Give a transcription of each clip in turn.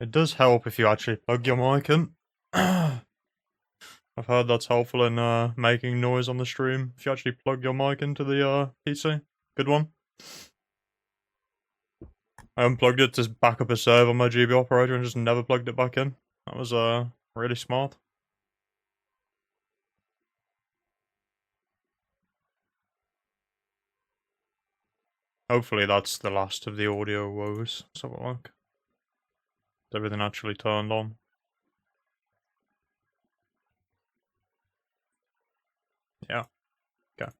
It does help if you actually plug your mic in. I've heard that's helpful in making noise on the stream. If you actually plug your mic into the PC. Good one. I unplugged it to back up a save on my GB operator and just never plugged it back in. That was really smart. Hopefully that's the last of the audio woes. Let's have a look. Is everything actually turned on? Yeah. Okay.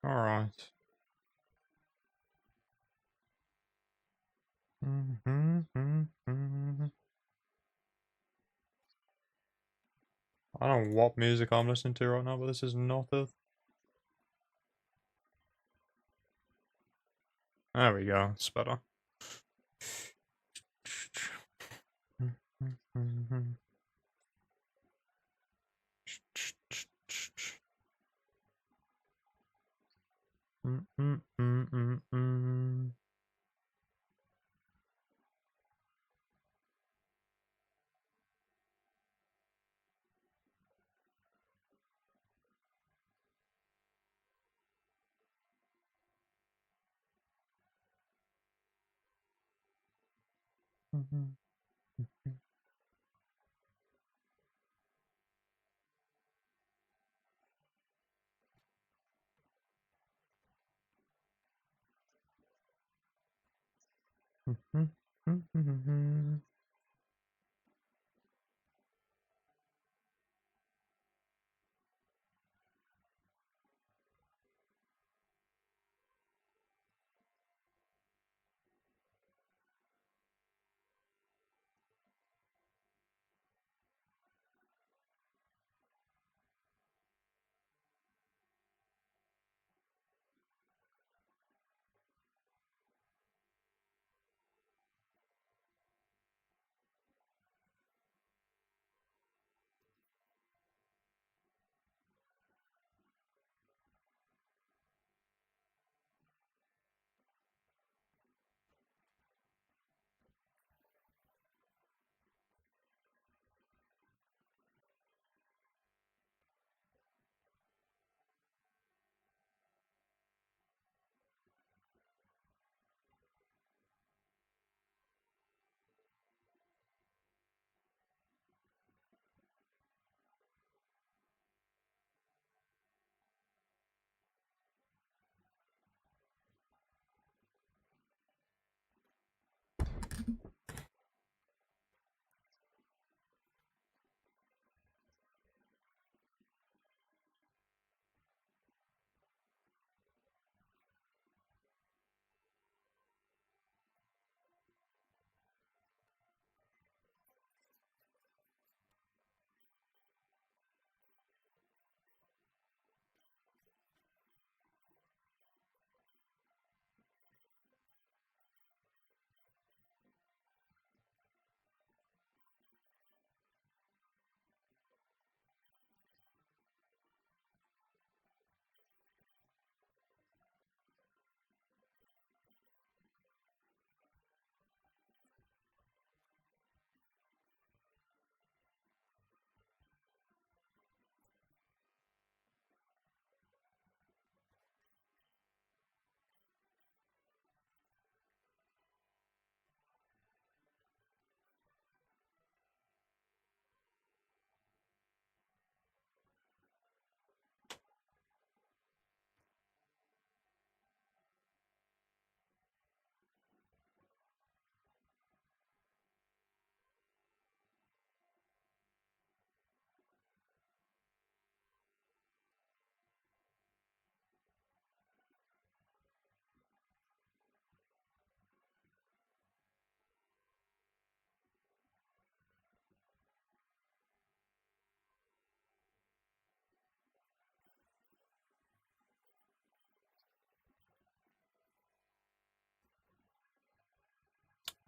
Alright. I don't know what music I'm listening to right now, but this is not it. There we go, it's better.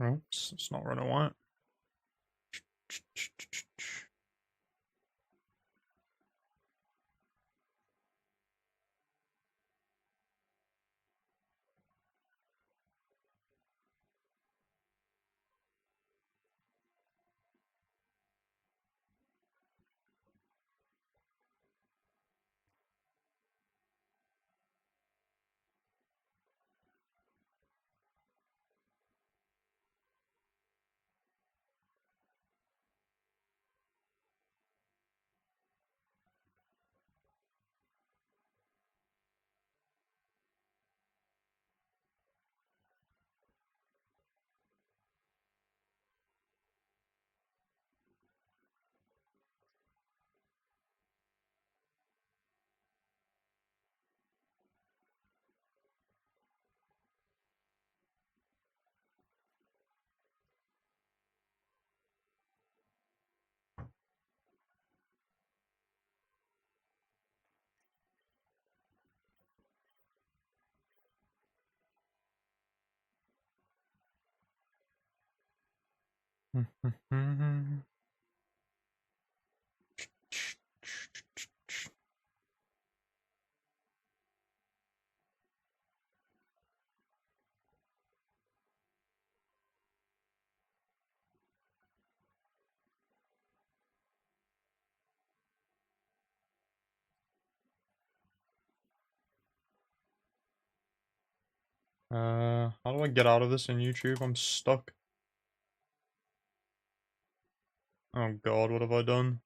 Oh, it's not running white. How do I get out of this in YouTube? I'm stuck. Oh god, what have I done?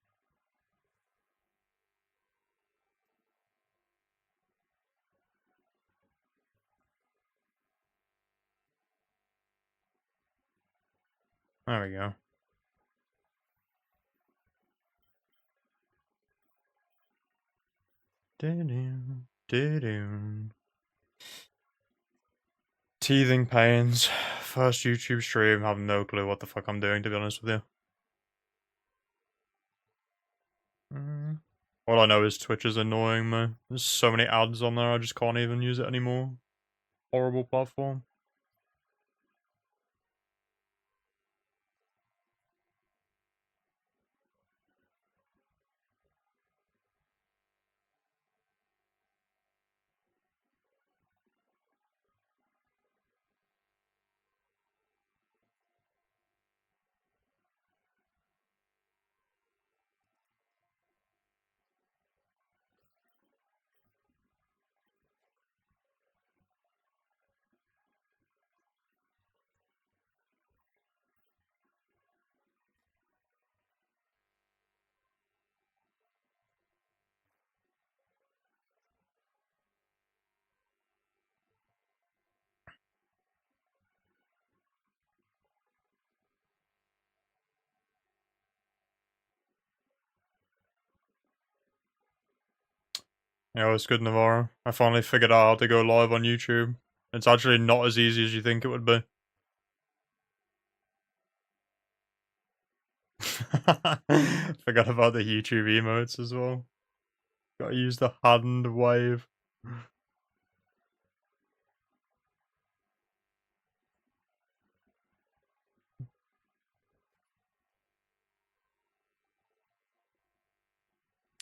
There we go. Teething pains. First YouTube stream, have no clue what the fuck I'm doing, to be honest with you. All I know is Twitch is annoying me. There's so many ads on there, I just can't even use it anymore. Horrible platform. Yeah, it's good, Navarro. I finally figured out how to go live on YouTube. It's actually not as easy as you think it would be. Forgot about the YouTube emotes as well. Gotta use the hand wave.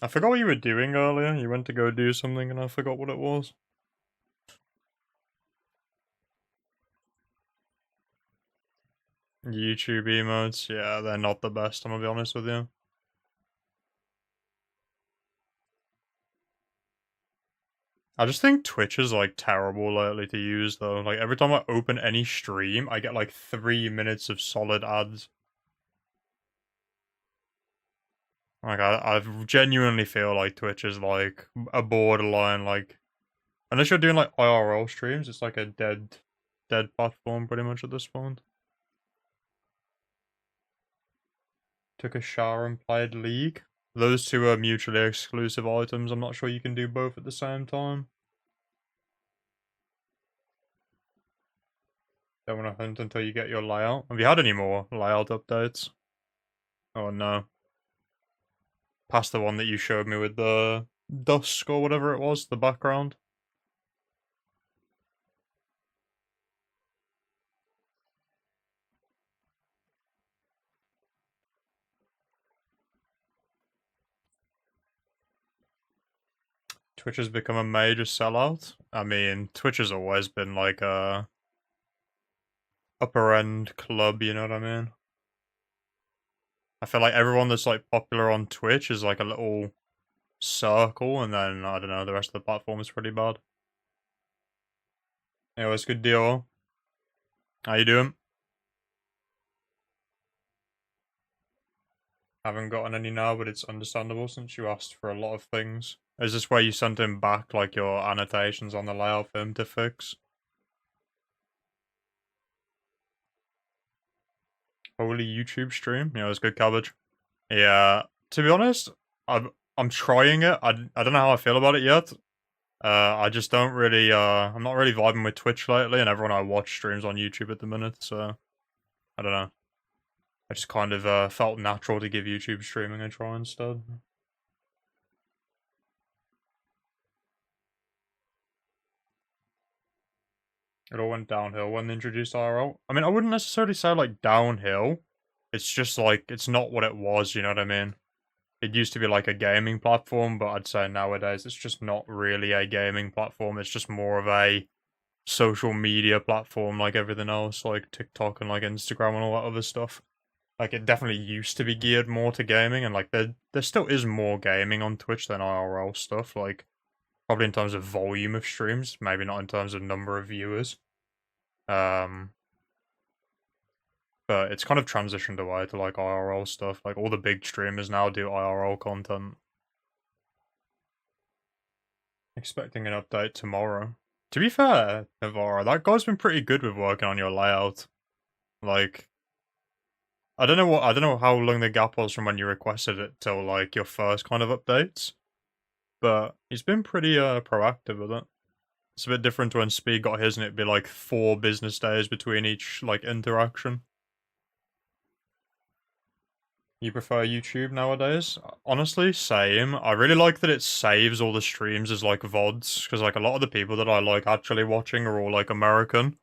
I forgot what you were doing earlier. You went to go do something and I forgot what it was. YouTube emotes, yeah, they're not the best, I'm gonna be honest with you. I just think Twitch is like terrible lately to use though. Like every time I open any stream, I get like 3 minutes of solid ads. Like I genuinely feel like Twitch is like a borderline like, unless you're doing like IRL streams, it's like a dead platform pretty much at this point. Took a shower and played League. Those two are mutually exclusive items. I'm not sure you can do both at the same time. Don't want to hunt until you get your layout. Have you had any more layout updates? Oh no. Past the one that you showed me with the dusk or whatever it was, the background. Twitch has become a major sellout. I mean, Twitch has always been like a upper end club, you know what I mean? I feel like everyone that's like popular on Twitch is like a little circle, and then I don't know, the rest of the platform is pretty bad. Anyway, it's good deal. How you doing? Haven't gotten any now, but it's understandable since you asked for a lot of things. Is this where you sent him back like your annotations on the layout for him to fix? Holy YouTube stream? Yeah, it was good cabbage. Yeah, to be honest, I'm trying it. I don't know how I feel about it yet. I just don't really I'm not really vibing with Twitch lately, and everyone I watch streams on YouTube at the minute, so I don't know. I just kind of felt natural to give YouTube streaming a try instead. It all went downhill when they introduced IRL. I mean, I wouldn't necessarily say like downhill. It's just like it's not what it was, you know what I mean? It used to be like a gaming platform, but I'd say nowadays it's just not really a gaming platform. It's just more of a social media platform like everything else, like TikTok and like Instagram and all that other stuff. Like it definitely used to be geared more to gaming, and like there still is more gaming on Twitch than IRL stuff. Like probably in terms of volume of streams, maybe not in terms of number of viewers. But it's kind of transitioned away to like IRL stuff. Like all the big streamers now do IRL content. Expecting an update tomorrow. To be fair, Navarra, that guy's been pretty good with working on your layout. Like, I don't know how long the gap was from when you requested it till like your first kind of updates, but he's been pretty proactive with it. It's a bit different to when Speed got his, and it'd be like 4 business days between each like interaction. You prefer YouTube nowadays? Honestly, same. I really like that it saves all the streams as like VODs, because like a lot of the people that I like actually watching are all like American.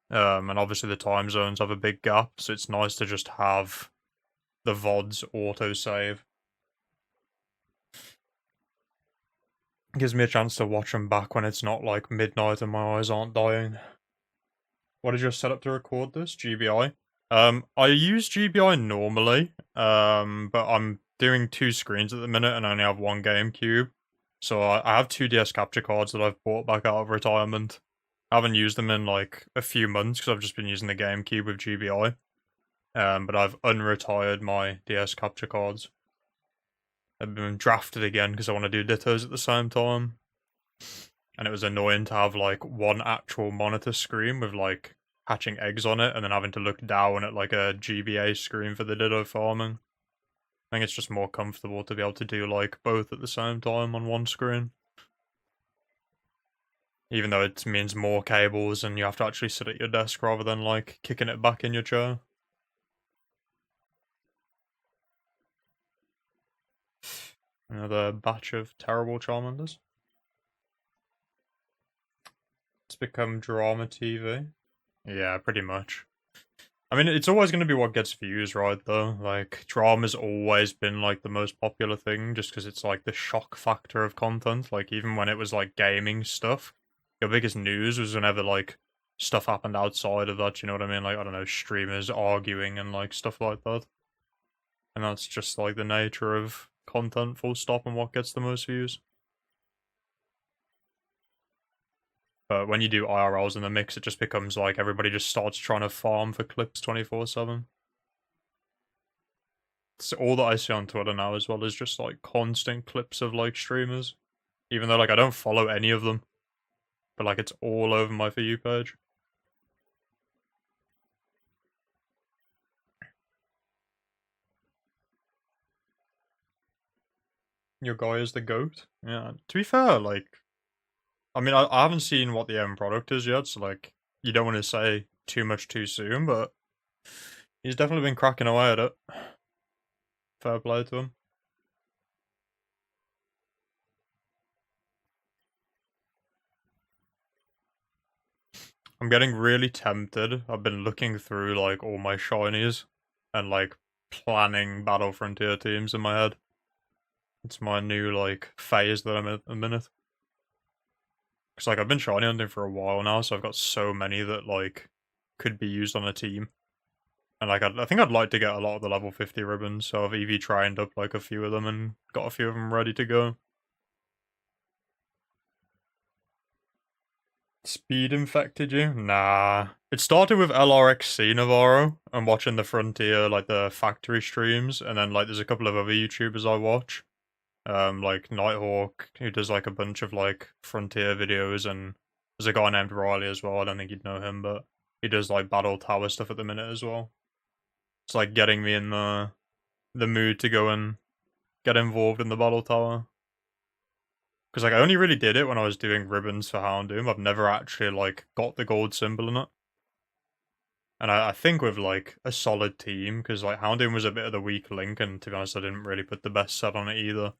And obviously the time zones have a big gap, so it's nice to just have the VODs auto-save. Gives me a chance to watch them back when it's not like midnight and my eyes aren't dying. What is your setup to record this? GBI? I use GBI normally, but I'm doing 2 screens at the minute and only have 1 GameCube. So I have 2 DS capture cards that I've bought back out of retirement. I haven't used them in like a few months because I've just been using the GameCube with GBI. But I've unretired my DS capture cards. I've been drafted again because I want to do Dittos at the same time. And it was annoying to have like 1 actual monitor screen with like hatching eggs on it and then having to look down at like a GBA screen for the Ditto farming. I think it's just more comfortable to be able to do like both at the same time on 1 screen. Even though it means more cables and you have to actually sit at your desk rather than like kicking it back in your chair. Another batch of terrible Charmanders. It's become drama TV. Yeah, pretty much. I mean, it's always going to be what gets views, right, though? Like, drama's always been, like, the most popular thing, just because it's, like, the shock factor of content. Like, even when it was, like, gaming stuff, your biggest news was whenever, like, stuff happened outside of that, you know what I mean? Like, I don't know, streamers arguing and, like, stuff like that. And that's just, like, the nature of content, full stop, and what gets the most views. But when you do IRLs in the mix, it just becomes like everybody just starts trying to farm for clips 24/7. It's all that I see on Twitter now as well is just like constant clips of like streamers. Even though like I don't follow any of them. But like it's all over my For You page. Your guy is the GOAT? Yeah. To be fair, like I mean I haven't seen what the end product is yet, so like you don't want to say too much too soon, but he's definitely been cracking away at it. Fair play to him. I'm getting really tempted. I've been looking through like all my shinies and like planning Battle Frontier teams in my head. It's my new like phase that I'm in at the minute. Because, like, I've been shiny hunting for a while now, so I've got so many that, like, could be used on a team. And, like, I think I'd like to get a lot of the level 50 ribbons, so I've EV trained up, like, a few of them and got a few of them ready to go. Speed infected you? Nah. It started with LRXC Navarro and watching the Frontier, like, the factory streams, and then, like, there's a couple of other YouTubers I watch. Like Nighthawk, who does like a bunch of like Frontier videos, and there's a guy named Riley as well. I don't think you'd know him, but he does like Battle Tower stuff at the minute as well. It's like getting me in the mood to go and get involved in the Battle Tower. Because like I only really did it when I was doing ribbons for Houndoom. I've never actually like got the gold symbol in it. And I think with like a solid team, because like Houndoom was a bit of the weak link, and to be honest, I didn't really put the best set on it either.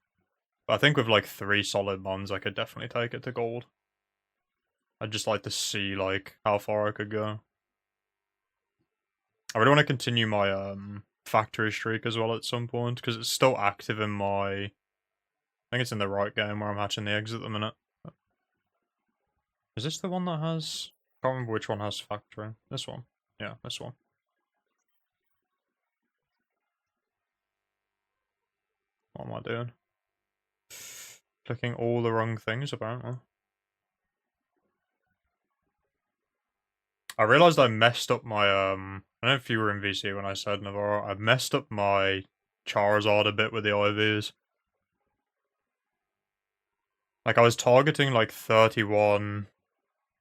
But I think with like 3 solid mons, I could definitely take it to gold. I'd just like to see like how far I could go. I really want to continue my factory streak as well at some point, because it's still active in my... I think it's in the right game where I'm hatching the eggs at the minute. Is this the one that has... I can't remember which one has factory. This one. Yeah, this one. What am I doing? Clicking all the wrong things, apparently. I realized I messed up my, I don't know if you were in VC when I said Navarro, I messed up my Charizard a bit with the IVs. Like, I was targeting, like, 31,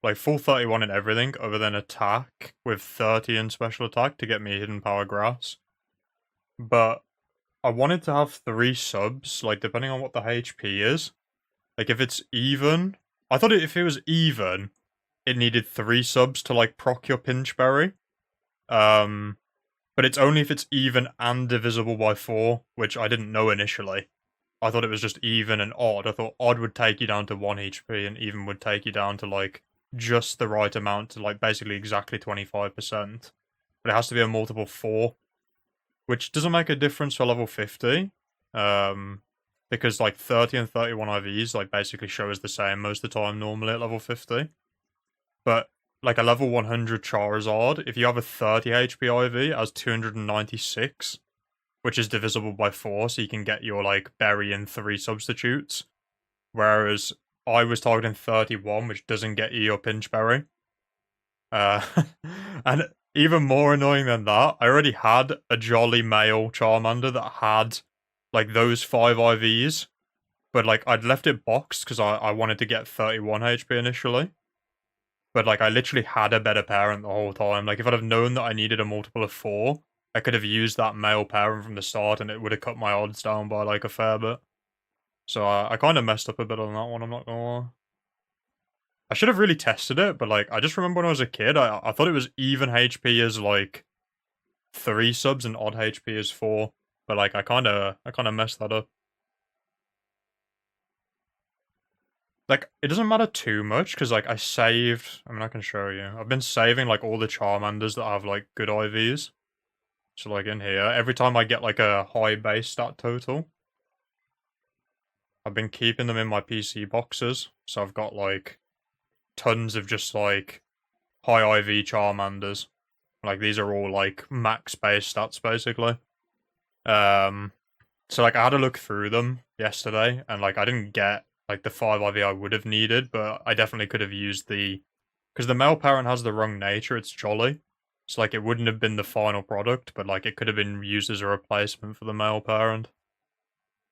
like, full 31 in everything, other than attack, with 30 in special attack to get me Hidden Power Grass. But I wanted to have 3 subs, like, depending on what the HP is. Like, if it's even, I thought if it was even, it needed 3 subs to, like, proc your Pinchberry. But it's only if it's even and divisible by 4, which I didn't know initially. I thought it was just even and odd. I thought odd would take you down to 1 HP and even would take you down to, like, just the right amount to, like, basically exactly 25%. But it has to be a multiple 4, which doesn't make a difference for level 50. Because, like, 30 and 31 IVs, like, basically show as the same most of the time normally at level 50. But like a level 100 Charizard, if you have a 30 HP IV, it has 296, which is divisible by 4, so you can get your, like, berry in 3 substitutes. Whereas I was targeting 31, which doesn't get you your pinch berry. And even more annoying than that, I already had a Jolly male Charmander that had, like, those 5 IVs, but, like, I'd left it boxed because I wanted to get 31 HP initially. But, like, I literally had a better parent the whole time. Like, if I'd have known that I needed a multiple of 4, I could have used that male parent from the start and it would have cut my odds down by, like, a fair bit. So I kind of messed up a bit on that one, I'm not gonna lie. I should have really tested it, but, like, I just remember when I was a kid, I thought it was even HP as, like, 3 subs and odd HP as 4. But, like, I kind of messed that up. Like, it doesn't matter too much, because, like, I saved... I mean, I can show you. I've been saving, like, all the Charmanders that have, like, good IVs. So, like, in here, every time I get, like, a high base stat total, I've been keeping them in my PC boxes. So I've got, like, tons of just, like, high IV Charmanders. Like, these are all, like, max base stats, basically. So, like, I had a look through them yesterday, and, like, I didn't get, like, the 5 IV I would have needed, but I definitely could have used the... Because the male parent has the wrong nature, it's Jolly. So, like, it wouldn't have been the final product, but, like, it could have been used as a replacement for the male parent.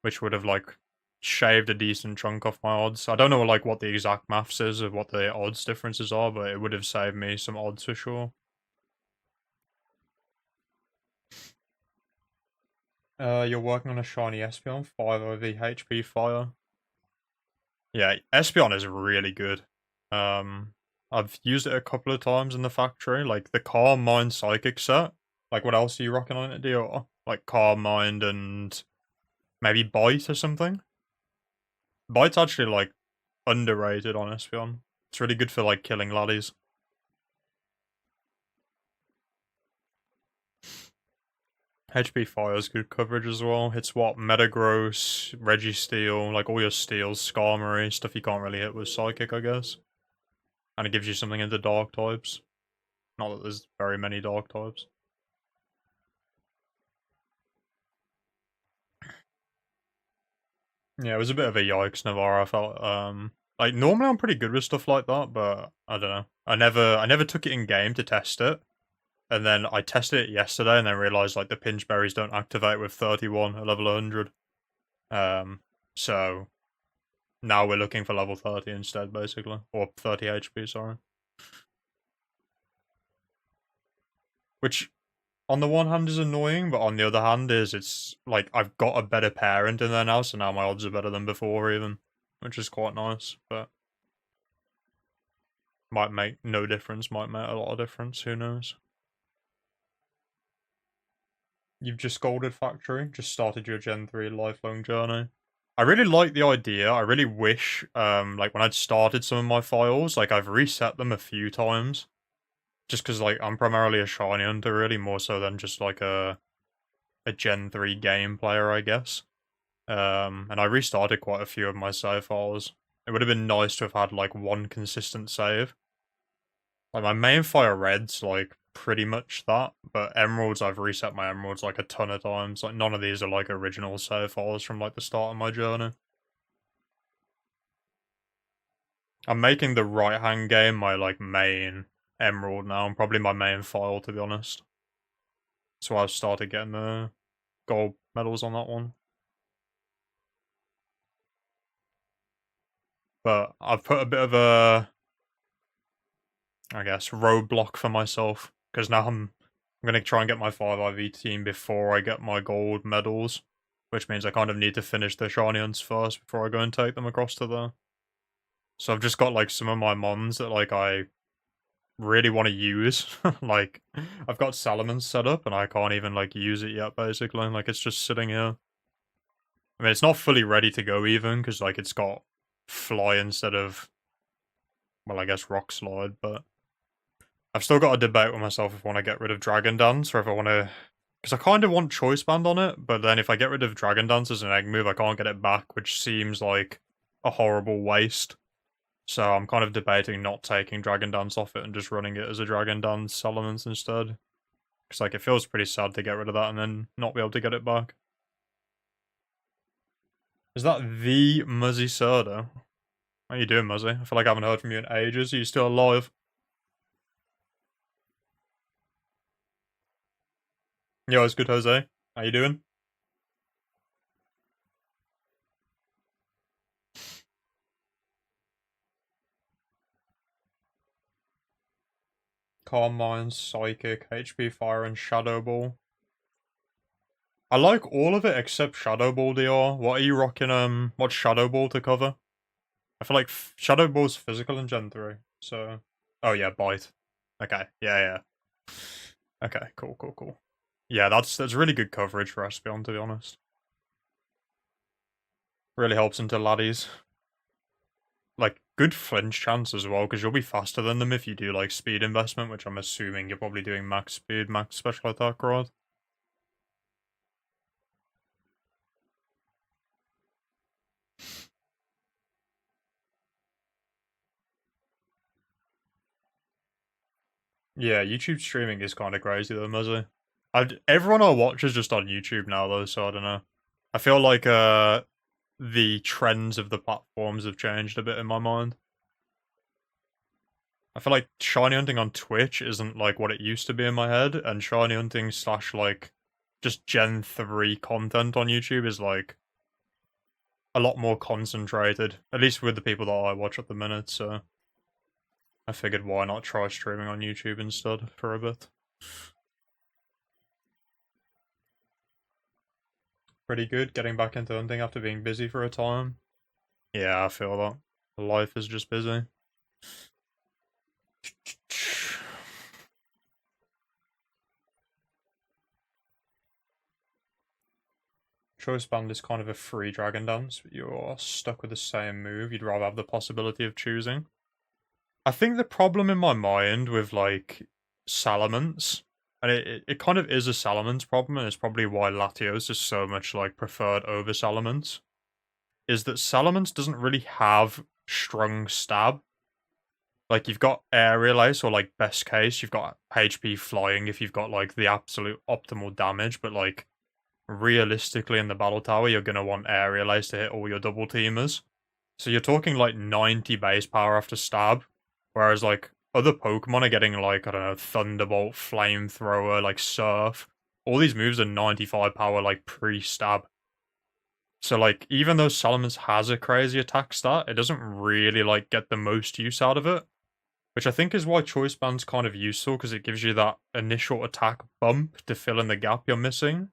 Which would have, like, shaved a decent chunk off my odds. I don't know, like, what the exact maths is of what the odds differences are, but it would have saved me some odds for sure. You're working on a shiny Espeon, 5 IV HP fire. Yeah, Espeon is really good. I've used it a couple of times in the factory, like the Calm Mind Psychic set. Like, what else are you rocking on it, Dior? Like Calm Mind and maybe Bite or something? Bite's actually, like, underrated on Espeon. It's really good for, like, killing laddies. HP Fire is good coverage as well. Hits what? Metagross, Registeel, like all your steals, Skarmory, stuff you can't really hit with Psychic, I guess. And it gives you something into dark types. Not that there's very many dark types. Yeah, it was a bit of a yikes, Navarre. I felt like normally I'm pretty good with stuff like that, but I don't know. I never took it in game to test it. And then I tested it yesterday and then realized like the pinch berries don't activate with 31 at level 100. So now we're looking for level 30 instead, basically. Or 30 HP, sorry. Which, on the one hand, is annoying, but on the other hand, it's like I've got a better parent in there now, so now my odds are better than before, even. Which is quite nice, but might make no difference, might make a lot of difference, who knows. You've just golded Factory, just started your Gen 3 lifelong journey. I really like the idea. I really wish, like when I'd started some of my files, like I've reset them a few times. Just because, like, I'm primarily a shiny hunter, really, more so than just like a Gen 3 game player, I guess. And I restarted quite a few of my save files. It would have been nice to have had like one consistent save. Like my main fire red's like pretty much that, but emeralds, I've reset my emeralds like a ton of times. Like none of these are like original save files from like the start of my journey. I'm making the right hand game my like main emerald now, and probably my main file to be honest. So I've started getting the gold medals on that one. But I've put a bit of a, I guess, roadblock for myself, because now I'm going to try and get my 5IV team before I get my gold medals, which means I kind of need to finish the shiny hunts first before I go and take them across to there. So I've just got like some of my mons that like I really want to use. Like I've got Salamence set up and I can't even like use it yet basically. Like it's just sitting here. I mean it's not fully ready to go even because like it's got fly instead of, well I guess rock slide, but I've still got a debate with myself if I want to get rid of Dragon Dance or if I want to, because I kind of want Choice Band on it, but then if I get rid of Dragon Dance as an egg move, I can't get it back, which seems like a horrible waste. So I'm kind of debating not taking Dragon Dance off it and just running it as a Dragon Dance Salamence instead. Because like it feels pretty sad to get rid of that and then not be able to get it back. Is that the Muzzy Soda? How you doing, Muzzy? I feel like I haven't heard from you in ages. Are you still alive? Yo, it's good, Jose. How you doing? Calm Mind, Psychic, HP Fire, and Shadow Ball. I like all of it except Shadow Ball, DR. What are you rocking, what's Shadow Ball to cover? I feel like Shadow Ball's physical in Gen 3, so... Oh yeah, Bite. Okay, yeah. Okay, cool. Yeah, that's really good coverage for Espeon, to be honest. Really helps into laddies. Like, good flinch chance as well, because you'll be faster than them if you do, like, speed investment, which I'm assuming you're probably doing max speed, max special attack, right? Yeah, YouTube streaming is kind of crazy though, Muzzy. Everyone I watch is just on YouTube now though, so I don't know. I feel like the trends of the platforms have changed a bit in my mind. I feel like shiny hunting on Twitch isn't like what it used to be in my head, and shiny hunting slash like just Gen 3 content on YouTube is like a lot more concentrated, at least with the people that I watch at the minute, so I figured why not try streaming on YouTube instead for a bit. Pretty good getting back into hunting after being busy for a time. Yeah, I feel that. Life is just busy. Choice Band is kind of a free Dragon Dance, but you're stuck with the same move. You'd rather have the possibility of choosing. I think the problem in my mind with, like, Salamence, and it kind of is a Salamence problem, and it's probably why Latios is so much, like, preferred over Salamence, is that Salamence doesn't really have strong stab. Like, you've got aerial ace, or like best case, you've got HP flying if you've got like the absolute optimal damage, but like realistically in the battle tower, you're gonna want aerial ace to hit all your double teamers. So you're talking like 90 base power after stab, whereas like other Pokemon are getting like, I don't know, Thunderbolt, Flamethrower, like Surf. All these moves are 95 power like pre-stab. So like even though Salamence has a crazy attack stat, it doesn't really like get the most use out of it. Which I think is why Choice Band's kind of useful, because it gives you that initial attack bump to fill in the gap you're missing.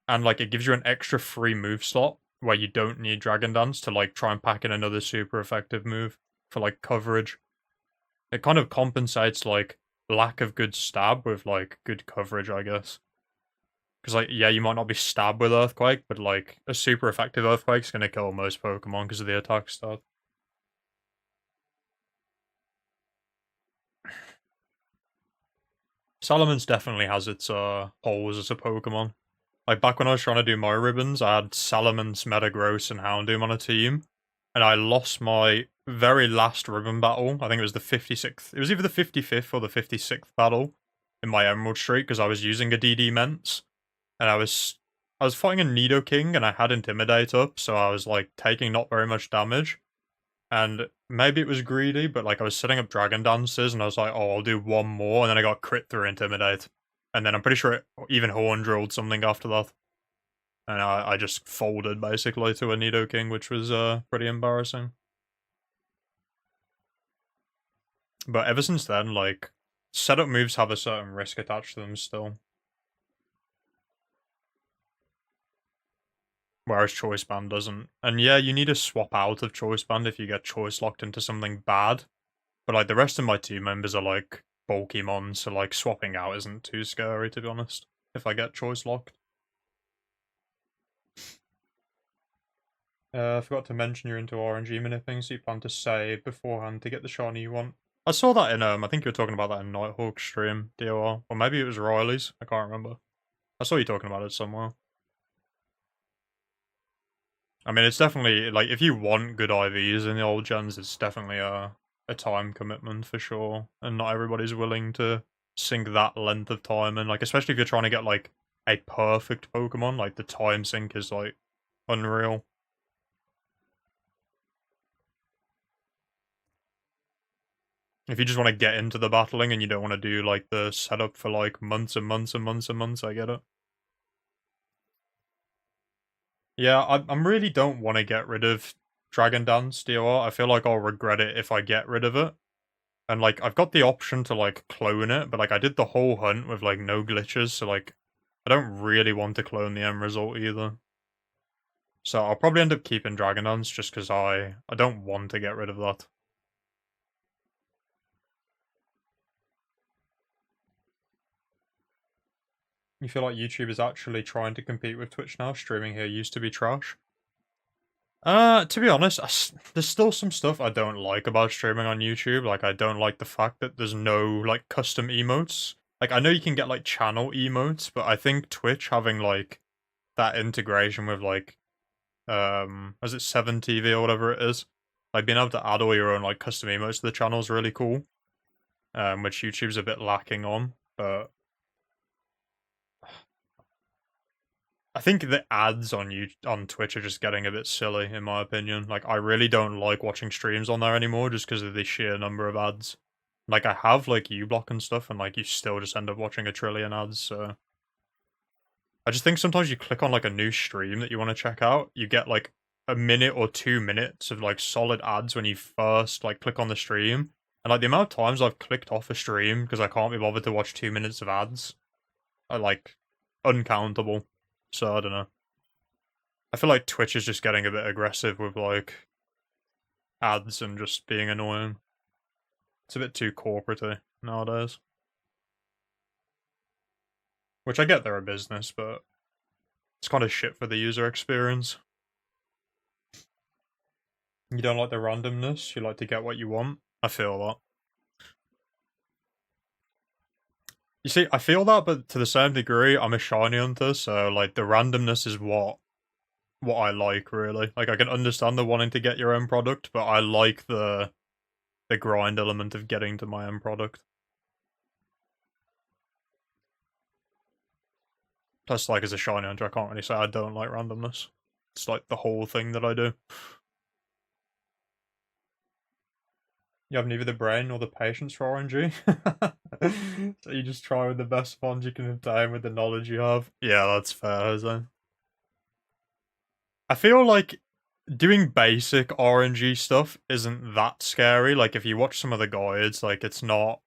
And like it gives you an extra free move slot where you don't need Dragon Dance to like try and pack in another super effective move for like coverage. It kind of compensates like lack of good stab with like good coverage, I guess. Because like, yeah, you might not be stabbed with Earthquake, but like a super effective Earthquake's gonna kill most Pokemon because of the attack stat. Salamence definitely has its holes as a Pokemon. Like back when I was trying to do my ribbons, I had Salamence, Metagross, and Houndoom on a team, and I lost my very last ribbon battle. I think it was the 56th. It was either the 55th or the 56th battle in my Emerald streak because I was using a DD Ments, and I was fighting a Nidoking and I had Intimidate up, so I was like taking not very much damage. And maybe it was greedy, but like I was setting up Dragon Dances and I was like, oh, I'll do one more, and then I got crit through Intimidate. And then I'm pretty sure it even Horn Drilled something after that. And I just folded basically to a Nidoking, which was pretty embarrassing. But ever since then, like, setup moves have a certain risk attached to them still. Whereas Choice Band doesn't. And yeah, you need to swap out of Choice Band if you get choice locked into something bad. But like the rest of my team members are like bulky mons, so like swapping out isn't too scary, to be honest, if I get choice locked. I forgot to mention you're into RNG minipping, so you plan to save beforehand to get the shiny you want. I saw that in, I think you were talking about that in Nighthawk's stream, DOR. Or maybe it was Riley's, I can't remember. I saw you talking about it somewhere. I mean, it's definitely, like, if you want good IVs in the old gens, it's definitely a time commitment for sure. And not everybody's willing to sink that length of time. And, like, especially if you're trying to get, like, a perfect Pokemon, like, the time sink is, like, unreal. If you just want to get into the battling and you don't want to do, like, the setup for, like, months and months and months and months, I get it. Yeah, I really don't want to get rid of Dragon Dance DOR. I feel like I'll regret it if I get rid of it. And, like, I've got the option to, like, clone it, but, like, I did the whole hunt with, like, no glitches, so, like, I don't really want to clone the end result either. So I'll probably end up keeping Dragon Dance just because I don't want to get rid of that. You feel like YouTube is actually trying to compete with Twitch now? Streaming here used to be trash. To be honest, there's still some stuff I don't like about streaming on YouTube. Like, I don't like the fact that there's no, like, custom emotes. Like, I know you can get, like, channel emotes, but I think Twitch having, like, that integration with, like, is it 7TV or whatever it is? Like, being able to add all your own, like, custom emotes to the channel is really cool. Which YouTube's a bit lacking on, but I think the ads on Twitch are just getting a bit silly, in my opinion. Like, I really don't like watching streams on there anymore just because of the sheer number of ads. Like, I have, like, uBlock and stuff, and, like, you still just end up watching a trillion ads, so... I just think sometimes you click on, like, a new stream that you want to check out, you get, like, a minute or 2 minutes of, like, solid ads when you first, like, click on the stream. And, like, the amount of times I've clicked off a stream because I can't be bothered to watch 2 minutes of ads are, like, uncountable. So, I don't know. I feel like Twitch is just getting a bit aggressive with, like, ads and just being annoying. It's a bit too corporate-y nowadays. Which I get they're a business, but it's kind of shit for the user experience. You don't like the randomness, you like to get what you want. I feel that. You see, I feel that, but to the same degree, I'm a shiny hunter, so, like, the randomness is what I like, really. Like, I can understand the wanting to get your own product, but I like the the grind element of getting to my end product. Plus, like, as a shiny hunter, I can't really say I don't like randomness. It's like the whole thing that I do. You have neither the brain nor the patience for RNG. So you just try with the best funds you can obtain with the knowledge you have. Yeah, that's fair, Jose. I feel like doing basic RNG stuff isn't that scary. Like, if you watch some of the guides, like, it's not...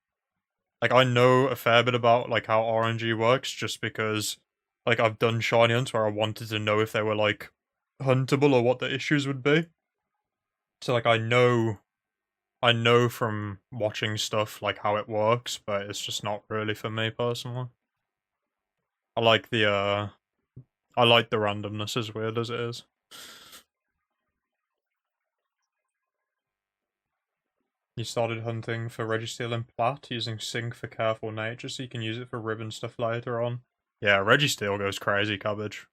Like, I know a fair bit about, like, how RNG works, just because, like, I've done shiny hunts where I wanted to know if they were, like, huntable or what the issues would be. So, like, I know from watching stuff, like, how it works, but it's just not really for me, personally. I like the randomness, as weird as it is. You started hunting for Registeel and Plat, using Sync for Careful Nature, so you can use it for ribbon stuff later on. Yeah, Registeel goes crazy, Cabbage.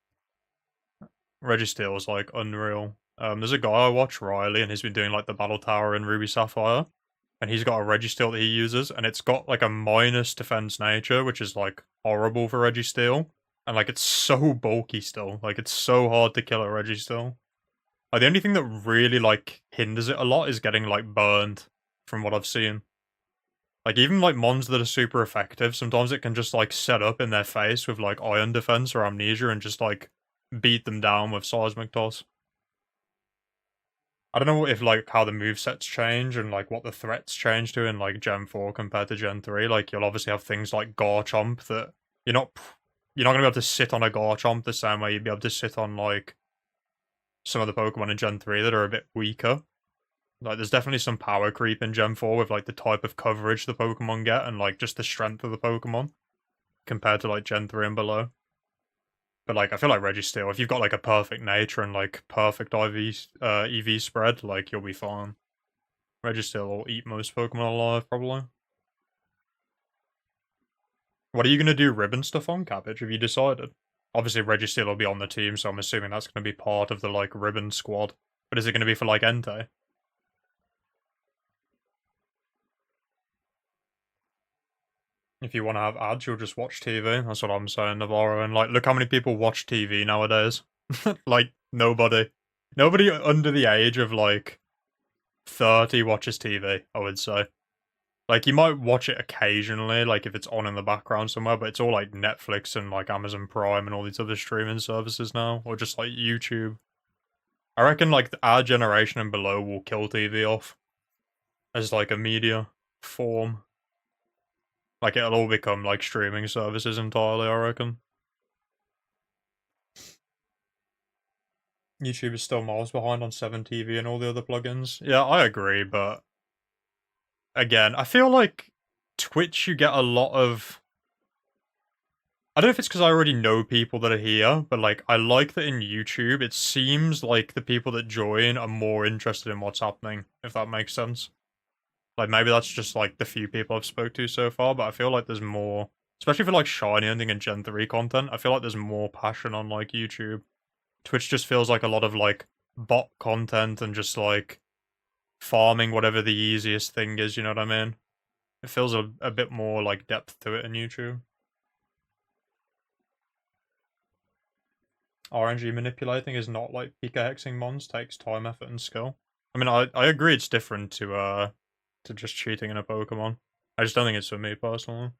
Registeel is, like, unreal. There's a guy I watch, Riley, and he's been doing, like, the Battle Tower in Ruby Sapphire, and he's got a Registeel that he uses, and it's got, like, a minus defense nature, which is, like, horrible for Registeel, and, like, it's so bulky still. Like, it's so hard to kill a Registeel. Like, the only thing that really, like, hinders it a lot is getting, like, burned, from what I've seen. Like, even, like, mons that are super effective, sometimes it can just, like, set up in their face with, like, Iron Defense or Amnesia and just, like, beat them down with Seismic Toss. I don't know if, like, how the movesets change and, like, what the threats change to in, like, Gen 4 compared to Gen 3. Like, you'll obviously have things like Garchomp that you're not gonna be able to sit on a Garchomp the same way you'd be able to sit on, like, some of the Pokemon in Gen 3 that are a bit weaker. Like, there's definitely some power creep in Gen 4 with, like, the type of coverage the Pokemon get and, like, just the strength of the Pokemon compared to, like, Gen 3 and below. But, like, I feel like Registeel, if you've got, like, a perfect nature and, like, perfect EV spread, like, you'll be fine. Registeel will eat most Pokemon alive, probably. What are you going to do ribbon stuff on, Cabbage? Have you decided? Obviously, Registeel will be on the team, so I'm assuming that's going to be part of the, like, ribbon squad. But is it going to be for, like, Entei? If you want to have ads, you'll just watch TV. That's what I'm saying, Navarro. And, like, look how many people watch TV nowadays. Like, nobody. Nobody under the age of, like, 30 watches TV, I would say. Like, you might watch it occasionally, like, if it's on in the background somewhere, but it's all, like, Netflix and, like, Amazon Prime and all these other streaming services now. Or just, like, YouTube. I reckon, like, our generation and below will kill TV off. As, like, a media form. Like, it'll all become, like, streaming services entirely, I reckon. YouTube is still miles behind on 7TV and all the other plugins. Yeah, I agree, but... Again, I feel like Twitch, you get a lot of... I don't know if it's because I already know people that are here, but, like, I like that in YouTube, it seems like the people that join are more interested in what's happening, if that makes sense. Like, maybe that's just, like, the few people I've spoke to so far, but I feel like there's more... Especially for, like, shiny hunting and Gen 3 content, I feel like there's more passion on, like, YouTube. Twitch just feels like a lot of, like, bot content and just, like, farming whatever the easiest thing is, you know what I mean? It feels a bit more, like, depth to it in YouTube. RNG manipulating is not like Pika hexing mons, takes time, effort, and skill. I mean, I agree it's different to just cheating in a Pokemon. I just don't think it's for me, personally.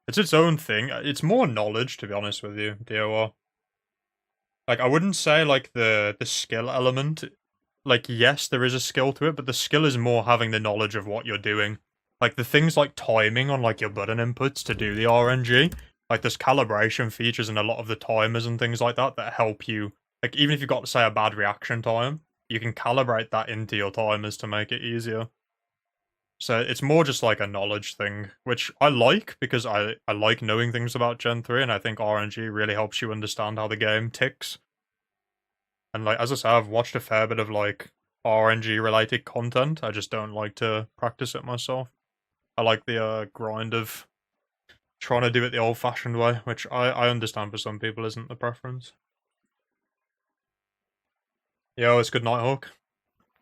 It's its own thing. It's more knowledge, to be honest with you, DOR. Like, I wouldn't say, like, the skill element. Like, yes, there is a skill to it, but the skill is more having the knowledge of what you're doing. Like, the things like timing on, like, your button inputs to do the RNG, like, there's calibration features and a lot of the timers and things like that that help you. Like, even if you've got, say, a bad reaction time, you can calibrate that into your timers to make it easier. So it's more just like a knowledge thing, which I like because I like knowing things about Gen 3, and I think RNG really helps you understand how the game ticks. And, like, as I said, I've watched a fair bit of, like, RNG related content. I just don't like to practice it myself. I like the grind of trying to do it the old fashioned way, which I understand for some people isn't the preference. Yo, it's good night, Hawk.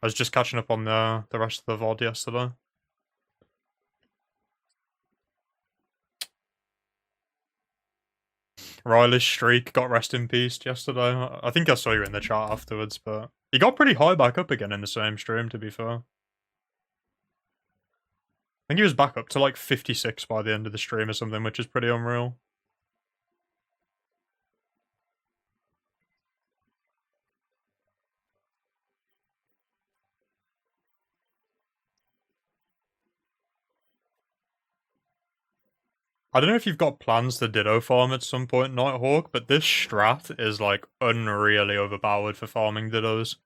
I was just catching up on the rest of the VOD yesterday. Riley's streak got rest in peace yesterday. I think I saw you in the chat afterwards, but he got pretty high back up again in the same stream, to be fair. I think he was back up to like 56 by the end of the stream or something, which is pretty unreal. I don't know if you've got plans to Ditto farm at some point, Nighthawk, but this strat is like unreally overpowered for farming Dittos.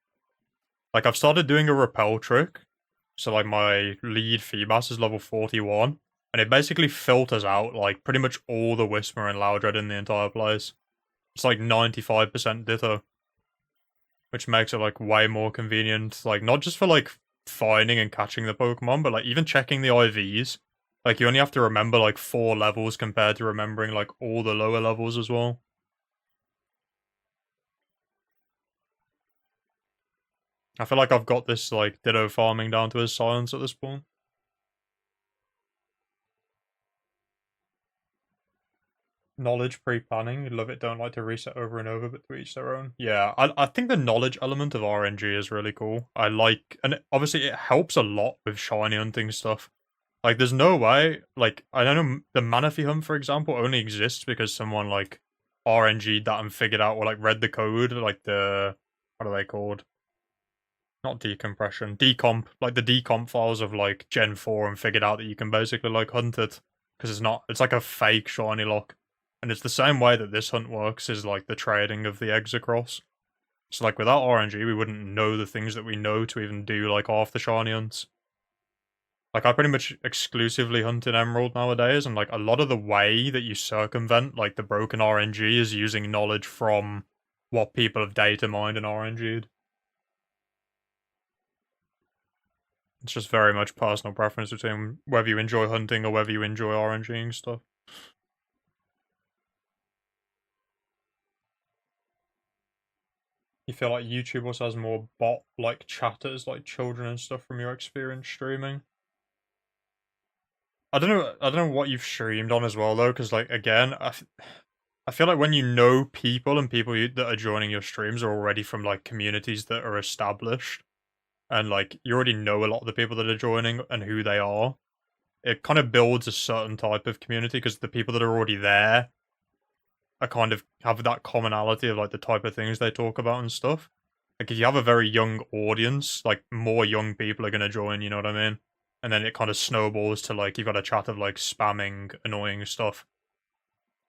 Like, I've started doing a repel trick, so like my lead Feebas is level 41, and it basically filters out like pretty much all the Whisper and Loudred in the entire place. It's like 95% Ditto, which makes it like way more convenient, like not just for like finding and catching the Pokemon, but like even checking the IVs. Like, you only have to remember, like, 4 levels compared to remembering, like, all the lower levels as well. I feel like I've got this, like, Ditto farming down to his science at this point. Knowledge pre-planning. You love it, don't like to reset over and over, but to each their own. Yeah, I think the knowledge element of RNG is really cool. I like, and obviously it helps a lot with shiny hunting stuff. Like, there's no way, like, I don't know, the Manaphy hunt, for example, only exists because someone, like, RNG'd that and figured out, or, like, read the code, like, what are they called? Not decompression, decomp, like, the decomp files of, like, Gen 4 and figured out that you can basically, like, hunt it. Because it's like a fake shiny lock. And it's the same way that this hunt works, is, like, the trading of the eggs across. So, like, without RNG, we wouldn't know the things that we know to even do, like, half the shiny hunts. Like, I pretty much exclusively hunt in Emerald nowadays, and, like, a lot of the way that you circumvent, like, the broken RNG is using knowledge from what people have data mined and RNG'd. It's just very much personal preference between whether you enjoy hunting or whether you enjoy RNGing stuff. You feel like YouTube also has more bot-like chatters, like children and stuff, from your experience streaming? I don't know what you've streamed on as well, though, because, like, again, I feel like when you know people and people that are joining your streams are already from, like, communities that are established, and, like, you already know a lot of the people that are joining and who they are, it kind of builds a certain type of community, because the people that are already there are kind of have that commonality of, like, the type of things they talk about and stuff. Like, if you have a very young audience, like, more young people are going to join, you know what I mean? And then it kind of snowballs to, like, you've got a chat of, like, spamming, annoying stuff.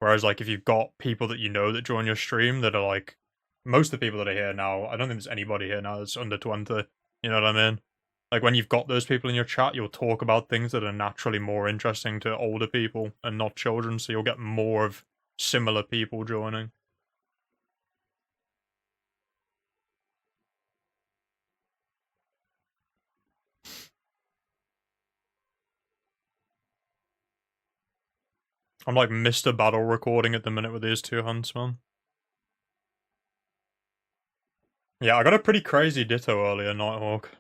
Whereas, like, if you've got people that you know that join your stream that are, like, most of the people that are here now, I don't think there's anybody here now that's under 20, you know what I mean? Like, when you've got those people in your chat, you'll talk about things that are naturally more interesting to older people and not children, so you'll get more of similar people joining. I'm like Mr. Battle recording at the minute with these two huntsmen. Yeah, I got a pretty crazy Ditto earlier, Nighthawk.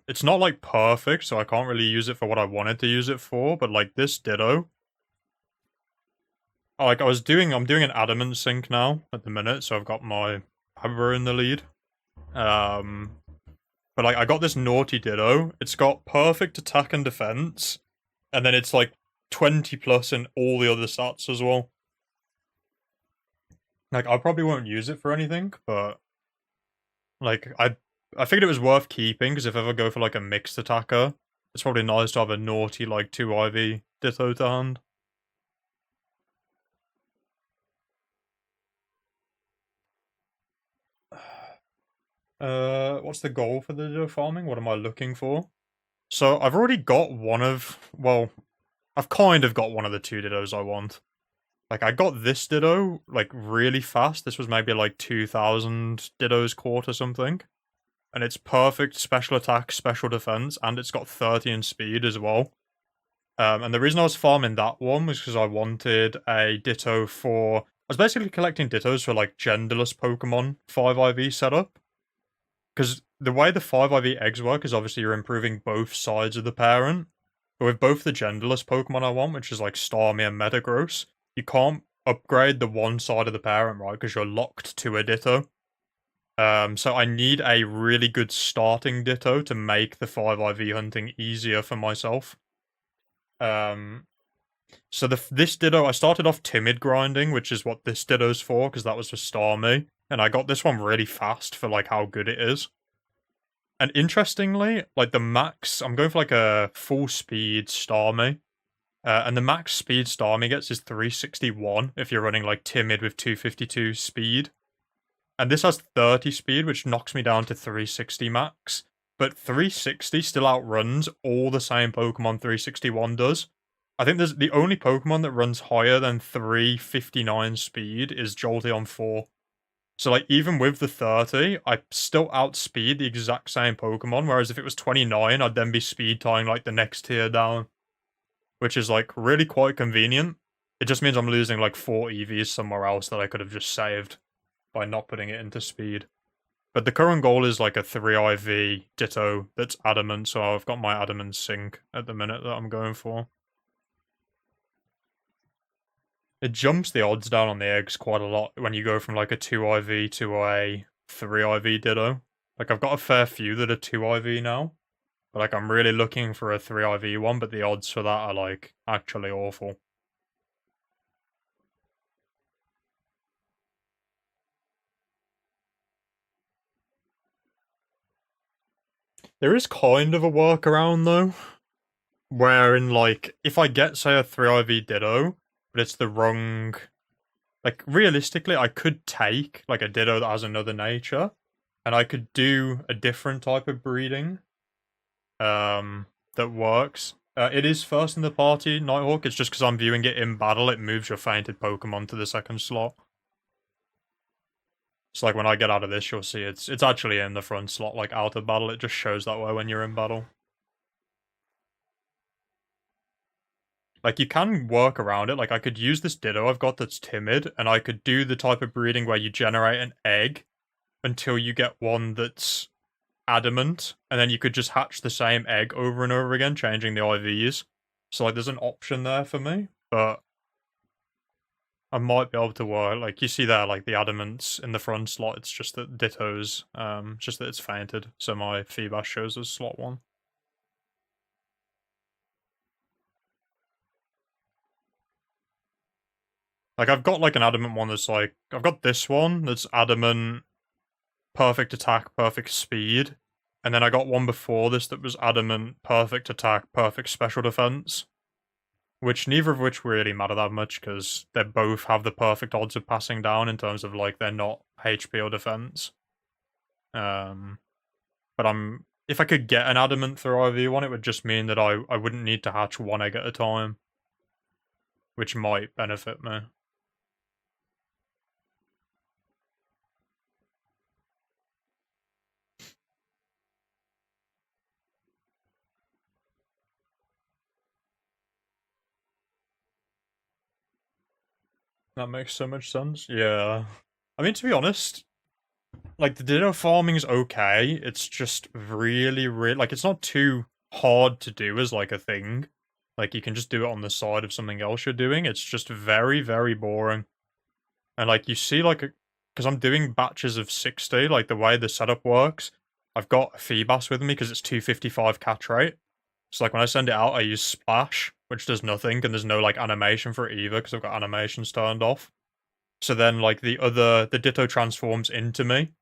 It's not like perfect, so I can't really use it for what I wanted to use it for, but like this Ditto, like I'm doing an Adamant sync now at the minute, so I've got my Abra in the lead. But like I got this naughty Ditto. It's got perfect attack and defense, and then it's like 20 plus in all the other stats as well. Like I probably won't use it for anything, but like I figured it was worth keeping because if I ever go for like a mixed attacker, it's probably nice to have a naughty like 2 IV Ditto to hand. What's the goal for the Ditto farming? What am I looking for? So I've already got one of, well, I've kind of got one of the 2 Dittos I want. Like, I got this Ditto, like, really fast. This was maybe, like, 2,000 Dittos caught or something. And it's perfect special attack, special defense, and it's got 30 in speed as well. And the reason I was farming that one was because I wanted a Ditto for... I was basically collecting Dittos for, like, genderless Pokemon 5IV setup. because the way the 5IV eggs work is obviously you're improving both sides of the parent. But with both the genderless Pokemon I want, which is like Starmie and Metagross, you can't upgrade the one side of the parent, right? Because you're locked to a Ditto. So I need a really good starting Ditto to make the 5IV hunting easier for myself. So this Ditto, I started off timid grinding, which is what this Ditto's for, because that was for Starmie. And I got this one really fast for like how good it is. And interestingly, like the max, I'm going for like a full speed Starmie. And the max speed Starmie gets is 361 if you're running like timid with 252 speed. And this has 30 speed, which knocks me down to 360 max. But 360 still outruns all the same Pokemon 361 does. I think there's the only Pokemon that runs higher than 359 speed is Jolteon 4. So like even with the 30, I still outspeed the exact same Pokemon, whereas if it was 29, I'd then be speed tying like the next tier down. Which is like really quite convenient. It just means I'm losing like 4 EVs somewhere else that I could have just saved by not putting it into speed. But the current goal is like a 3IV Ditto that's Adamant, so I've got my Adamant Sync at the minute that I'm going for. It jumps the odds down on the eggs quite a lot when you go from like a 2IV to a 3IV Ditto. Like I've got a fair few that are 2IV now, but like I'm really looking for a 3IV one, but the odds for that are like actually awful. There is kind of a workaround though, wherein like if I get say a 3IV Ditto, but it's the wrong, like realistically I could take like a Ditto that has another nature, and I could do a different type of breeding, that works. It is first in the party, Nighthawk. It's just because I'm viewing it in battle, it moves your fainted Pokemon to the second slot. So like when I get out of this, you'll see it's actually in the front slot, like out of battle. It just shows that way when you're in battle. Like, you can work around it. Like, I could use this Ditto I've got that's timid, and I could do the type of breeding where you generate an egg until you get one that's adamant, and then you could just hatch the same egg over and over again, changing the IVs. So, like, there's an option there for me, but I might be able to work. Like, you see there, like, the adamants in the front slot, it's just that Ditto's, just that it's fainted, so my Feebas shows as slot 1. Like, I've got, like, an adamant one that's, like... I've got this one that's adamant, perfect attack, perfect speed. And then I got one before this that was adamant, perfect attack, perfect special defense. Which, neither of which really matter that much, because they both have the perfect odds of passing down in terms of, like, they're not HP or defense. But if I could get an adamant through IV one, it would just mean that I wouldn't need to hatch one egg at a time. Which might benefit me. That makes so much sense. Yeah. I mean, to be honest, like, the Ditto farming's okay. It's just really, like, it's not too hard to do as, like, a thing. Like, you can just do it on the side of something else you're doing. It's just very, very boring. And, like, you see, like, because I'm doing batches of 60, like, the way the setup works, I've got Feebas with me because it's 255 catch rate. So, like, when I send it out, I use Splash, which does nothing, and there's no, like, animation for it either because I've got animations turned off. So then, like, the Ditto transforms into me,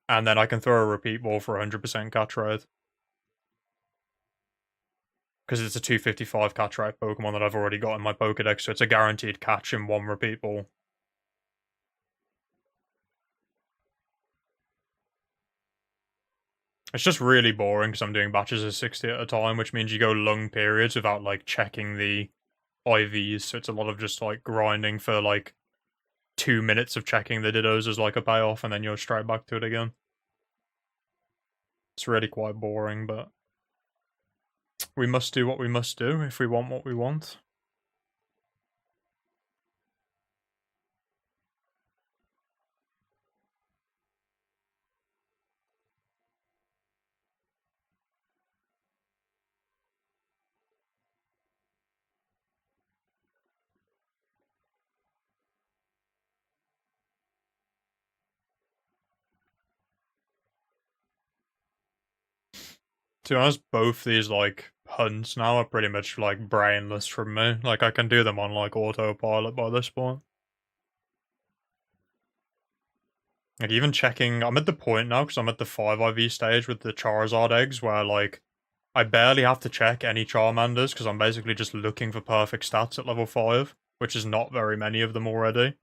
and then I can throw a repeat ball for 100% catch rate. Because it's a 255 catch rate Pokemon that I've already got in my Pokedex, so it's a guaranteed catch in one repeat ball. It's just really boring because I'm doing batches of 60 at a time, which means you go long periods without, like, checking the IVs, so it's a lot of just, like, grinding for, like, 2 minutes of checking the Dittos as, like, a payoff, and then you're straight back to it again. It's really quite boring, but we must do what we must do if we want what we want. To be honest, both these, like, hunts now are pretty much, like, brainless from me. Like, I can do them on, like, autopilot by this point. Like, even checking... I'm at the point now, because I'm at the 5 IV stage with the Charizard eggs, where, like, I barely have to check any Charmanders, because I'm basically just looking for perfect stats at level 5, which is not very many of them already.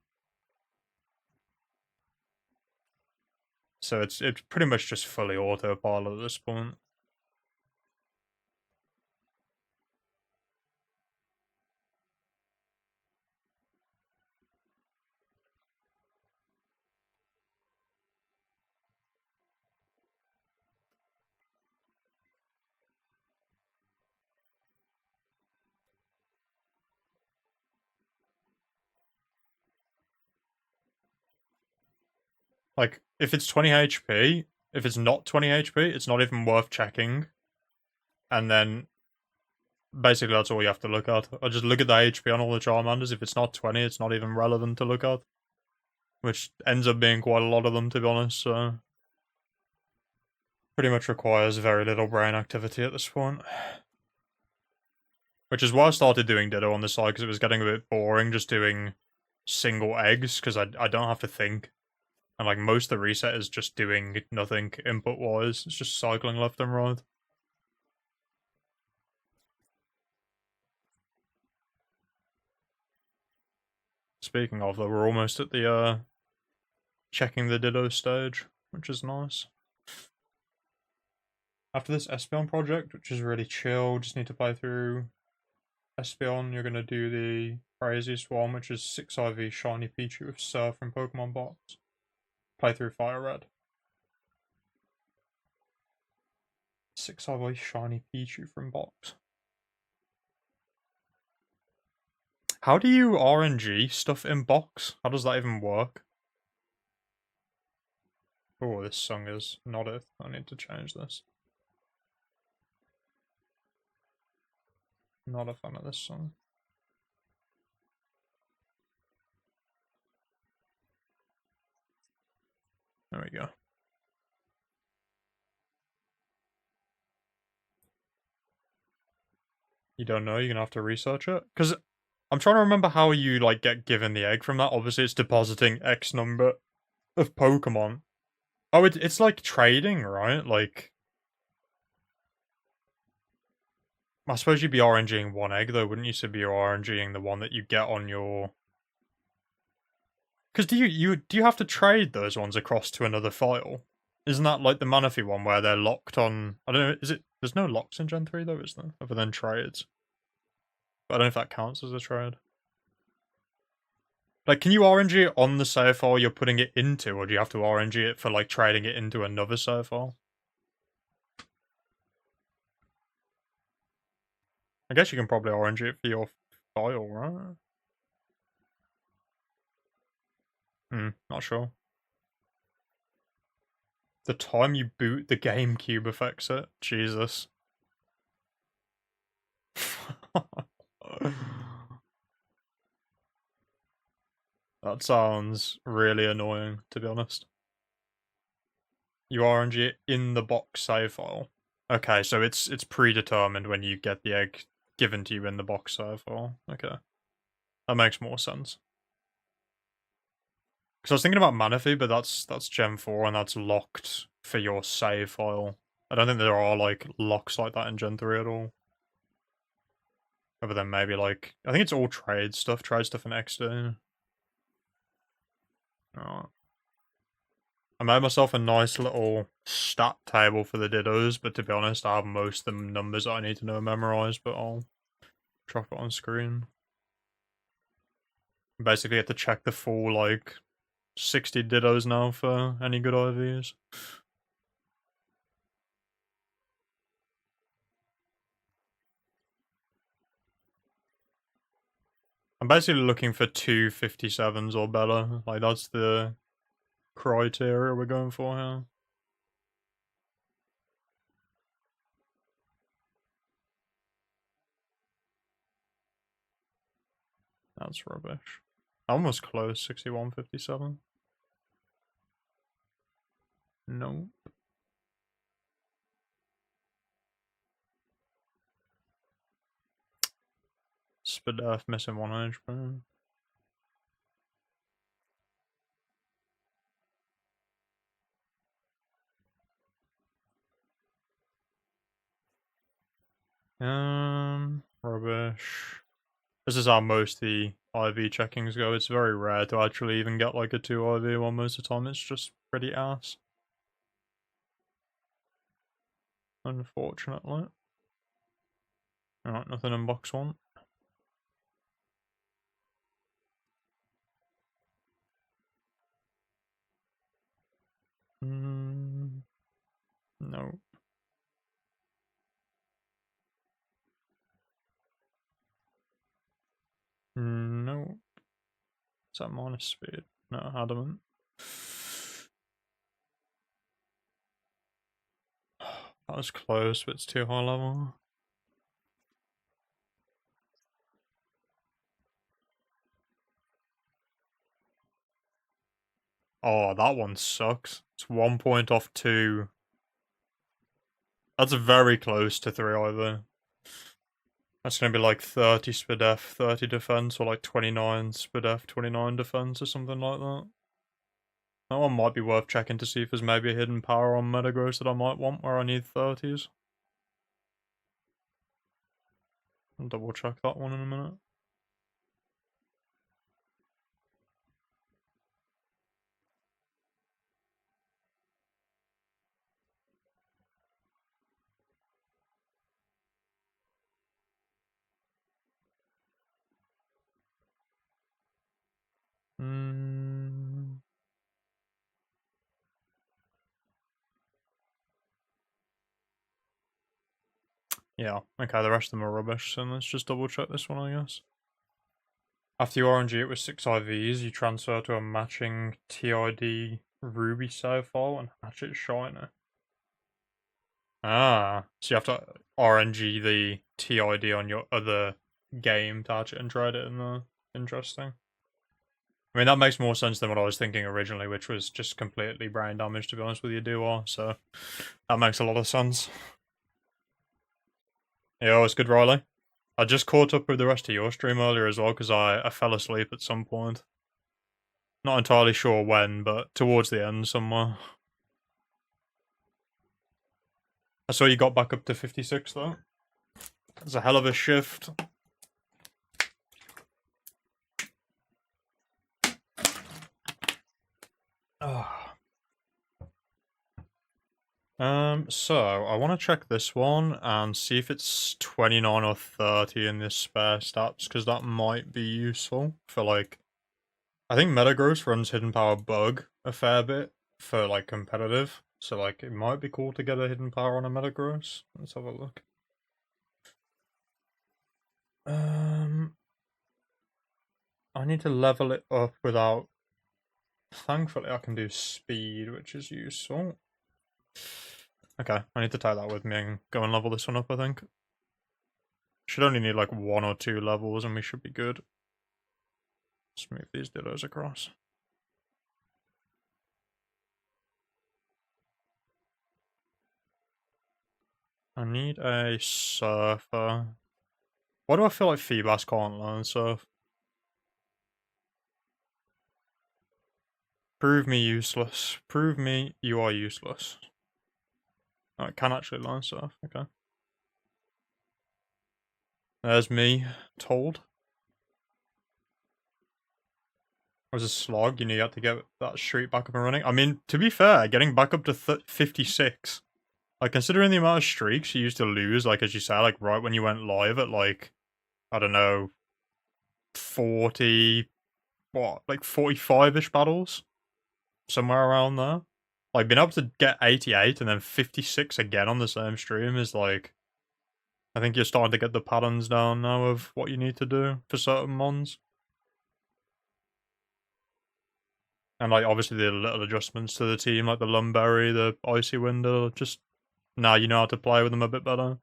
So it's pretty much just fully autopilot at this point. Like, if it's 20 HP, if it's not 20 HP, it's not even worth checking. And then, basically, that's all you have to look at. I just look at the HP on all the Charmanders. If it's not 20, it's not even relevant to look at. Which ends up being quite a lot of them, to be honest, so... Pretty much requires very little brain activity at this point. Which is why I started doing Ditto on the side, because it was getting a bit boring just doing single eggs, because I don't have to think. And like most of the reset is just doing nothing input-wise. It's just cycling left and right. Speaking of, though, we're almost at the checking the Ditto stage, which is nice. After this Espeon project, which is really chill, just need to play through Espeon. You're gonna do the craziest one, which is 6 IV Shiny Pichu with Surf from Pokemon Box. Play through Fire Red. 6 IV Shiny Pichu from Box. How do you RNG stuff in Box? How does that even work? Oh, this song is not it. I need to change this. Not a fan of this song. There we go. You don't know? You're gonna have to research it? Because I'm trying to remember how you, like, get given the egg from that. Obviously, it's depositing X number of Pokemon. Oh, it's like trading, right? Like... I suppose you'd be RNGing one egg, though, wouldn't you? So be RNGing the one that you get on your... Because do you have to trade those ones across to another file? Isn't that like the Manaphy one where they're locked on... I don't know, is it... There's no locks in Gen 3 though, is there? Other than trades. But I don't know if that counts as a trade. Like, can you RNG it on the save file you're putting it into, or do you have to RNG it for, like, trading it into another save file? I guess you can probably RNG it for your file, right? Not sure. The time you boot the GameCube affects it? Jesus. That sounds really annoying, to be honest. You RNG it in the box save file. Okay, so it's predetermined when you get the egg given to you in the box save file. Okay. That makes more sense. Because I was thinking about Manaphy, but that's Gen 4 and that's locked for your save file. I don't think there are, like, locks like that in Gen 3 at all. Other than maybe, like... I think it's all trade stuff in XD. Alright. I made myself a nice little stat table for the Dittos, but to be honest, I have most of the numbers that I need to know memorized, but I'll drop it on screen. Basically, have to check the full, like, 60 Dittos now for any good IVs. I'm basically looking for 257s or better. Like, that's the criteria we're going for here. That's rubbish. Almost close, 6157. No. SPDF, missing 1 HP. Rubbish. This is how most of the IV checkings go. It's very rare to actually even get like a 2 IV one most of the time. It's just pretty ass. Unfortunately. Alright, nothing in box 1. No. No. Is that minus speed? No, adamant. That was close, but it's too high level. Oh, that one sucks. It's 1 point off 2. That's very close to 3 either. That's gonna be like 30 SPDF, 30 defense, or like 29 SPDF, 29 defense, or something like that. That one might be worth checking to see if there's maybe a hidden power on Metagross that I might want where I need 30s. I'll double check that one in a minute. Yeah, okay, the rest of them are rubbish, so let's just double check this one, I guess. After you RNG it with 6 IVs, you transfer to a matching TID Ruby save file and hatch it shiner. Ah, so you have to RNG the TID on your other game to hatch it and trade it in there. Interesting. I mean, that makes more sense than what I was thinking originally, which was just completely brain damage, to be honest with you, Duo, so that makes a lot of sense. Yeah, it's good, Riley. I just caught up with the rest of your stream earlier as well, because I fell asleep at some point. Not entirely sure when, but towards the end somewhere. I saw you got back up to 56, though. It's a hell of a shift. So I want to check this one and see if it's 29 or 30 in this spare stats, because that might be useful for like. I think Metagross runs Hidden Power Bug a fair bit for like competitive, so like it might be cool to get a Hidden Power on a Metagross. Let's have a look. I need to level it up without. Thankfully, I can do speed, which is useful. Okay, I need to take that with me and go and level this one up, I think. Should only need like 1 or 2 levels and we should be good. Let's move these Dittos across. I need a Surfer. Why do I feel like Feebas can't learn Surf? Prove me useless. Prove me you are useless. Oh, it can actually learn Surf, okay. There's me, told. Was a slog, you know, you had to get that streak back up and running. I mean, to be fair, getting back up to 56, like, considering the amount of streaks you used to lose, like, as you say, like, right when you went live at, like, I don't know, 40, what, like, 45-ish battles? Somewhere around there. Like, being able to get 88 and then 56 again on the same stream is, like, I think you're starting to get the patterns down now of what you need to do for certain mons. And, like, obviously the little adjustments to the team, like the Lumberry, the Icy Window, just now you know how to play with them a bit better.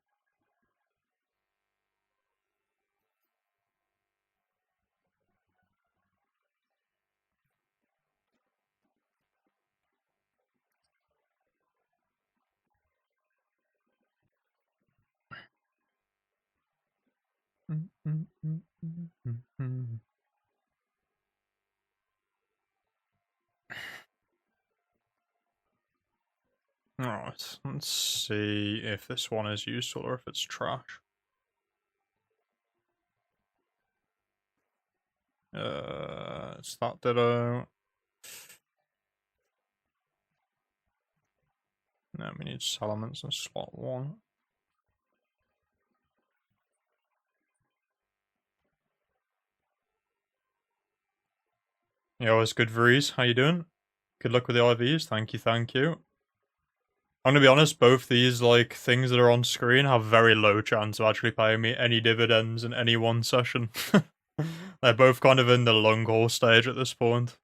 Alright, let's see if this one is useful or if it's trash. It's that Ditto. No, we need Salamence in slot 1. Yo, it's good, Vreeze. How you doing? Good luck with the IVs. Thank you, thank you. I'm gonna be honest, both these, like, things that are on screen have very low chance of actually paying me any dividends in any one session. They're both kind of in the long haul stage at this point.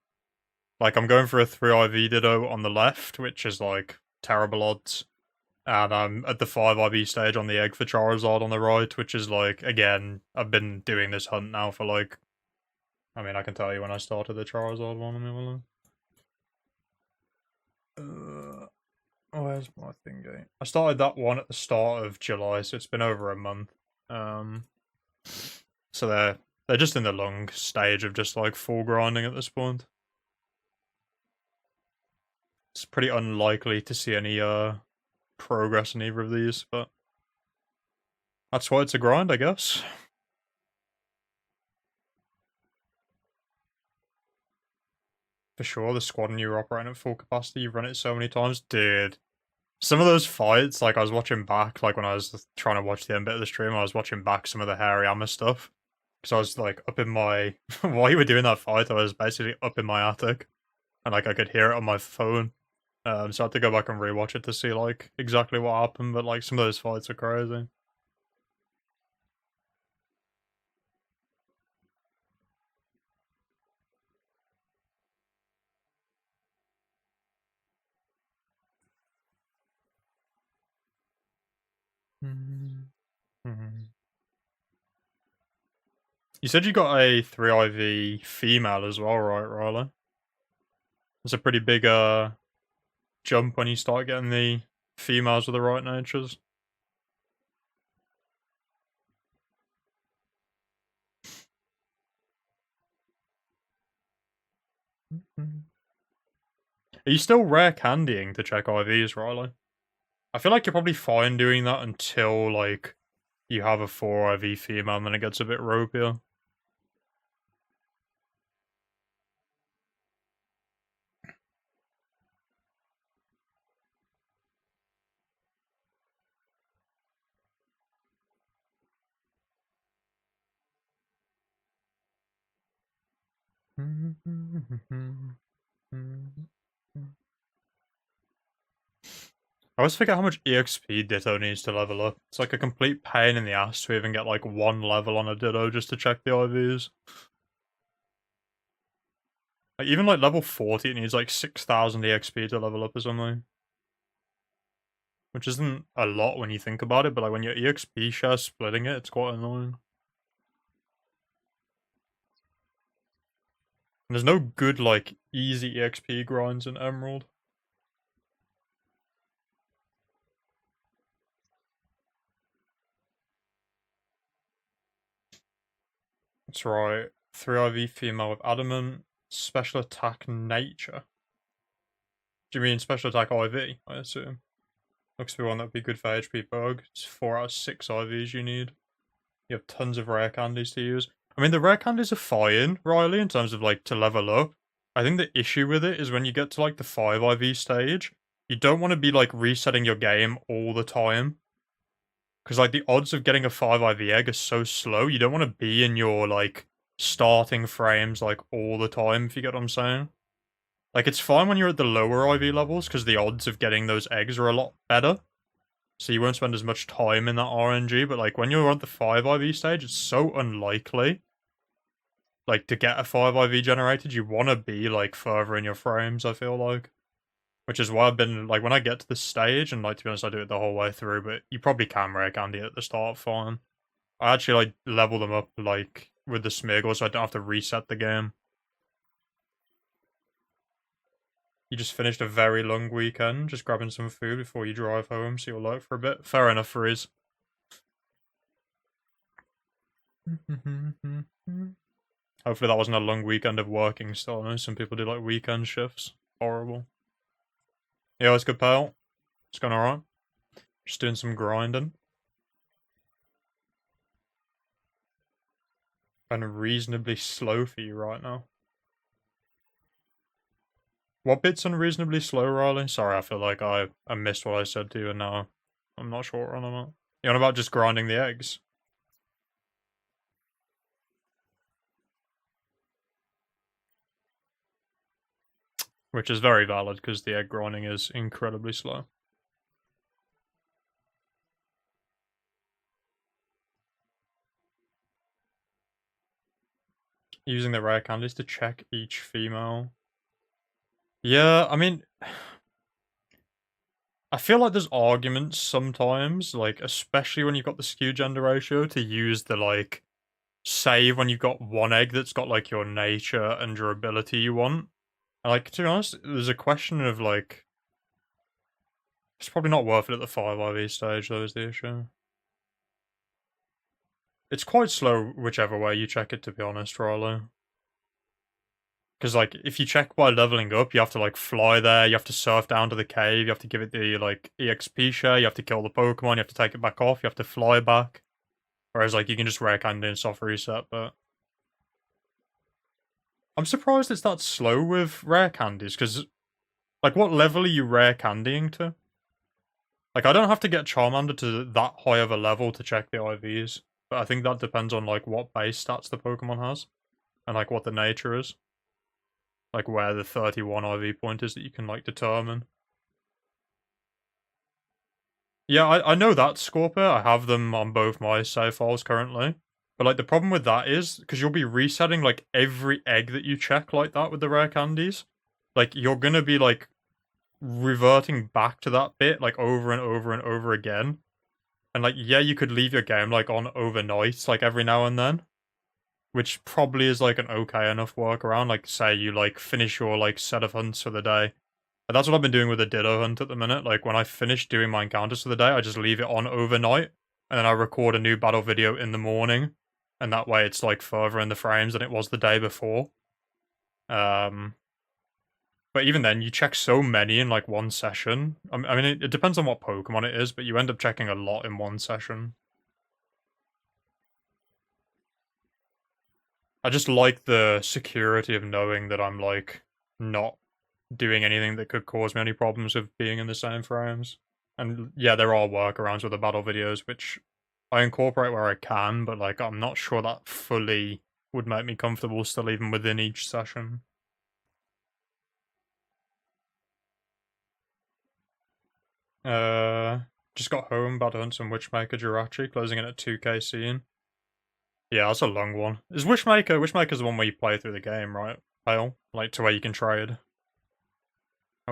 Like, I'm going for a 3 IV Ditto on the left, which is, like, terrible odds. And I'm at the 5 IV stage on the egg for Charizard on the right, which is, like, again, I've been doing this hunt now for, like, I mean, I can tell you when I started the Charizard one. Where's my thingy? I started that one at the start of July, so it's been over a month. So they're just in the long stage of just like full grinding at this point. It's pretty unlikely to see any progress in either of these, but that's why it's a grind, I guess. For sure, the squad and you were operating at full capacity, you've run it so many times. Dude, some of those fights, like I was watching back, like when I was trying to watch the end bit of the stream, I was watching back some of the Hariyama stuff. Because I was like up in my, while you were doing that fight, I was basically up in my attic. And like I could hear it on my phone. So I had to go back and rewatch it to see like exactly what happened, but like some of those fights are crazy. You said you got a 3IV female as well, right, Riley? It's a pretty big jump when you start getting the females with the right natures. Are you still rare candying to check IVs, Riley? I feel like you're probably fine doing that until like you have a 4 IV female and then it gets a bit ropier. I always forget how much EXP Ditto needs to level up. It's like a complete pain in the ass to even get like 1 level on a Ditto just to check the IVs. Like even like level 40 it needs like 6,000 EXP to level up or something. Which isn't a lot when you think about it, but like when your EXP share's splitting it, it's quite annoying. And there's no good like easy EXP grinds in Emerald. That's right. 3 IV female with Adamant, special attack nature. Do you mean special attack IV, I assume? Looks to be one that would be good for HP bug. It's 4 out of 6 IVs you need. You have tons of rare candies to use. I mean, the rare candies are fine, Riley, in terms of, like, to level up. I think the issue with it is when you get to, like, the 5 IV stage, you don't want to be, like, resetting your game all the time. Because, like, the odds of getting a 5 IV egg are so slow, you don't want to be in your, like, starting frames, like, all the time, if you get what I'm saying. Like, it's fine when you're at the lower IV levels, because the odds of getting those eggs are a lot better. So you won't spend as much time in that RNG, but like when you're at the 5 IV stage, it's so unlikely. Like to get a 5 IV generated, you want to be like further in your frames, I feel like. Which is why I've been like when I get to this stage, and like to be honest, I do it the whole way through, but you probably can rare candy at the start fine. I actually like level them up like with the Smeargle so I don't have to reset the game. You just finished a very long weekend, just grabbing some food before you drive home, so you'll lurk for a bit. Fair enough, Riz. Hopefully that wasn't a long weekend of working still. I know some people do like weekend shifts. Horrible. Yeah, it's good, pal. It's going alright. Just doing some grinding. And reasonably slow for you right now. What bit's unreasonably slow, Riley? Sorry, I feel like I missed what I said to you and now I'm not sure what I'm on. You on about just grinding the eggs? Which is very valid because the egg grinding is incredibly slow. Using the rare candies to check each female. Yeah, I mean, I feel like there's arguments sometimes, like, especially when you've got the skew gender ratio, to use the, like, save when you've got one egg that's got, like, your nature and your ability you want. And, like, to be honest, there's a question of, like, it's probably not worth it at the 5 IV stage, though, is the issue. It's quite slow whichever way you check it, to be honest, Riley. Because, like, if you check by leveling up, you have to, like, fly there, you have to surf down to the cave, you have to give it the, like, EXP share, you have to kill the Pokemon, you have to take it back off, you have to fly back. Whereas, like, you can just rare candy and soft reset, but... I'm surprised it's that slow with rare candies, because, like, what level are you rare candying to? Like, I don't have to get Charmander to that high of a level to check the IVs, but I think that depends on, like, what base stats the Pokemon has, and, like, what the nature is. Like, where the 31 IV point is that you can, like, determine. Yeah, I know that, Scorpio. I have them on both my save files currently. But, like, the problem with that is, because you'll be resetting, like, every egg that you check like that with the rare candies. Like, you're gonna be, like, reverting back to that bit, like, over and over and over again. And, like, yeah, you could leave your game, like, on overnight, like, every now and then. Which probably is, like, an okay enough workaround. Like, say you, like, finish your, like, set of hunts for the day. And that's what I've been doing with the Ditto hunt at the minute. Like, when I finish doing my encounters for the day, I just leave it on overnight. And then I record a new battle video in the morning. And that way it's, like, further in the frames than it was the day before. But even then, you check so many in, like, one session. I mean, it depends on what Pokemon it is, but you end up checking a lot in one session. I just like the security of knowing that I'm, like, not doing anything that could cause me any problems with being in the same frames. And yeah, there are workarounds with the battle videos, which I incorporate where I can, but, like, I'm not sure that fully would make me comfortable still even within each session. Just got home, about to hunt some Witchmaker Jirachi, closing in at 2k scene. Yeah, that's a long one. Is Wishmaker's the one where you play through the game, right? Pale? Like, to where you can trade. I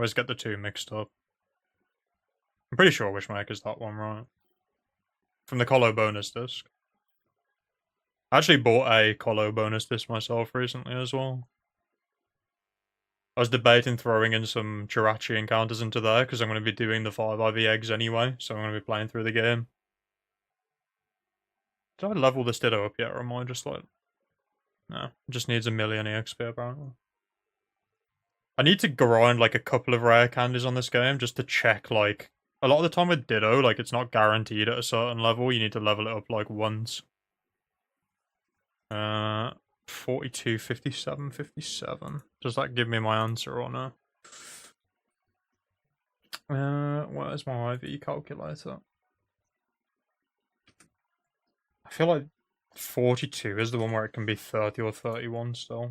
always get the two mixed up. I'm pretty sure Wishmaker's that one, right? From the Colo bonus disc. I actually bought a Colo bonus disc myself recently as well. I was debating throwing in some Jirachi encounters into there, because I'm going to be doing the 5 IV eggs anyway, so I'm going to be playing through the game. Did I level this Ditto up yet, or am I just like... No, it just needs a million EXP apparently. I need to grind, like, a couple of rare candies on this game, just to check, like... A lot of the time with Ditto, like, it's not guaranteed at a certain level, you need to level it up, like, once. 42, 57, 57. Does that give me my answer or no? Where's my IV calculator? I feel like 42 is the one where it can be 30 or 31 still.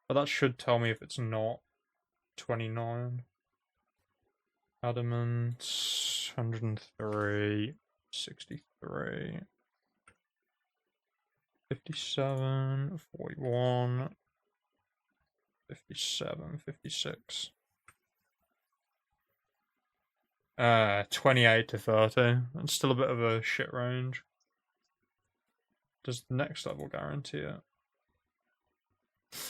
But that should tell me if it's not 29. Adamant, 103, 63, 57, 41, 57, 56. 28 to 30. That's still a bit of a shit range. Does the next level guarantee it?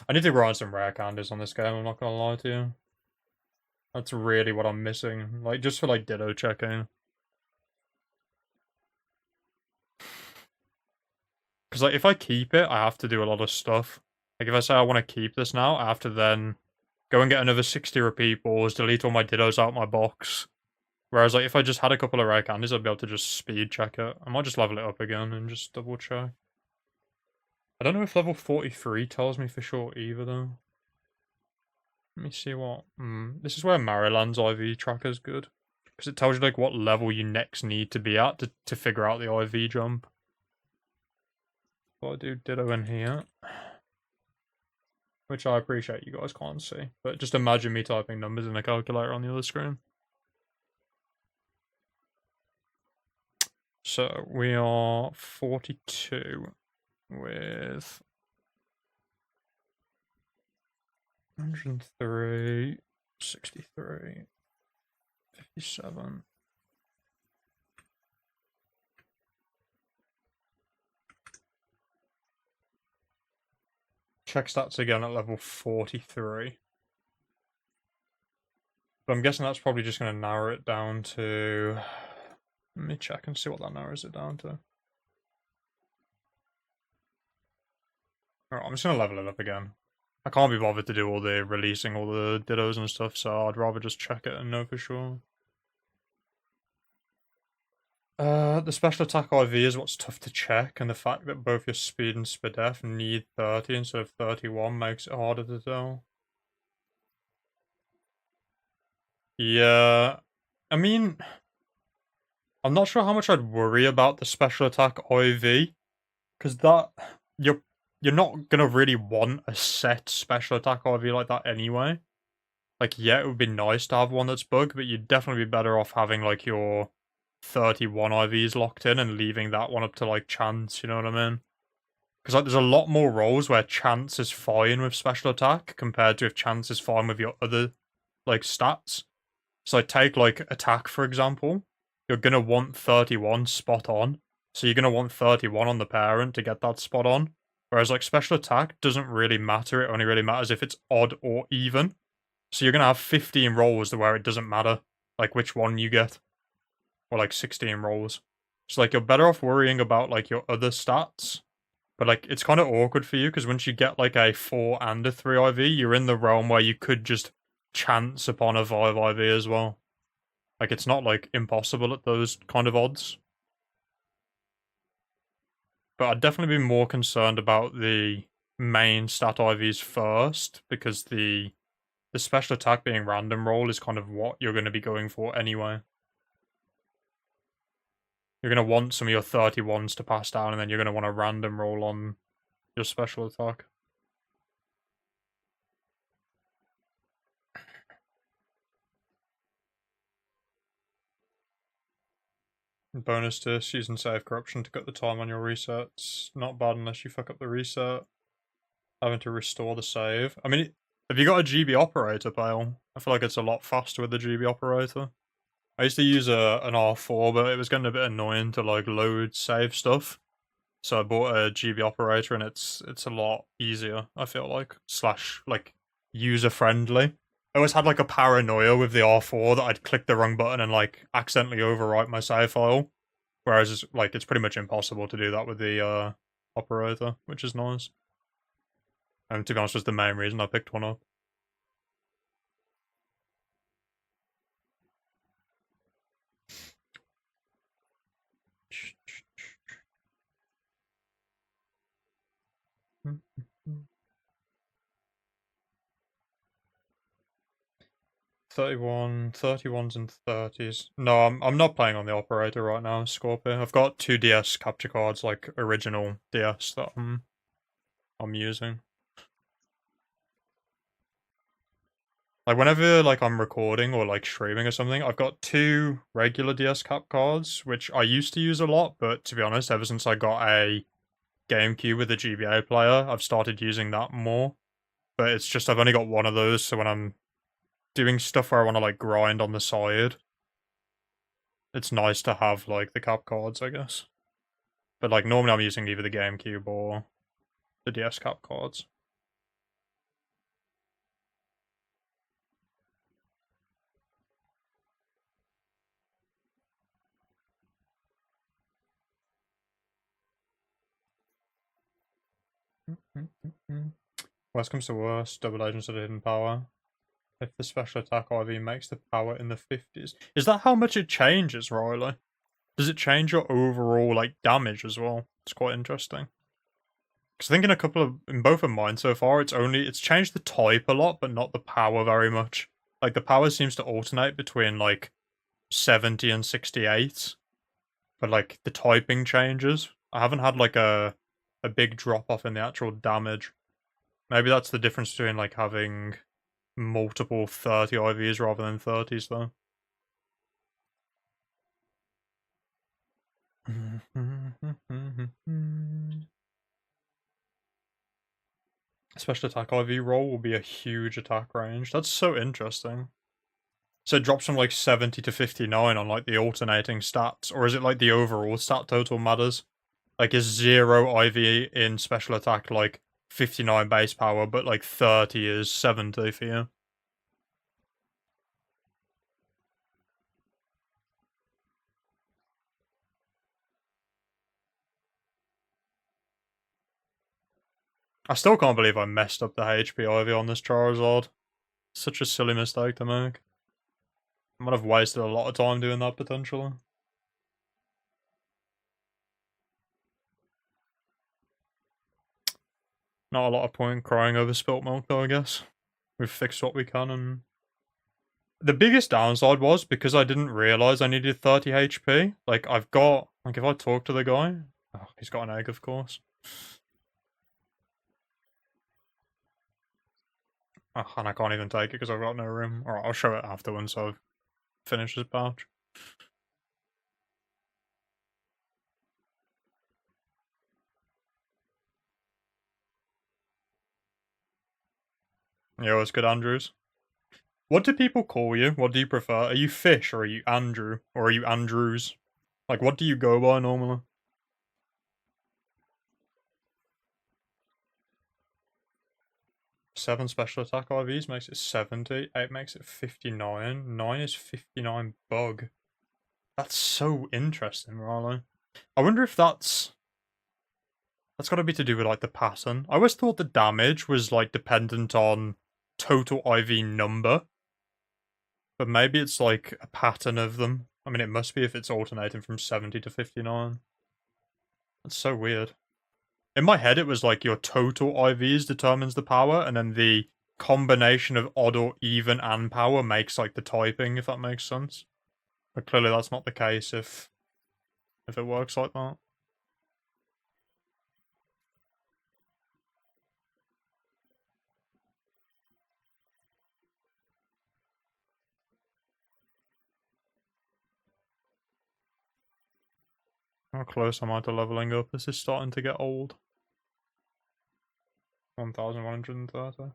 I need to grind some rare candies on this game, I'm not gonna lie to you. That's really what I'm missing. Like, just for, like, Ditto checking. Because, like, if I keep it, I have to do a lot of stuff. Like, if I say I want to keep this now, I have to then go and get another 60 repeat balls, delete all my Dittos out my box. Whereas, like, if I just had a couple of rare candies, I'd be able to just speed check it. I might just level it up again and just double check. I don't know if level 43 tells me for sure either, though. Let me see what... This is where Maryland's IV tracker's good. Because it tells you, like, what level you next need to be at to figure out the IV jump. So I do Ditto in here. Which I appreciate you guys can't see. But just imagine me typing numbers in a calculator on the other screen. So we are 42 with 103, 63, 57. Check stats again at level 43. But I'm guessing that's probably just going to narrow it down to... Let me check and see what that narrows it down to. Alright, I'm just going to level it up again. I can't be bothered to do all the releasing all the Dittos and stuff, so I'd rather just check it and know for sure. The special attack IV is what's tough to check, and the fact that both your speed and SPDF need 30 instead of 31 makes it harder to tell. Yeah, I mean, I'm not sure how much I'd worry about the special attack IV, because that you're not gonna really want a set special attack IV like that anyway. Like, yeah, it would be nice to have one that's bugged, but you'd definitely be better off having like your 31 IVs locked in and leaving that one up to like chance. You know what I mean? Because like, there's a lot more roles where chance is fine with special attack compared to if chance is fine with your other like stats. So I take like attack for example. You're gonna want 31 spot on, so you're gonna want 31 on the parent to get that spot on. Whereas like special attack doesn't really matter. It only really matters if it's odd or even. So you're gonna have 15 rolls where it doesn't matter like which one you get, or like 16 rolls. So like you're better off worrying about like your other stats. But like it's kind of awkward for you because once you get like a 4 and a 3 IV, you're in the realm where you could just chance upon a 5 IV as well. Like, it's not, like, impossible at those kind of odds. But I'd definitely be more concerned about the main stat IVs first, because the special attack being random roll is kind of what you're going to be going for anyway. You're going to want some of your 31s to pass down, and then you're going to want a random roll on your special attack. Bonus to using save corruption to cut the time on your resets. Not bad unless you fuck up the reset. Having to restore the save. I mean, have you got a GB operator, Bale? I feel like it's a lot faster with the GB operator. I used to use an R4, but it was getting a bit annoying to like load save stuff. So I bought a GB operator, and it's a lot easier, I feel like. Slash, like, user-friendly. I always had like a paranoia with the R4 that I'd click the wrong button and like accidentally overwrite my save file. Whereas like it's pretty much impossible to do that with the operator, which is nice. And to be honest, was the main reason I picked one up. $31s and 30s. No, I'm not playing on the operator right now, Scorpio. I've got 2 DS capture cards, like original DS that I'm using. Like whenever like I'm recording or like streaming or something, I've got 2 regular DS cap cards, which I used to use a lot, but to be honest, ever since I got a GameCube with a GBA player, I've started using that more. But it's just I've only got one of those, so when I'm doing stuff where I want to like grind on the side, it's nice to have like the cap cards, I guess. But like normally I'm using either the GameCube or the DS cap cards. Worst comes to worst, double agents of the hidden power. If the special attack IV makes the power in the 50s. Is that how much it changes, Riley? Does it change your overall, like, damage as well? It's quite interesting. Because I think in both of mine so far, it's changed the type a lot, but not the power very much. Like, the power seems to alternate between, like, 70 and 68. But, like, the typing changes. I haven't had, like, a big drop-off in the actual damage. Maybe that's the difference between, like, having multiple 30 IVs rather than 30s, though. Special attack IV roll will be a huge attack range. That's so interesting. So it drops from like 70 to 59 on like the alternating stats, or is it like the overall stat total matters? Like is 0 IV in special attack like 59 base power, but like 30 is 70 for you? I still can't believe I messed up the HP IV on this Charizard. Such a silly mistake to make. I might have wasted a lot of time doing that, potentially. Not a lot of point crying over spilt milk, though, I guess. We've fixed what we can, and... The biggest downside was, because I didn't realise I needed 30 HP, like, I've got... Like, if I talk to the guy... Oh, he's got an egg, of course. Oh, and I can't even take it because I've got no room. Alright, I'll show it after once I've finished this pouch. Yo, it's good, Andrews. What do people call you? What do you prefer? Are you Fish, or are you Andrew? Or are you Andrews? Like, what do you go by normally? 7 special attack IVs makes it 70, 8 makes it 59, 9 is 59 bug. That's so interesting, Riley. I wonder if that's got to be to do with, like, the pattern. I always thought the damage was, like, dependent on total IV number. But maybe it's, like, a pattern of them. I mean, it must be if it's alternating from 70 to 59. That's so weird. In my head, it was, like, your total IVs determines the power, and then the combination of odd or even and power makes, like, the typing, if that makes sense. But clearly that's not the case if it works like that. How close am I to leveling up? This is starting to get old. 1130.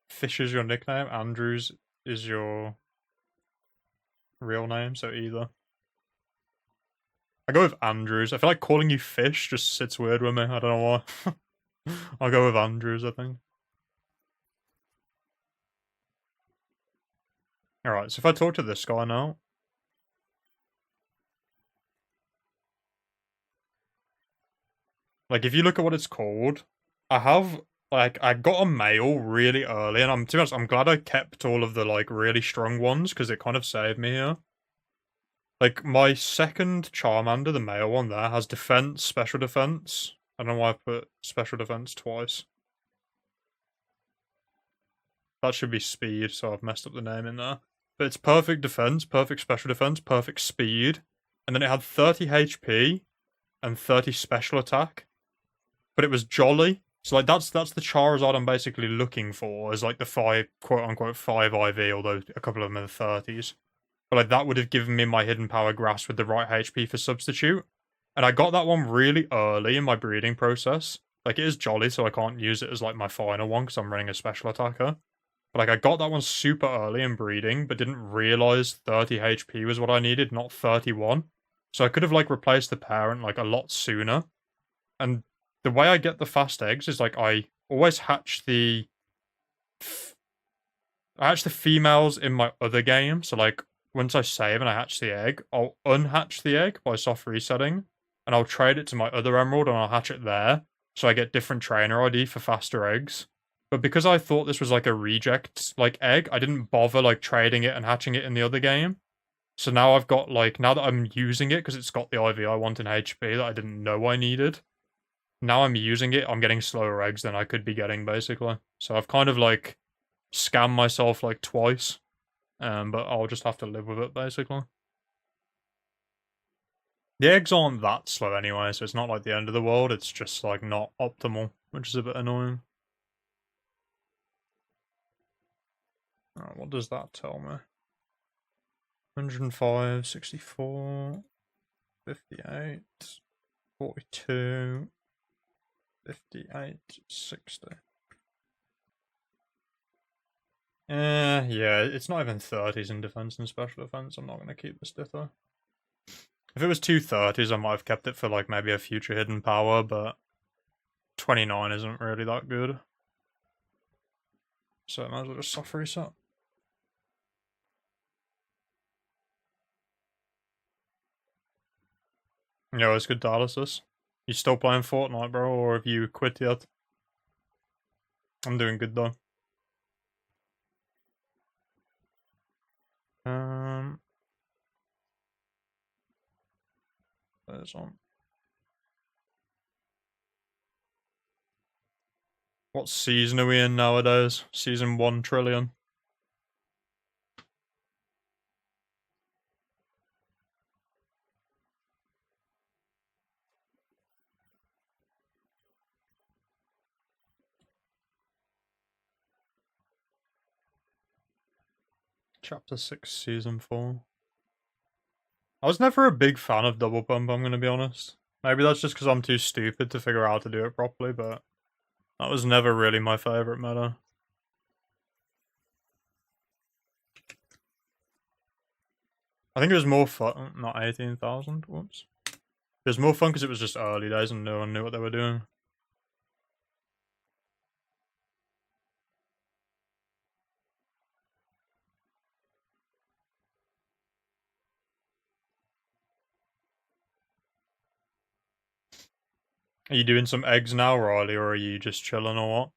Fish is your nickname, Andrews is your real name, so either. I go with Andrews. I feel like calling you Fish just sits weird with me. I don't know why. I'll go with Andrews, I think. Alright, so if I talk to this guy now... Like, if you look at what it's called, I have... Like, I got a male really early, and to be honest, I'm glad I kept all of the, like, really strong ones, because it kind of saved me here. Like, my second Charmander, the male one there, has defense, special defense. I don't know why I put special defense twice. That should be speed, so I've messed up the name in there. But it's perfect defense, perfect special defense, perfect speed. And then it had 30 HP and 30 special attack. But it was jolly. So, like, that's the Charizard I'm basically looking for, as, like, the 5, quote-unquote, 5 IV, although a couple of them are the 30s. But, like, that would have given me my Hidden Power Grasp with the right HP for Substitute. And I got that one really early in my breeding process. Like, it is jolly, so I can't use it as, like, my final one, because I'm running a special attacker. But, like, I got that one super early in breeding, but didn't realize 30 HP was what I needed, not 31. So I could have, like, replaced the parent, like, a lot sooner. And the way I get the fast eggs is, like, I always hatch the females in my other game. So, like, once I save and I hatch the egg, I'll unhatch the egg by soft resetting. and I'll trade it to my other emerald and I'll hatch it there, so I get different trainer ID for faster eggs. But because I thought this was like a reject like egg, I didn't bother like trading it and hatching it in the other game. So now I've got like, now that I'm using it because it's got the IV I want in HP that I didn't know I needed. Now I'm using it, I'm getting slower eggs than I could be getting basically. So I've kind of like scammed myself like twice. But I'll just have to live with it basically. The eggs aren't that slow anyway, so it's not like the end of the world, it's just like not optimal, which is a bit annoying. Alright, what does that tell me? 105, 64, 58, 42, 58, 60. Yeah, it's not even 30s in defense and special defense. I'm not going to keep this Ditto. If it was 230s, I might have kept it for like maybe a future hidden power, but 29 isn't really that good. So I might as well just soft reset. Yo, it's good dialysis. You still playing Fortnite, bro, or have you quit yet? I'm doing good though. There's on. What season are we in nowadays? Season 1 trillion. Chapter 6, Season 4. I was never a big fan of double pump, I'm gonna be honest. Maybe that's just because I'm too stupid to figure out how to do it properly, but that was never really my favourite meta. I think it was more fun, not 18,000, whoops. It was more fun because it was just early days and no one knew what they were doing. Are you doing some eggs now, Riley, or are you just chilling or what?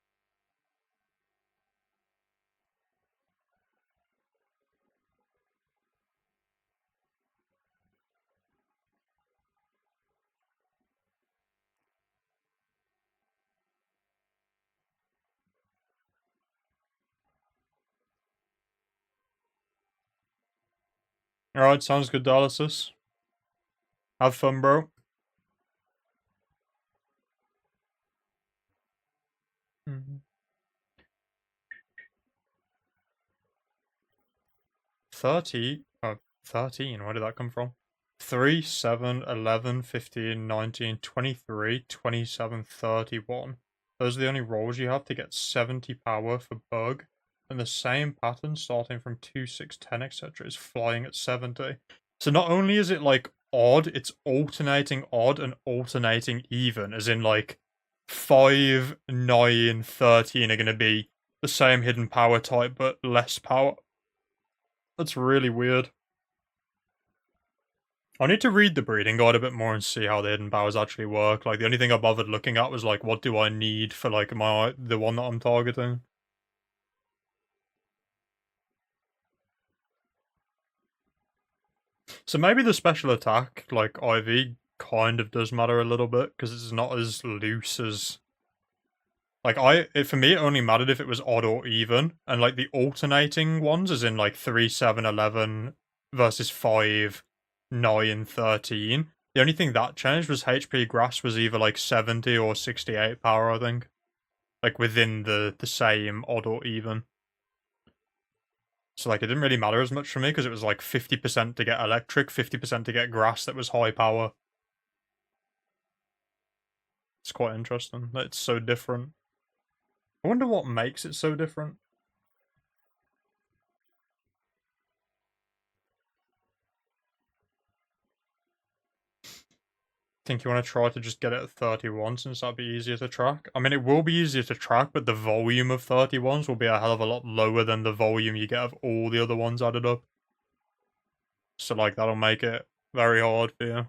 Alright, sounds good, dialysis. Have fun, bro. 30? Oh, 13, where did that come from? 3, 7, 11, 15, 19, 23, 27, 31. Those are the only rolls you have to get 70 power for bug. And the same pattern starting from 2, 6, 10, etc. is flying at 70. So not only is it like odd, it's alternating odd and alternating even, as in like 5, 9, 13 are going to be the same hidden power type but less power. That's really weird. I need to read the breeding guide a bit more and see how the hidden powers actually work. Like, the only thing I bothered looking at was, like, what do I need for, like, the one that I'm targeting? So maybe the special attack, like, IV, kind of does matter a little bit, because it's not as loose as... Like, for me, it only mattered if it was odd or even, and, like, the alternating ones, as in, like, 3, 7, 11 versus 5, 9, 13. The only thing that changed was HP Grass was either, like, 70 or 68 power, I think. Like, within the same odd or even. So, like, it didn't really matter as much for me, because it was, like, 50% to get electric, 50% to get grass that was high power. It's quite interesting. It's so different. I wonder what makes it so different. Think you want to try to just get it at 31 since that'd be easier to track? I mean, it will be easier to track, but the volume of 31s will be a hell of a lot lower than the volume you get of all the other ones added up. So, like, that'll make it very hard for you.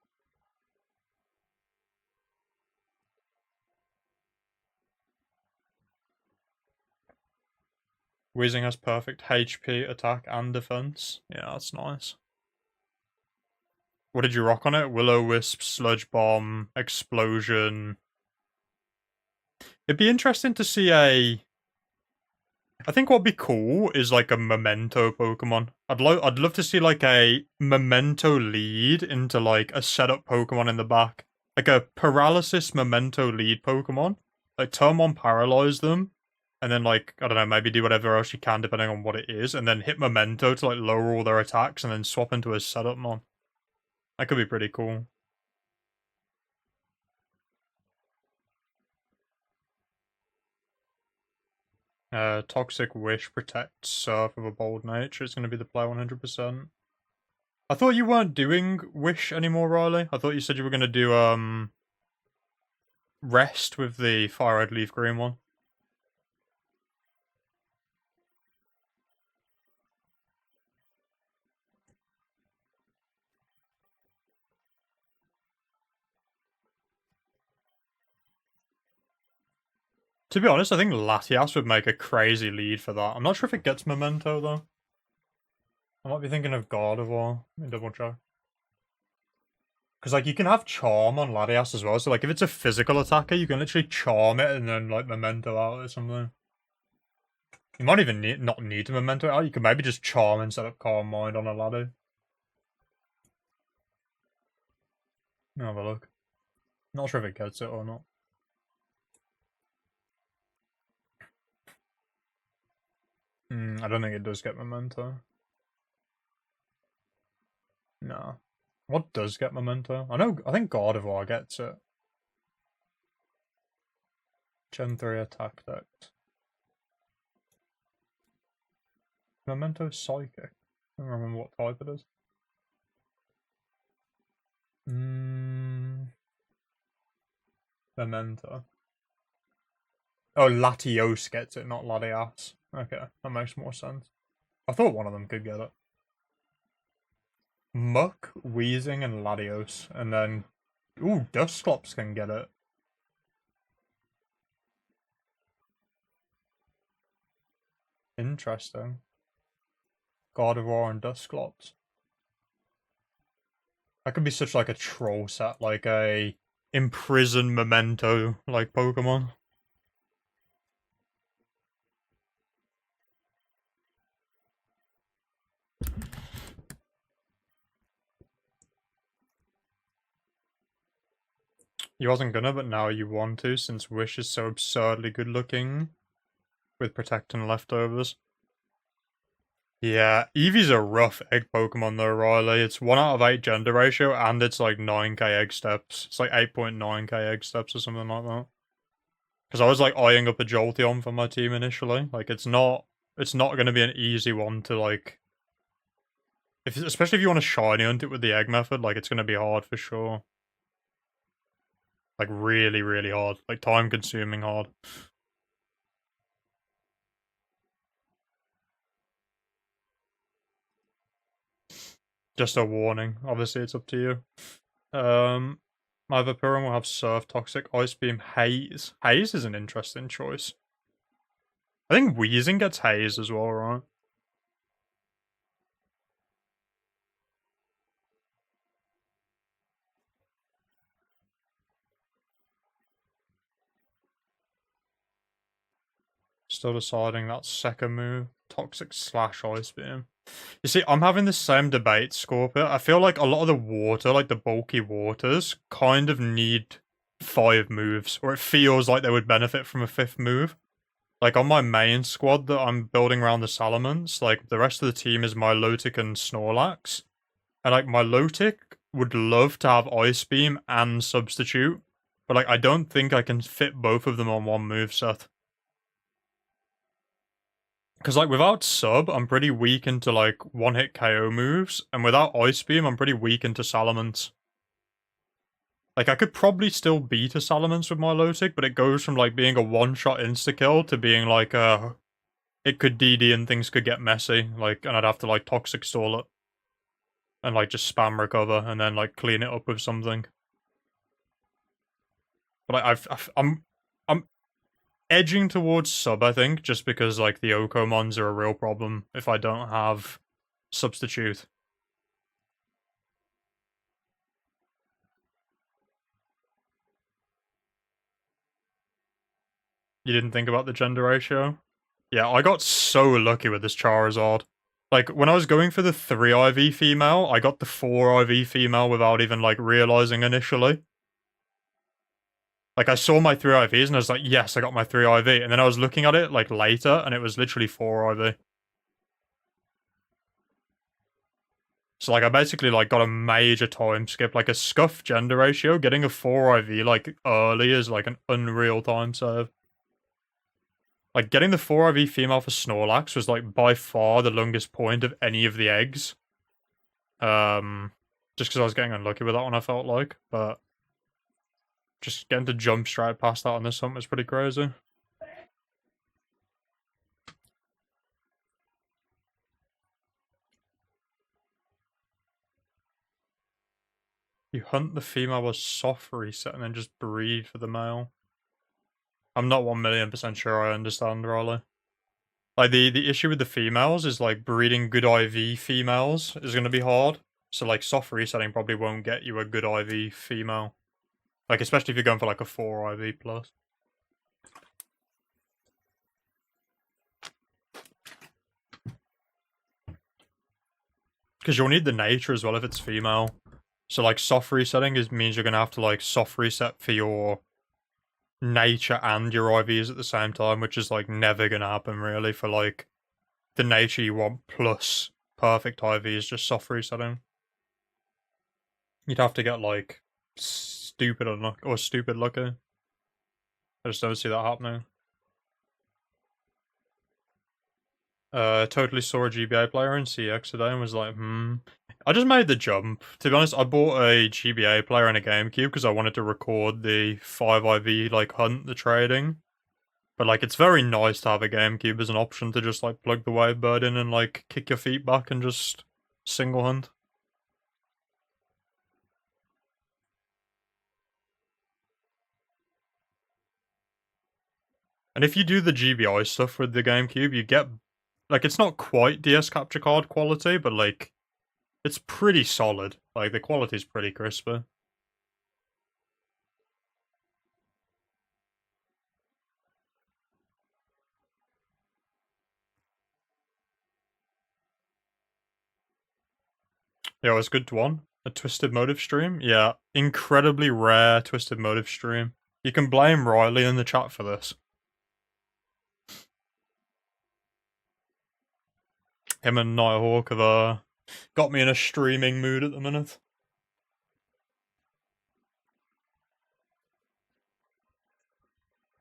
Weezing has perfect HP, attack, and defense. Yeah, that's nice. What did you rock on it? Will-O-Wisp, Sludge Bomb, Explosion. It'd be interesting to see a... I think what'd be cool is like a Memento Pokemon. I'd love to see like a Memento lead into like a setup Pokemon in the back. Like a Paralysis Memento lead Pokemon. Like turn 1 paralyze them. And then like, I don't know, maybe do whatever else you can depending on what it is. And then hit Memento to like lower all their attacks and then swap into a setup mon. That could be pretty cool. Toxic Wish protects Surf of a Bold Nature. It's going to be the play 100%. I thought you weren't doing Wish anymore, Riley. I thought you said you were going to do, Rest with the Fire Red Leaf Green one. To be honest, I think Latias would make a crazy lead for that. I'm not sure if it gets Memento, though. I might be thinking of Gardevoir. Let me double check. Because, like, you can have Charm on Latias as well. So, like, if it's a physical attacker, you can literally Charm it and then, like, Memento out or something. You might even not need to Memento it out. You could maybe just Charm instead of Calm Mind on a Lati. Have a look. Not sure if it gets it or not. I don't think it does get Memento. No. What does get Memento? I think Gardevoir gets it. Gen 3 attack deck. Memento Psychic. I don't remember what type it is. Memento. Oh, Latios gets it, not Latias. Okay, that makes more sense. I thought one of them could get it. Muck, Weezing, and Latios. And then... Ooh, Dusclops can get it. Interesting. Gardevoir and Dusclops. That could be such like a troll set, like a imprisoned Memento like Pokemon. You wasn't gonna, but now you want to, since Wish is so absurdly good looking with Protect and Leftovers. Yeah, Eevee's a rough egg Pokemon though, Riley. It's 1 out of 8 gender ratio, and it's like 9k egg steps. It's like 8.9k egg steps or something like that. Because I was like eyeing up a Jolteon for my team initially. Like, it's not going to be an easy one to like... especially if you want to shiny hunt it with the egg method, like, it's going to be hard for sure. Like, really, really hard. Like, time-consuming hard. Just a warning. Obviously, it's up to you. My Vaporeon will have Surf, Toxic, Ice Beam, Haze. Haze is an interesting choice. I think Weezing gets Haze as well, right? Still deciding that second move. Toxic / Ice Beam. You see, I'm having the same debate, Scorpio. I feel like a lot of the water, like the bulky waters, kind of need 5 moves, or it feels like they would benefit from a 5th move. Like, on my main squad that I'm building around the Salamence, like, the rest of the team is Milotic and Snorlax. And, like, Milotic would love to have Ice Beam and Substitute, but, like, I don't think I can fit both of them on one moveset. Because, like, without Sub, I'm pretty weak into, like, one-hit KO moves, and without Ice Beam, I'm pretty weak into Salamence. Like, I could probably still beat a Salamence with Milotic, but it goes from, like, being a one-shot insta-kill to being, like, it could DD and things could get messy, like, and I'd have to, like, Toxic Stall it. And, like, just spam recover, and then, like, clean it up with something. But, like, I'm edging towards sub, I think, just because, like, the Okomons are a real problem if I don't have substitute. You didn't think about the gender ratio? Yeah, I got so lucky with this Charizard. Like, when I was going for the 3 IV female, I got the 4 IV female without even, like, realizing initially. Like, I saw my 3 IVs and I was like, yes, I got my 3 IV. And then I was looking at it, like, later, and it was literally 4 IV. So, like, I basically, like, got a major time skip. Like, a scuff gender ratio, getting a 4 IV, like, early is, like, an unreal time save. Like, getting the 4 IV female for Snorlax was, like, by far the longest point of any of the eggs. Just because I was getting unlucky with that one, I felt like. But just getting to jump straight past that on this hunt was pretty crazy. You hunt the female with soft reset and then just breed for the male. I'm not 1,000,000% sure I understand, Riley. Like, the issue with the females is, like, breeding good IV females is going to be hard. So, like, soft resetting probably won't get you a good IV female. Like, especially if you're going for, like, a 4 IV plus. Because you'll need the nature as well if it's female. So, like, soft resetting means you're going to have to, like, soft reset for your nature and your IVs at the same time, which is, like, never going to happen, really, for, like, the nature you want plus perfect IVs, just soft resetting. You'd have to get, like, stupid unlucky, or stupid lucky. I just don't see that happening. Totally saw a GBA player in CX today and was like, I just made the jump. To be honest, I bought a GBA player and a GameCube because I wanted to record the 5IV, like, hunt, the trading. But, like, it's very nice to have a GameCube as an option to just, like, plug the Wavebird in and, like, kick your feet back and just single hunt. And if you do the GBI stuff with the GameCube, you get, like, it's not quite DS capture card quality, but, like, it's pretty solid. Like, the quality's pretty crispy. Yeah, it's good to one. A TwistedMotive stream? Yeah, incredibly rare TwistedMotive stream. You can blame Riley in the chat for this. Him and Nighthawk have got me in a streaming mood at the minute.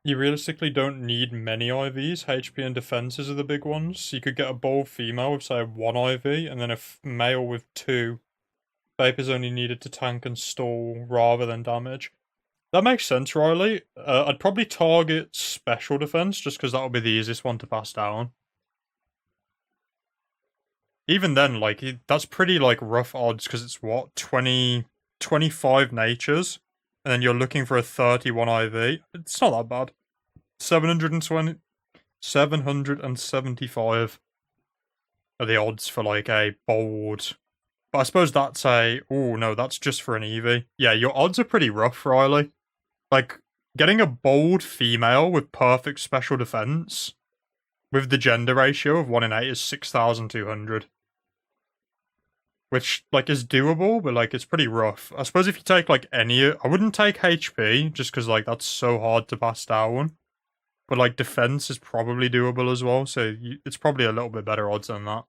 You realistically don't need many IVs. HP and defenses are the big ones. You could get a bold female with, say, 1 IV, and then a male with 2. Vapor's only needed to tank and stall rather than damage. That makes sense, Riley. I'd probably target special defense, just because that would be the easiest one to pass down. Even then, like, that's pretty, like, rough odds, because it's, what, 25 natures? And then you're looking for a 31 IV. It's not that bad. 775 are the odds for, like, a bold. But I suppose that's oh no, that's just for an EV. Yeah, your odds are pretty rough, Riley. Like, getting a bold female with perfect special defense with the gender ratio of 1 in 8 is 6,200. Which, like, is doable, but, like, it's pretty rough. I suppose if you take, like, I wouldn't take HP, just because, like, that's so hard to pass down. But, like, defense is probably doable as well, so it's probably a little bit better odds than that.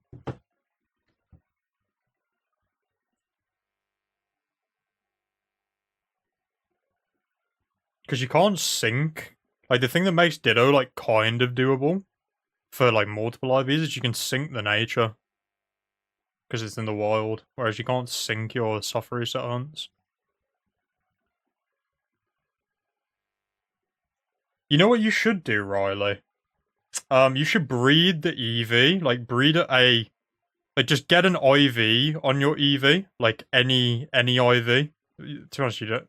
Because you can't sync. Like, the thing that makes Ditto, like, kind of doable for, like, multiple IVs is you can sync the nature. Because it's in the wild, whereas you can't sync your soft reset hunts. You know what you should do, Riley? You should breed the EV, like, breed like, just get an IV on your EV, like, any IV. To be honest, you don't.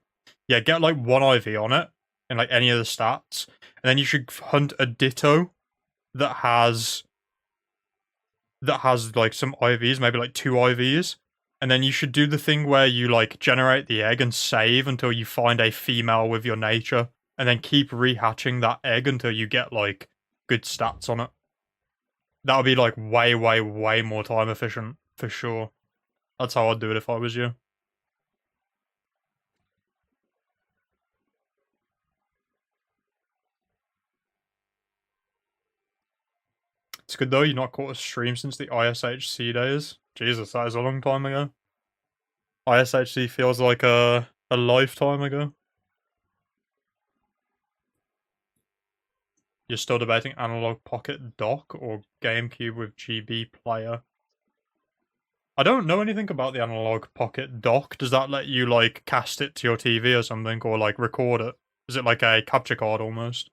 Yeah, get, like, 1 IV on it, in like any of the stats, and then you should hunt a Ditto that has like some IVs, maybe like 2 IVs, and then you should do the thing where you like generate the egg and save until you find a female with your nature, and then keep rehatching that egg until you get like good stats on it. That would be like way, way, way more time efficient for sure. That's how I'd do it if I was you. It's good though, you've not caught a stream since the ISHC days. Jesus, that is a long time ago. ISHC feels like a lifetime ago. You're still debating Analog Pocket Dock or GameCube with GB Player. I don't know anything about the Analog Pocket Dock. Does that let you, like, cast it to your TV or something, or, like, record it? Is it like a capture card, almost?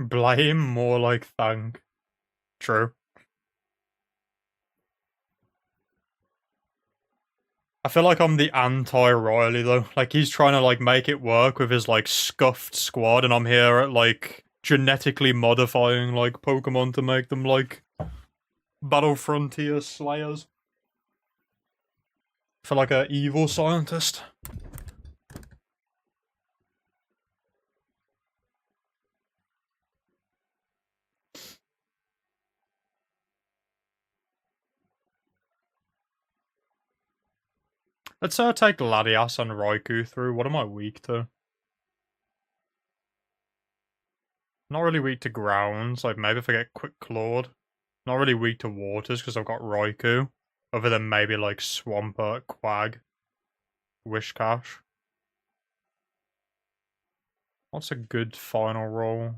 Blame, more like thank. True. I feel like I'm the anti-Riley, though. Like, he's trying to, like, make it work with his, like, scuffed squad, and I'm here at, like, genetically modifying, like, Pokemon to make them, like, Battle Frontier Slayers. For, like, a evil scientist. Let's take Latias and Raikou through. What am I weak to? Not really weak to grounds. Like, maybe if I get Quick Clawed. Not really weak to waters because I've got Raikou. Other than maybe, like, Swampert, Quag, Wishcash. What's a good final roll?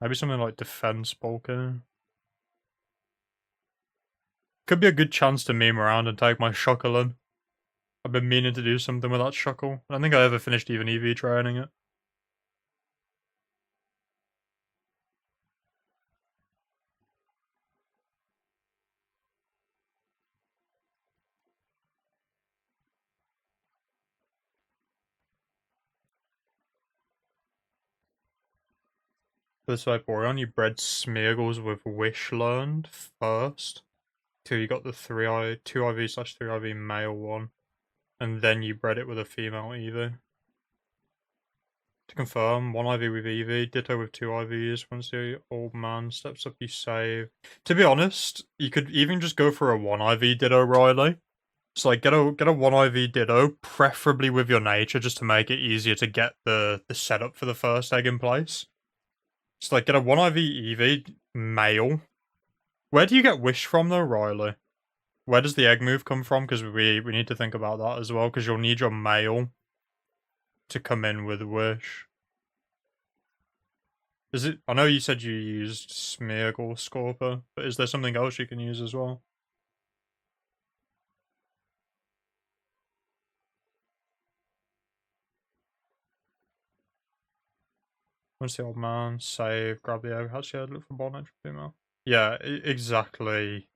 Maybe something like Defense Bulky. Could be a good chance to meme around and take my Shuckle. I've been meaning to do something with that Shuckle. I don't think I ever finished even EV training it. This way, Boreon, you bred Smeargles with Wish learned first. Till you got the 2 IV slash 3 IV male one. And then you bred it with a female Eevee. To confirm, 1 IV with Eevee, Ditto with 2 IVs. Once the old man steps up, you save. To be honest, you could even just go for a 1 IV Ditto, Riley. So like get a 1 IV Ditto, preferably with your nature, just to make it easier to get the setup for the first egg in place. So like get a 1 IV Eevee male. Where do you get Wish from though, Riley? Where does the egg move come from? Because we need to think about that as well, because you'll need your male to come in with Wish. Is it? I know you said you used Smeargle Scorper, but is there something else you can use as well? Once the old man, save, grab the egg, hatch the egg, look for bond entry female. Yeah, exactly,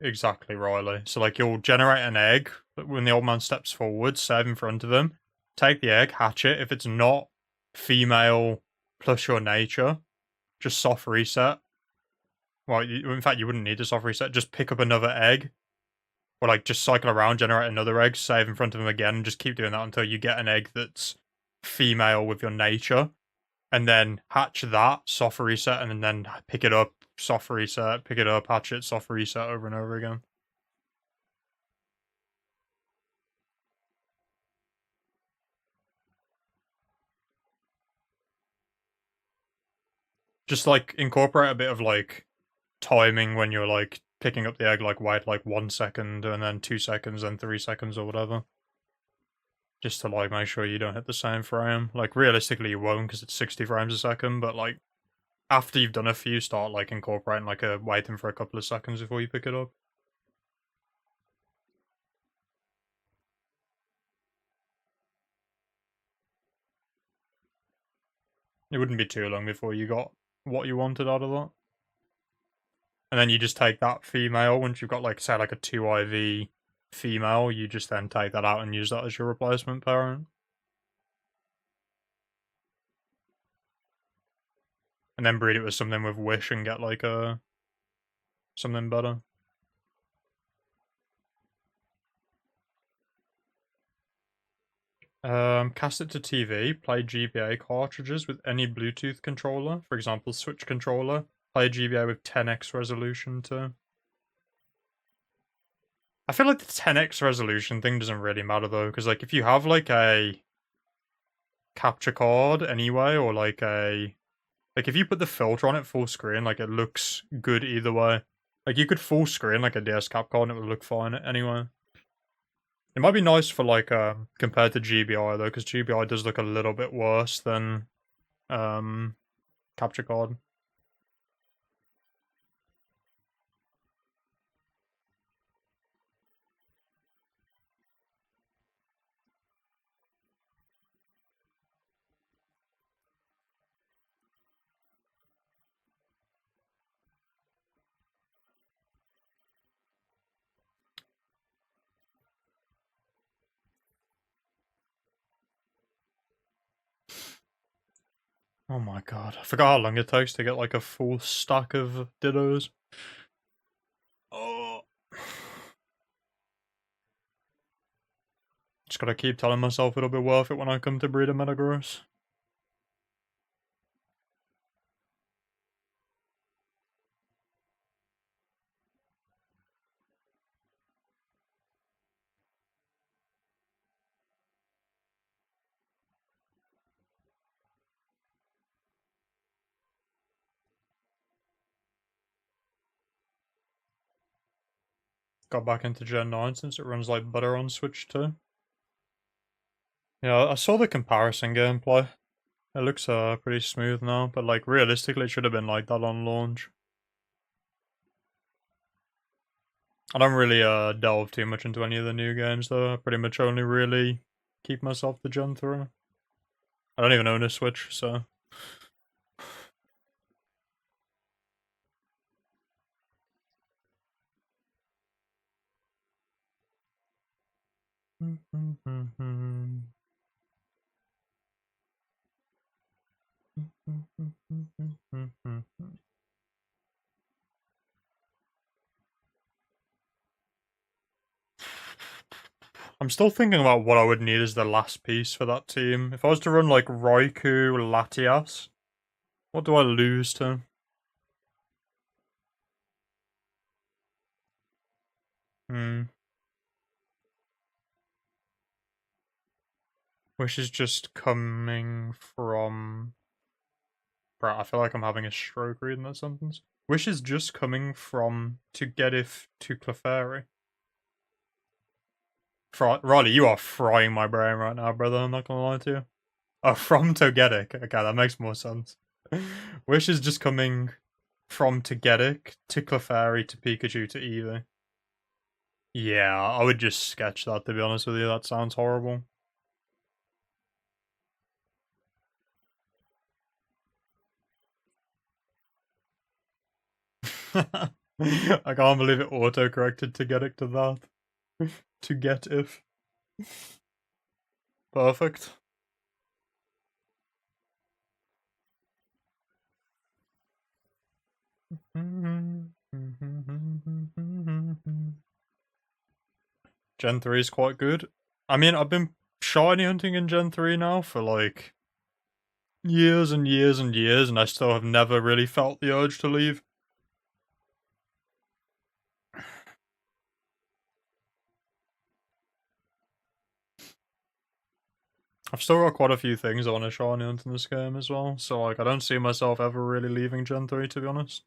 Riley. So like you'll generate an egg when the old man steps forward, save in front of him, take the egg, hatch it. If it's not female plus your nature, just soft reset. Well, in fact, you wouldn't need to soft reset. Just pick up another egg, or like just cycle around, generate another egg, save in front of him again, and just keep doing that until you get an egg that's female with your nature, and then hatch that, soft reset, and then pick it up, soft reset, pick it up, hatch it, soft reset over and over again. Just like incorporate a bit of like timing when you're like picking up the egg, like wait like 1 second and then 2 seconds and 3 seconds or whatever. Just to like make sure you don't hit the same frame. Like realistically you won't because it's 60 frames a second, but like after you've done a few, start like incorporating like a waiting for a couple of seconds before you pick it up. It wouldn't be too long before you got what you wanted out of that. And then you just take that female, once you've got, like, say, like a 2IV female, you just then take that out and use that as your replacement parent. And then breed it with something with Wish and get, like, something better. Cast it to TV, play GBA cartridges with any Bluetooth controller, for example, Switch controller. Play GBA with 10x resolution too. I feel like the 10x resolution thing doesn't really matter though, because like if you have like a capture card anyway, or like if you put the filter on it full screen, like it looks good either way. Like you could full screen like a DS cap card and it would look fine anyway. It might be nice for like compared to GBI though, because GBI does look a little bit worse than capture card. Oh my god, I forgot how long it takes to get like a full stack of Dittos. Oh. Just gotta keep telling myself it'll be worth it when I come to breed a Metagross. Got back into Gen 9 since it runs like butter on Switch too. Yeah, I saw the comparison gameplay. It looks pretty smooth now, but like realistically it should have been like that on launch. I don't really delve too much into any of the new games though. I pretty much only really keep myself to Gen 3. I don't even own a Switch, so I'm still thinking about what I would need as the last piece for that team. If I was to run like Raikou, Latias, what do I lose to? Which is just coming from... Bro, I feel like I'm having a stroke reading that sentence. Which is just coming from to get if to Clefairy. Riley, you are frying my brain right now, brother. I'm not gonna lie to you. Oh, from Togetic. Okay, that makes more sense. Wish is just coming from Togetic to Clefairy to Pikachu to Eevee. Yeah, I would just sketch that, to be honest with you. That sounds horrible. I can't believe it auto-corrected Togetic to that. To get if. Perfect. Gen 3 is quite good. I mean, I've been shiny hunting in Gen 3 now for like years and years and years, and I still have never really felt the urge to leave. I've still got quite a few things I want to shiny hunt in this game as well, so like I don't see myself ever really leaving Gen 3, to be honest.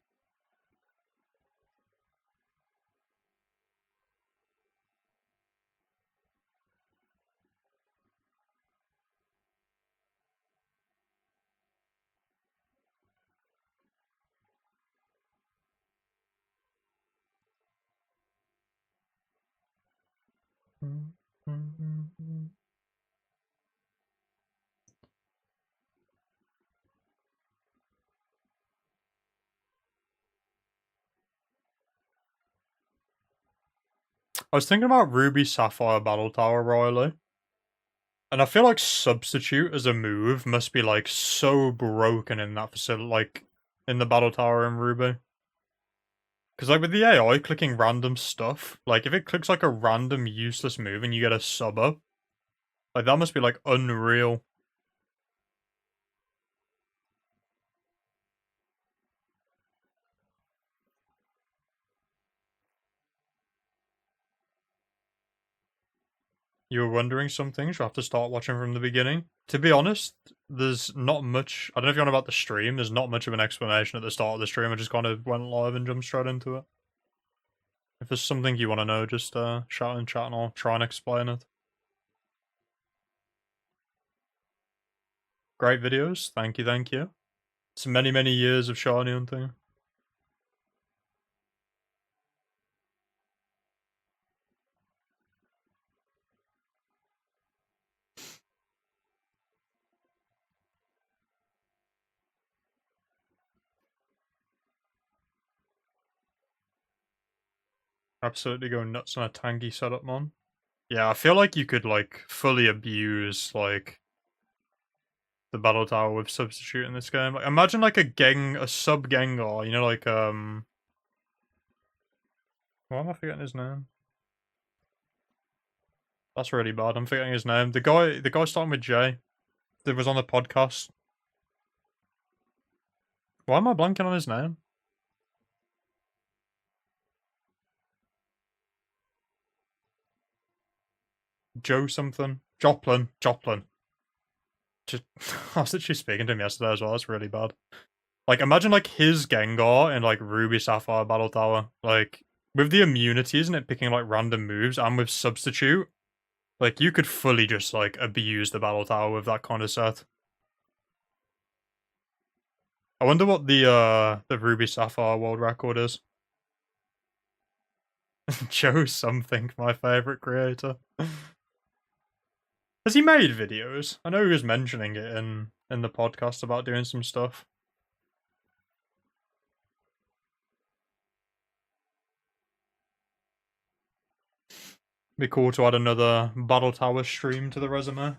Mm-hmm. I was thinking about Ruby Sapphire Battle Tower, Riley. And I feel like Substitute as a move must be, like, so broken in that facility, like, in the Battle Tower in Ruby. Because, like, with the AI clicking random stuff, like, if it clicks, like, a random useless move and you get a sub up, like, that must be, like, unreal. You were wondering some things, you'll have to start watching from the beginning. To be honest, there's not much, I don't know if you're on about the stream, there's not much of an explanation at the start of the stream, I just kind of went live and jumped straight into it. If there's something you want to know, just shout in chat and I'll try and explain it. Great videos, thank you, thank you. It's many, many years of shiny hunting. Absolutely go nuts on a tanky setup, man. Yeah, I feel like you could, like, fully abuse, like, the battle tower with substitute in this game. Like, imagine, like, a sub Gengar, you know, like, why am I forgetting his name? That's really bad, I'm forgetting his name. The guy starting with J, that was on the podcast. Why am I blanking on his name? Joe something? Joplin. Just, I was literally speaking to him yesterday as well, that's really bad. Like, imagine, like, his Gengar in, like, Ruby Sapphire Battle Tower. Like, with the immunities and it picking, like, random moves, and with Substitute, like, you could fully just, like, abuse the Battle Tower with that kind of set. I wonder what the Ruby Sapphire world record is. Joe something, my favorite creator. Has he made videos? I know he was mentioning it in the podcast about doing some stuff. Be cool to add another Battle Tower stream to the resume.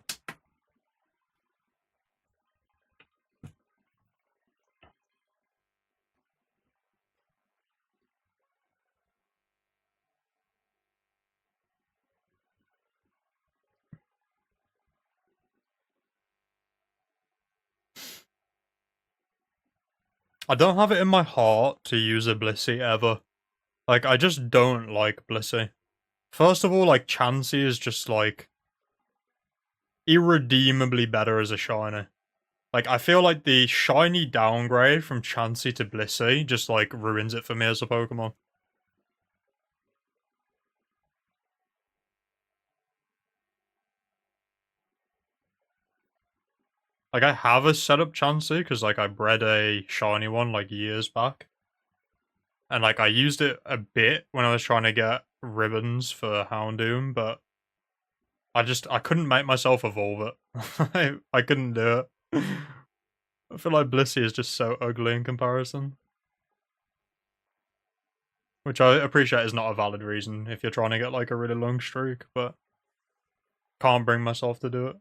I don't have it in my heart to use a Blissey ever. Like, I just don't like Blissey. First of all, like, Chansey is just, like, irredeemably better as a shiny. Like, I feel like the shiny downgrade from Chansey to Blissey just, like, ruins it for me as a Pokemon. Like, I have a setup Chansey, because, like, I bred a shiny one, like, years back. And, like, I used it a bit when I was trying to get ribbons for Houndoom, but I couldn't make myself evolve it. I couldn't do it. I feel like Blissey is just so ugly in comparison. Which I appreciate is not a valid reason if you're trying to get, like, a really long streak, but can't bring myself to do it.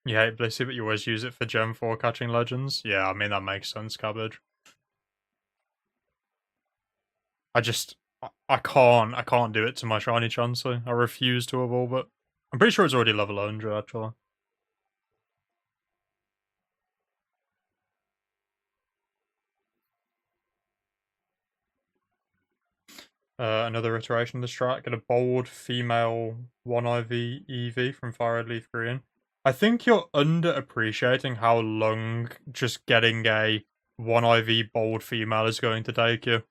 You hate Blissey, but you always use it for Gen 4 catching legends? Yeah, I mean, that makes sense, Cabbage. I can't do it to my shiny Chansey. I refuse to evolve it. I'm pretty sure it's already level 100, actually. Another iteration of the strat. Get a bold female 1IV EV from Fire Red Leaf Green. I think you're underappreciating how long just getting a 1IV bold female is going to take you.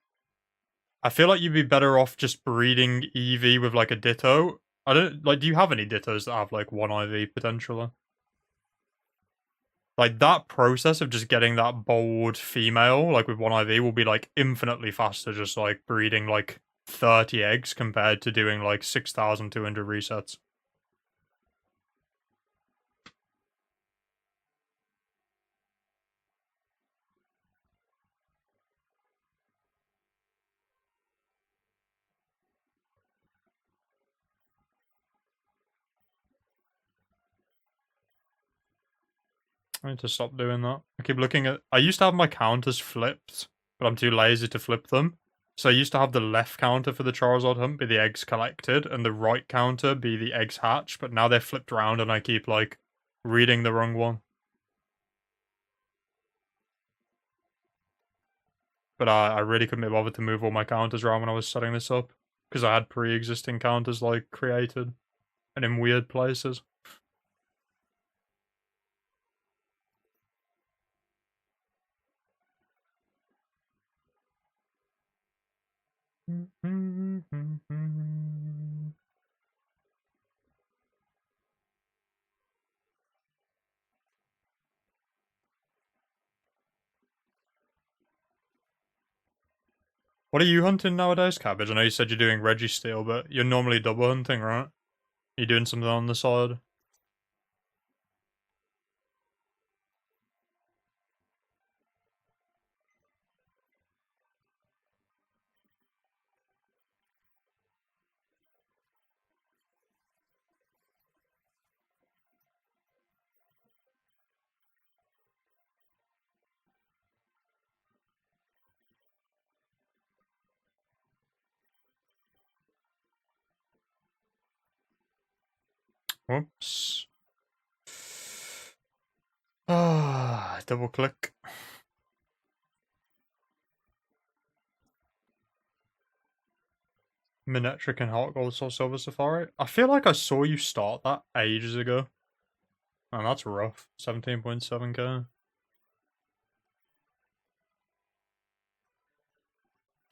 I feel like you'd be better off just breeding EV with, like, a Ditto. I don't, like, do you have any Dittos that have, like, 1IV potentially? Like, that process of just getting that bold female, like, with 1IV will be, like, infinitely faster just, like, breeding, like, 30 eggs compared to doing, like, 6,200 resets. I need to stop doing that. I keep looking at... I used to have my counters flipped, but I'm too lazy to flip them. So I used to have the left counter for the Charizard hunt be the eggs collected, and the right counter be the eggs hatched, but now they're flipped around and I keep, like, reading the wrong one. But I really couldn't be bothered to move all my counters around when I was setting this up, because I had pre-existing counters, like, created, and in weird places. What are you hunting nowadays, Cabbage? I know you said you're doing Registeel, but you're normally double hunting, right? You're doing something on the side? Whoops. Ah, double click. Minetric and Heart Gold Soul Silver Safari. I feel like I saw you start that ages ago. And that's rough. 17.7k.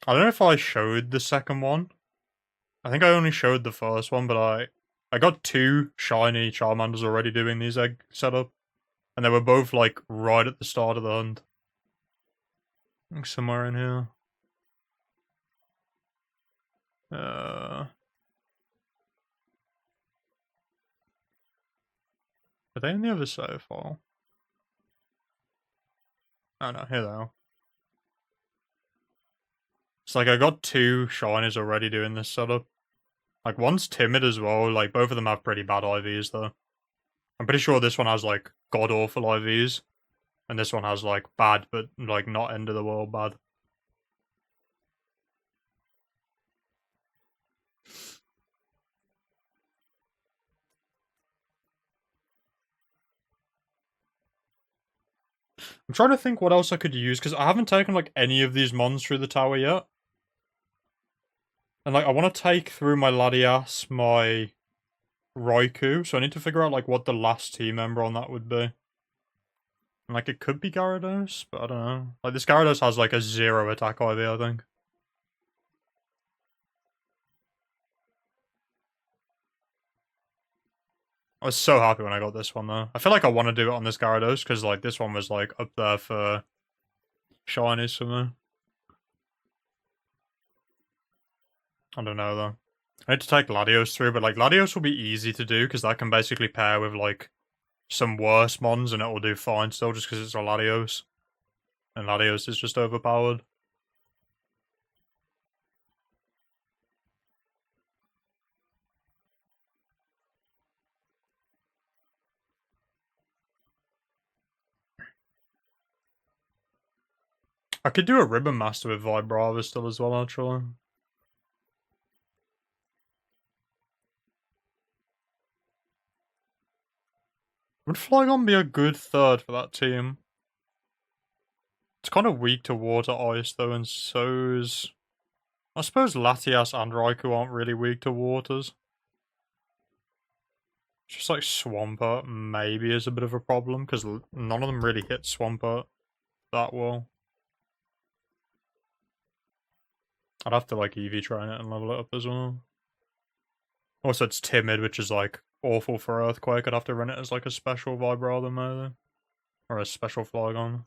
I don't know if I showed the second one. I think I only showed the first one, but I got 2 shiny Charmanders already doing these egg setup. And they were both, like, right at the start of the hunt. Like, somewhere in here. Are they in the other save file? Oh no, here they are. It's like I got 2 shinies already doing this setup. Like, one's timid as well, like, both of them have pretty bad IVs, though. I'm pretty sure this one has, like, god-awful IVs. And this one has, like, bad, but, like, not end-of-the-world bad. I'm trying to think what else I could use, because I haven't taken, like, any of these mons through the tower yet. And, like, I want to take through my Latias, my Raikou, so I need to figure out, like, what the last team member on that would be. And, like, it could be Gyarados, but I don't know. Like, this Gyarados has, like, a 0 attack IV, I think. I was so happy when I got this one, though. I feel like I want to do it on this Gyarados, because, like, this one was, like, up there for shinies for me. I don't know, though. I need to take Latios through, but, like, Latios will be easy to do, because that can basically pair with, like, some worse mons, and it will do fine still, just because it's a Latios. And Latios is just overpowered. I could do a Ribbon Master with Vibrava still as well, actually. Would Flygon be a good third for that team? It's kind of weak to Water Ice, though, and so's... I suppose Latias and Raikou aren't really weak to Waters. Just like Swampert maybe is a bit of a problem, because none of them really hit Swampert that well. I'd have to, like, EV train it and level it up as well. Also, it's timid, which is, like, awful for Earthquake. I'd have to run it as, like, a special Vibrava, maybe. Or a special Flygon.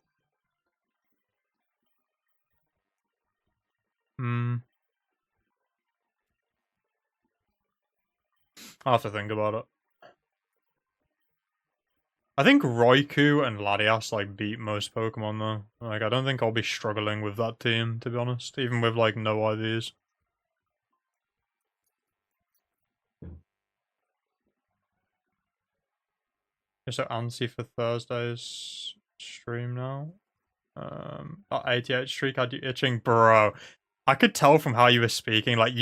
I'll have to think about it. I think Raikou and Latias, like, beat most Pokemon, though. Like, I don't think I'll be struggling with that team, to be honest. Even with, like, no IVs. You're so antsy for Thursday's stream now. That 88 streak had you itching, bro. I could tell from how you were speaking, like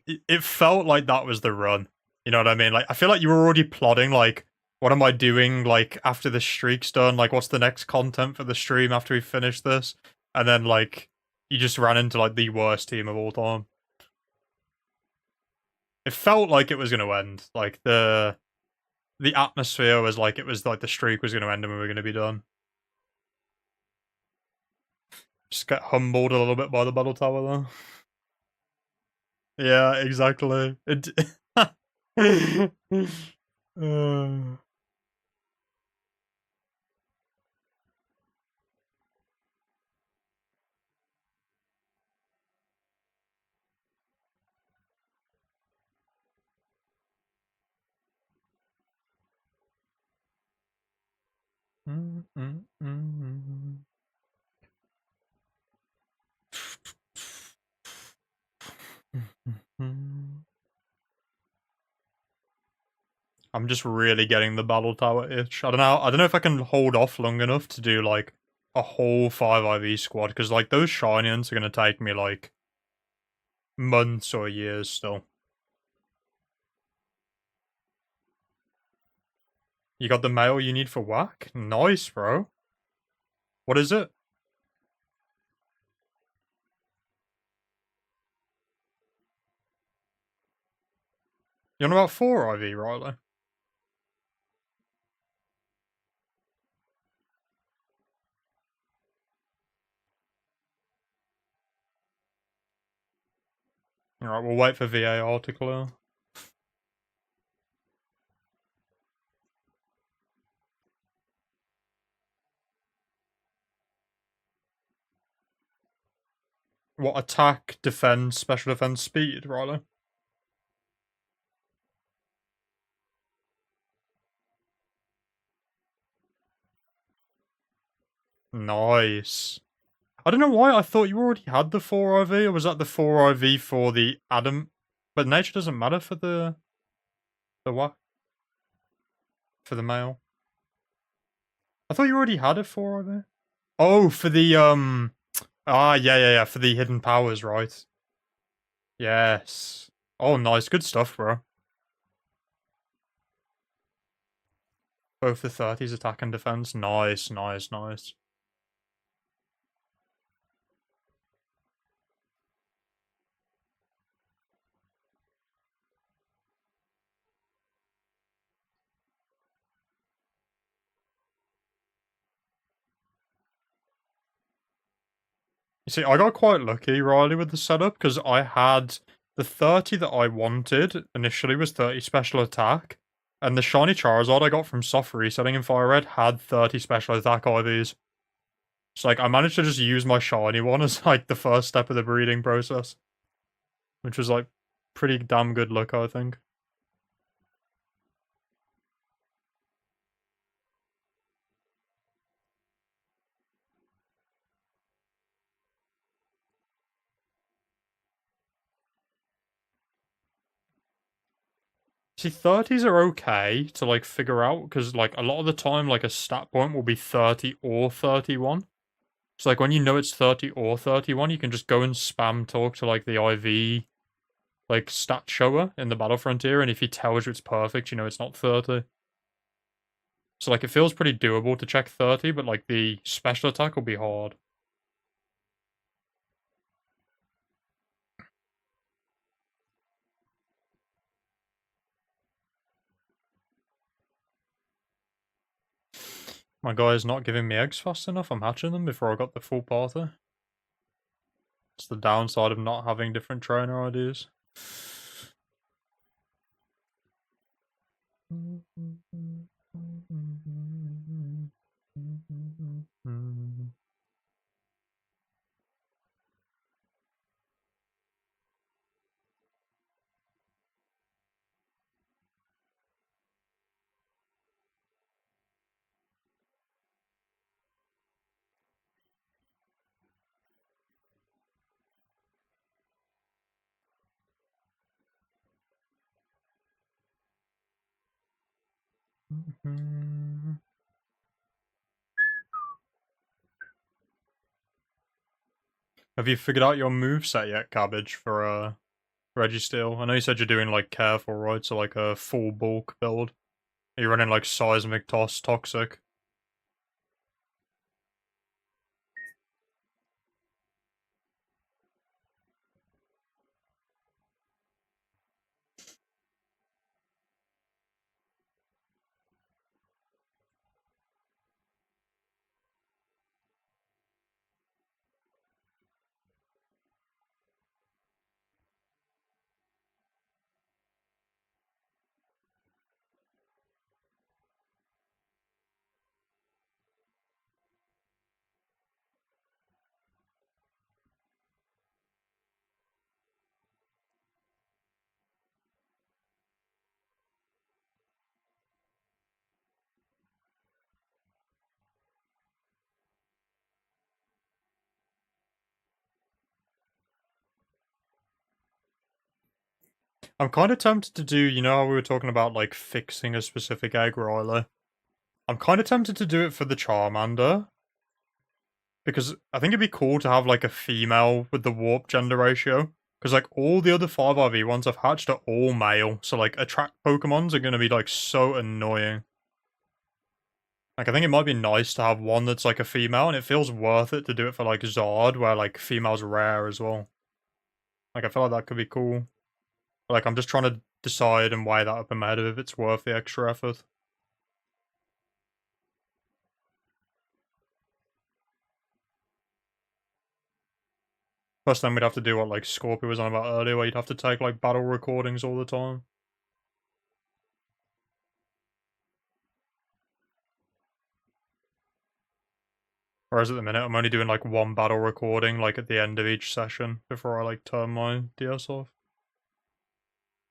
it felt like that was the run. You know what I mean? Like I feel like you were already plotting, like, what am I doing, like, after the streak's done? Like, what's the next content for the stream after we finish this? And then, like, you just ran into, like, the worst team of all time. It felt like it was going to end. Like, the atmosphere was like it was like the streak was going to end and we were going to be done. Just get humbled a little bit by the battle tower, though. Yeah, exactly. It. uh... I'm just really getting the battle tower itch. I don't know. I don't know if I can hold off long enough to do like a whole 5IV squad because like those shinians are gonna take me like months or years still. You got the mail you need for whack? Nice, bro. What is it? You're on about 4 IV, Riley? Alright, we'll wait for VAR to clear. What, attack, defense, special defense, speed, Riley? Nice. I don't know why I thought you already had the 4 IV, or was that the 4 IV for the Adam? But nature doesn't matter for the what? For the male. I thought you already had a 4 IV. Oh, for the yeah, for the hidden powers, right? Yes. Oh, nice, good stuff, bro. Both the 30s attack and defense. Nice, nice, nice. You see, I got quite lucky, Riley, with the setup, because I had the 30 that I wanted initially was 30 special attack, and the shiny Charizard I got from soft resetting in Fire Red had 30 special attack IVs. So, like, I managed to just use my shiny one as, like, the first step of the breeding process. Which was, like, pretty damn good luck, I think. See, 30s are okay to, like, figure out, because, like, a lot of the time, like, a stat point will be 30 or 31. So, like, when you know it's 30 or 31, you can just go and spam talk to, like, the IV, like, stat shower in the Battle Frontier, and if he tells you it's perfect, you know it's not 30. So, like, it feels pretty doable to check 30, but, like, the special attack will be hard. My guy is not giving me eggs fast enough. I'm hatching them before I got the full party. It's the downside of not having different trainer ideas. Have you figured out your moveset yet, Cabbage, for Registeel? I know you said you're doing like careful, right? So like a full bulk build. Are you running like Seismic Toss Toxic? I'm kind of tempted to do, you know how we were talking about like fixing a specific egg roiler? I'm kind of tempted to do it for the Charmander. Because I think it'd be cool to have like a female with the warp gender ratio. Because like all the other 5IV ones I've hatched are all male. So like attract Pokemons are going to be like so annoying. Like I think it might be nice to have one that's like a female, and it feels worth it to do it for like Zard, where like females rare as well. Like I feel like that could be cool. Like I'm just trying to decide and weigh that up in my head if it's worth the extra effort. Plus then we'd have to do what like Scorpio was on about earlier, where you'd have to take like battle recordings all the time. Whereas at the minute, I'm only doing like one battle recording, like at the end of each session, before I like turn my DS off.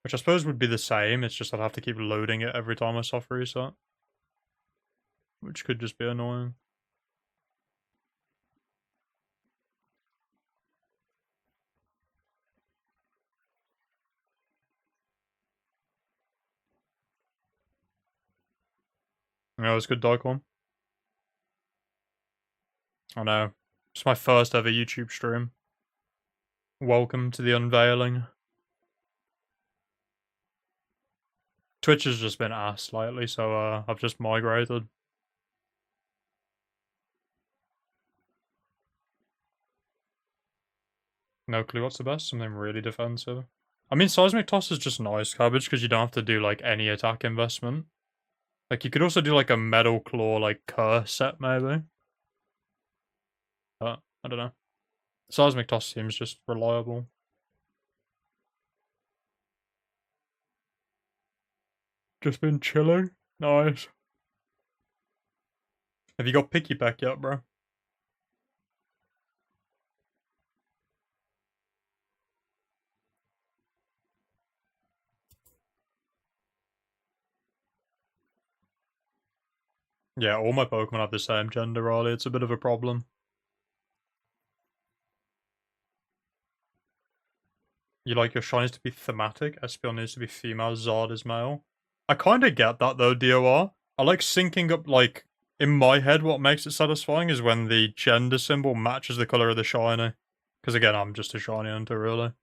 Which I suppose would be the same, it's just I'd have to keep loading it every time I soft reset. Which could just be annoying. Yeah, it was good, Daikon. I know. It's my first ever YouTube stream. Welcome to the unveiling. Twitch has just been ass lately, so I've just migrated. No clue what's the best, something really defensive. I mean, Seismic Toss is just nice, Cabbage, because you don't have to do, like, any attack investment. Like, you could also do, like, a Metal Claw, like, Curse set, maybe. But, I don't know. Seismic Toss seems just reliable. Just been chilling. Nice. Have you got Picky Peck yet, bro? Yeah, all my Pokemon have the same gender, Riley. It's a bit of a problem. You like your shinies to be thematic, Espeon needs to be female, Zard is male. I kinda get that though, DOR. I like syncing up, like, in my head what makes it satisfying is when the gender symbol matches the colour of the shiny. Because again, I'm just a shiny hunter, really.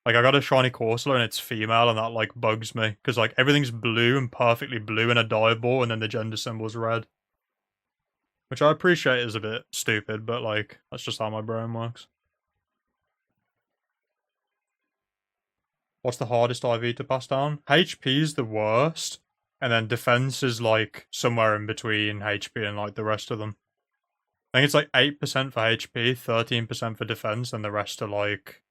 Like, I got a shiny Corsola and it's female and that, like, bugs me. Because, like, everything's blue and perfectly blue in a dive ball and then the gender symbol's red. Which I appreciate is a bit stupid, but, like, that's just how my brain works. What's the hardest IV to pass down? HP is the worst, and then defense is like somewhere in between HP and like the rest of them. I think it's like 8% for HP, 13% for defense, and the rest are like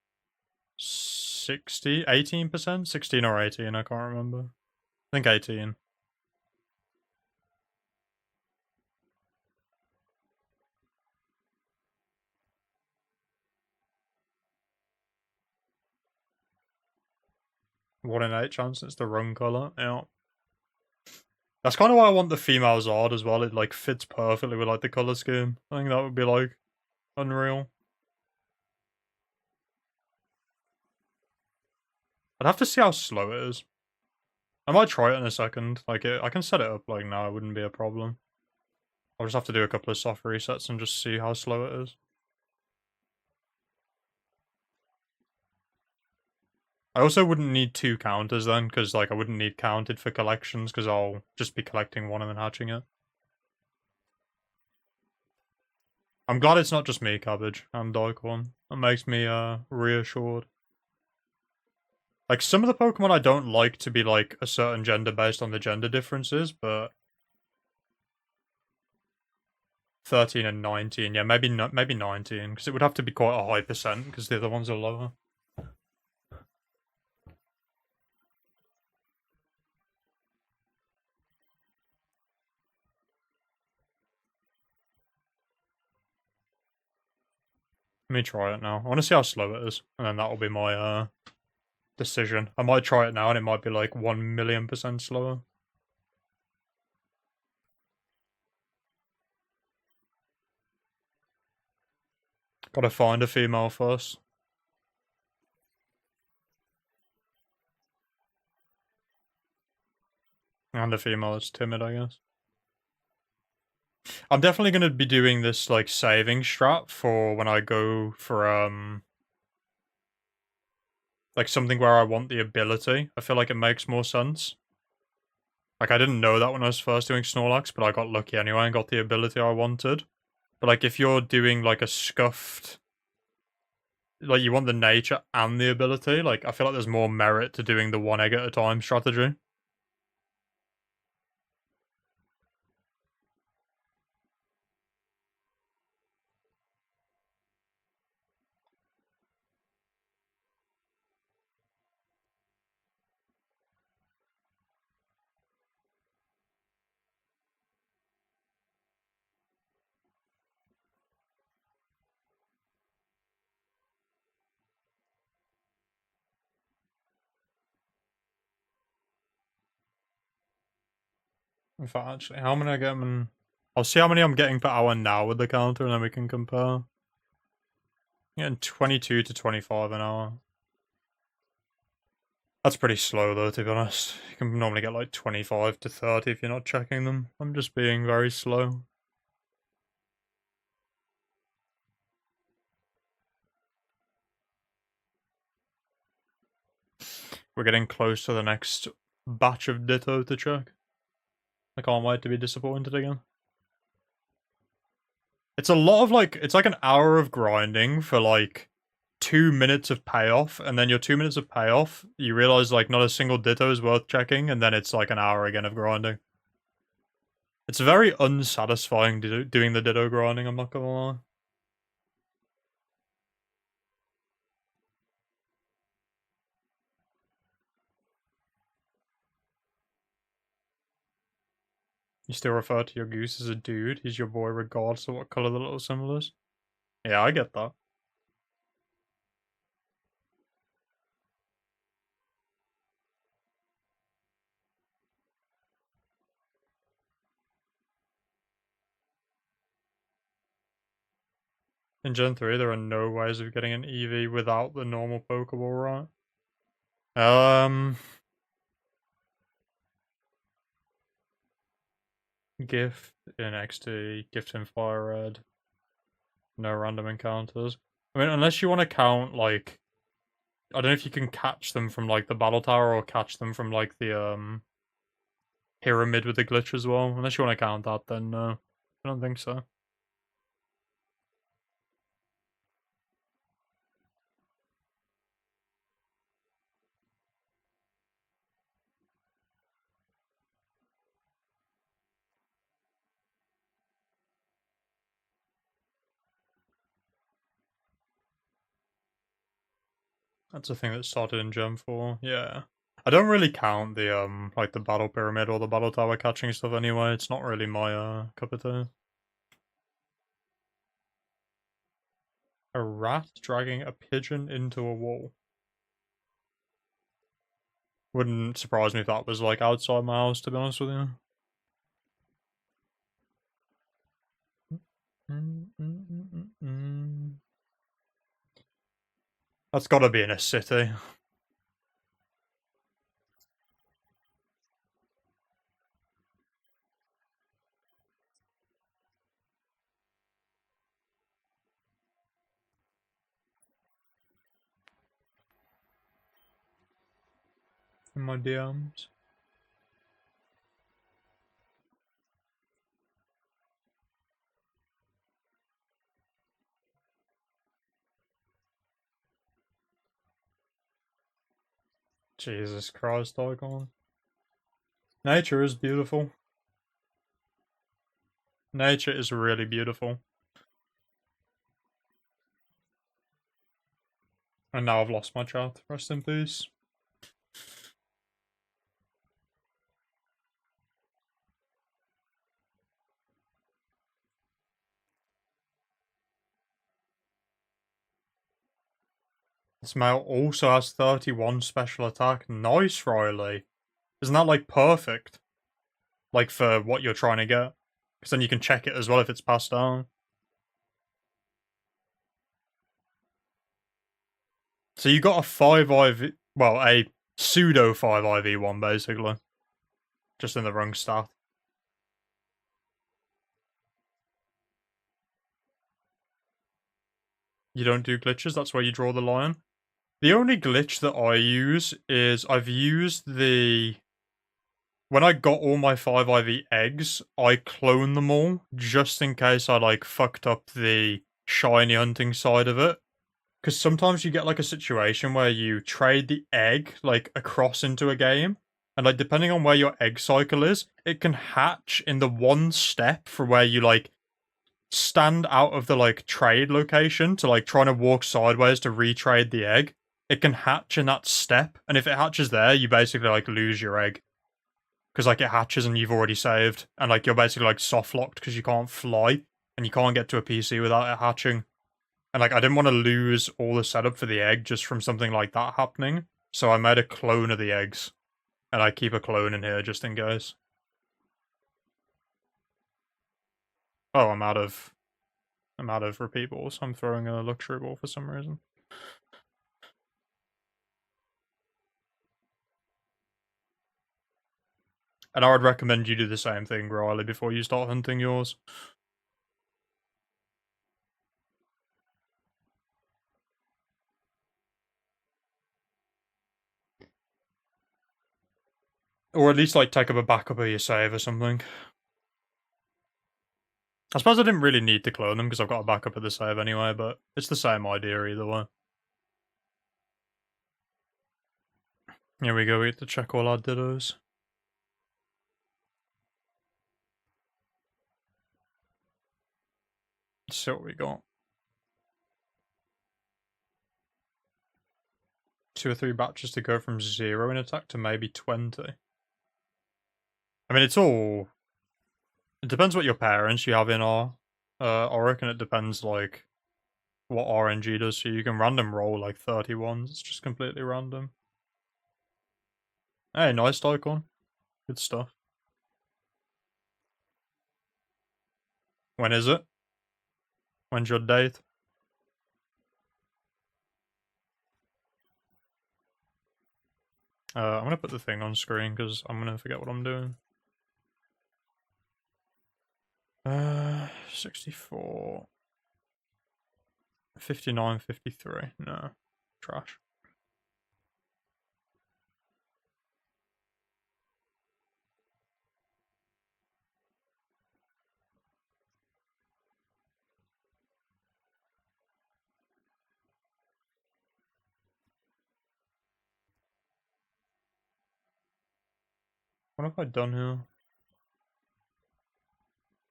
60, 18%? 16 or 18, I can't remember. I think 18. One in 8 chance it's the wrong colour, yeah. That's kind of why I want the female Zard as well, it like fits perfectly with like the colour scheme. I think that would be like unreal. I'd have to see how slow it is. I might try it in a second. Like, I can set it up like now, it wouldn't be a problem. I'll just have to do a couple of soft resets and just see how slow it is. I also wouldn't need 2 counters then, because like I wouldn't need counted for collections, because I'll just be collecting one and then hatching it. I'm glad it's not just me, Cabbage, and Daikon. That makes me reassured. Like, some of the Pokemon I don't like to be like a certain gender based on the gender differences, but 13 and 19, yeah, maybe 19, because it would have to be quite a high percent, because the other ones are lower. Let me try it now. I want to see how slow it is, and then that'll be my decision. I might try it now, and it might be like 1,000,000% slower. Gotta find a female first. And a female that's timid, I guess. I'm definitely gonna be doing this like saving strat for when I go for like something where I want the ability. I feel like it makes more sense. Like, I didn't know that when I was first doing Snorlax, but I got lucky anyway and got the ability I wanted. But like, if you're doing like a scuffed, like you want the nature and the ability, like I feel like there's more merit to doing the one egg at a time strategy. In fact, actually, how many I get them? I'll see how many I'm getting per hour now with the counter, and then we can compare. I'm getting 22 to 25 an hour. That's pretty slow though, to be honest. You can normally get like 25 to 30 if you're not checking them. I'm just being very slow. We're getting close to the next batch of Ditto to check. I can't wait to be disappointed again. It's a lot of like, it's like an hour of grinding for like 2 minutes of payoff, and then your 2 minutes of payoff, you realize like not a single Ditto is worth checking, and then it's like an hour again of grinding. It's very unsatisfying doing the Ditto grinding, I'm not gonna lie. You still refer to your goose as a dude. He's your boy regardless of what color the little symbol is. Yeah, I get that. In Gen 3, there are no ways of getting an EV without the normal Pokeball, right? Gift in XT, gift in Fire Red. No random encounters. I mean, unless you want to count, like, I don't know if you can catch them from, like, the Battle Tower or catch them from, like, the, Pyramid with the glitch as well. Unless you want to count that, then no. I don't think so. That's a thing that started in Gen 4, yeah. I don't really count the, like, the Battle Pyramid or the Battle Tower catching stuff anyway. It's not really my, cup of tea. A rat dragging a pigeon into a wall. Wouldn't surprise me if that was, like, outside my house, to be honest with you. That's gotta be in a city. in my DMs. Jesus Christ, Icon. Nature is beautiful. Nature is really beautiful. And now I've lost my chat. Rest in peace. This male also has 31 special attack. Nice, Riley. Isn't that, like, perfect? Like, for what you're trying to get. Because then you can check it as well if it's passed down. So you got a 5IV... Well, a pseudo 5IV one, basically. Just in the wrong stat. You don't do glitches, that's where you draw the line. The only glitch that I use is I've used the... When I got all my 5IV eggs, I cloned them all, just in case I, like, fucked up the shiny hunting side of it. Because sometimes you get, like, a situation where you trade the egg, like, across into a game, and, like, depending on where your egg cycle is, it can hatch in the one step for where you, like, stand out of the, like, trade location to, like, trying to walk sideways to retrade the egg. It can hatch in that step, and if it hatches there, you basically, like, lose your egg. Because, like, it hatches and you've already saved, and, like, you're basically, like, soft-locked because you can't fly, and you can't get to a PC without it hatching. And, like, I didn't want to lose all the setup for the egg just from something like that happening, so I made a clone of the eggs. And I keep a clone in here just in case. Oh, I'm out of repeat balls. I'm throwing a luxury ball for some reason. And I would recommend you do the same thing, Riley, before you start hunting yours. Or at least, like, take up a backup of your save or something. I suppose I didn't really need to clone them because I've got a backup of the save anyway, but it's the same idea either way. Here we go, we get to check all our dittos. Let's see what we got. 2 or 3 batches to go from 0 in attack to maybe 20. I mean, it's all... It depends what your parents you have in R. I reckon it depends, like, what RNG does, so you can random roll, like, 31s. It's just completely random. Hey, nice Icon. Good stuff. When is it? When's your date? I'm gonna put the thing on screen, because I'm gonna forget what I'm doing. 64... 59, 53. No. Trash. What have I done here?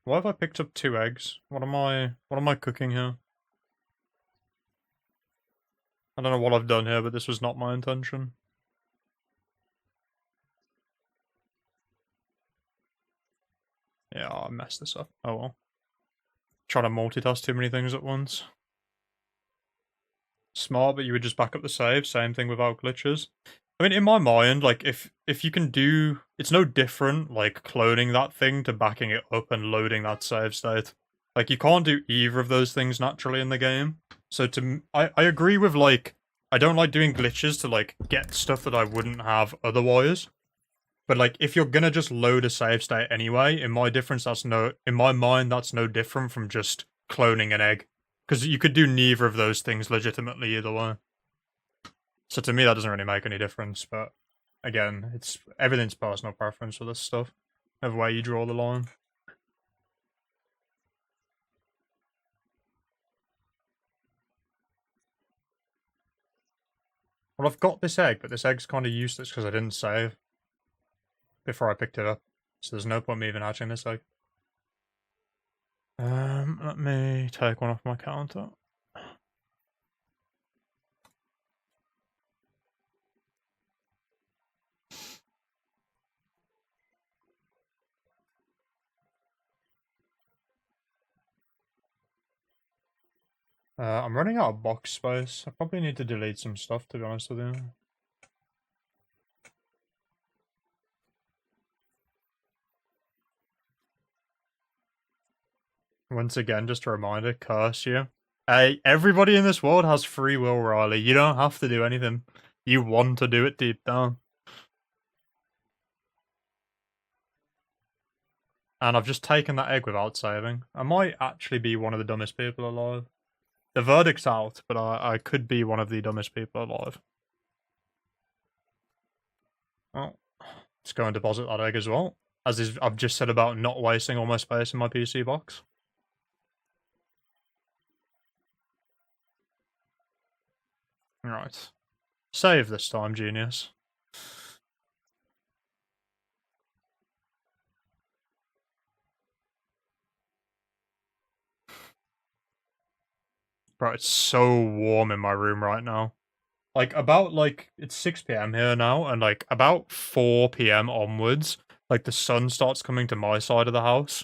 Why have I picked up 2 eggs? What am I cooking here? I don't know what I've done here, but this was not my intention. Yeah, I messed this up. Oh well. Trying to multitask too many things at once. Smart, but you would just back up the save. Same thing without glitches. I mean, in my mind, like, if you can do... It's no different, like, cloning that thing to backing it up and loading that save state. Like, you can't do either of those things naturally in the game. So I agree with, like... I don't like doing glitches to, like, get stuff that I wouldn't have otherwise. But, like, if you're gonna just load a save state anyway, in my mind, that's no different from just cloning an egg. Because you could do neither of those things legitimately either way. So to me, that doesn't really make any difference, but again, everything's personal preference for this stuff, of where you draw the line. Well, I've got this egg, but this egg's kind of useless because I didn't save before I picked it up. So there's no point me even hatching this egg. Let me take one off my counter. I'm running out of box space. I probably need to delete some stuff, to be honest with you. Once again, just a reminder, curse you. Hey, everybody in this world has free will, Riley. You don't have to do anything. You want to do it deep down. And I've just taken that egg without saving. I might actually be one of the dumbest people alive. The verdict's out, but I could be one of the dumbest people alive. Well, let's go and deposit that egg as well. I've just said about not wasting all my space in my PC box. Right. Save this time, genius. Bro, it's so warm in my room right now. Like, it's 6 p.m. here now, and, like, about 4 p.m. onwards, like, the sun starts coming to my side of the house,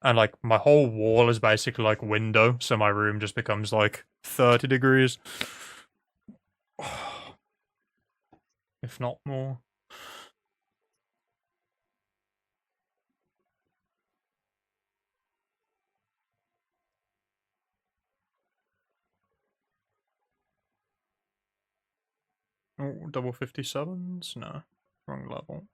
and, like, my whole wall is basically, like, window, so my room just becomes, like, 30 degrees. If not more. Oh, double 57s? No. Wrong level.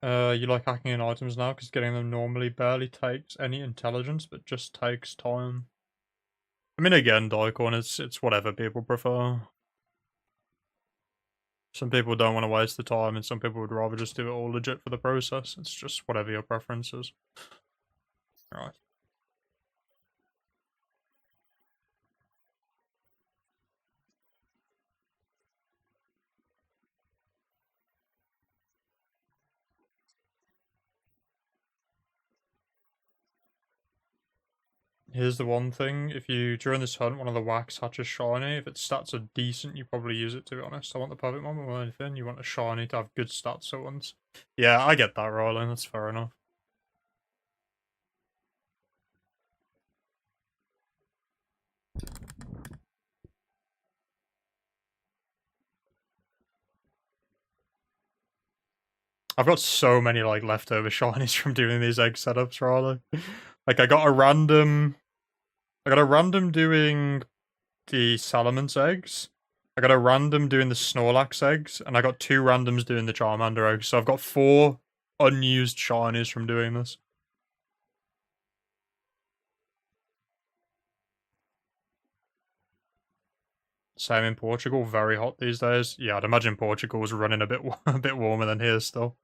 You like hacking in items now, because getting them normally barely takes any intelligence, but just takes time. I mean, again, Daikon, it's whatever people prefer. Some people don't want to waste the time, and some people would rather just do it all legit for the process. It's just whatever your preference is. Right. Here's the one thing, during this hunt, one of the wax hatches shiny, if its stats are decent, you probably use it, to be honest. I want the perfect moment or anything, you want a shiny to have good stats at once. Yeah, I get that, Rylan, that's fair enough. I've got so many, like, leftover shinies from doing these egg setups, Riley. Like, I got a random doing the Salamence eggs. I got a random doing the Snorlax eggs, and I got 2 randoms doing the Charmander eggs. So I've got 4 unused shinies from doing this. Same in Portugal, very hot these days. Yeah, I'd imagine Portugal's running a bit a bit warmer than here still.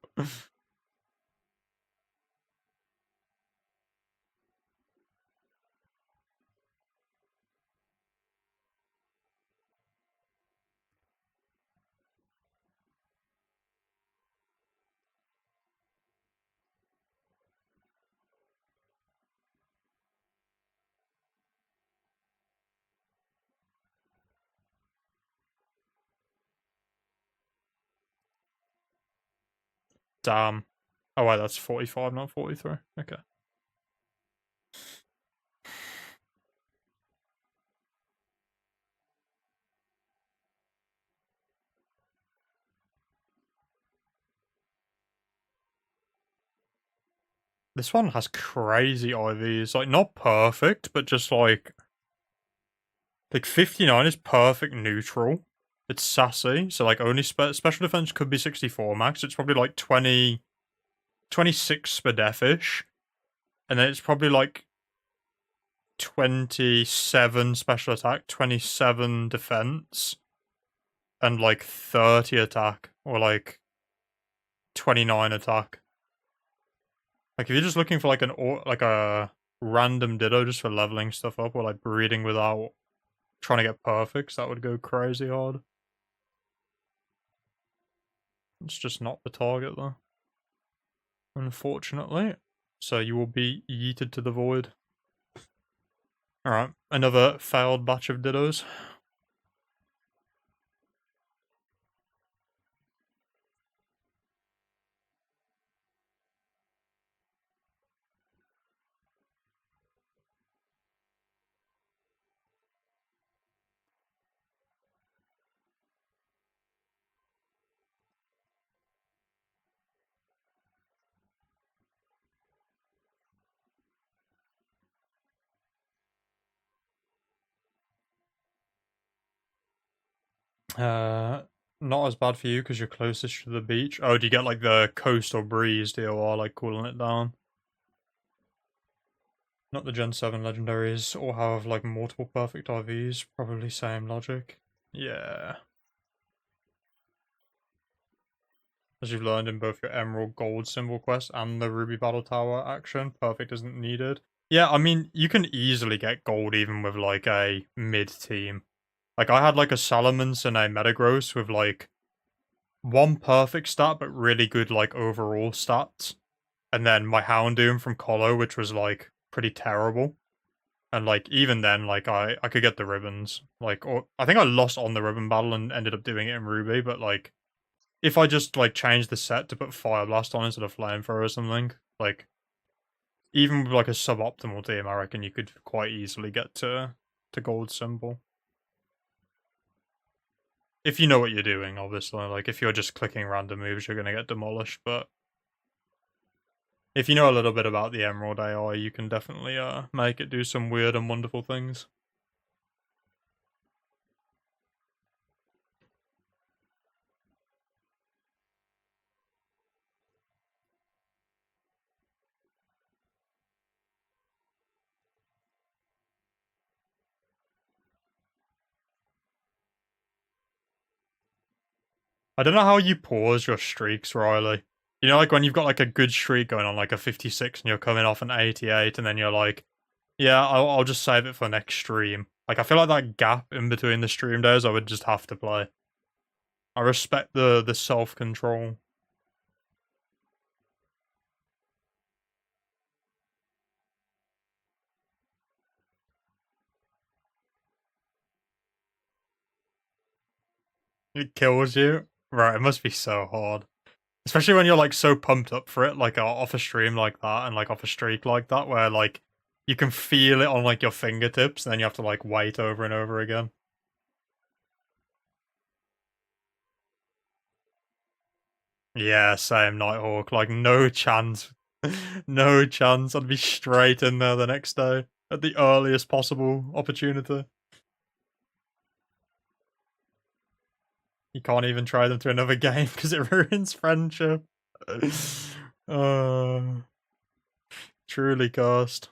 Damn. Oh wait, that's 45, not 43. Okay. This one has crazy IVs. Like, not perfect, but just like 59 is perfect neutral. It's sassy, so like only special defense could be 64 max. It's probably like 26 spadeffish. And then it's probably like 27 special attack, 27 defense, and like 30 attack, or like 29 attack. Like if you're just looking for like a random Ditto just for leveling stuff up, or like breeding without trying to get perfects, that would go crazy hard. It's just not the target though, unfortunately. So you will be yeeted to the void. Alright, another failed batch of Dittos. Not as bad for you because you're closest to the beach. Oh, do you get like the coastal breeze DOR, like cooling it down? Not the Gen 7 legendaries, or have like multiple perfect RVs, probably same logic. Yeah. As you've learned in both your Emerald Gold symbol quest and the Ruby Battle Tower action, perfect isn't needed. Yeah, I mean, you can easily get gold even with like a mid-team. Like I had like a Salamence and a Metagross with like one perfect stat, but really good like overall stats. And then my Houndoom from Colo, which was like pretty terrible. And like even then, like I could get the ribbons. Like, or I think I lost on the ribbon battle and ended up doing it in Ruby, but like if I just like changed the set to put Fire Blast on instead of Flamethrower or something, like even with like a suboptimal team, I reckon you could quite easily get to gold symbol. If you know what you're doing, obviously. Like if you're just clicking random moves, you're gonna get demolished, but if you know a little bit about the Emerald AI, you can definitely make it do some weird and wonderful things. I don't know how you pause your streaks, Riley. You know, like when you've got like a good streak going on, like a 56, and you're coming off an 88, and then you're like, yeah, I'll just save it for next stream. Like, I feel like that gap in between the stream days, I would just have to play. I respect the self-control. It kills you. Right, it must be so hard. Especially when you're, like, so pumped up for it, like, off a stream like that, and, like, off a streak like that, where, like, you can feel it on, like, your fingertips, and then you have to, like, wait over and over again. Yeah, same, Nighthawk. Like, no chance. No chance. I'd be straight in there the next day, at the earliest possible opportunity. You can't even try them to another game because it ruins friendship. uh, Truly cursed.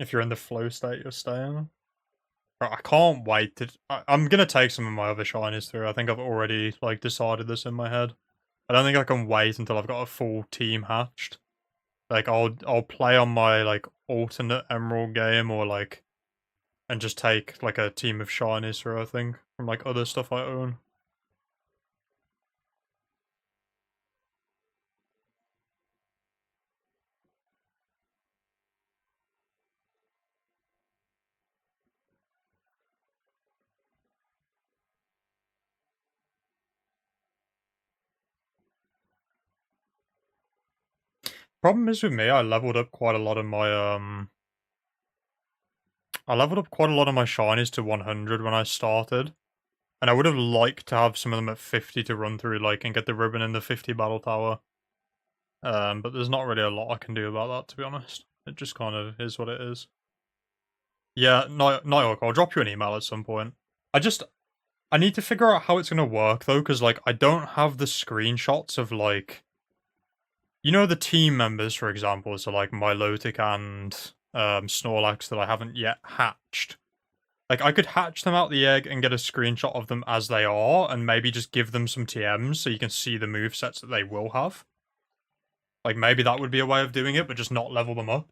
If you're in the flow state you're staying. Bro, I can't wait to... I'm gonna take some of my other shinies through. I think I've already, like, decided this in my head. I don't think I can wait until I've got a full team hatched. Like, I'll play on my, like, alternate Emerald game, or, like, and just take, like, a team of shinies through, I think, from, like, other stuff I own. Problem is with me, I leveled up quite a lot of my, I leveled up quite a lot of my shinies to 100 when I started. And I would have liked to have some of them at 50 to run through, like, and get the ribbon in the 50 battle tower. But there's not really a lot I can do about that, to be honest. It just kind of is what it is. Yeah, Nighthawk, I'll drop you an email at some point. I need to figure out how it's gonna work, though, because, like, I don't have the screenshots of, like... You know the team members, for example, so, like, Milotic and Snorlax that I haven't yet hatched. Like, I could hatch them out the egg and get a screenshot of them as they are, and maybe just give them some TMs so you can see the movesets that they will have. Like, maybe that would be a way of doing it, but just not level them up.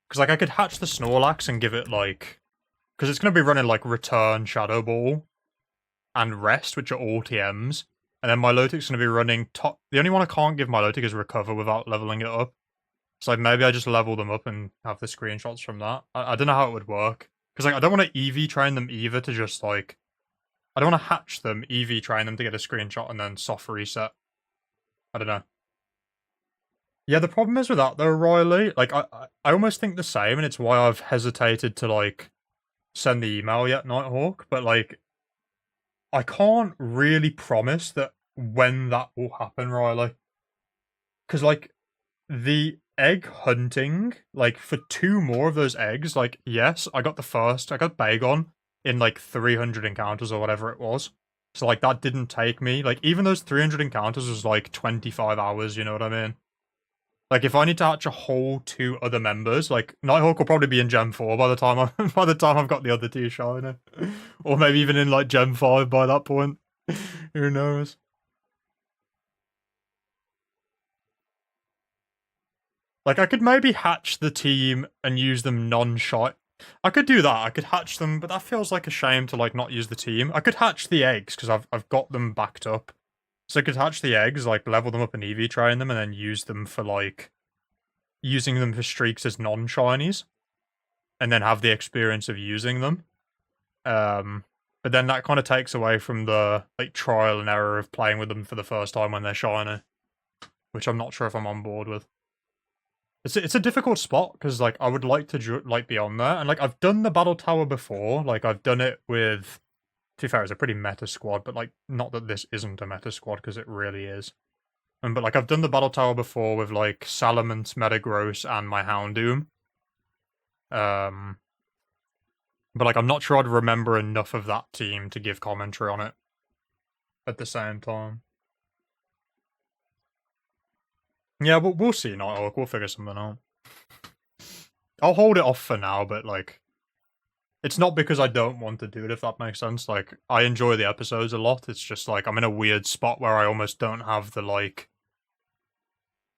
Because, like, I could hatch the Snorlax and give it, like... Because it's going to be running, like, Return, Shadow Ball, and Rest, which are all TMs. And then Milotic's going to be running top... The only one I can't give Milotic is Recover without leveling it up. So, like, maybe I just level them up and have the screenshots from that. I don't know how it would work. Because, like, I don't want to EV train them either to just, like... I don't want to hatch them, EV train them to get a screenshot, and then soft reset. I don't know. Yeah, the problem is with that, though, Riley, like, I almost think the same, and it's why I've hesitated to, like, send the email yet, Nighthawk, but, like, I can't really promise that when that will happen, Riley. Because, like, the egg hunting, like, for 2 more of those eggs, like, yes, I got Bagon in, like, 300 encounters or whatever it was. So, like, that didn't take me, like, even those 300 encounters was, like, 25 hours, you know what I mean? Like, if I need to hatch a whole 2 other members, like, Nighthawk will probably be in Gem 4 by the time I've got the other 2 shiny. Or maybe even in, like, Gem 5 by that point. Who knows? Like, I could maybe hatch the team and use them non-shot. I could do that. I could hatch them, but that feels like a shame to, like, not use the team. I could hatch the eggs, because I've got them backed up. So I could hatch the eggs, like, level them up and EV train them, and then use them for, like... Using them for streaks as non-shinies. And then have the experience of using them. But then that kind of takes away from the, like, trial and error of playing with them for the first time when they're shiny. Which I'm not sure if I'm on board with. It's a difficult spot, because, like, I would like to, like, be on there. And, like, I've done the Battle Tower before. Like, I've done it with... To be fair, it's a pretty meta squad, but, like, not that this isn't a meta squad, because it really is. But, like, I've done the Battle Tower before with, like, Salamence, Metagross, and my Houndoom. But, like, I'm not sure I'd remember enough of that team to give commentary on it at the same time. Yeah, we'll see, Nighthawk. We'll figure something out. I'll hold it off for now, but, like... It's not because I don't want to do it, if that makes sense. Like, I enjoy the episodes a lot. It's just, like, I'm in a weird spot where I almost don't have the, like...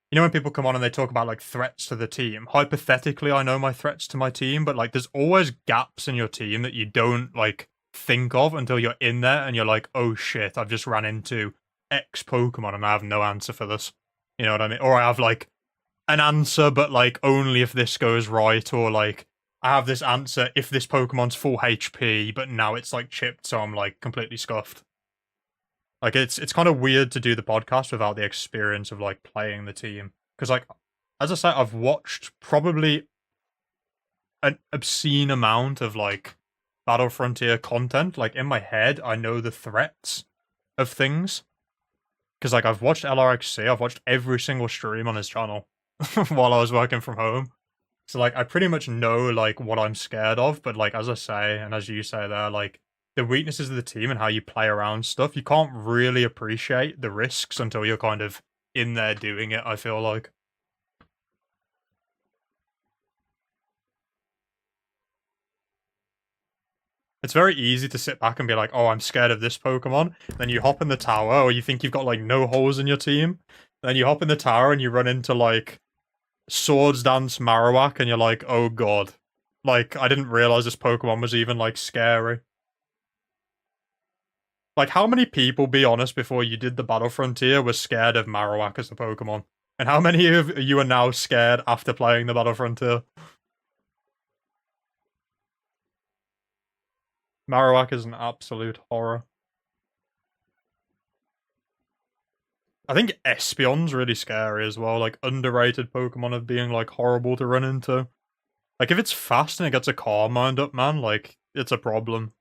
You know when people come on and they talk about, like, threats to the team? Hypothetically, I know my threats to my team, but, like, there's always gaps in your team that you don't, like, think of until you're in there and you're like, oh shit, I've just ran into X Pokemon and I have no answer for this. You know what I mean? Or I have, like, an answer, but, like, only if this goes right, or, like, I have this answer if this Pokemon's full HP, but now it's, like, chipped, so I'm, like, completely scuffed. Like, it's kind of weird to do the podcast without the experience of, like, playing the team. Because, like, as I say, I've watched probably an obscene amount of, like, Battle Frontier content. Like, in my head, I know the threats of things. Because, like, I've watched LRXC, I've watched every single stream on his channel while I was working from home. So, like, I pretty much know, like, what I'm scared of, but, like, as I say, and as you say there, like, the weaknesses of the team and how you play around stuff, you can't really appreciate the risks until you're kind of in there doing it, I feel like. It's very easy to sit back and be like, oh, I'm scared of this Pokemon. Then you hop in the tower, or you think you've got, like, no holes in your team. Then you hop in the tower and you run into, like, Swords Dance Marowak, and you're like, oh god. Like, I didn't realize this Pokemon was even, like, scary. Like, how many people, be honest, before you did the Battle Frontier were scared of Marowak as a Pokemon? And how many of you are now scared after playing the Battle Frontier? Marowak is an absolute horror. I think Espeon's really scary as well, like, underrated Pokemon of being, like, horrible to run into. Like, if it's fast and it gets a Calm Mind up, man, like, it's a problem.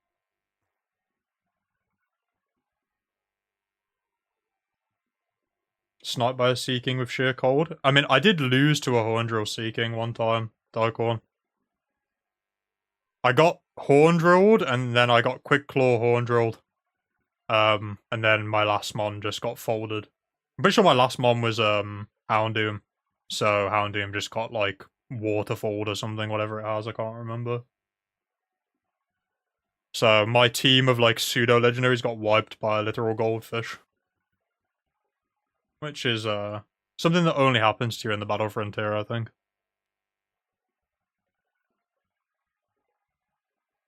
Sniped by a Seeking with sheer cold. I mean, I did lose to a Horndrill Seeking one time, Darkhorn. I got Horndrilled, and then I got Quick Claw Horndrilled. And then my last mon just got folded. I'm pretty sure my last mon was Houndoom. So Houndoom just got like waterfalled or something, whatever it has, I can't remember. So my team of like pseudo legendaries got wiped by a literal goldfish. Which is something that only happens to you in the Battle Frontier, I think.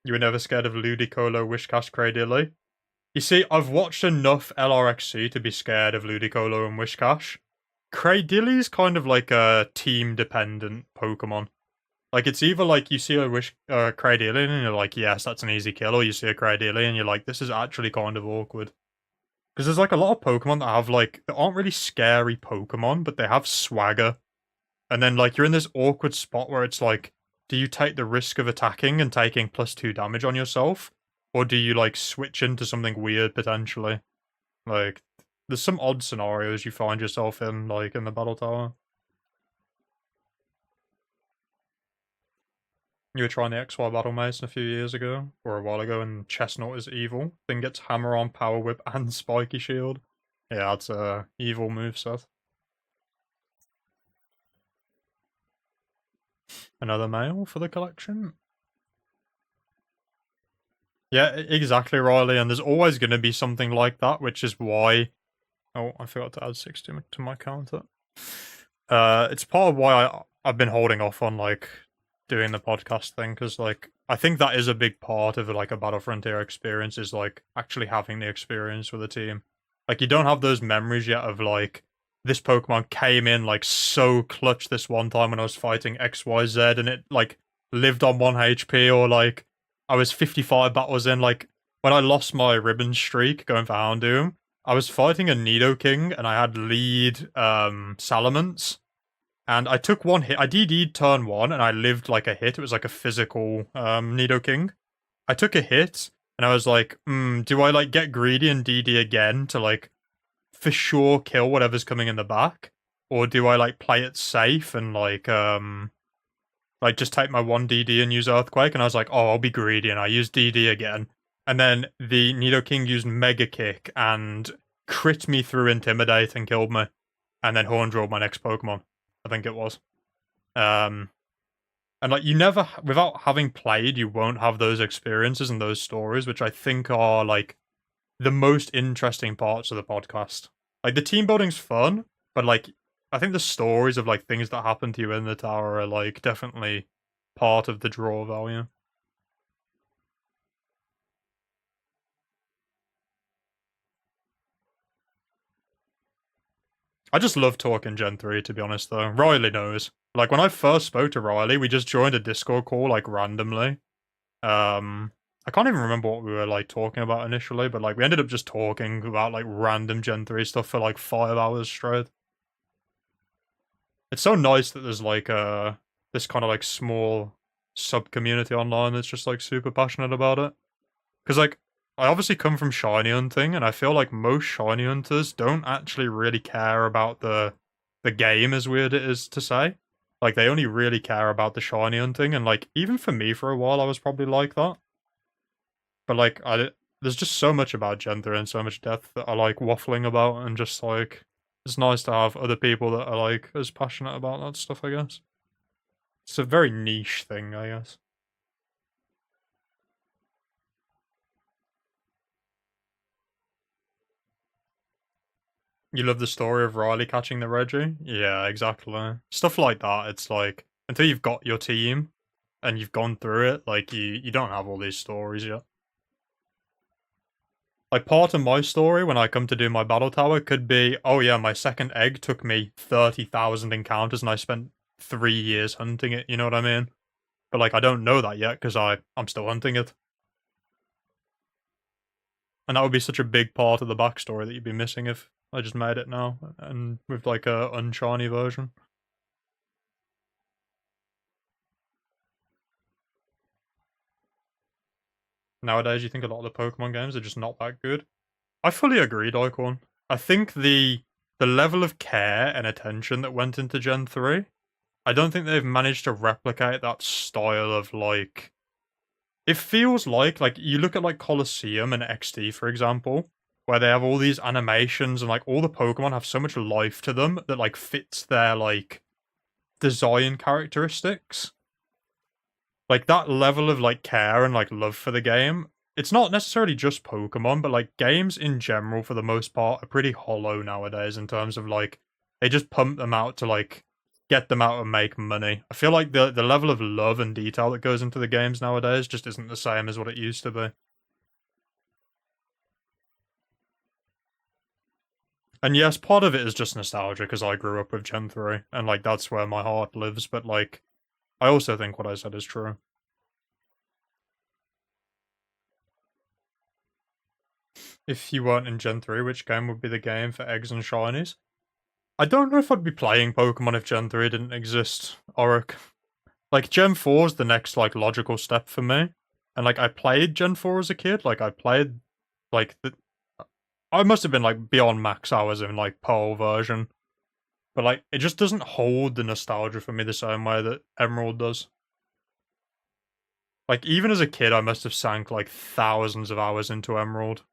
You were never scared of Ludicolo, Wishcash, Cradily? You see, I've watched enough LRXC to be scared of Ludicolo and Wishcash. Cradilly's kind of like a team-dependent Pokemon. Like, it's either like you see a Cradily and you're like, yes, that's an easy kill, or you see a Cradily and you're like, this is actually kind of awkward. Because there's like a lot of Pokemon that have like, that aren't really scary Pokemon, but they have swagger. And then like, you're in this awkward spot where it's like, do you take the risk of attacking and taking +2 damage on yourself? Or do you like switch into something weird potentially? Like, there's some odd scenarios you find yourself in, like, in the Battle Tower. You were trying the XY Battle Mason a few years ago, or a while ago, and Chestnut is evil. Then gets Hammer on, Power Whip, and Spiky Shield. Yeah, that's a evil moveset. Another male for the collection? Yeah, exactly, Riley, and there's always going to be something like that, which is why... Oh, I forgot to add 6 to my counter. It's part of why I've been holding off on, like, doing the podcast thing, because, like, I think that is a big part of, like, a Battle Frontier experience, is, like, actually having the experience with a team. Like, you don't have those memories yet of, like, this Pokemon came in, like, so clutch this one time when I was fighting XYZ, and it, like, lived on 1 HP, or, like, I was 55 battles in, like, when I lost my ribbon streak going for Houndoom, I was fighting a Nidoking, and I had lead, Salamence, and I took 1 hit. I DD'd turn 1, and I lived, like, a hit. It was, like, a physical, Nidoking. I took a hit, and I was like, do I, like, get greedy and DD again to, like, for sure kill whatever's coming in the back? Or do I, like, play it safe and, like, just take my 1 DD and use Earthquake? And I was like, oh, I'll be greedy, and I used DD again. And then the Nidoking used Mega Kick and crit me through Intimidate and killed me. And then Horn Drilled my next Pokemon, I think it was. And like, you never, without having played, you won't have those experiences and those stories, which I think are, like, the most interesting parts of the podcast. Like, the team building's fun, but, like, I think the stories of, like, things that happen to you in the tower are, like, definitely part of the draw value. I just love talking Gen 3, to be honest, though. Riley knows. Like, when I first spoke to Riley, we just joined a Discord call, like, randomly. I can't even remember what we were, like, talking about initially, but, like, we ended up just talking about, like, random Gen 3 stuff for, like, 5 hours straight. It's so nice that there's, like, this kind of, like, small sub-community online that's just, like, super passionate about it. Because, like, I obviously come from shiny hunting, and I feel like most shiny hunters don't actually really care about the game, as weird it is to say. Like, they only really care about the shiny hunting, and, like, even for me for a while, I was probably like that. But, like, there's just so much about Gen 3 and so much depth that I like waffling about, and just, like, it's nice to have other people that are, like, as passionate about that stuff, I guess. It's a very niche thing, I guess. You love the story of Riley catching the Reggie? Yeah, exactly. Stuff like that, it's like, until you've got your team, and you've gone through it, like, you don't have all these stories yet. Like, part of my story, when I come to do my Battle Tower, could be, oh yeah, my second egg took me 30,000 encounters, and I spent 3 years hunting it, you know what I mean? But, like, I don't know that yet, because I'm still hunting it. And that would be such a big part of the backstory that you'd be missing if I just made it now, and with, like, a unshiny version. Nowadays, you think a lot of the Pokemon games are just not that good. I fully agree, Daikon. I think the level of care and attention that went into Gen 3, I don't think they've managed to replicate that style of, like... It feels like you look at, like, Colosseum and XD, for example, where they have all these animations and like all the Pokemon have so much life to them that like fits their like design characteristics. Like that level of like care and like love for the game. It's not necessarily just Pokemon, but like games in general for the most part are pretty hollow nowadays in terms of like they just pump them out to like get them out and make money. I feel like the level of love and detail that goes into the games nowadays just isn't the same as what it used to be. And yes, part of it is just nostalgia because I grew up with Gen 3 and like that's where my heart lives, but like I also think what I said is true. If you weren't in Gen 3, which game would be the game for eggs and shinies? I don't know if I'd be playing Pokemon if Gen 3 didn't exist, Oric. Like, Gen 4 is the next, like, logical step for me. And, like, I played Gen 4 as a kid. Like, I played, like, I must have been, like, beyond max hours in, like, Pearl version. But, like, it just doesn't hold the nostalgia for me the same way that Emerald does. Like, even as a kid, I must have sank, like, thousands of hours into Emerald.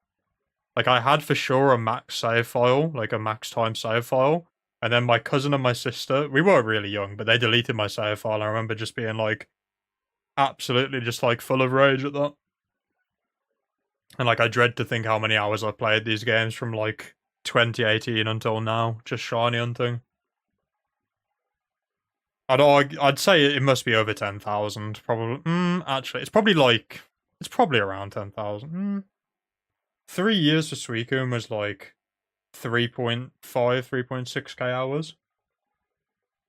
Like, I had for sure a max save file, like a max time save file. And then my cousin and my sister, we were really young, but they deleted my save file. I remember just being like, absolutely just like full of rage at that. And like, I dread to think how many hours I've played these games from like 2018 until now, just shiny hunting. I'd say it must be over 10,000, probably. Actually, it's probably around 10,000. 3 years for Suicune was like 3.5, 3.6k hours.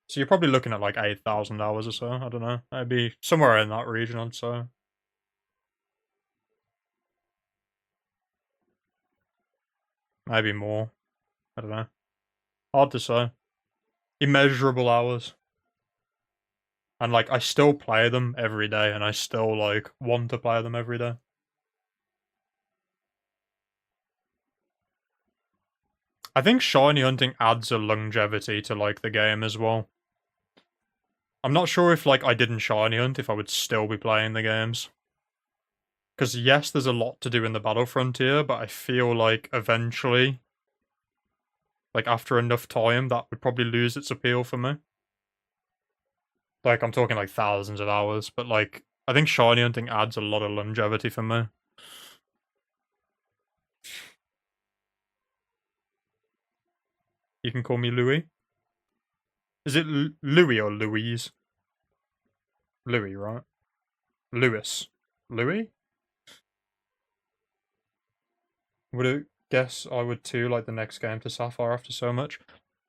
So you're probably looking at like 8,000 hours or so. I don't know. Maybe somewhere in that region, I'd say. Maybe more. I don't know. Hard to say. Immeasurable hours. And like, I still play them every day, and I still like want to play them every day. I think shiny hunting adds a longevity to like the game as well. I'm not sure if like I didn't shiny hunt if I would still be playing the games. Because yes, there's a lot to do in the battle frontier, but I feel like eventually, like after enough time, that would probably lose its appeal for me. Like I'm talking like thousands of hours, but like I think shiny hunting adds a lot of longevity for me. You can call me Louis. Is it Louis or Louise? Louis, right? Lewis. Louis? Would it guess I would too, like the next game to Sapphire after so much?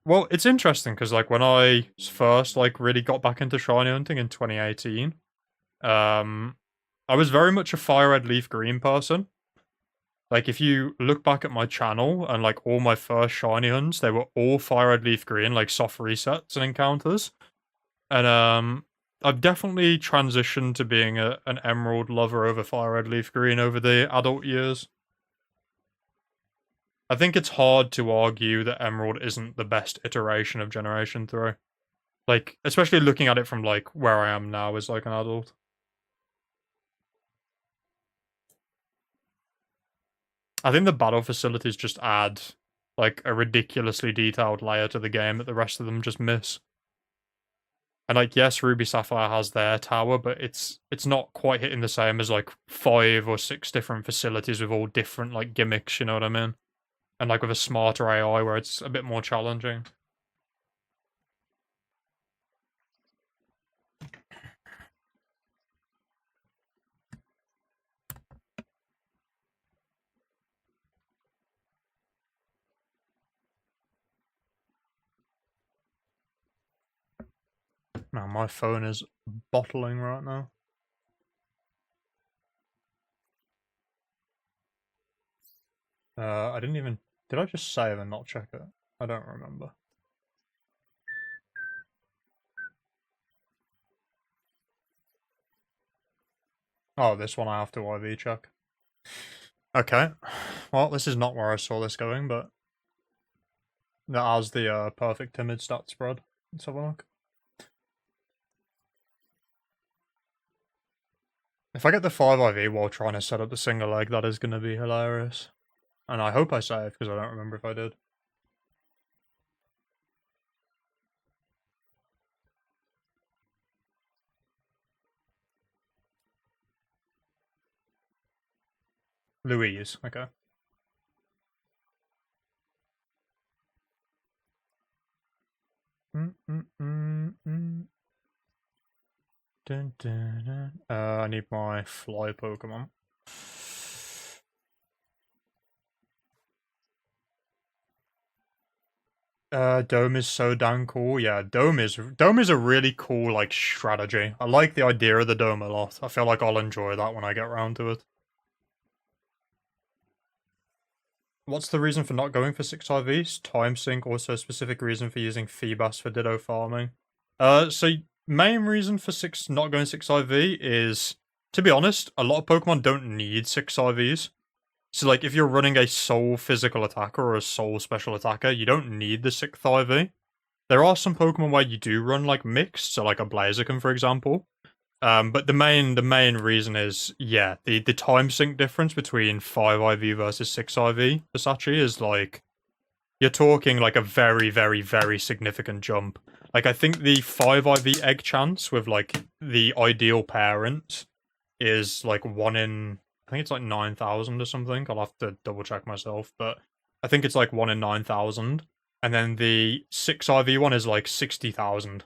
Well, it's interesting because like when I first like really got back into shiny hunting in 2018, I was very much a fire red leaf green person. Like if you look back at my channel and like all my first shiny hunts, they were all fire red leaf green, like soft resets and encounters. And I've definitely transitioned to being an emerald lover over fire red leaf green over the adult years. I think it's hard to argue that emerald isn't the best iteration of Generation 3. Like, especially looking at it from like where I am now as like an adult. I think the battle facilities just add like a ridiculously detailed layer to the game that the rest of them just miss. And like, yes, Ruby Sapphire has their tower, but it's not quite hitting the same as like 5 or 6 different facilities with all different like gimmicks, you know what I mean? And like with a smarter AI where it's a bit more challenging. Man, my phone is bottling right now. I didn't even... Did I just save and not check it? I don't remember. Oh, this one I have to IV check. Okay. Well, this is not where I saw this going, but... That has the perfect timid stat spread. Let's have a look. If I get the 5 IV while trying to set up the single leg, that is going to be hilarious. and I hope I saved, because I don't remember if I did. Louise, okay. Dun, dun, dun. I need my fly Pokemon. Dome is so damn cool. Yeah, Dome is a really cool like strategy. I like the idea of the Dome a lot. I feel like I'll enjoy that when I get around to it. What's the reason for not going for 6 IVs? Time sync, also a specific reason for using Feebas for Ditto farming. So main reason for not going 6 IV is, to be honest, a lot of Pokemon don't need 6 IVs. So like if you're running a sole physical attacker or a sole special attacker, you don't need the 6th IV. There are some Pokemon where you do run like mixed, so like a Blaziken for example. But the main reason is, yeah, the time sync difference between 5 IV versus 6 IV for Sachi is like, you're talking like a very, very, very significant jump. Like I think the 5 IV egg chance with like the ideal parent is like 1 in, I think it's like 9,000 or something. I'll have to double check myself, but I think it's like 1 in 9,000. And then the 6 IV one is like 60,000.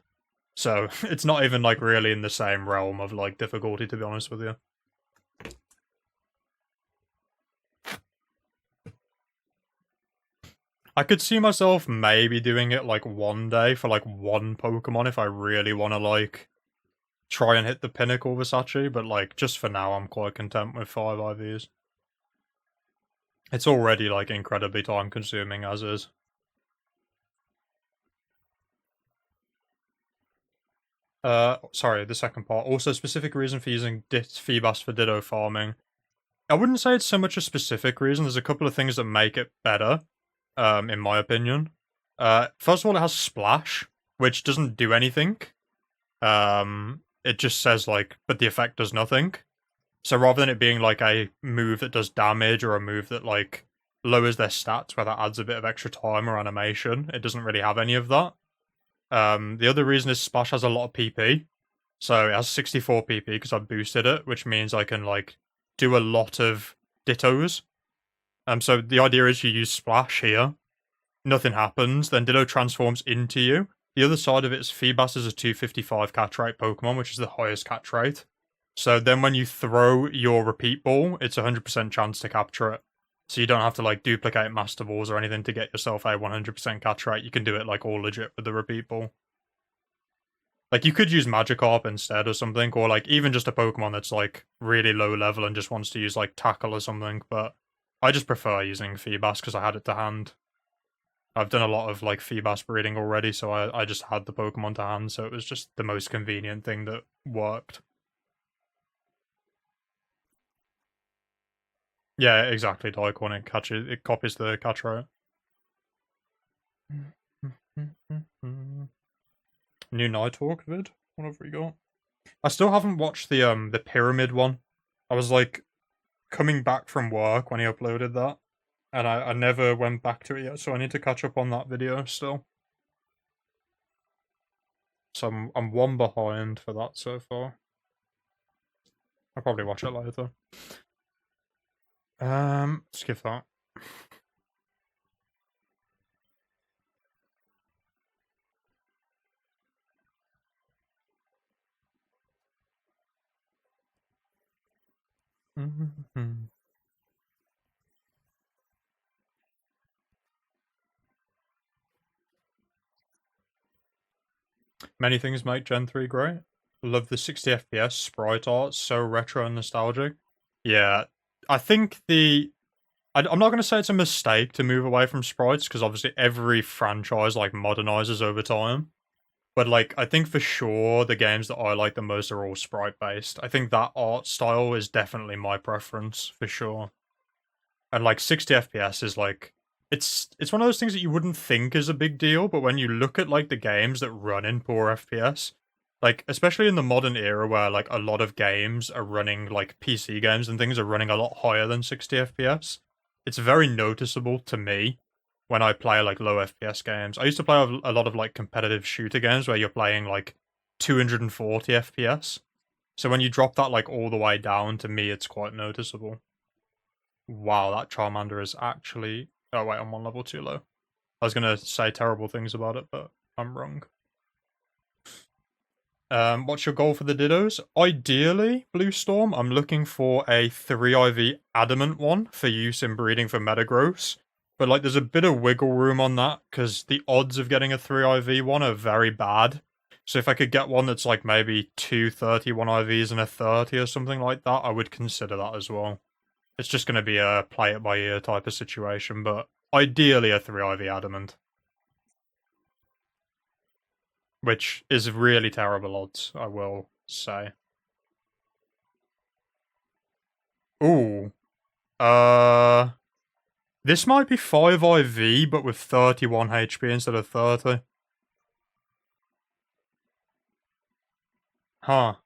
So it's not even like really in the same realm of like difficulty, to be honest with you. I could see myself maybe doing it like one day for like one Pokemon if I really want to like try and hit the pinnacle Versace, but like just for now I'm quite content with 5 IVs. It's already like incredibly time consuming as is. Sorry, the second part. Also, specific reason for using Feebas for Ditto farming. I wouldn't say it's so much a specific reason. There's a couple of things that make it better, in my opinion. First of all, it has Splash, which doesn't do anything. It just says like, but the effect does nothing. So rather than it being like a move that does damage or a move that like lowers their stats where that adds a bit of extra time or animation, it doesn't really have any of that. The other reason is Splash has a lot of PP. So it has 64 PP because I boosted it, which means I can like do a lot of Dittos. So the idea is you use Splash here, nothing happens, then Ditto transforms into you. The other side of it is Feebas is a 255 catch rate Pokemon, which is the highest catch rate. So then when you throw your repeat ball, it's a 100% chance to capture it. So you don't have to like duplicate Master Balls or anything to get yourself a 100% catch rate. You can do it like all legit with the repeat ball. Like you could use Magikarp instead or something, or like even just a Pokemon that's like really low level and just wants to use like Tackle or something, but I just prefer using Feebas because I had it to hand. I've done a lot of like Feebas breeding already, so I just had the Pokemon to hand, so it was just the most convenient thing that worked. Yeah, exactly. Daikon, it copies the catch rate. New Nighthawk vid? What have we got? I still haven't watched the pyramid one. I was like coming back from work when he uploaded that, and I never went back to it yet, so I need to catch up on that video still. So I'm one behind for that so far. I'll probably watch it later. Skip that. Many things make Gen 3 great. Love the 60 FPS sprite art, so retro and nostalgic. Yeah, I think I'm not going to say it's a mistake to move away from sprites, because obviously every franchise like modernizes over time. But like, I think for sure the games that I like the most are all sprite based. I think that art style is definitely my preference for sure. And like 60 FPS is like, it's one of those things that you wouldn't think is a big deal, but when you look at like the games that run in poor FPS, like especially in the modern era where like a lot of games are running, like PC games and things are running a lot higher than 60 FPS, it's very noticeable to me when I play like low FPS games. I used to play a lot of like competitive shooter games where you're playing like 240 FPS. So when you drop that like all the way down, to me it's quite noticeable. Wow, that Charmander is actually... Oh wait, I'm one level too low. I was gonna say terrible things about it, but I'm wrong. What's your goal for the Dittos? Ideally, Blue Storm, I'm looking for a 3IV Adamant one for use in breeding for Metagross. But like, there's a bit of wiggle room on that, because the odds of getting a 3IV one are very bad. So if I could get one that's like maybe 2 31 IVs and a 30 or something like that, I would consider that as well. It's just going to be a play it by ear type of situation, but ideally a 3IV Adamant. Which is really terrible odds, I will say. Ooh. This might be 5 IV, but with 31 HP instead of 30. Huh.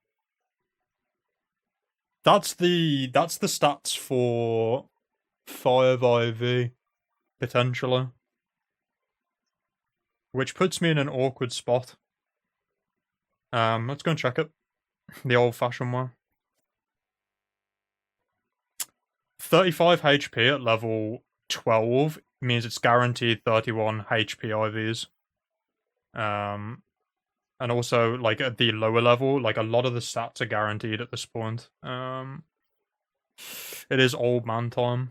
That's the stats for 5 IV, potentially. Which puts me in an awkward spot. Let's go and check it. The old-fashioned way. 35 HP at level 12 means it's guaranteed 31 HP IVs. And also, like, at the lower level, like, a lot of the stats are guaranteed at this point. It is old man time.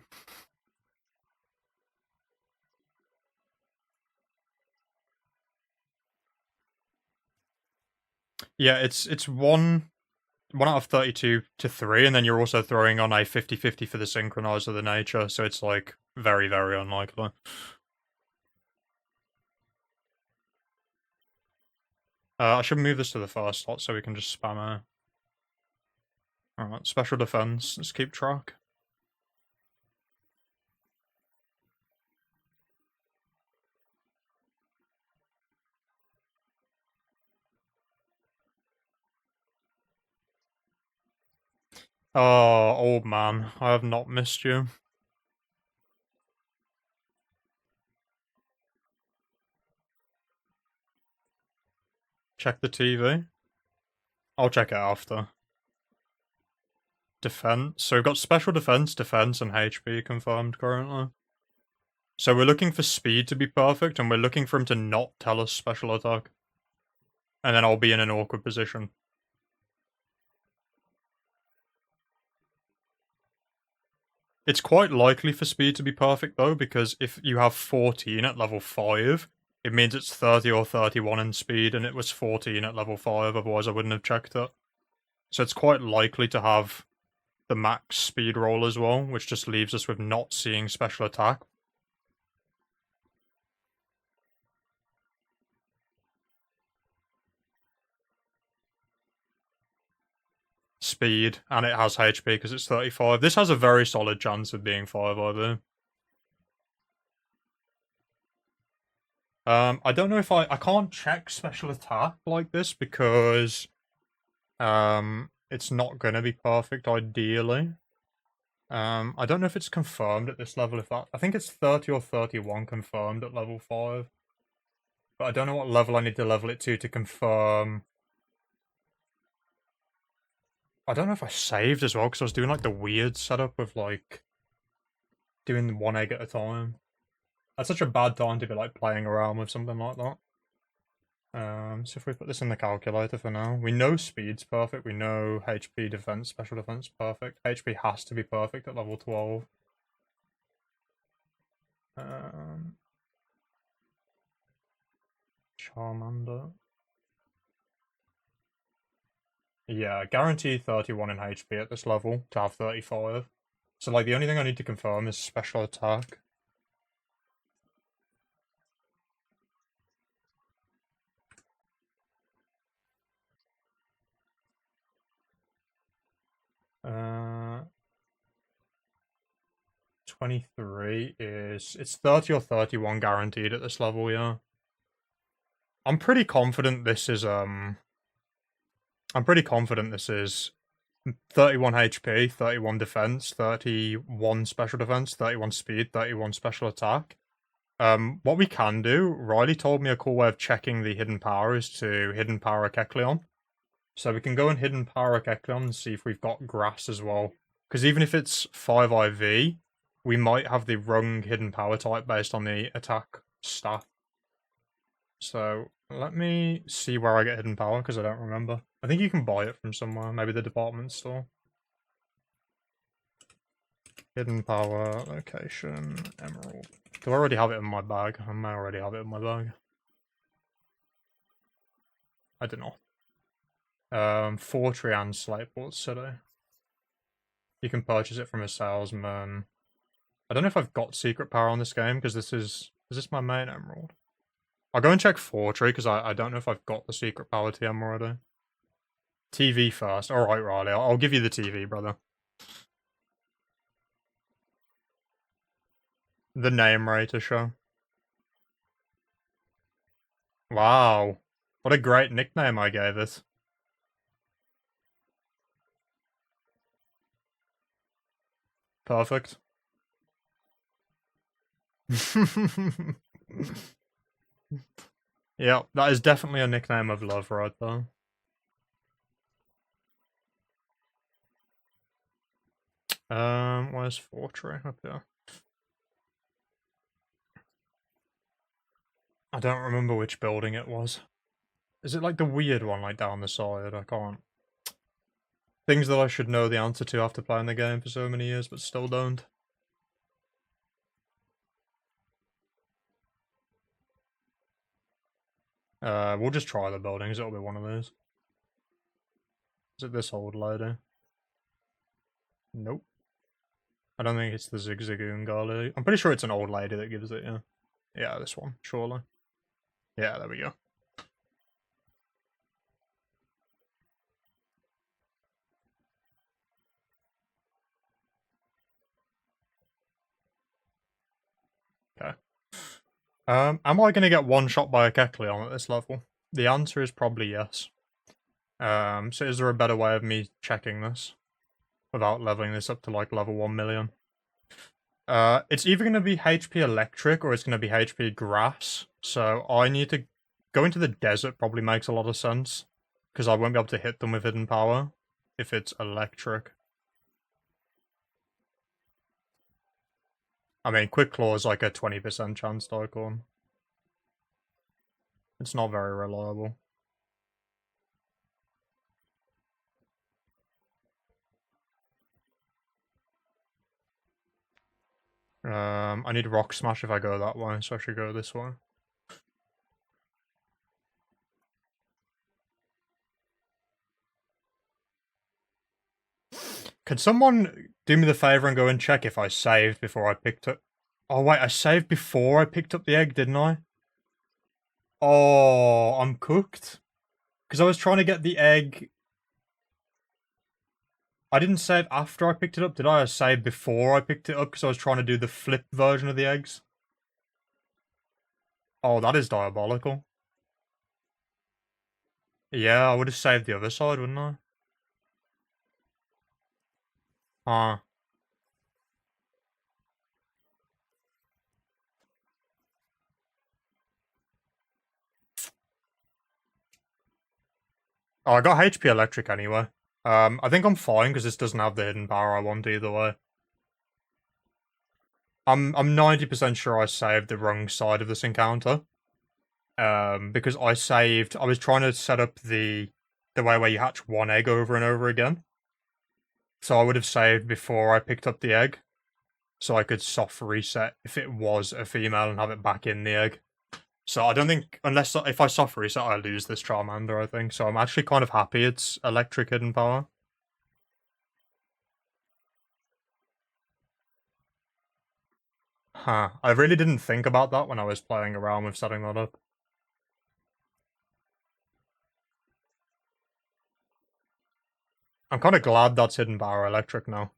Yeah, it's one out of 32 to 3, and then you're also throwing on a 50-50 for the synchronize of the nature, so it's, like, very, very unlikely. I should move this to the first slot so we can just spam it. Alright, special defense. Let's keep track. Oh, old man. I have not missed you. Check the TV. I'll check it after. Defense. So we've got special defense, and HP confirmed currently. So we're looking for speed to be perfect, and we're looking for him to not tell us special attack. And then I'll be in an awkward position. It's quite likely for speed to be perfect, though, because if you have 14 at level 5, it means it's 30 or 31 in speed, and it was 14 at level 5, otherwise I wouldn't have checked it. So it's quite likely to have the max speed roll as well, which just leaves us with not seeing special attack. Speed, and it has HP because it's 35. This has a very solid chance of being 5 IV. I don't know if I can't check special attack like this because it's not gonna be perfect ideally. I don't know if it's confirmed at this level. I think it's 30 or 31 confirmed at level 5. But I don't know what level I need to level it to confirm. I don't know if I saved as well, because I was doing like the weird setup of like doing one egg at a time. That's such a bad time to be like playing around with something like that. So if we put this in the calculator for now, we know speed's perfect, we know HP defense, special defense perfect. HP has to be perfect at level 12. Charmander. Yeah, guaranteed 31 in HP at this level to have 35. So like the only thing I need to confirm is special attack. Uh, 23 is... It's 30 or 31 guaranteed at this level, yeah. I'm pretty confident this is, 31 HP, 31 defense, 31 special defense, 31 speed, 31 special attack. What we can do, Riley told me a cool way of checking the hidden power is to hidden power a Kecleon. So we can go and hidden power a Kecleon and see if we've got grass as well. Because even if it's 5 IV, we might have the wrong hidden power type based on the attack stat. So let me see where I get hidden power, because I don't remember. I think you can buy it from somewhere, maybe the department store. Hidden power, location, emerald. Do I already have it in my bag? I may already have it in my bag. I don't know. Fortree and Slateport City. You can purchase it from a salesman. I don't know if I've got secret power on this game, because this is this my main emerald? I'll go and check Fortree, because I don't know if I've got the secret power TM already. TV first. Alright, Riley, I'll give you the TV, brother. The name rater show. Wow. What a great nickname I gave it. Perfect. Yeah, that is definitely a nickname of love right there. Where's Fortree? Up here. I don't remember which building it was. Is it like the weird one, like down the side? I can't. Things that I should know the answer to after playing the game for so many years, but still don't. We'll just try the buildings, it'll be one of those. Is it this old lady? Nope. I don't think it's the Zigzagoon girl. I'm pretty sure it's an old lady that gives it, yeah. Yeah, this one, surely. Yeah, there we go. Okay. Am I going to get one shot by a Kecleon at this level? The answer is probably yes. So is there a better way of me checking this? Without leveling this up to like level 1 million? It's either going to be HP electric or it's going to be HP grass. So I need to go into the desert, probably makes a lot of sense. Because I won't be able to hit them with hidden power if it's electric. I mean, Quick Claw is like a 20% chance to icon. It's not very reliable. I need Rock Smash if I go that way, so I should go this way. Could someone do me the favor and go and check if I saved before I picked up... Oh wait, I saved before I picked up the egg, didn't I? Oh, I'm cooked. Because I was trying to get the egg... I didn't save after I picked it up, did I? I saved before I picked it up because I was trying to do the flip version of the eggs. Oh, that is diabolical. Yeah, I would have saved the other side, wouldn't I? Huh. Oh, I got HP electric anyway. I think I'm fine because this doesn't have the hidden power I want either way. I'm 90% sure I saved the wrong side of this encounter. Because I was trying to set up the way where you hatch one egg over and over again. So I would have saved before I picked up the egg. So I could soft reset if it was a female and have it back in the egg. So I don't think, unless if I soft reset, I lose this Charmander, I think. So I'm actually kind of happy it's electric hidden power. Huh. I really didn't think about that when I was playing around with setting that up. I'm kind of glad that's hidden power electric now.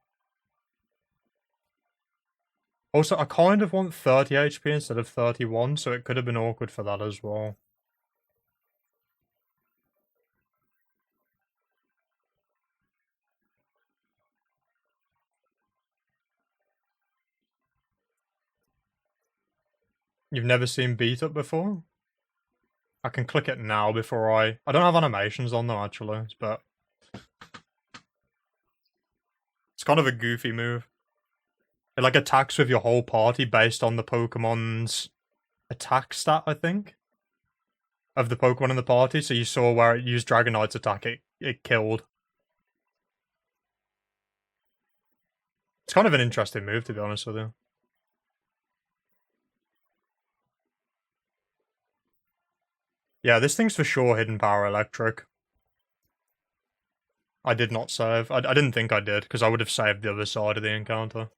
Also, I kind of want 30 HP instead of 31, so it could have been awkward for that as well. You've never seen beat up before? I can click it now before I don't have animations on though, actually, but it's kind of a goofy move. It like attacks with your whole party based on the Pokemon's attack stat, I think, of the Pokemon in the party. So you saw where it used Dragonite's attack, it killed. It's kind of an interesting move, to be honest with you. Yeah, this thing's for sure Hidden Power Electric. I did not save. I didn't think I did, because I would have saved the other side of the encounter.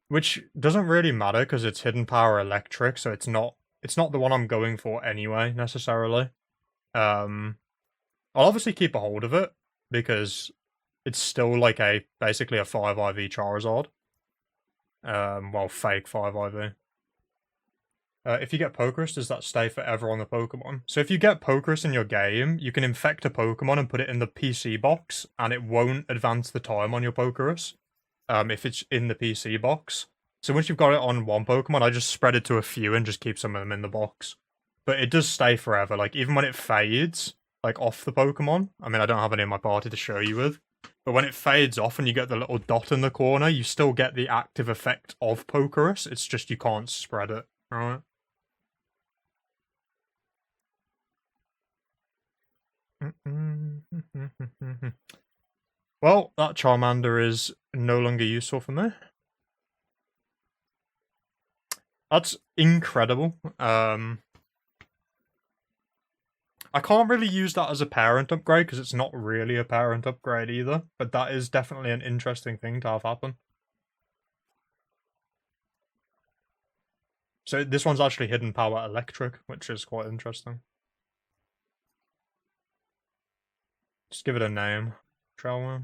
Which doesn't really matter, because it's Hidden Power Electric, so it's not the one I'm going for anyway, necessarily. I'll obviously keep a hold of it, because it's still like basically a 5 IV Charizard. Well, fake 5 IV. If you get Pokerus, does that stay forever on the Pokemon? So if you get Pokerus in your game, you can infect a Pokemon and put it in the PC box, and it won't advance the time on your Pokerus, if it's in the PC box. So once you've got it on one Pokemon, I just spread it to a few and just keep some of them in the box. But it does stay forever, like even when it fades, like off the Pokemon, I mean I don't have any in my party to show you with, but when it fades off and you get the little dot in the corner, you still get the active effect of Pokerus, it's just you can't spread it, right? Well, that Charmander is no longer useful for me. That's incredible. I can't really use that as a parent upgrade because it's not really a parent upgrade either, but that is definitely an interesting thing to have happen. So this one's actually Hidden Power Electric, which is quite interesting. Just give it a name, shall we?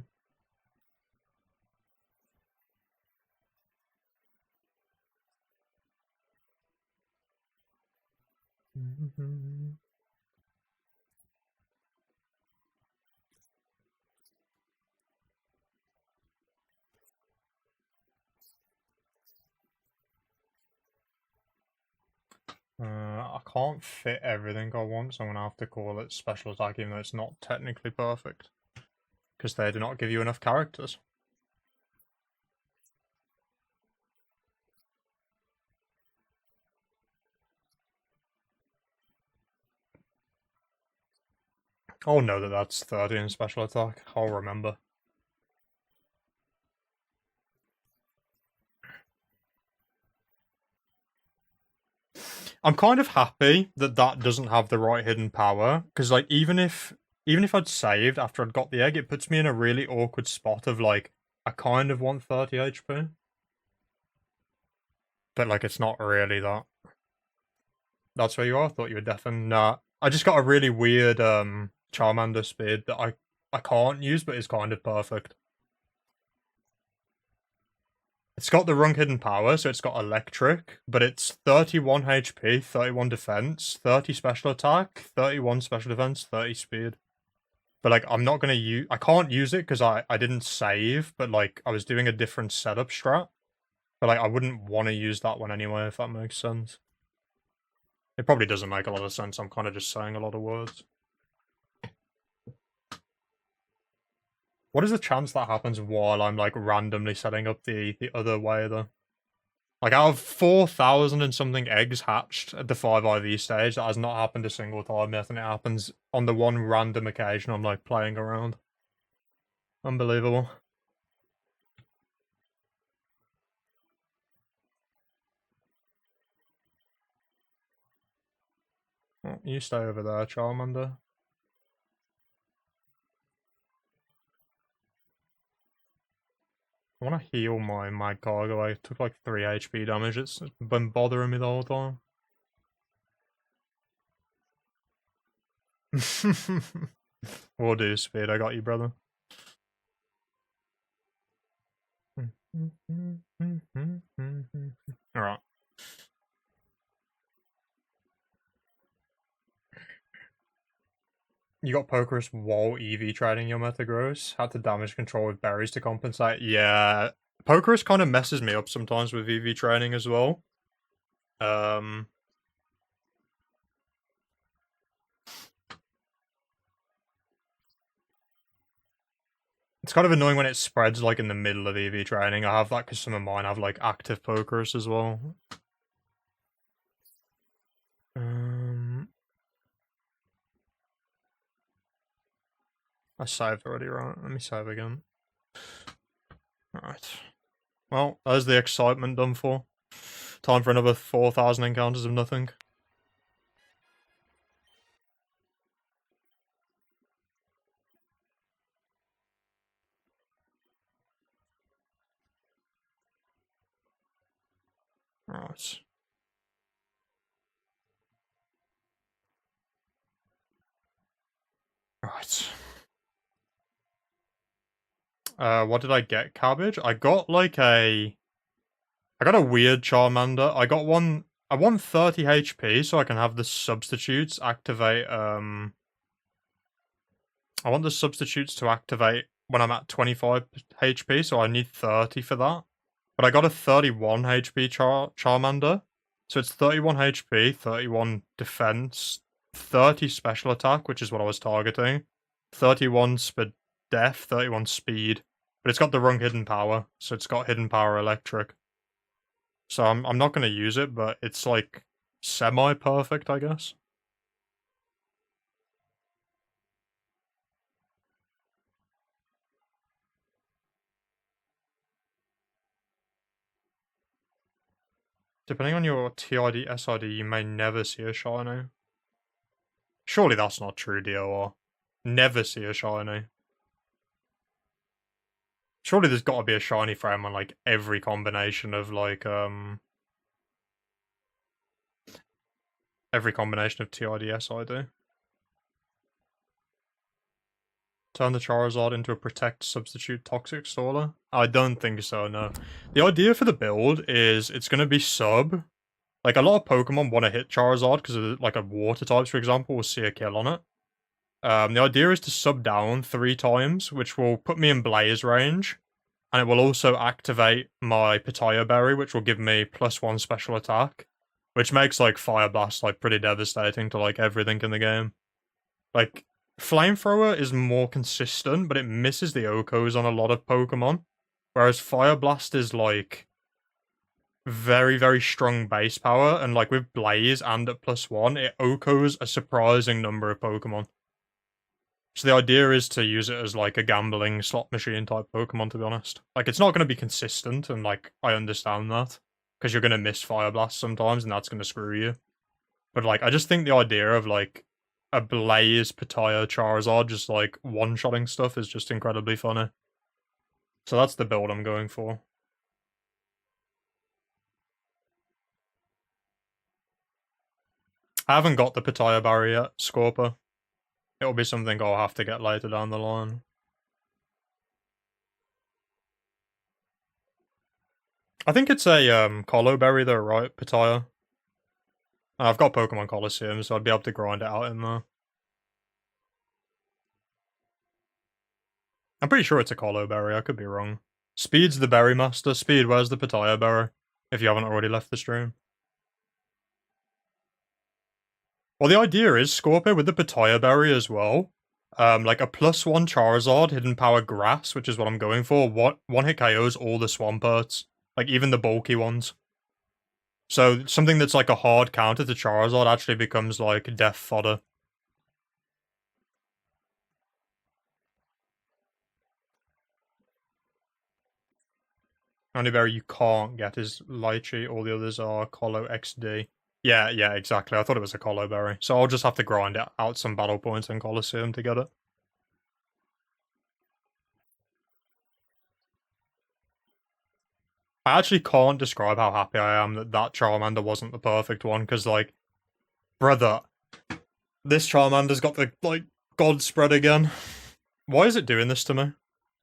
I can't fit everything I want, so I'm going to have to call it Special Attack, even though it's not technically perfect. Because they do not give you enough characters. I'll know that that's 30 in Special Attack. I'll remember. I'm kind of happy that that doesn't have the right hidden power, because like even if I'd saved after I'd got the egg, it puts me in a really awkward spot of like I kind of want 30 HP, but like it's not really that. That's where you are. I thought you were deafened. Nah, I just got a really weird Charmander speed that I can't use, but is kind of perfect. It's got the wrong hidden power, so it's got electric, but it's 31 HP, 31 defense, 30 special attack, 31 special defense, 30 speed. But like I'm not gonna use I can't use it because I didn't save, but like I was doing a different setup strat. But like I wouldn't want to use that one anyway, if that makes sense. It probably doesn't make a lot of sense, I'm kind of just saying a lot of words. What is the chance that happens while I'm like randomly setting up the other way though? Like out of 4,000 and something eggs hatched at the 5 IV stage, that has not happened a single time yet, and it happens on the one random occasion I'm like playing around. Unbelievable. Oh, you stay over there, Charmander. I want to heal my cargo. I took like 3 HP damage. It's been bothering me the whole time. Will do, Speed. I got you, brother. Alright. You got Pokerus while EV trading your Metagross. Had to damage control with berries to compensate. Yeah, Pokerus kind of messes me up sometimes with EV training as well. It's kind of annoying when it spreads like in the middle of EV training. I have that because some of mine have like active Pokerus as well. I saved already, right? Let me save again. Alright. Well, there's the excitement done for. Time for another 4,000 encounters of nothing. Right. Right. What did I get? Cabbage? I got like a... I got a weird Charmander. I got one... I want 30 HP so I can have the substitutes activate, I want the substitutes to activate when I'm at 25 HP, so I need 30 for that. But I got a 31 HP Charmander. So it's 31 HP, 31 defense, 30 special attack, which is what I was targeting, 31 speed def, 31 speed. But it's got the wrong hidden power, so it's got hidden power electric. So I'm not going to use it, but it's like semi-perfect, I guess. Depending on your TID, SID, you may never see a shiny. Surely that's not true, DOR. Never see a shiny. Surely there's got to be a shiny frame on like every combination of like every combination of TID, SID. Turn the Charizard into a Protect Substitute Toxic Staller? I don't think so, no. The idea for the build is it's going to be sub. Like, a lot of Pokemon want to hit Charizard because of, like, a Water types, for example, will see a kill on it. The idea is to sub down 3 times, which will put me in Blaze range. And it will also activate my Pitaya Berry, which will give me +1 special attack. Which makes, like, Fire Blast, like, pretty devastating to, like, everything in the game. Like, Flamethrower is more consistent, but it misses the Okos on a lot of Pokemon. Whereas Fire Blast is, like, very, very strong base power, and, like, with Blaze and at +1, it Okos a surprising number of Pokemon. So the idea is to use it as, like, a gambling slot machine type Pokemon, to be honest. Like, it's not going to be consistent, and, like, I understand that. Because you're going to miss Fire Blast sometimes, and that's going to screw you. But, like, I just think the idea of, like, a Blaze, Pitaya, Charizard just, like, one-shotting stuff is just incredibly funny. So that's the build I'm going for. I haven't got the Pitaya Barrier yet, Scorper. It'll be something I'll have to get later down the line. I think it's a Colo Berry though, right? Pitaya. I've got Pokemon Coliseum, so I'd be able to grind it out in there. I'm pretty sure it's a Colo Berry, I could be wrong. Speed's the Berry Master. Speed, where's the Pitaya Berry? If you haven't already left the stream. Well, the idea is Scorpio with the Pitaya Berry as well. Like a +1 Charizard, Hidden Power Grass, which is what I'm going for. One hit KOs all the Swamperts. Like, even the bulky ones. So, something that's like a hard counter to Charizard actually becomes like death fodder. Only berry you can't get is Lychee, all the others are Colo XD. Yeah, exactly. I thought it was a Colo Berry. So I'll just have to grind out some battle points in Colosseum to get it. I actually can't describe how happy I am that that Charmander wasn't the perfect one, because, like, brother, this Charmander's got the, like, God spread again. Why is it doing this to me?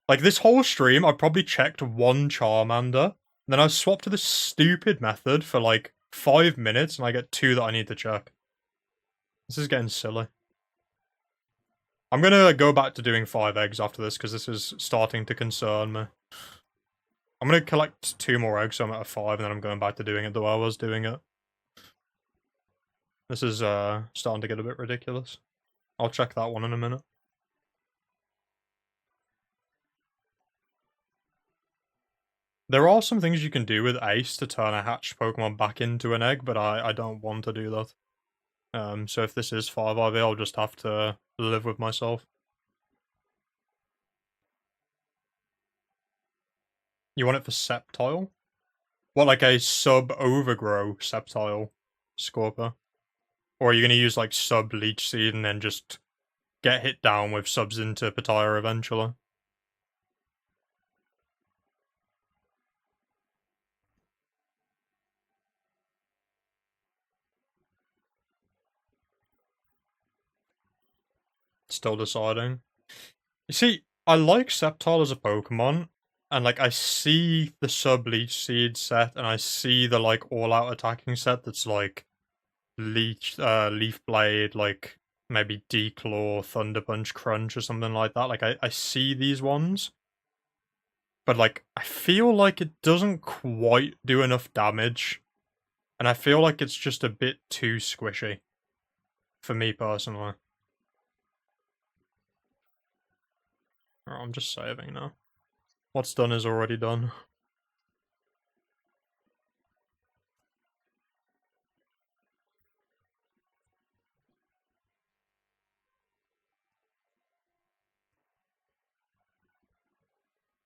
Like, this whole stream, I probably checked one Charmander, then I swapped to this stupid method for, like, 5 minutes, and I get 2 that I need to check. This is getting silly. I'm gonna go back to doing 5 eggs after this, because this is starting to concern me. I'm gonna collect 2 more eggs, so I'm at a 5, and then I'm going back to doing it the way I was doing it. This is starting to get a bit ridiculous. I'll check that one in a minute. There are some things you can do with Ace to turn a hatched Pokemon back into an egg, but I don't want to do that. So if this is 5 IV, I'll just have to live with myself. You want it for Sceptile? What, like a sub-overgrow Sceptile Scorper? Or are you going to use, like, sub-Leech Seed and then just get hit down with subs into Pataya eventually? Still deciding. You see, I like Sceptile as a Pokemon, and, like, I see the sub-Leech Seed set, and I see the, like, all-out attacking set that's, like, Leaf Blade, like, maybe Declaw, Thunder Punch, Crunch, or something like that. Like, I see these ones, but, like, I feel like it doesn't quite do enough damage, and I feel like it's just a bit too squishy, for me personally. Oh, I'm just saving now. What's done is already done.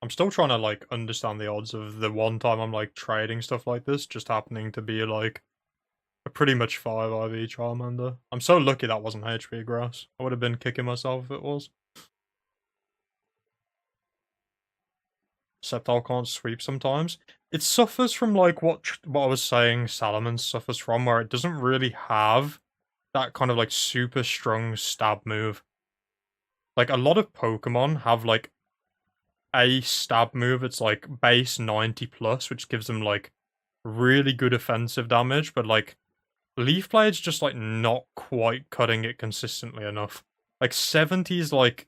I'm still trying to, like, understand the odds of the one time I'm, like, trading stuff like this just happening to be, like, a pretty much 5 IV Charmander. I'm so lucky that wasn't HP Grass. I would have been kicking myself if it was. Sceptile can't sweep sometimes. It suffers from, like, what I was saying Salamence suffers from, where it doesn't really have that kind of, like, super strong stab move. Like, a lot of Pokemon have, like, a stab move. It's like base 90 plus, which gives them like really good offensive damage, but like Leaf Blade's just like not quite cutting it consistently enough. Like 70's like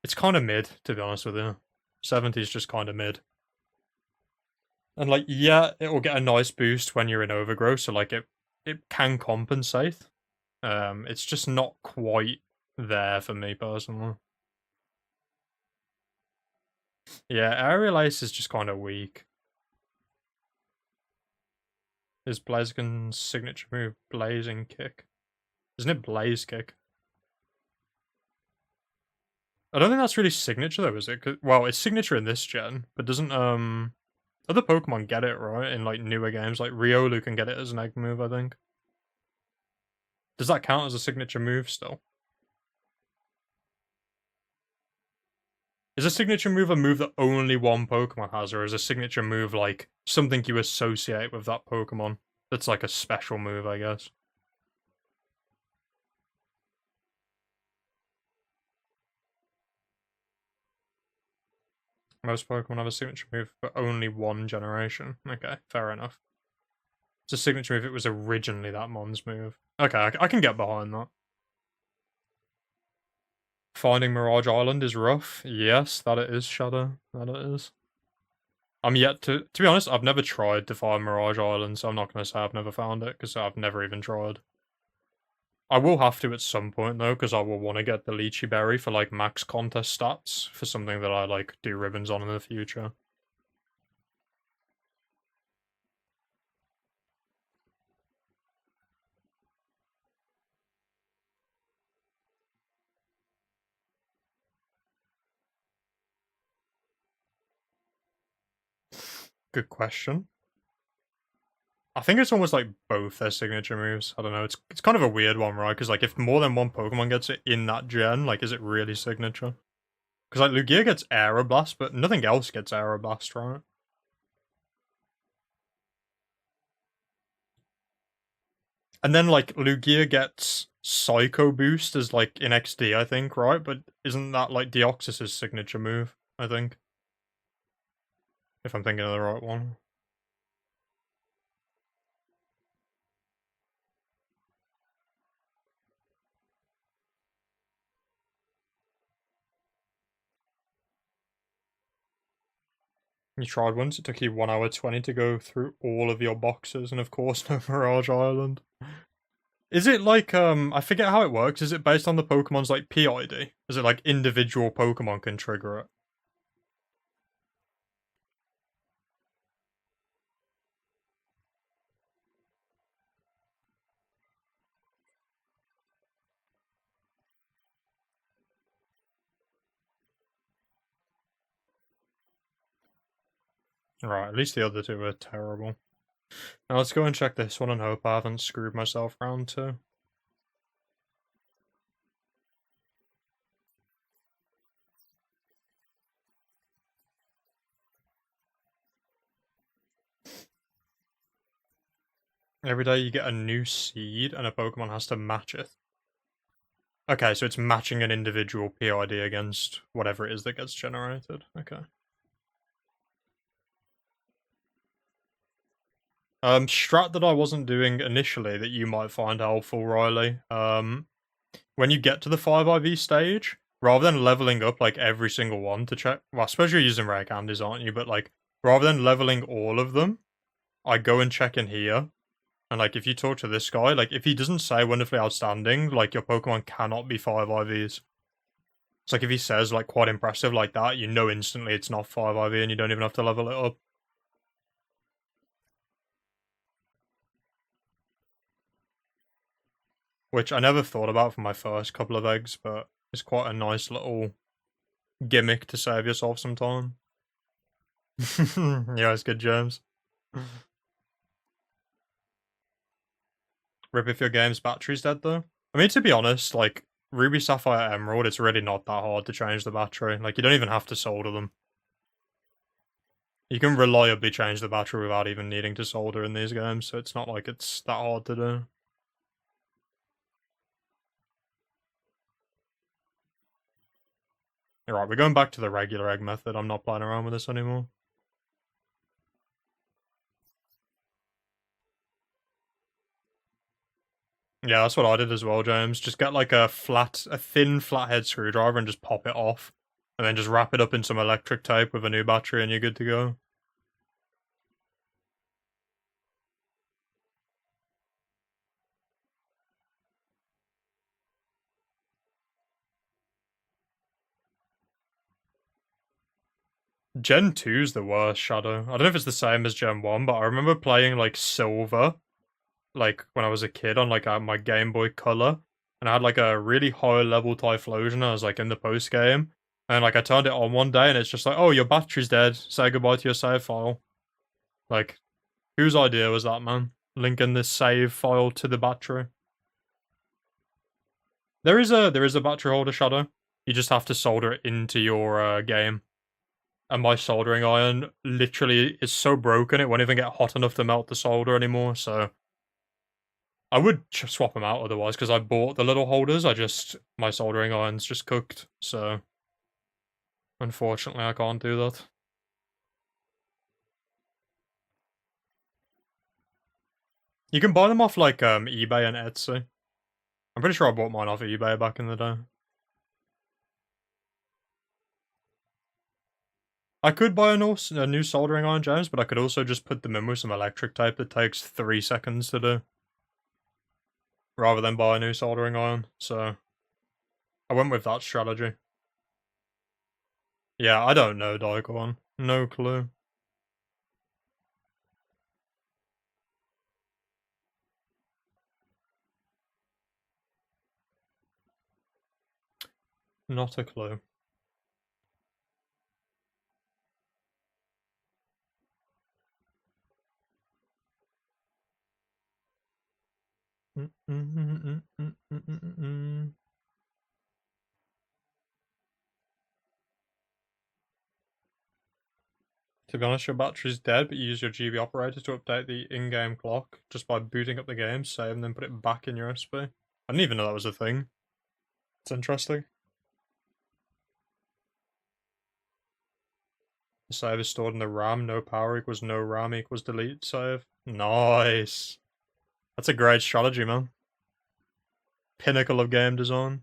it's kind of mid, to be honest with you. 70's just kind of mid. And like yeah, it will get a nice boost when you're in overgrowth, so like it can compensate. It's just not quite there for me personally. Yeah, Aerial Ace is just kind of weak. Is Blaziken's signature move Blazing Kick? Isn't it Blaze Kick? I don't think that's really signature though, is it? Well, it's signature in this gen, but doesn't other Pokemon get it, right? In like newer games, like Riolu can get it as an egg move, I think. Does that count as a signature move still? Is a signature move a move that only one Pokemon has, or is a signature move like something you associate with that Pokemon? That's like a special move, I guess. Most Pokemon have a signature move for only one generation. Okay, fair enough. It's a signature move. It was originally that Mon's move. Okay, I can get behind that. Finding Mirage Island is rough. Yes, that it is, Shadow. That it is. I'm yet to be honest, I've never tried to find Mirage Island, so I'm not going to say I've never found it, because I've never even tried. I will have to at some point, though, because I will want to get the Lychee Berry for, like, max contest stats, for something that I, like, do ribbons on in the future. Good question. I think it's almost like both their signature moves. I don't know. It's kind of a weird one, right? Because like if more than one Pokemon gets it in that gen, like is it really signature? Because like Lugia gets Aeroblast, but nothing else gets Aeroblast, right? And then like Lugia gets Psycho Boost as like in XD, I think, right? But isn't that like Deoxys's signature move? I think, if I'm thinking of the right one. You tried once, it took you 1 hour 20 to go through all of your boxes, and of course no Mirage Island. Is it like, I forget how it works, is it based on the Pokemon's, like, PID? Is it like individual Pokemon can trigger it? Right, at least the other two are terrible. Now let's go and check this one and hope I haven't screwed myself round too. Every day you get a new seed and a Pokemon has to match it. Okay, so it's matching an individual PID against whatever it is that gets generated. Okay. Strat that I wasn't doing initially that you might find helpful, Riley. When you get to the 5IV stage, rather than leveling up like every single one to check, well, I suppose you're using rare candies, aren't you? But like, rather than leveling all of them, I go and check in here. And like, if you talk to this guy, like, if he doesn't say wonderfully outstanding, like, your Pokemon cannot be 5IVs. It's like, if he says, like, quite impressive like that, you know instantly it's not 5IV and you don't even have to level it up. Which I never thought about for my first couple of eggs, but it's quite a nice little gimmick to save yourself some time. Yeah, it's good, James. Rip if your game's battery's dead, though. I mean, to be honest, like, Ruby, Sapphire, Emerald, it's really not that hard to change the battery. Like, you don't even have to solder them. You can reliably change the battery without even needing to solder in these games, so it's not like it's that hard to do. Alright, we're going back to the regular egg method. I'm not playing around with this anymore. Yeah, that's what I did as well, James. Just get like a thin flathead screwdriver and just pop it off. And then just wrap it up in some electric tape with a new battery and you're good to go. Gen 2's the worst, Shadow. I don't know if it's the same as Gen 1, but I remember playing like Silver, like when I was a kid on like my Game Boy Color. And I had like a really high level Typhlosion. I was like in the post game. And like I turned it on one day and it's just like, oh, your battery's dead. Say goodbye to your save file. Like, whose idea was that, man? Linking this save file to the battery. There is a battery holder, Shadow. You just have to solder it into your game. And my soldering iron literally is so broken it won't even get hot enough to melt the solder anymore. So I would swap them out otherwise because I bought the little holders. My soldering iron's just cooked. So unfortunately, I can't do that. You can buy them off like eBay and Etsy. I'm pretty sure I bought mine off eBay back in the day. I could buy a new soldering iron, James, but I could also just put them in with some electric tape that takes 3 seconds to do. Rather than buy a new soldering iron, so I went with that strategy. Yeah, I don't know, Daikon. No clue. Not a clue. To be honest, your battery's dead, but you use your GB operator to update the in-game clock just by booting up the game, save, and then put it back in your SP. I didn't even know that was a thing. It's interesting. The save is stored in the RAM, no power equals no RAM equals delete save. Nice. That's a great strategy, man. Pinnacle of game design.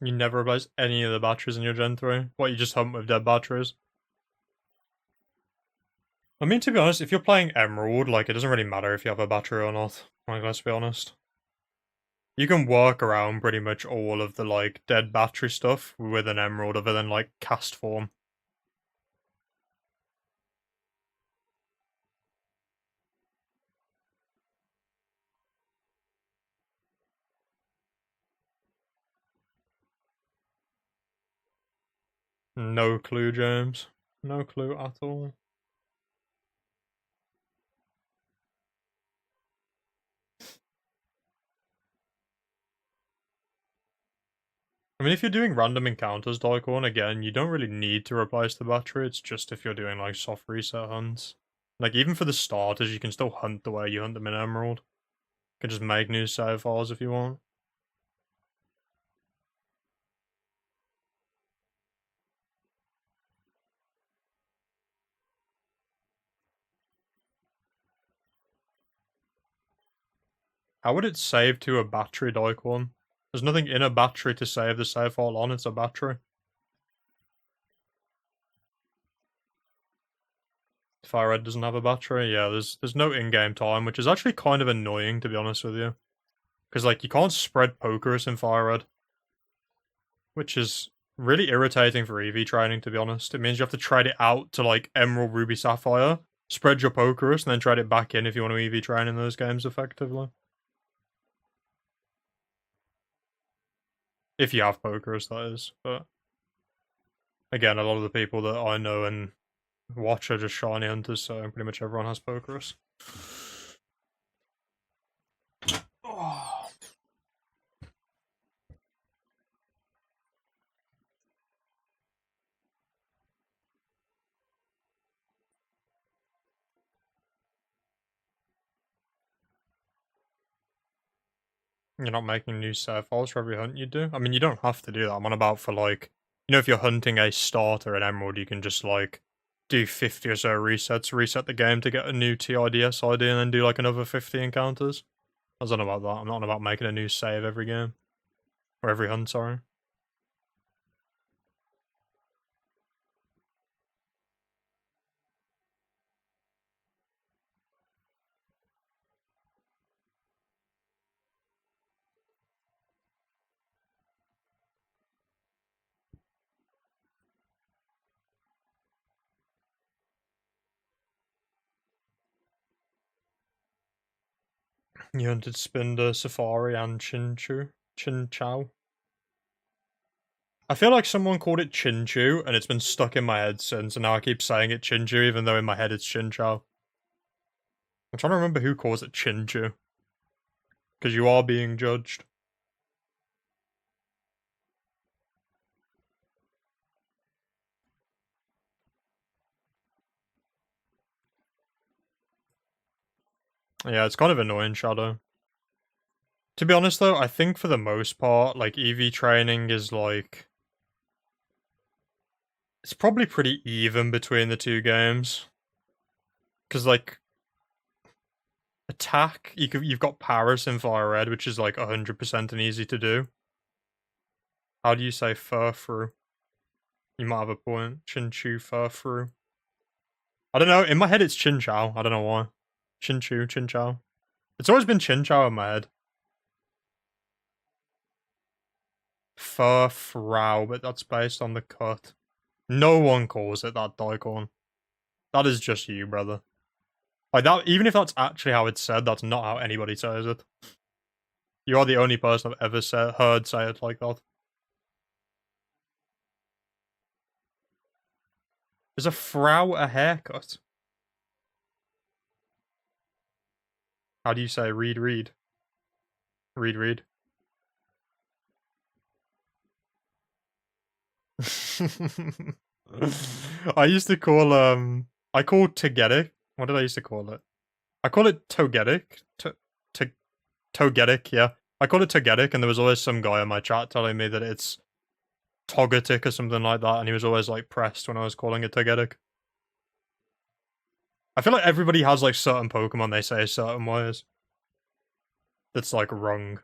You never replace any of the batteries in your Gen 3? What, you just hunt with dead batteries? I mean, to be honest, if you're playing Emerald, like, it doesn't really matter if you have a battery or not. Like, let's be honest. You can work around pretty much all of the, like, dead battery stuff with an Emerald other than, like, cast form. No clue, James. No clue at all. I mean, if you're doing random encounters, Daikon, again, you don't really need to replace the battery, it's just if you're doing, like, soft reset hunts. Like, even for the starters, you can still hunt the way you hunt them in Emerald. You can just make new save files if you want. How would it save to a battery, Daikon? There's nothing in a battery to save the save file on, it's a battery. Fire Red doesn't have a battery, yeah, there's no in-game time, which is actually kind of annoying, to be honest with you. Because, like, you can't spread Pokerus in Fire Red. Which is really irritating for EV training, to be honest. It means you have to trade it out to, like, Emerald, Ruby, Sapphire, spread your Pokerus, and then trade it back in if you want to EV train in those games effectively. If you have Pokerus, that is. But, again, a lot of the people that I know and watch are just shiny hunters, so pretty much everyone has Pokerus. Oh. You're not making new save files for every hunt you do? I mean, you don't have to do that. I'm on about for, like, you know, if you're hunting a starter in Emerald, you can just, like, do 50 or so resets, reset the game to get a new TIDS ID, and then do, like, another 50 encounters. I was on about that. I'm not on about making a new save every game. Or every hunt, sorry. You hunted Spinder, Safari, and Chinchou. I feel like someone called it Chinchu, and it's been stuck in my head since, and now I keep saying it Chinchu, even though in my head it's Chinchou. I'm trying to remember who calls it Chinchu. Because you are being judged. Yeah, it's kind of annoying, Shadow. To be honest, though, I think for the most part, like, EV training is, like... It's probably pretty even between the two games. Because, like... Attack, you've got Paris in Fire Red, which is, like, 100% and easy to do. How do you say Furfru? You might have a point. Chinchu, Furfru. I don't know, in my head it's Chinchou, I don't know why. Chinchu, Chinchou. It's always been Chinchou in my head. Furfrau, but that's based on the cut. No one calls it that, Daikon. That is just you, brother. Like, that, even if that's actually how it's said, that's not how anybody says it. You are the only person I've ever heard say it like that. Is a Frau a haircut? How do you say read, read? Read, read. I used to call, I called Togetic. What did I used to call it? I call it Togetic. Togetic, yeah. I call it Togetic, and there was always some guy in my chat telling me that it's Togetic or something like that, and he was always, like, pressed when I was calling it Togetic. I feel like everybody has, like, certain Pokemon they say certain ways. That's, like, wrong.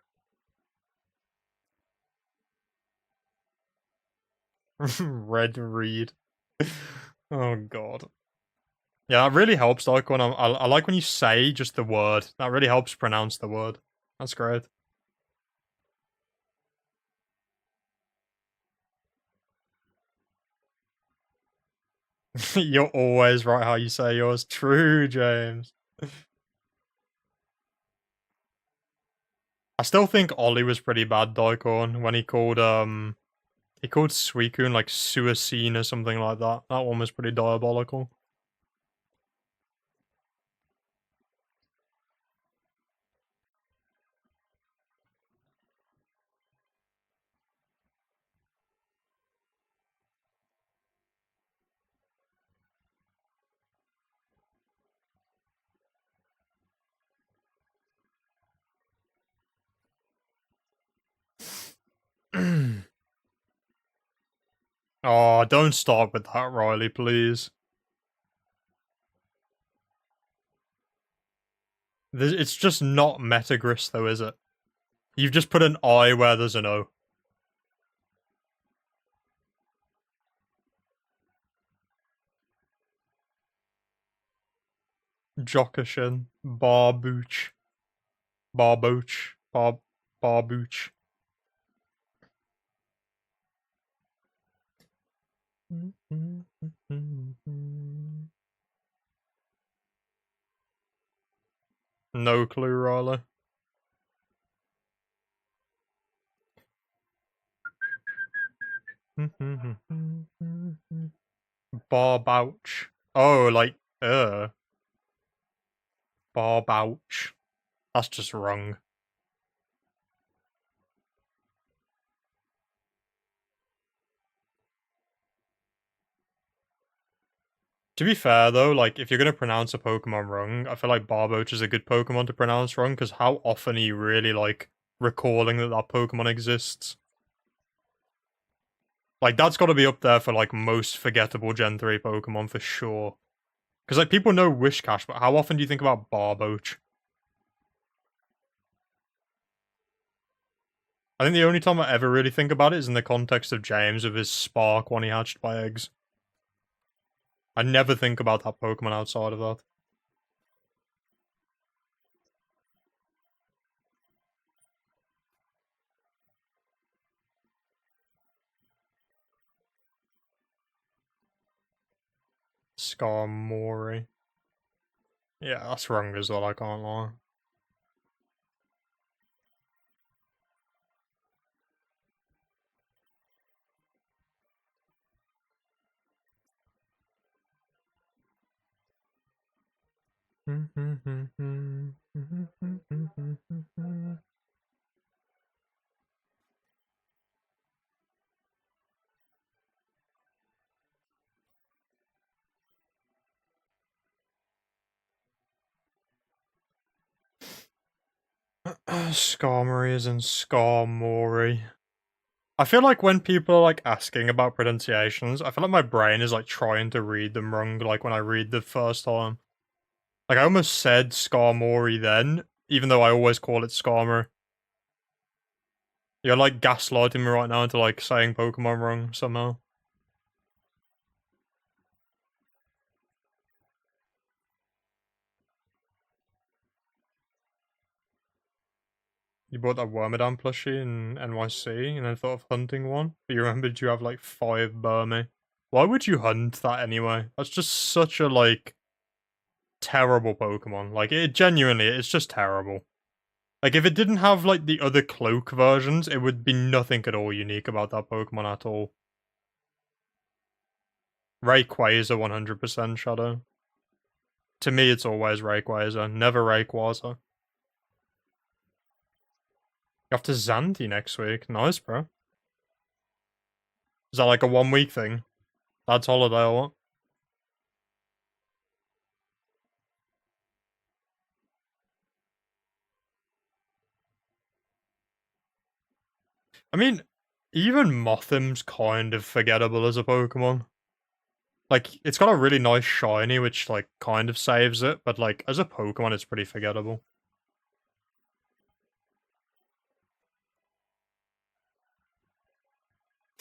Red Reed. Oh god. Yeah, that really helps, like, when I like when you say just the word. That really helps pronounce the word. That's great. You're always right how you say yours. True, James. I still think Ollie was pretty bad, Daikon, when he called Suicune like Suicune or something like that. That one was pretty diabolical. Oh, don't start with that, Riley, please. It's just not Metagross, though, is it? You've just put an I where there's an O. Jokishin. Barbooch. Barbooch. Barbooch. No clue, Riley. Barbouch. Oh, like, Barbouch. That's just wrong. To be fair, though, like, if you're gonna pronounce a Pokemon wrong, I feel like Barboach is a good Pokemon to pronounce wrong, because how often are you really, like, recalling that that Pokemon exists? Like, that's gotta be up there for, like, most forgettable Gen 3 Pokemon for sure. Because, like, people know Wishcash, but how often do you think about Barboach? I think the only time I ever really think about it is in the context of James with his Spark when he hatched by eggs. I never think about that Pokemon outside of that. Skarmory. Yeah, that's wrong as well, I can't lie. Skarmory is in Skarmory. I feel like when people are like asking about pronunciations, I feel like my brain is like trying to read them wrong, like when I read the first time. Like I almost said Skarmory then, even though I always call it Skarmory. You're like gaslighting me right now into like saying Pokemon wrong somehow. You bought that Wormadam plushie in NYC and then thought of hunting one, but you remembered you have like 5 Burmy. Why would you hunt that anyway? That's just such a like terrible Pokemon. Like it genuinely, it's just terrible. Like if it didn't have like the other cloak versions, it would be nothing at all unique about that Pokemon at all. Rayquaza 100% Shadow. To me, it's always Rayquaza, never Rayquaza. You have to Zandy next week. Nice, bro. Is that like a 1 week thing? That's holiday or what? I mean, even Mothim's kind of forgettable as a Pokemon. Like, it's got a really nice shiny, which, like, kind of saves it, but, like, as a Pokemon, it's pretty forgettable.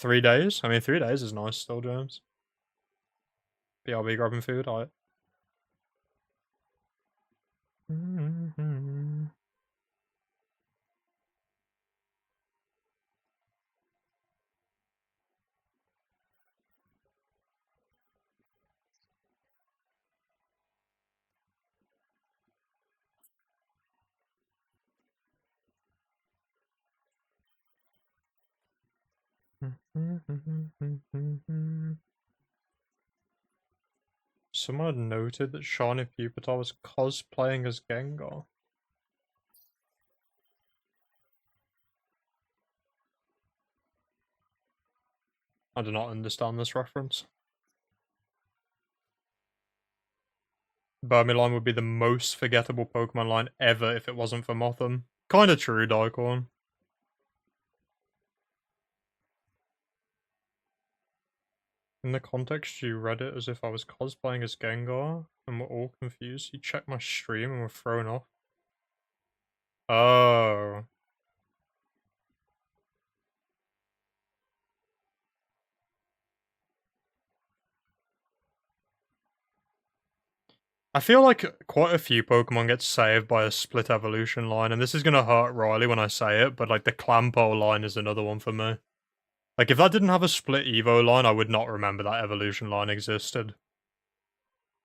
3 days? I mean, 3 days is nice still, James. BRB grabbing food, alright. Someone had noted that Shiny Pupitar was cosplaying as Gengar. I do not understand this reference. Burmilon would be the most forgettable Pokemon line ever if it wasn't for Motham. Kinda true, Daikon. In the context, you read it as if I was cosplaying as Gengar, and we're all confused. You checked my stream and were thrown off. Oh. I feel like quite a few Pokemon get saved by a split evolution line, and this is gonna hurt Riley when I say it, but like the Clampo line is another one for me. Like if that didn't have a split Evo line, I would not remember that evolution line existed.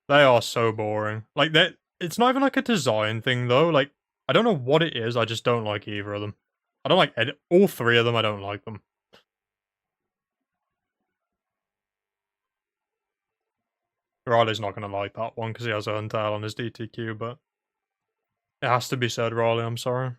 They are so boring. Like it's not even like a design thing though. Like I don't know what it is. I just don't like either of them. I don't like all three of them. I don't like them. Riley's not gonna like that one because he has a Huntail on his DTQ, but it has to be said, Riley. I'm sorry.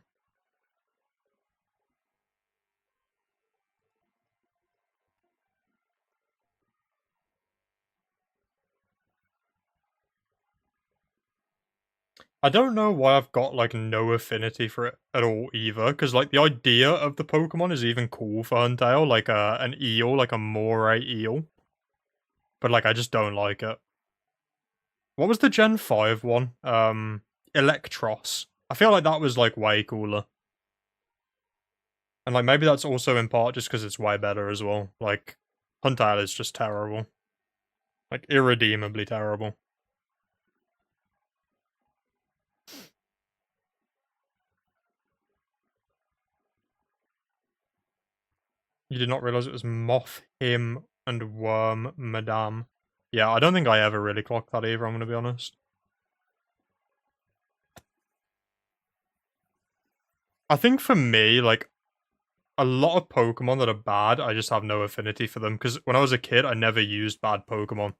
I don't know why I've got like no affinity for it at all either, because like the idea of the Pokemon is even cool for Huntail, like an eel, like a moray eel. But like I just don't like it. What was the Gen 5 one? Electros. I feel like that was like way cooler. And like maybe that's also in part just because it's way better as well. Like Huntail is just terrible. Like irredeemably terrible. You did not realize it was Moth, him, and Worm, Madame. Yeah, I don't think I ever really clocked that either, I'm gonna be honest. I think for me, like, a lot of Pokemon that are bad, I just have no affinity for them, because when I was a kid, I never used bad Pokemon.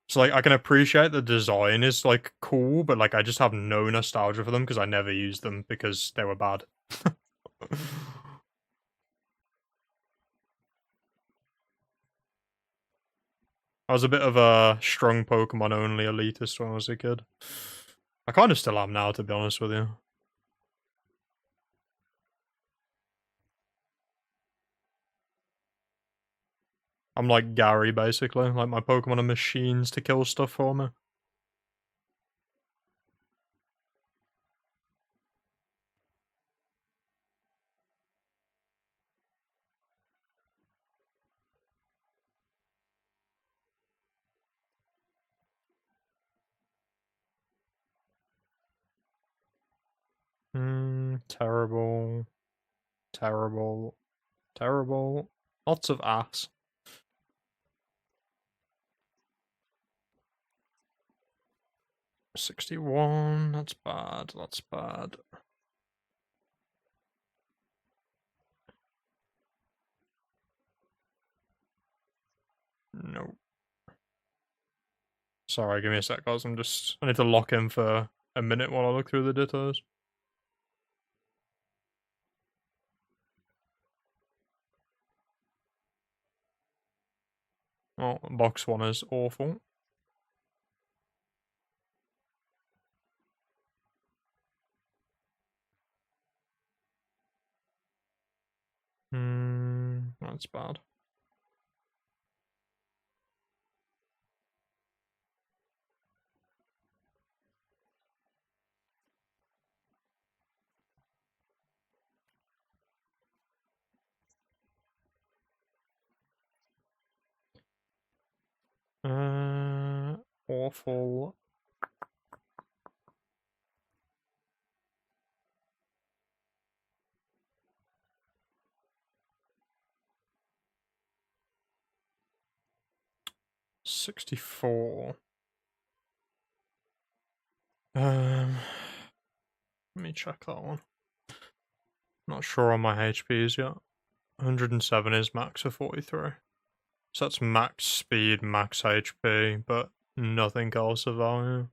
So, like, I can appreciate the design is, like, cool, but, like, I just have no nostalgia for them, because I never used them, because they were bad. I was a bit of a strong Pokemon only elitist when I was a kid. I kind of still am now, to be honest with you. I'm like Gary, basically. Like, my Pokemon are machines to kill stuff for me. Terrible. Terrible. Terrible. Lots of ass. 61, that's bad, that's bad. Nope. Sorry, give me a sec, guys. I need to lock in for a minute while I look through the Dittos. Oh, box one is awful. That's bad. awful. $64. Let me check that one. Not sure on my HPs yet. 107 is max for 43. So that's max speed, max HP, but nothing else of value.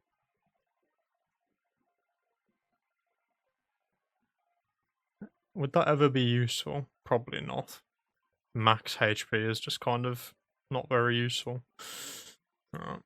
Would that ever be useful? Probably not. Max HP is just kind of not very useful. Alright.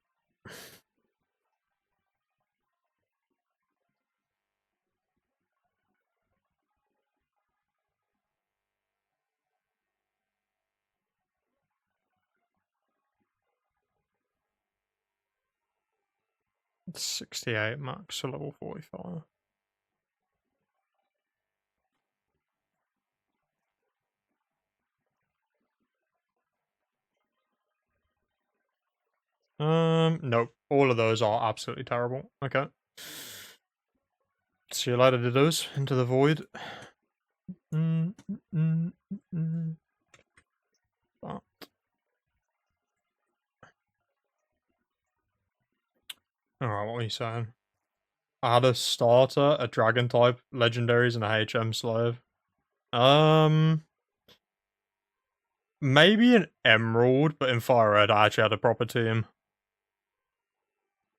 It's 68 max for level 45. Nope. All of those are absolutely terrible. Okay. See you later, Dittos. Into the void. That. Alright, what are you saying? I had a starter, a dragon type, legendaries, and a HM slave. Maybe an emerald, but in Fire Red I actually had a proper team.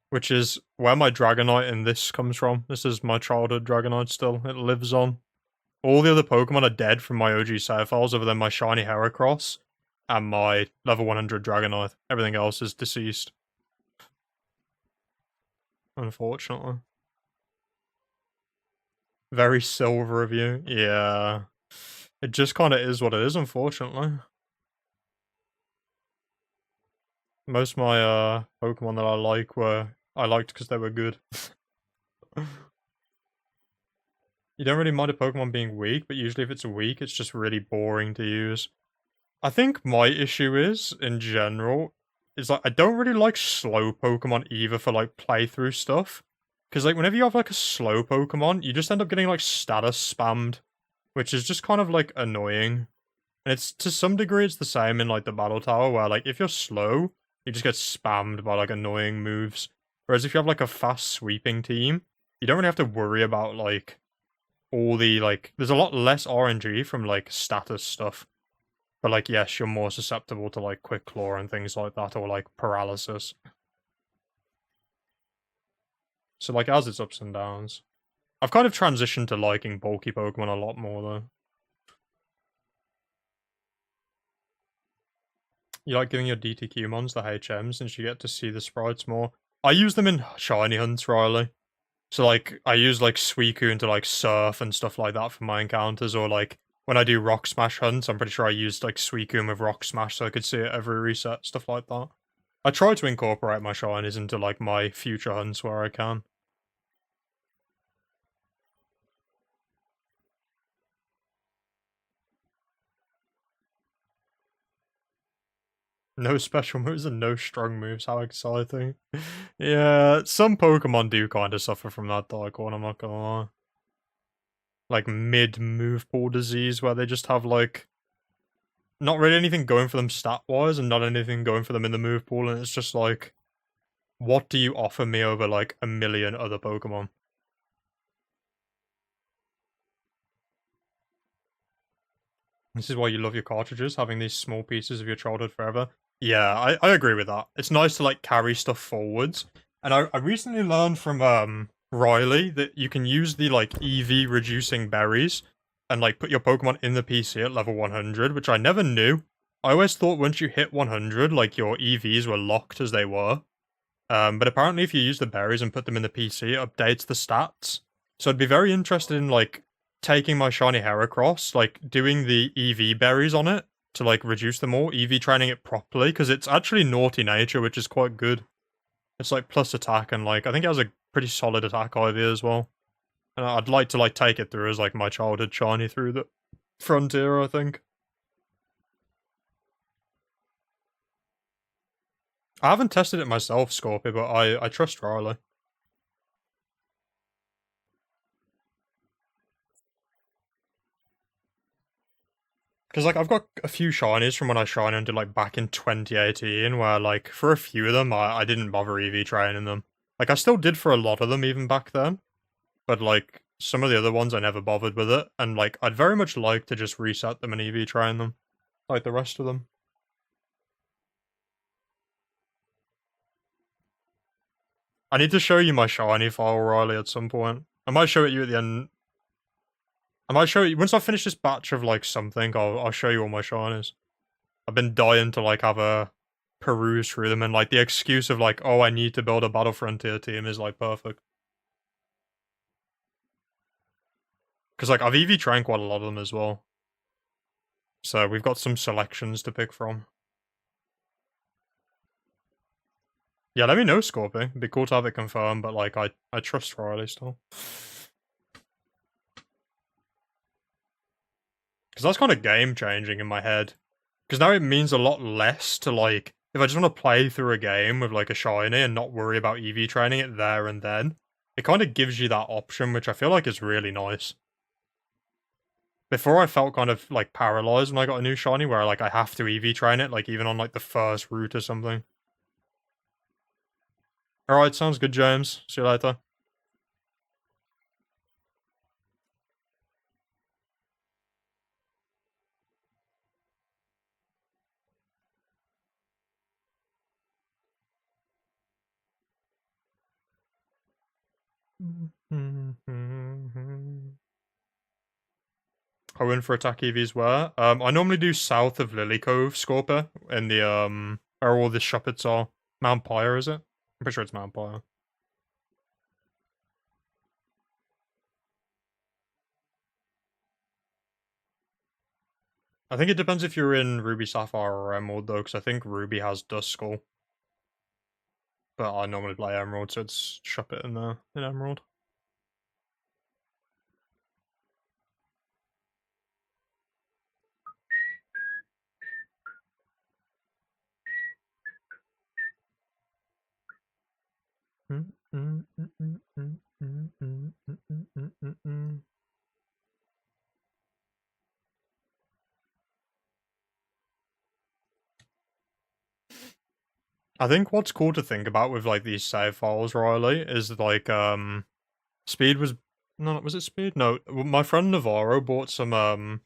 Which is where my Dragonite in this comes from. This is my childhood Dragonite still. It lives on. All the other Pokemon are dead from my OG save files, other than my shiny Heracross and my level 100 Dragonite. Everything else is deceased. Unfortunately. Very silver of you. Yeah. It just kind of is what it is, unfortunately. Most of my Pokemon that I liked because they were good. You don't really mind a Pokemon being weak, but usually if it's weak, it's just really boring to use. I think my issue is, in general, is like I don't really like slow Pokemon either for like playthrough stuff. Because like whenever you have like a slow Pokemon, you just end up getting like status spammed, which is just kind of like annoying. And it's to some degree it's the same in like the Battle Tower where like if you're slow, you just get spammed by like annoying moves. Whereas if you have like a fast sweeping team, you don't really have to worry about like all the like there's a lot less RNG from like status stuff. But like yes, you're more susceptible to like Quick Claw and things like that, or like paralysis. So like as its ups and downs. I've kind of transitioned to liking bulky Pokemon a lot more though. You like giving your DTQ mons the HM since you get to see the sprites more. I use them in shiny hunts, Riley. So like I use like Suicune to like surf and stuff like that for my encounters, or like when I do Rock Smash hunts, I'm pretty sure I used like Suicune with Rock Smash so I could see it every reset, stuff like that. I try to incorporate my shinies into like my future hunts where I can. No special moves and no strong moves, how exciting. Yeah, some Pokemon do kind of suffer from that dark one, I'm not gonna lie. Like mid-move pool disease where they just have like not really anything going for them stat-wise and not anything going for them in the move pool, and it's just like, what do you offer me over like a million other Pokemon? This is why you love your cartridges, having these small pieces of your childhood forever. Yeah, I agree with that. It's nice to like carry stuff forwards. And I recently learned from Riley that you can use the like EV reducing berries and like put your Pokemon in the PC at level 100, which I never knew. I always thought once you hit 100, like your EVs were locked as they were. But apparently if you use the berries and put them in the PC, it updates the stats. So I'd be very interested in like taking my shiny Heracross, like doing the EV berries on it to like reduce them all, EV training it properly, because it's actually naughty nature, which is quite good. It's like plus attack and like I think it has a pretty solid attack IV as well. And I'd like to like take it through as like my childhood shiny through the frontier, I think. I haven't tested it myself, Scorpio, but I trust Riley. Because, like, I've got a few shinies from when I shiny hunted, like, back in 2018, where, like, for a few of them, I didn't bother EV training them. Like, I still did for a lot of them even back then, but, like, some of the other ones I never bothered with it, and, like, I'd very much like to just reset them and EV train them, like the rest of them. I need to show you my shiny file, Riley, at some point. I might show it you at the end. I might show you, once I finish this batch of, like, something, I'll show you all my shinies. I've been dying to, like, have a peruse through them, and, like, the excuse of, like, oh, I need to build a Battle Frontier team is, like, perfect. Because, like, I've EV trained quite a lot of them as well. So we've got some selections to pick from. Yeah, let me know, Scorpio. It'd be cool to have it confirmed, but, like, I trust Riley still. Because that's kind of game-changing in my head. Because now it means a lot less to, like, if I just want to play through a game with, like, a shiny and not worry about EV training it there and then, it kind of gives you that option, which I feel like is really nice. Before I felt kind of, like, paralyzed when I got a new shiny, where, like, I have to EV train it, like, even on, like, the first route or something. Alright, sounds good, James. See you later. I went for attack EVs where? I normally do south of Lily Cove, Scorpia, in the, where all the shuppets are. Mount Pyre, is it? I'm pretty sure it's Mount Pyre. I think it depends if you're in Ruby, Sapphire, or Emerald, though, because I think Ruby has Dust Skull. But I normally play Emerald, so it's Shuppet in there, in Emerald. I think what's cool to think about with, like, these save files, Riley, is, like, Speed was... No, was it Speed? No, my friend Navarro bought some,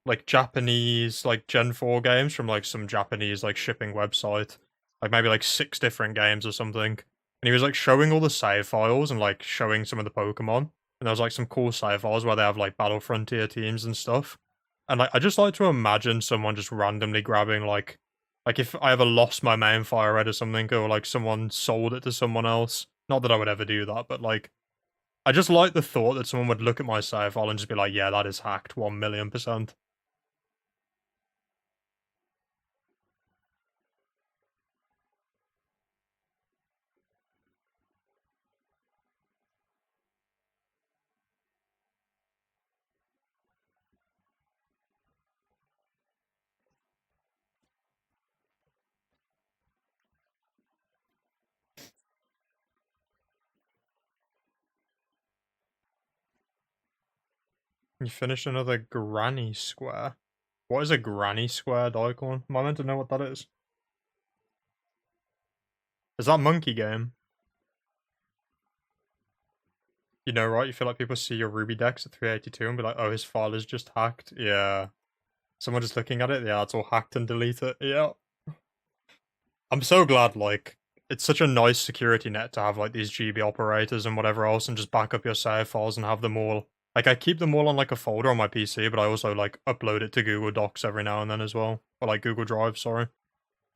like, Japanese, like, Gen 4 games from, like, some Japanese, like, shipping website. Like, maybe, like, 6 different games or something. And he was, like, showing all the save files and, like, showing some of the Pokemon. And there was, like, some cool save files where they have, like, Battle Frontier teams and stuff. And, like, I just like to imagine someone just randomly grabbing, like, if I ever lost my main Fire Red or something, or, like, someone sold it to someone else. Not that I would ever do that, but, like, I just like the thought that someone would look at my save file and just be like, yeah, that is hacked 1,000,000%. You finished another granny square. What is a granny square, Daikon? Am I meant to know what that is? Is that monkey game? You know, right? You feel like people see your Ruby decks at 382 and be like, oh, his file is just hacked. Yeah. Someone just looking at it, yeah, it's all hacked and delete it. Yeah. I'm so glad, like, it's such a nice security net to have, like, these GB operators and whatever else and just back up your save files and have them all. Like, I keep them all on, like, a folder on my PC, but I also, like, upload it to Google Docs every now and then as well. Or, like, Google Drive, sorry.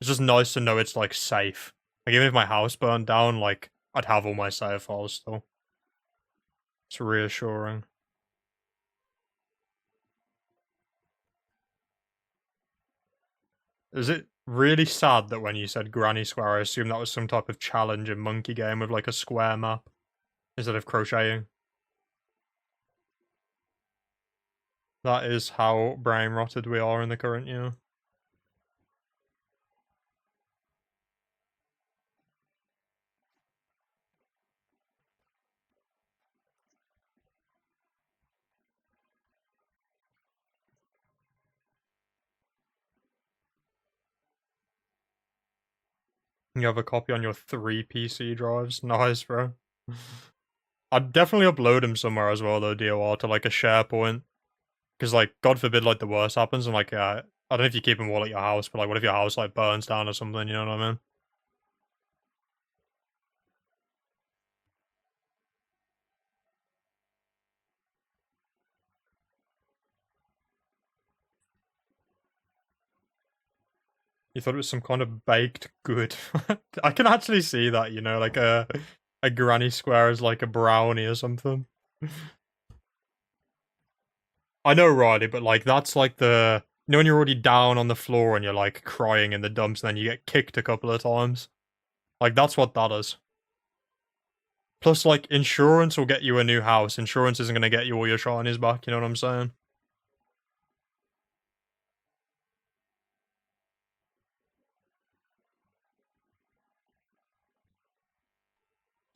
It's just nice to know it's, like, safe. Like, even if my house burned down, like, I'd have all my save files still. It's reassuring. Is it really sad that when you said Granny Square, I assumed that was some type of challenge in Monkey Game with, like, a square map instead of crocheting? That is how brain rotted we are in the current year. You have a copy on your 3 PC drives. Nice, bro. I'd definitely upload them somewhere as well, though, DOR, to, like, a SharePoint. Because, like, God forbid, like, the worst happens, and, like, I don't know if you keep them all at your house, but, like, what if your house, like, burns down or something, you know what I mean? You thought it was some kind of baked good. I can actually see that, you know, like a granny square is like a brownie or something. I know, Riley, but like that's like the you know when you're already down on the floor and you're like crying in the dumps and then you get kicked a couple of times. Like that's what that is. Plus, like insurance will get you a new house. Insurance isn't gonna get you all your shinies back. You know what I'm saying?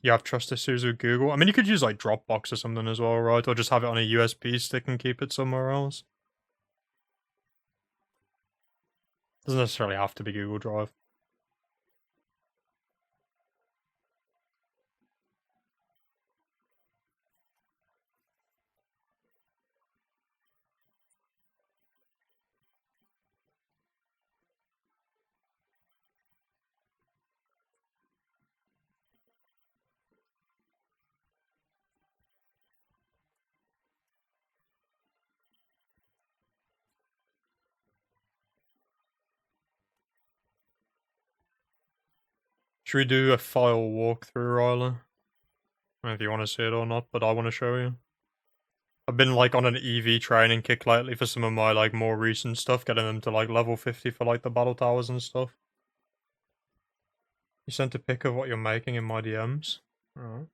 You have trust issues with Google. I mean, you could use like Dropbox or something as well, right? Or just have it on a USB stick and keep it somewhere else. Doesn't necessarily have to be Google Drive. Should we do a file walkthrough, Ryla? I don't know if you want to see it or not, but I want to show you. I've been like on an EV training kick lately for some of my like more recent stuff, getting them to like level 50 for like the battle towers and stuff. You sent a pic of what you're making in my DMs. Alright.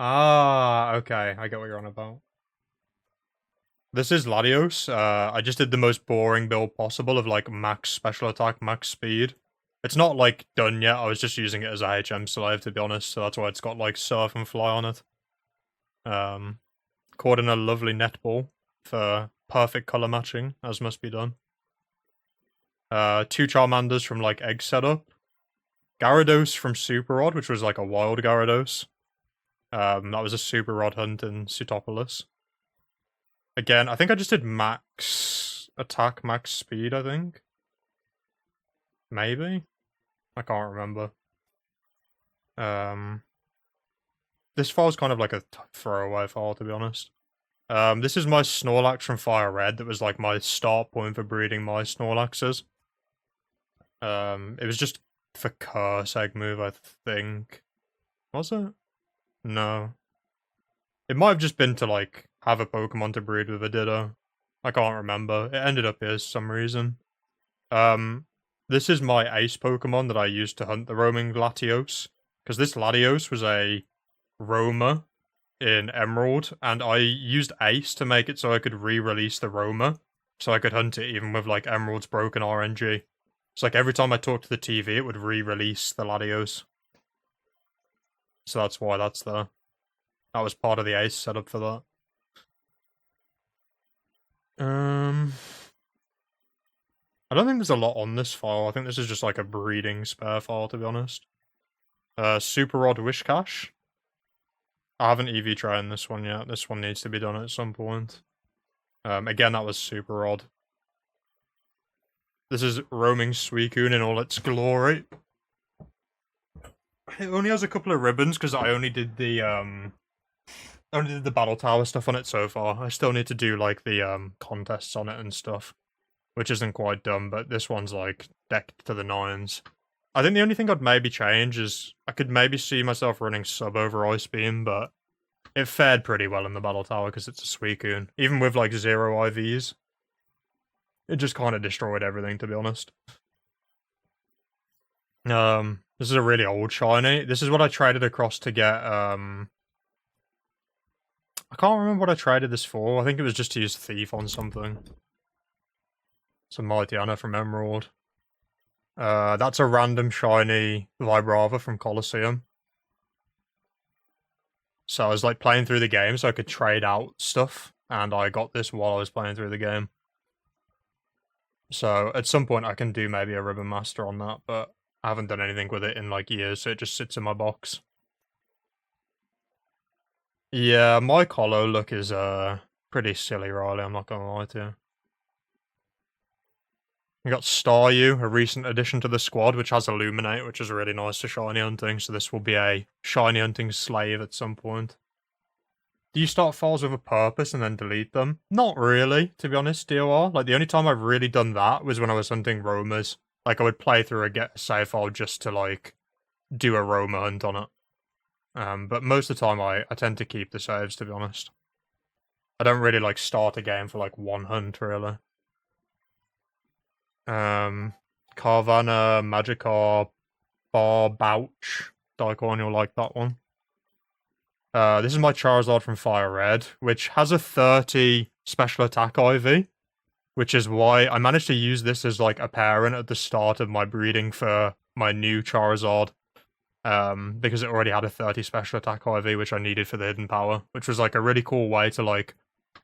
Ah, okay. I get what you're on about. This is Latios. I just did the most boring build possible of like max special attack, max speed. It's not like done yet. I was just using it as a HM slave to be honest, so that's why it's got like surf and fly on it. Caught in a lovely netball for perfect color matching, as must be done. 2 Charmanders from like egg setup. Gyarados from Super Rod, which was like a wild Gyarados. That was a Super Rod hunt in Sutopolis. Again, I think I just did max attack, max speed, I think. Maybe? I can't remember. This file's kind of like a throwaway file, to be honest. This is my Snorlax from Fire Red that was like my start point for breeding my Snorlaxes. It was just for Curse Egg move, I think. Was it? No. It might have just been to, like, have a Pokemon to breed with a Ditto. I can't remember. It ended up here for some reason. This is my ace Pokemon that I used to hunt the roaming Latios. Because this Latios was a roamer in Emerald, and I used Ace to make it so I could re-release the roamer. So I could hunt it even with, like, Emerald's broken RNG. So, like, every time I talked to the TV, it would re-release the Latios. So that's why that's there. That was part of the Ace setup for that. I don't think there's a lot on this file. I think this is just like a breeding spare file, to be honest. Super Rod Wishcash. I haven't EV trained this one yet. This one needs to be done at some point. Again, that was Super Rod. This is Roaming Suicune in all its glory. It only has a couple of ribbons because I only did the battle tower stuff on it so far. I still need to do like the contests on it and stuff, which isn't quite done, but this one's like decked to the nines. I think the only thing I'd maybe change is I could maybe see myself running sub over Ice Beam, but it fared pretty well in the battle tower because it's a Suicune. Even with like 0 IVs. It just kind of destroyed everything, to be honest. This is a really old shiny. This is what I traded across to get, I can't remember what I traded this for. I think it was just to use Thief on something. It's a Mightyena from Emerald. That's a random shiny Vibrava from Colosseum. So I was like playing through the game so I could trade out stuff, and I got this while I was playing through the game. So at some point I can do maybe a Ribbon Master on that, but I haven't done anything with it in like years, so it just sits in my box. Yeah, my Colo look is pretty silly, Riley, I'm not gonna lie to you. We got Staryu, a recent addition to the squad, which has Illuminate, which is really nice for shiny hunting, so this will be a shiny hunting slave at some point. Do you start files with a purpose and then delete them? Not really, to be honest, DOR. Like, the only time I've really done that was when I was hunting roamers. Like, I would play through get a save file just to, like, do a roamer hunt on it. But most of the time I tend to keep the saves, to be honest. I don't really, like, start a game for, like, one hunt, really. Carvanha, Magikarp, Barbouch, Daikon, you'll like that one. This is my Charizard from Fire Red, which has a 30 special attack IV, which is why I managed to use this as like a parent at the start of my breeding for my new Charizard, because it already had a 30 special attack IV, which I needed for the hidden power, which was like a really cool way to like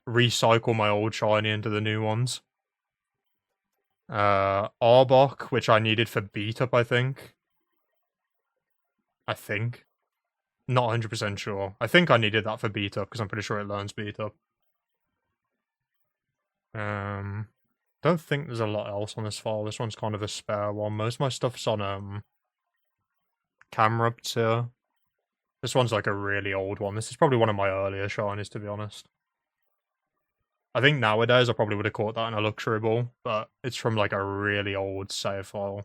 recycle my old shiny into the new ones. Arbok, which I needed for beat up, I think. Not 100% sure. I think I needed that for beat up, because I'm pretty sure it learns beat up. Don't think there's a lot else on this file. This one's kind of a spare one. Most of my stuff's on, Camruptor. This one's like a really old one. This is probably one of my earlier shinies, to be honest. I think nowadays I probably would have caught that in a luxury ball, but it's from like a really old save file.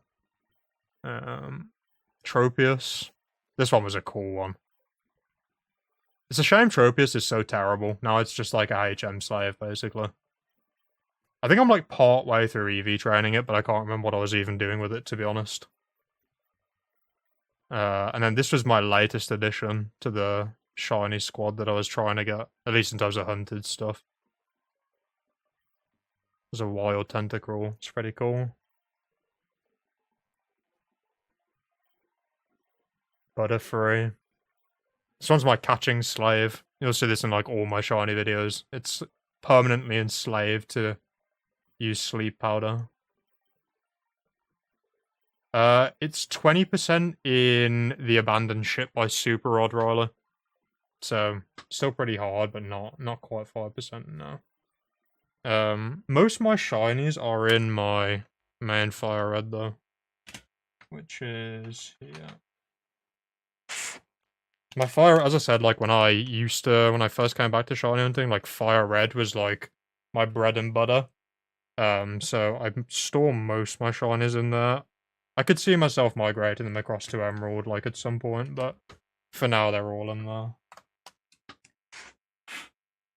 Tropius. This one was a cool one. It's a shame Tropius is so terrible. Now it's just like a HM slave, basically. I think I'm like part way through EV training it, but I can't remember what I was even doing with it, to be honest. And then this was my latest addition to the shiny squad that I was trying to get, at least in terms of hunted stuff. There's a wild tentacruel. It's pretty cool. Butterfree. This one's my catching slave. You'll see this in like all my shiny videos. It's permanently enslaved to use sleep powder. It's 20% in the abandoned ship by Super Rod Roller. So still pretty hard, but not quite 5% now. Most of my shinies are in my main Fire Red though, which is here. My Fire, as I said, like when I first came back to shiny hunting, like Fire Red was like my bread and butter. So I store most of my shinies in there. I could see myself migrating them across to Emerald, like, at some point, but for now, they're all in there.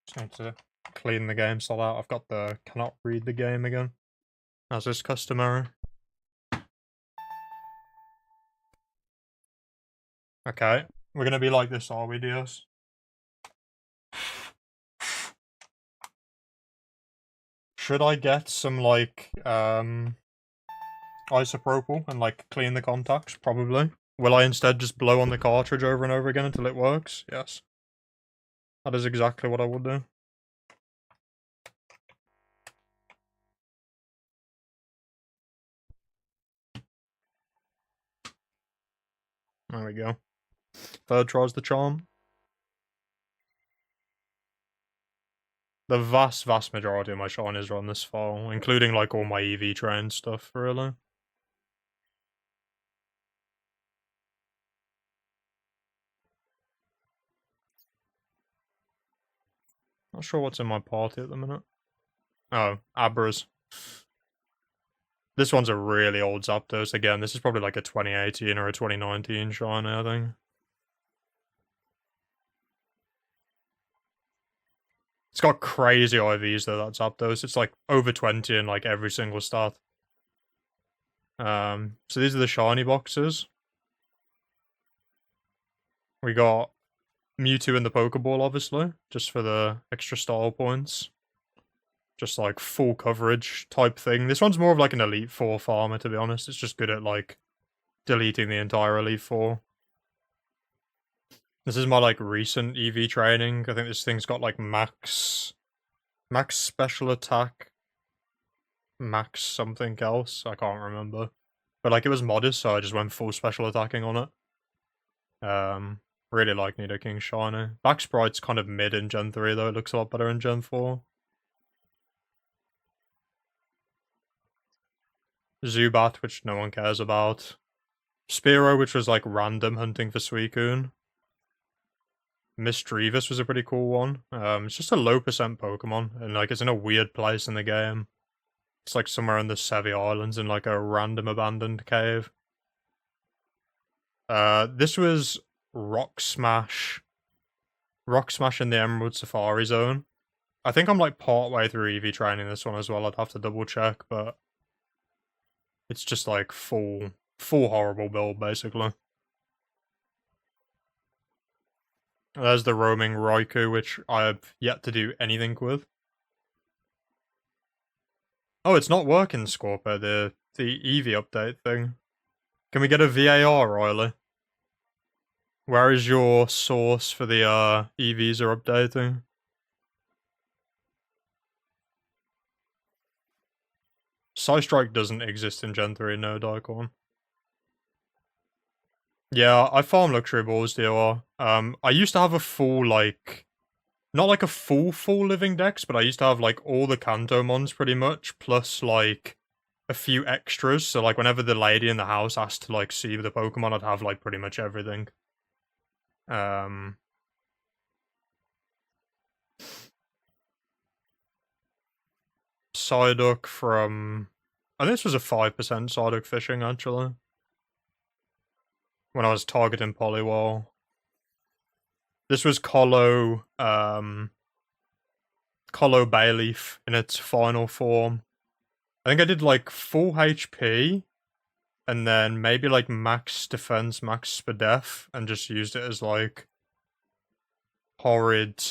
Just need to clean the game so out. I've got the cannot read the game again, as is customary. Okay, we're gonna be like this, are we, Dios? Should I get some, like, isopropyl and, like, clean the contacts? Probably. Will I instead just blow on the cartridge over and over again until it works? Yes. That is exactly what I would do. There we go. Third tries the charm. The vast majority of my shinies are on this file, including, like, all my EV train stuff, really. Not sure what's in my party at the minute. Oh, Abras. This one's a really old Zapdos. Again, this is probably like a 2018 or a 2019 shiny, I think. It's got crazy IVs though, that Zapdos. It's like over 20 in like every single stat. So these are the shiny boxes. We got Mewtwo in the Pokeball, obviously, just for the extra style points. Just like full coverage type thing. This one's more of like an Elite Four farmer, to be honest. It's just good at like deleting the entire Elite Four. This is my like recent EV training. I think this thing's got like max special attack. max something else. I can't remember. But like it was modest, so I just went full special attacking on it. Really like Nidoking Shiny. Back Sprite's kind of mid in Gen 3 though, it looks a lot better in Gen 4. Zubat, which no one cares about. Spearow, which was like random hunting for Suicune. Misdreavus was a pretty cool one. It's just a low percent Pokemon, and like it's in a weird place in the game. It's like somewhere in the Sevi Islands in like a random abandoned cave. This was Rock Smash. Rock Smash in the Emerald Safari Zone. I think I'm like part way through EV training this one as well. I'd have to double check, but it's just like full horrible build basically. There's the roaming Raikou, which I have yet to do anything with. Oh, it's not working, Scorpio, the Eevee update thing. Can we get a VAR, Riley? Where is your source for the EVs are updating? Psystrike doesn't exist in Gen 3, no, Daikon. Yeah, I farm luxury balls, DOR. I used to have a full, like, not like a full living dex, but I used to have, like, all the Kanto mons pretty much, plus, like, a few extras. So, like, whenever the lady in the house asked to, like, see the Pokemon, I'd have, like, pretty much everything. Psyduck from... I think this was a 5% Psyduck fishing, actually. When I was targeting Poliwall. This was Colo Bayleaf in its final form. I think I did like full HP, and then maybe like max defense, max Spadef, and just used it as like horrid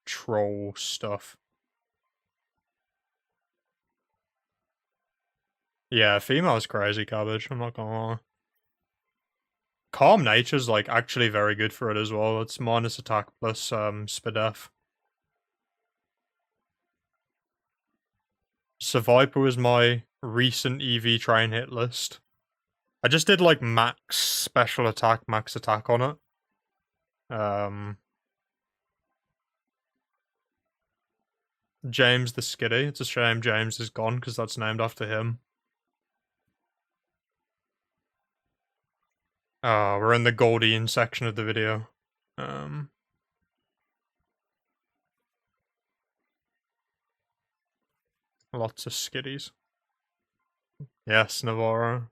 troll stuff. Yeah, female's crazy cabbage, I'm not gonna lie. Calm Nature's like actually very good for it as well. It's minus attack plus Spadef. Seviper was my recent EV train hit list. I just did like max special attack, max attack on it. James the Skitty. It's a shame James is gone because that's named after him. We're in the Goldeen section of the video. Lots of skitties. Yes, Navarro.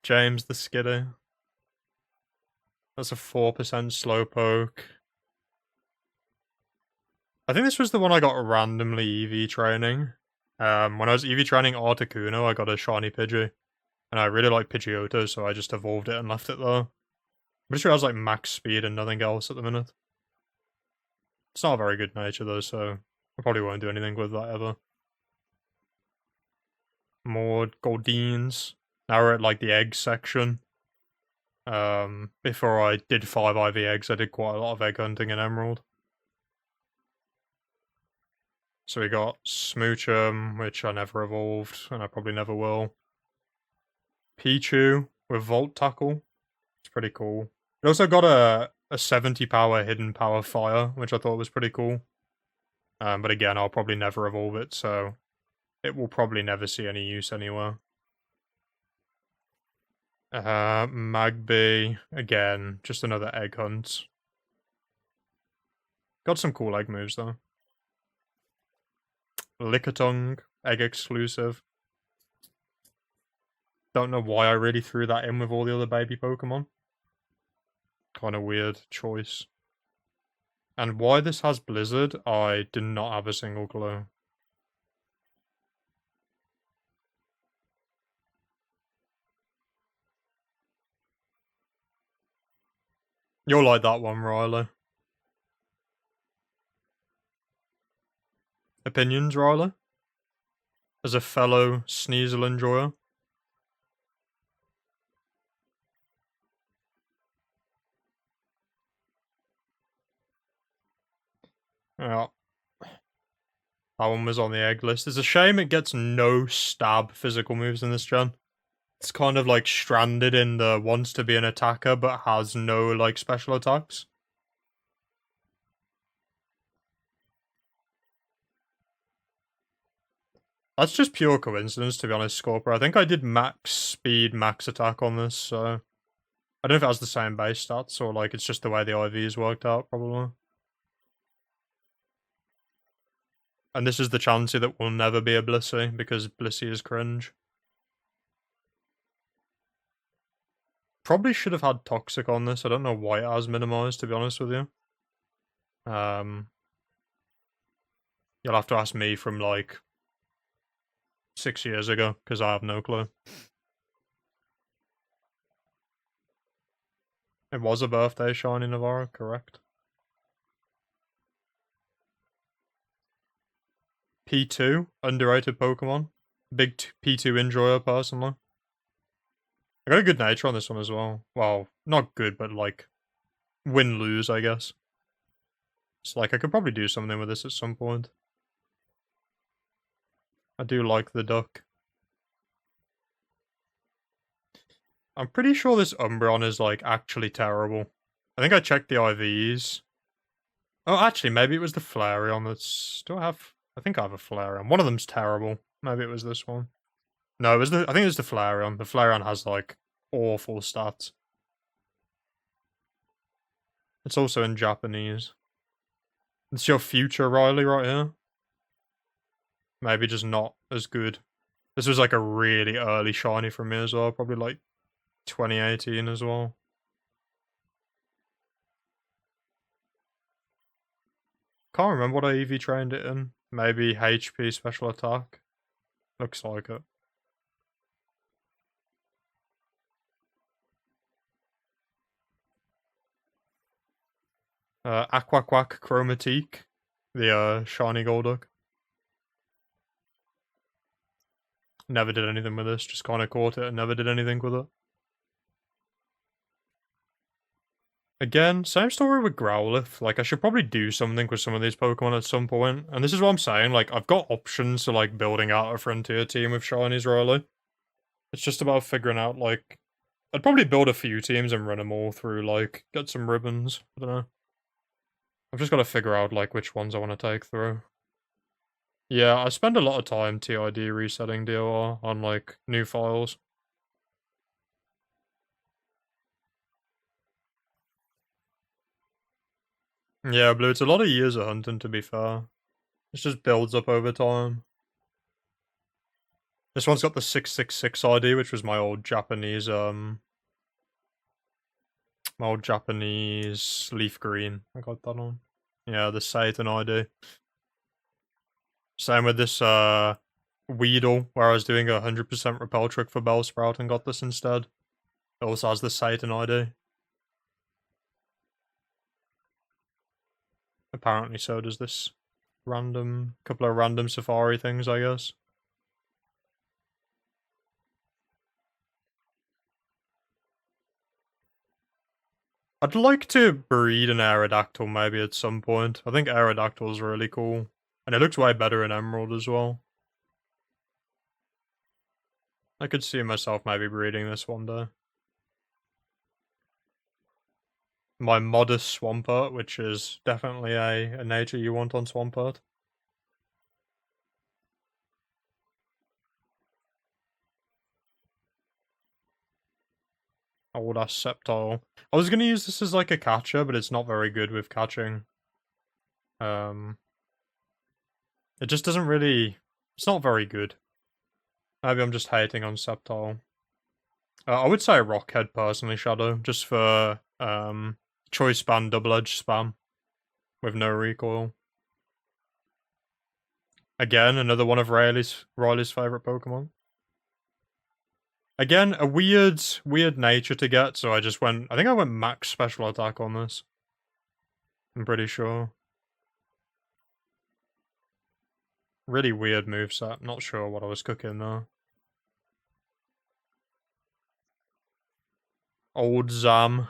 James the Skitty. That's a 4% Slowpoke. I think this was the one I got randomly EV training. When I was EV training Articuno, I got a shiny Pidgey. And I really like Pidgeotto, so I just evolved it and left it there. I'm pretty sure I was like max speed and nothing else at the minute. It's not a very good nature though, so I probably won't do anything with that ever. More Goldeens. Now we're at like the egg section. Before I did 5 IV eggs, I did quite a lot of egg hunting in Emerald. So we got Smoochum, which I never evolved, and I probably never will. Pichu with Volt Tackle. It's pretty cool. It also got a 70 power hidden power fire, which I thought was pretty cool. But again, I'll probably never evolve it, so it will probably never see any use anywhere. Magby, again, just another egg hunt. Got some cool egg moves though. Lickitung, egg exclusive. Don't know why I really threw that in with all the other baby Pokemon. Kind of weird choice. And why this has Blizzard, I do not have a single clue. You'll like that one, Riley. Opinions, Riley? As a fellow Sneasel enjoyer? Yeah. That one was on the egg list. It's a shame it gets no stab physical moves in this gen. It's kind of like stranded in the wants to be an attacker but has no like special attacks. That's just pure coincidence, to be honest, Scorpio. I think I did max speed, max attack on this, so I don't know if it has the same base stats or like it's just the way the IVs worked out, probably. And this is the Chansey that will never be a Blissey, because Blissey is cringe. Probably should have had Toxic on this. I don't know why it has minimized, to be honest with you. You'll have to ask me from like 6 years ago, because I have no clue. It was a birthday shiny Navarro, correct. P2, underrated Pokemon. Big P2 enjoyer, personally. I got a good nature on this one as well. Well, not good, but like, win-lose, I guess. So like, I could probably do something with this at some point. I do like the duck. I'm pretty sure this Umbreon is like, actually terrible. I think I checked the IVs. Oh, actually, maybe it was the Flareon that's... Do I have... I think I have a Flareon. One of them's terrible. Maybe it was this one. No, it was the... I think it was the Flareon. The Flareon has, like, awful stats. It's also in Japanese. It's your future Riley right here. Maybe just not as good. This was, like, a really early shiny from me as well. Probably, like, 2018 as well. Can't remember what I EV trained it in. Maybe HP special attack. Looks like it. Aquaquack Chromatique. The shiny Golduck. Never did anything with this, just kind of caught it and never did anything with it. Again, same story with Growlithe. Like, I should probably do something with some of these Pokemon at some point. And this is what I'm saying, like, I've got options to, like, building out a Frontier team with Shinies, really. It's just about figuring out, like... I'd probably build a few teams and run them all through, like, get some ribbons. I don't know. I've just got to figure out, like, which ones I want to take through. Yeah, I spend a lot of time TID resetting DOR on, like, new files. Yeah, Blue, it's a lot of years of hunting, to be fair. It just builds up over time. This one's got the 666 ID, which was my old Japanese, leaf green. I got that on. Yeah, the Satan ID. Same with this, Weedle, where I was doing a 100% repel trick for Bellsprout and got this instead. It also has the Satan ID. Apparently so does this couple of random Safari things, I guess. I'd like to breed an Aerodactyl maybe at some point. I think Aerodactyl's really cool. And it looks way better in Emerald as well. I could see myself maybe breeding this one day. My modest Swampert, which is definitely a nature you want on Swampert. Old ass Sceptile. I was gonna use this as like a catcher, but it's not very good with catching. It just doesn't really... It's not very good. Maybe I'm just hating on Sceptile. I would say Rockhead personally, Shadow, just for choice band double-edged spam with no recoil. Again, another one of Riley's favorite Pokemon. Again, a weird nature to get, so I think I went max special attack on this. I'm pretty sure. Really weird moveset, not sure what I was cooking there. Old Zam.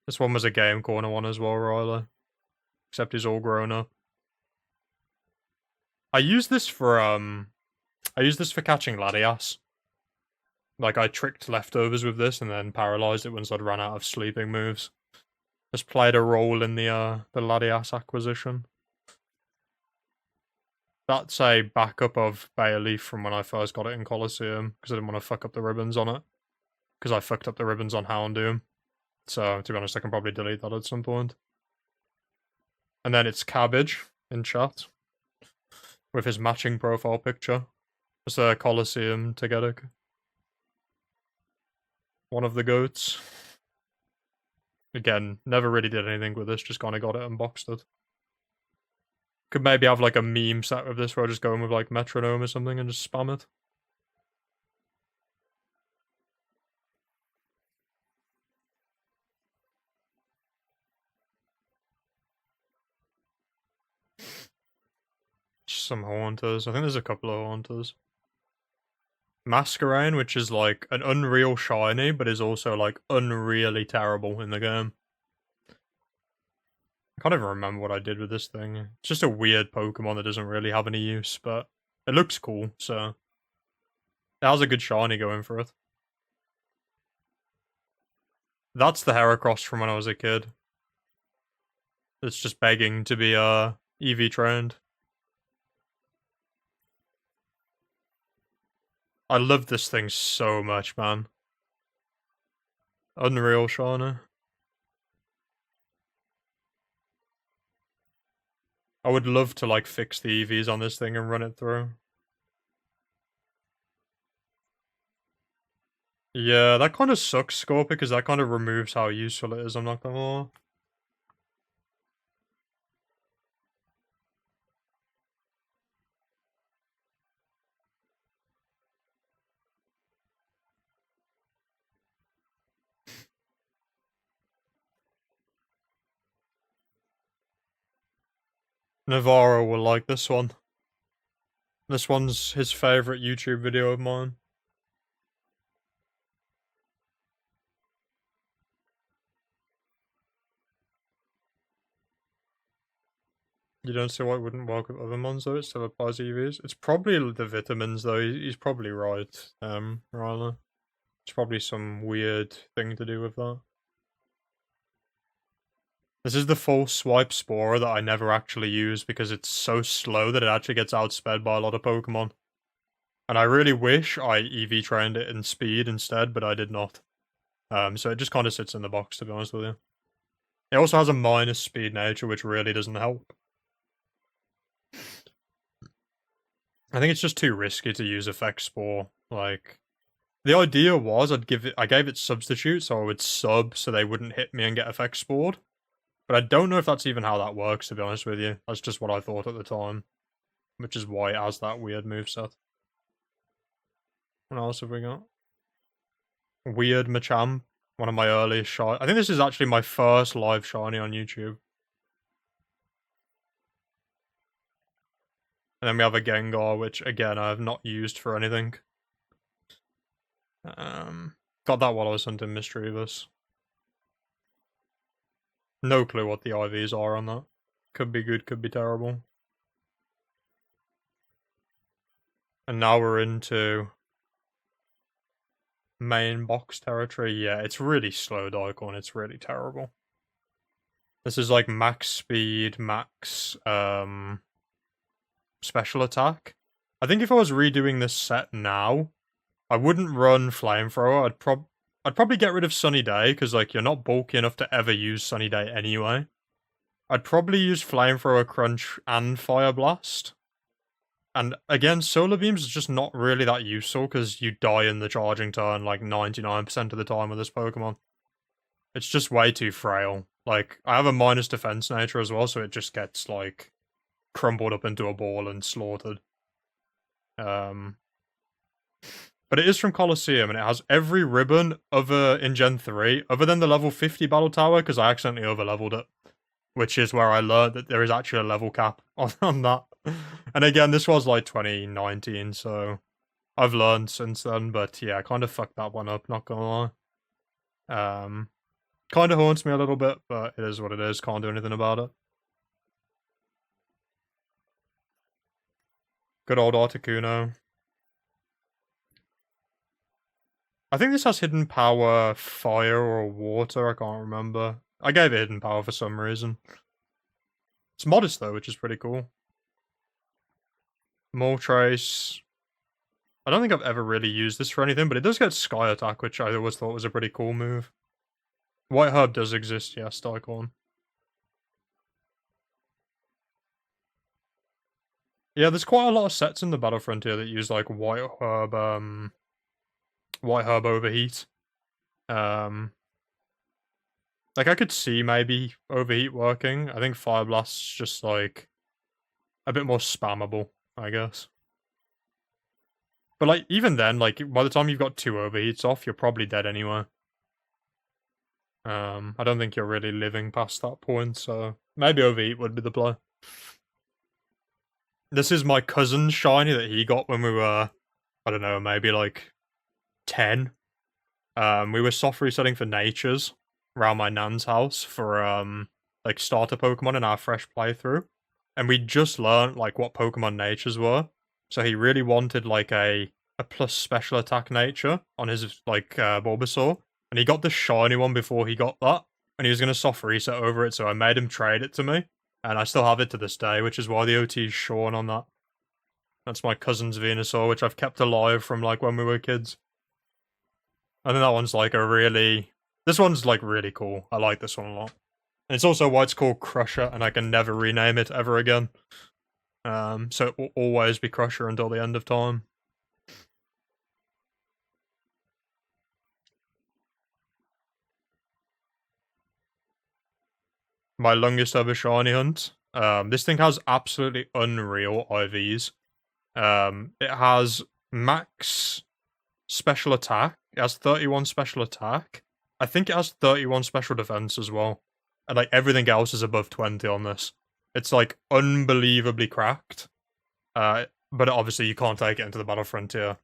This one was a Game Corner one as well, Riley. Except he's all grown up. I use this for catching Latias. Like, I tricked leftovers with this and then paralyzed it once I'd run out of sleeping moves. This played a role in the Latias acquisition. That's a backup of Bayleaf from when I first got it in Colosseum, because I didn't want to fuck up the ribbons on it. Because I fucked up the ribbons on Houndoom. So, to be honest, I can probably delete that at some point. And then it's Cabbage in chat. With his matching profile picture. It's a Colosseum together. One of the goats. Again, never really did anything with this, just kinda got it and boxed it. Could maybe have like a meme set with this where I just go in with like metronome or something and just spam it. Just some haunters. I think there's a couple of haunters. Masquerain, which is like an unreal shiny, but is also like unreally terrible in the game. I can't even remember what I did with this thing. It's just a weird Pokemon that doesn't really have any use, but it looks cool, so it has a good shiny going for it. That's the Heracross from when I was a kid. It's just begging to be EV trained. I love this thing so much, man. Unreal shiny. I would love to like fix the EVs on this thing and run it through. Yeah, that kind of sucks, Scorp, because that kind of removes how useful it is, I'm not gonna lie. Navarro will like this one. This one's his favorite YouTube video of mine. You don't see why it wouldn't work with other mons though, it still applies to EVs. It's probably the vitamins though, he's probably right, Ryla. It's probably some weird thing to do with that. This is the full swipe Spore that I never actually use because it's so slow that it actually gets outsped by a lot of Pokemon. And I really wish I EV trained it in speed instead, but I did not. So it just kind of sits in the box, to be honest with you. It also has a minus speed nature, which really doesn't help. I think it's just too risky to use Effect Spore. Like, the idea was I gave it Substitute, so I would sub so they wouldn't hit me and get Effect Spored. But I don't know if that's even how that works, to be honest with you. That's just what I thought at the time. Which is why it has that weird moveset. What else have we got? Weird Machamp. One of my earliest shiny. I think this is actually my first live shiny on YouTube. And then we have a Gengar, which again I have not used for anything. Got that while I was hunting Mischievous. No clue what the IVs are on that. Could be good, could be terrible. And now we're into main box territory. Yeah, it's really slow, Daikon. It's really terrible. This is like max speed, max special attack. I think if I was redoing this set now, I wouldn't run Flamethrower. I'd probably get rid of Sunny Day, because like you're not bulky enough to ever use Sunny Day anyway. I'd probably use Flamethrower, Crunch, and Fire Blast. And again, Solar Beams is just not really that useful, because you die in the charging turn like 99% of the time with this Pokemon. It's just way too frail. Like, I have a minus defense nature as well, so it just gets, like, crumbled up into a ball and slaughtered. But it is from Colosseum, and it has every ribbon in Gen 3, other than the level 50 Battle Tower, because I accidentally overleveled it. Which is where I learned that there is actually a level cap on that. And again, this was like 2019, so I've learned since then, but yeah, I kind of fucked that one up, not gonna lie. Kind of haunts me a little bit, but it is what it is, can't do anything about it. Good old Articuno. I think this has hidden power, fire or water, I can't remember. I gave it hidden power for some reason. It's modest though, which is pretty cool. Moltres. I don't think I've ever really used this for anything, but it does get Sky Attack, which I always thought was a pretty cool move. White Herb does exist, yes, Tycorn. Yeah, there's quite a lot of sets in the Battle Frontier that use like White Herb Overheat. Like I could see maybe Overheat working. I think Fire Blast's just like a bit more spammable, I guess. But like even then, like by the time you've got 2 Overheats off, you're probably dead anyway. I don't think you're really living past that point, so maybe Overheat would be the play. This is my cousin's shiny that he got when we were, I don't know, maybe like 10. We were soft resetting for natures around my nan's house for like starter Pokemon in our fresh playthrough. And we just learned like what Pokemon natures were. So he really wanted like a plus special attack nature on his like Bulbasaur. And he got the shiny one before he got that. And he was gonna soft reset over it, so I made him trade it to me. And I still have it to this day, which is why the OT is shorn on that. That's my cousin's Venusaur, which I've kept alive from like when we were kids. I think that one's like a really... This one's like really cool. I like this one a lot. And it's also why it's called Crusher, and I can never rename it ever again. So it will always be Crusher until the end of time. My longest ever shiny hunt. This thing has absolutely unreal IVs. It has max special attack. It has 31 special attack. I think it has 31 special defense as well. And like everything else is above 20 on this. It's like unbelievably cracked. But obviously you can't take it into the Battle Frontier.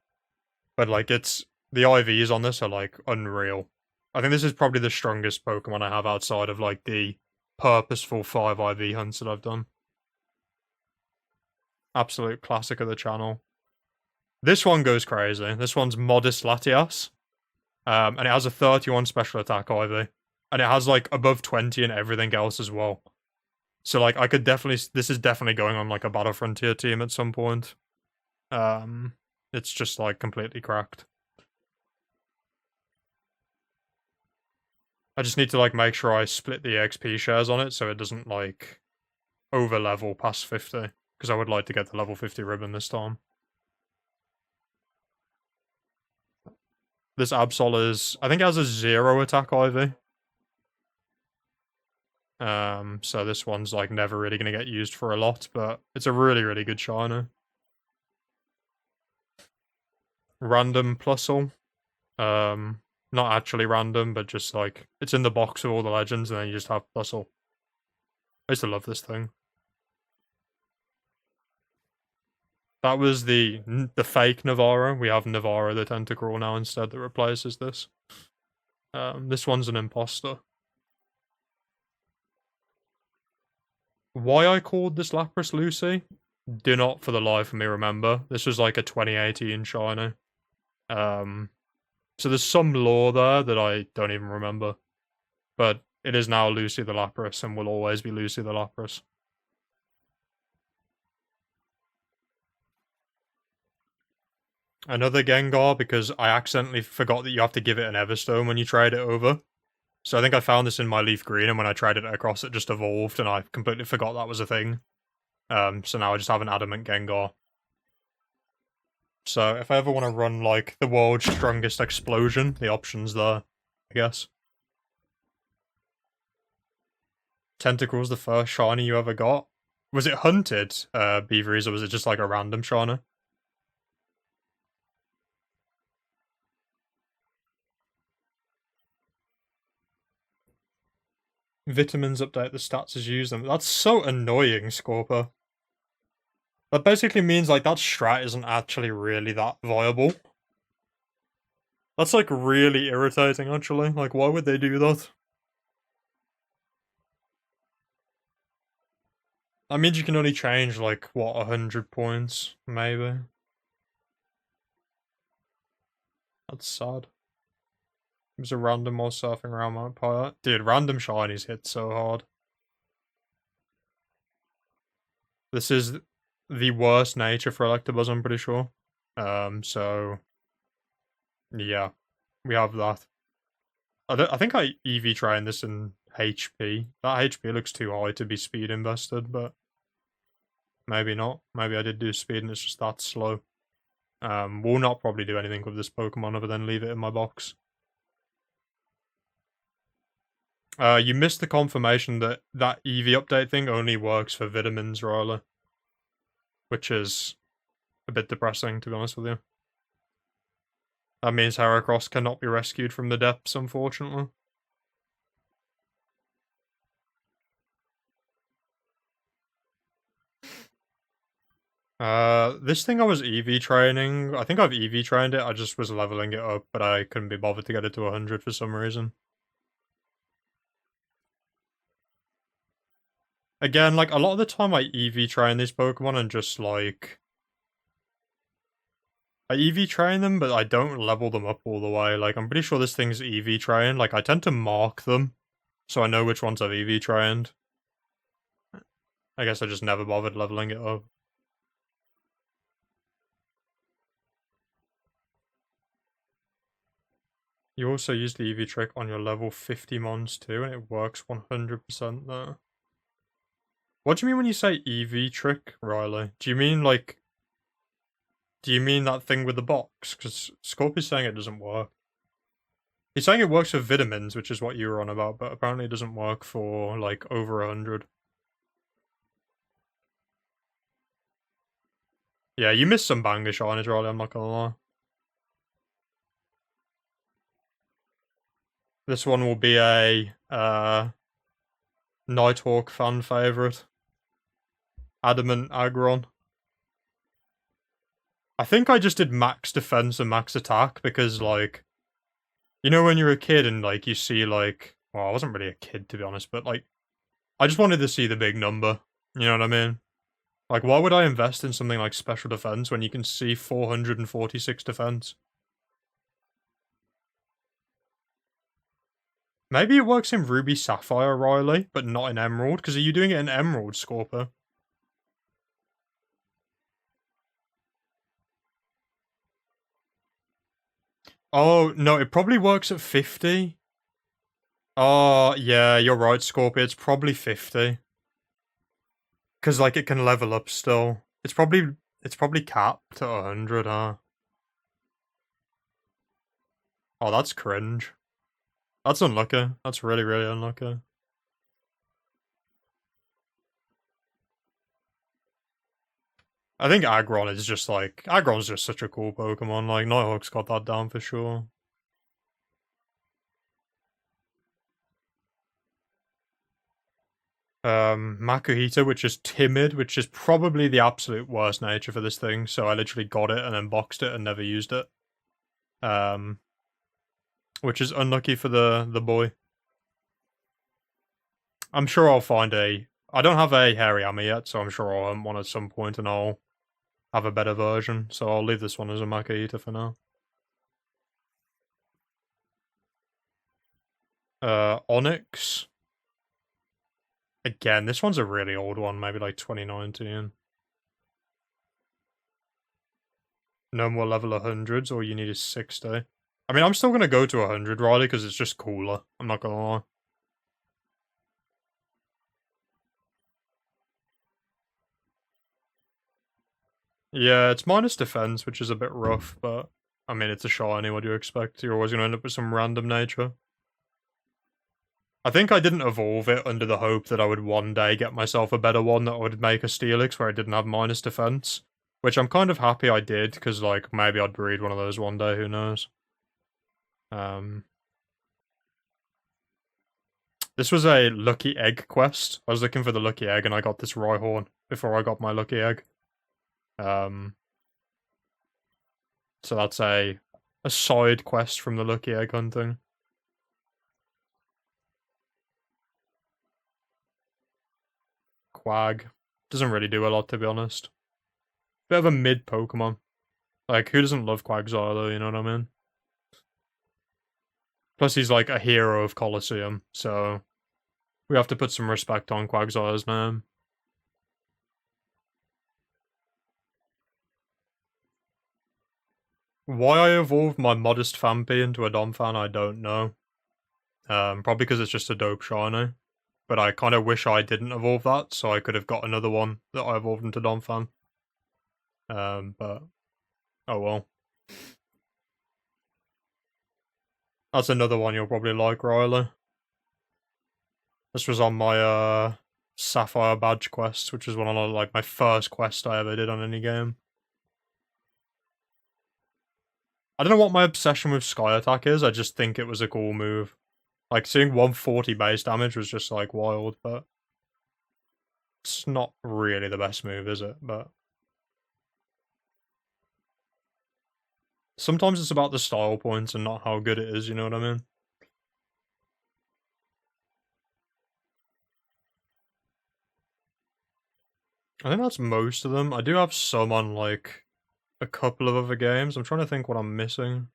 But like it's the IVs on this are like unreal. I think this is probably the strongest Pokemon I have outside of like the purposeful 5 IV hunts that I've done. Absolute classic of the channel. This one goes crazy. This one's Modest Latias. And it has a 31 special attack IV. And it has like above 20 and everything else as well. So like I could definitely... This is definitely going on like a Battle Frontier team at some point. It's just like completely cracked. I just need to like make sure I split the XP shares on it so it doesn't like over level past 50. Because I would like to get the level 50 ribbon this time. This Absol is... I think it has a 0 attack IV. So this one's like never really going to get used for a lot, but it's a really, really good shiner. Random Plusle. Not actually random, but just like, it's in the box of all the legends, and then you just have Plusle. I used to love this thing. That was the fake Navarro. We have Navarro the Tentacruel now instead that replaces this. This one's an imposter. Why I called this Lapras Lucy? Do not for the life of me remember. This was like a 2018 shiny. So there's some lore there that I don't even remember. But it is now Lucy the Lapras and will always be Lucy the Lapras. Another Gengar because I accidentally forgot that you have to give it an Everstone when you trade it over. So I think I found this in my Leaf Green, and when I traded it across, it just evolved, and I completely forgot that was a thing. So now I just have an Adamant Gengar. So if I ever want to run, like, the world's strongest explosion, the option's there, I guess. Tentacruel's the first shiny you ever got. Was it hunted, Beaveries, or was it just, like, a random shiny? Vitamins update the stats as you use them. That's so annoying, Scorper. That basically means, like, that strat isn't actually really that viable. That's, like, really irritating, actually. Like, why would they do that? That means you can only change, like, what, 100 points, maybe? That's sad. It was a random while surfing around Mount Pilot. Dude, random shinies hit so hard. This is the worst nature for Electabuzz, I'm pretty sure. So... yeah, we have that. I think I EV trained this in HP. That HP looks too high to be speed invested, but maybe not. Maybe I did do speed and it's just that slow. Will not probably do anything with this Pokemon other than leave it in my box. You missed the confirmation that that EV update thing only works for vitamins, Riley. Which is a bit depressing, to be honest with you. That means Heracross cannot be rescued from the depths, unfortunately. This thing I was EV training. I think I've EV trained it. I just was leveling it up, but I couldn't be bothered to get it to 100 for some reason. Again, like, a lot of the time I EV train these Pokemon and just, like... I EV train them, but I don't level them up all the way. Like, I'm pretty sure this thing's EV trained. Like, I tend to mark them, so I know which ones I've EV trained. I guess I just never bothered leveling it up. You also use the EV trick on your level 50 mons too, and it works 100% there. What do you mean when you say EV trick, Riley? Do you mean, like... Do you mean that thing with the box? Because Scorp is saying it doesn't work. He's saying it works for vitamins, which is what you were on about, but apparently it doesn't work for, like, over 100. Yeah, you missed some banger shinies, Riley, I'm not gonna lie. This one will be a, Nighthawk fan favorite. Adamant Aggron. I think I just did max defense and max attack because, like, you know when you're a kid and, like, you see, like... Well, I wasn't really a kid, to be honest, but, like, I just wanted to see the big number. You know what I mean? Like, why would I invest in something like special defense when you can see 446 defense? Maybe it works in Ruby Sapphire, Riley, but not in Emerald, because are you doing it in Emerald, Scorpio? Oh, no, it probably works at 50. Oh, yeah, you're right, Scorpio, it's probably 50. Because, like, it can level up still. It's probably capped at 100, huh? Oh, that's cringe. That's unlucky. That's really, really unlucky. I think Aggron is just, like... Aggron's just such a cool Pokemon. Like, Nighthawk's got that down for sure. Makuhita, which is timid, which is probably the absolute worst nature for this thing, so I literally got it and then boxed it and never used it. Which is unlucky for the boy. I'm sure I'll find a... I don't have a Hariyama yet, so I'm sure I'll hunt one at some point and I'll have a better version, so I'll leave this one as a Makuhita for now. Onyx. Again, this one's a really old one, maybe like 2019. No more level 100s, all you need is 60. I mean, I'm still gonna go to 100, Riley, because it's just cooler. I'm not gonna lie. Yeah, it's minus defense, which is a bit rough, but... I mean, it's a shiny, what do you expect? You're always gonna end up with some random nature. I think I didn't evolve it under the hope that I would one day get myself a better one that would make a Steelix where it didn't have minus defense. Which I'm kind of happy I did, because, like, maybe I'd breed one of those one day, who knows. This was a lucky egg quest. I was looking for the lucky egg and I got this Rhyhorn before I got my lucky egg. So that's a side quest from the lucky egg hunting. Quag. Doesn't really do a lot, to be honest. Bit of a mid Pokemon. Like, who doesn't love Quagsire, though, you know what I mean? Plus, he's like a hero of Colosseum, so we have to put some respect on Quagsire's name. Why I evolved my Modest Phanpy into a Donphan, I don't know. Probably because it's just a dope shiny. But I kind of wish I didn't evolve that, so I could have got another one that I evolved into Donphan. But oh well. That's another one you'll probably like, Riley. This was on my Sapphire badge quest, which was one of like my first quest I ever did on any game. I don't know what my obsession with Sky Attack is, I just think it was a cool move. Like, seeing 140 base damage was just, like, wild, but it's not really the best move, is it? But sometimes it's about the style points and not how good it is, you know what I mean? I think that's most of them. I do have some on, like, a couple of other games. I'm trying to think what I'm missing.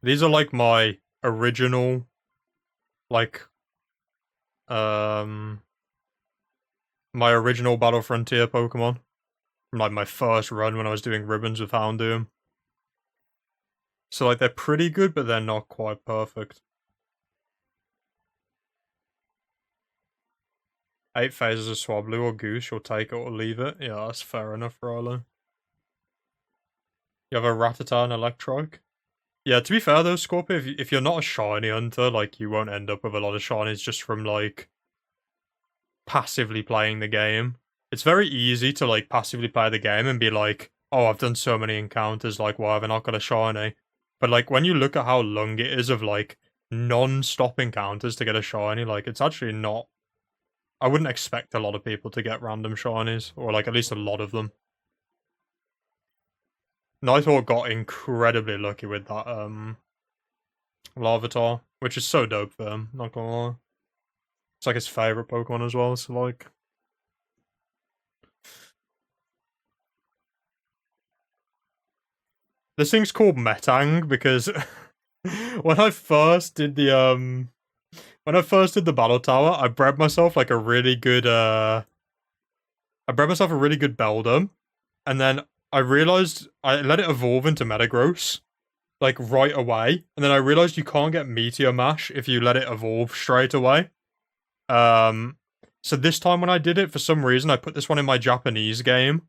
These are, like, my original, like, my original Battle Frontier Pokemon. From, like, my first run when I was doing ribbons with Houndoom. So, like, they're pretty good, but they're not quite perfect. 8 phases of Swablu or Goose, you'll take it or leave it. Yeah, that's fair enough, Riley. You have a Rattata and Electrike. Yeah, to be fair though, Scorpio, if you're not a shiny hunter, like, you won't end up with a lot of shinies just from, like, passively playing the game. It's very easy to, like, passively play the game and be like, oh, I've done so many encounters, like, why have I not got a shiny? But, like, when you look at how long it is of, like, non-stop encounters to get a shiny, like, it's actually not... I wouldn't expect a lot of people to get random shinies, or, like, at least a lot of them. Nighthawk got incredibly lucky with that, Larvitar, which is so dope for him, not gonna lie. It's like his favourite Pokemon as well, so like... This thing's called Metang because when I first did the, when I first did the Battle Tower, I bred myself like a really good, I bred myself a really good Beldum, and then I realized I let it evolve into Metagross, like, right away, and then I realized you can't get Meteor Mash if you let it evolve straight away. So this time when I did it, for some reason, I put this one in my Japanese game.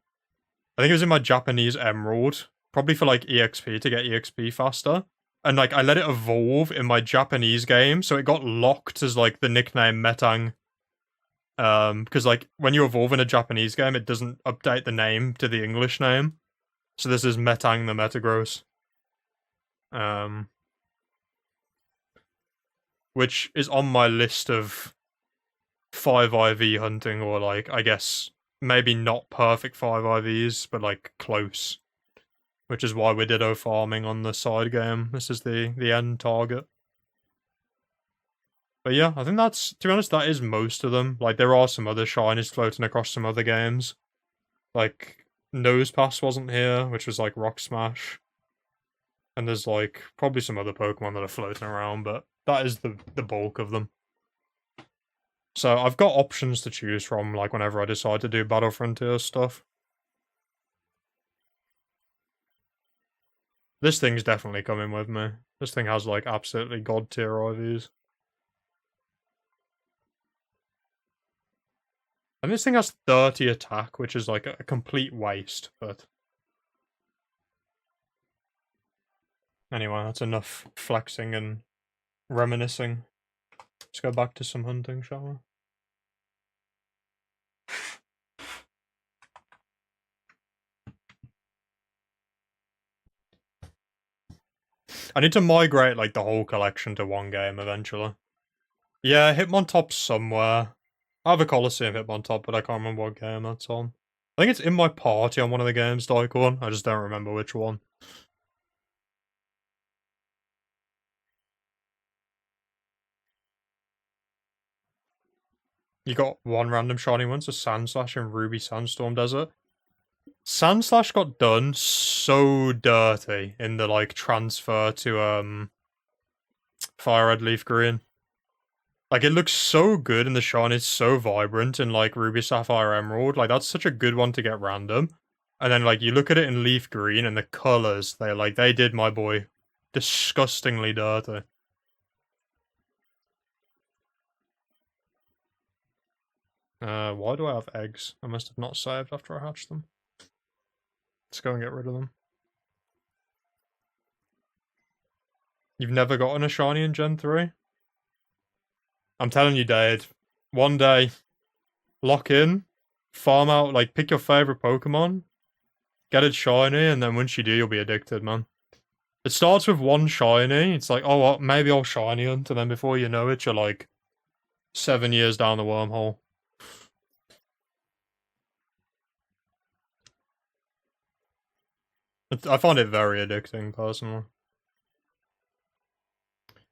I think it was in my Japanese Emerald, probably for, like, EXP, to get EXP faster. And, like, I let it evolve in my Japanese game, so it got locked as, like, the nickname Metang. Because, like, when you evolve in a Japanese game, it doesn't update the name to the English name. So this is Metang the Metagross. Which is on my list of 5 IV hunting, or, like, I guess, maybe not perfect 5 IVs, but, like, close. Which is why we're Ditto farming on the side game. This is the end target. But yeah, I think that's, to be honest, that is most of them. Like, there are some other shinies floating across some other games. Like, Nosepass wasn't here, which was, like, Rock Smash. And there's, like, probably some other Pokemon that are floating around, but that is the bulk of them. So I've got options to choose from, like, whenever I decide to do Battle Frontier stuff. This thing's definitely coming with me. This thing has, like, absolutely god tier IVs. And this thing has 30 attack, which is, like, a complete waste, but... Anyway, that's enough flexing and reminiscing. Let's go back to some hunting, shall we? I need to migrate, like, the whole collection to one game eventually. Yeah, Hitmontop's somewhere. I have a Colosseum Hitmontop, but I can't remember what game that's on. I think it's in my party on one of the games, Daikon. I just don't remember which one. You got one random shiny one, so Sandslash and Ruby Sandstorm Desert. Sandslash got done so dirty in the like transfer to Fire Red Leaf Green. Like, it looks so good and the shine is so vibrant in, like, Ruby Sapphire Emerald. Like, that's such a good one to get random. And then, like, you look at it in Leaf Green and the colors, they did my boy disgustingly dirty. Why do I have eggs? I must have not saved after I hatched them. Let's go and get rid of them. You've never gotten a shiny in Gen 3? I'm telling you, Dade. One day, lock in, farm out, like, pick your favorite Pokemon, get it shiny, and then once you do, you'll be addicted, man. It starts with one shiny, it's like, oh, well, maybe I'll shiny hunt, and then before you know it, you're like 7 years down the wormhole. I find it very addicting, personally.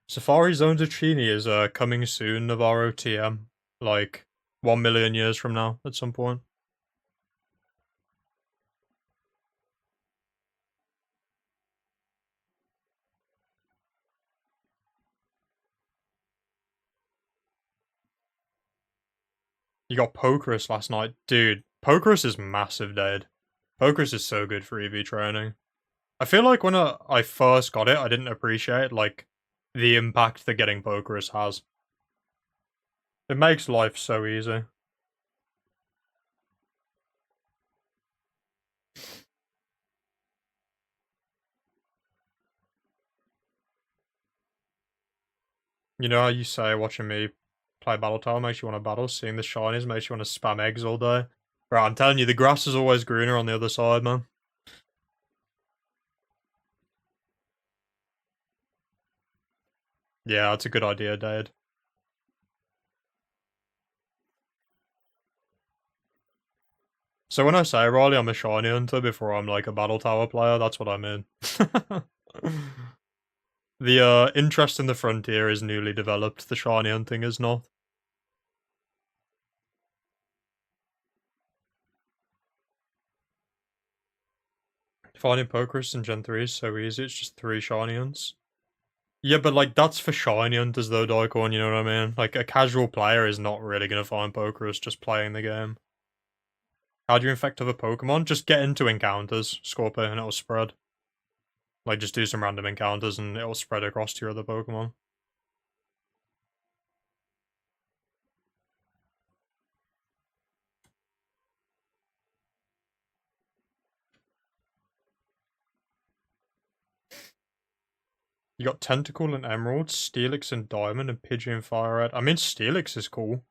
Safari Zones of Chini is coming soon, Navarro TM. Like, 1 million years from now, at some point. You got Pokerus last night. Dude, Pokerus is massive, dude. Pokerus is so good for EV training. I feel like when I first got it, I didn't appreciate, like, the impact that getting Pokerus has. It makes life so easy. You know how you say watching me play Battle Tower makes you want to battle, seeing the shinies makes you want to spam eggs all day? Right, I'm telling you, the grass is always greener on the other side, man. Yeah, that's a good idea, Dade. So when I say, Riley, I'm a shiny hunter before I'm like a Battle Tower player, that's what I mean. The interest in the frontier is newly developed, the shiny hunting is not. Finding Pokerus in Gen 3 is so easy, it's just 3 shiny hunts. Yeah, but like that's for shiny hunters though, Daikon, you know what I mean? Like a casual player is not really gonna find Pokerus just playing the game. How do you infect other Pokemon? Just get into encounters, Scorpio, and it'll spread. Like just do some random encounters and it'll spread across to your other Pokemon. You got Tentacle and Emerald, Steelix and Diamond, and Pidgey and Fire Red. I mean, Steelix is cool.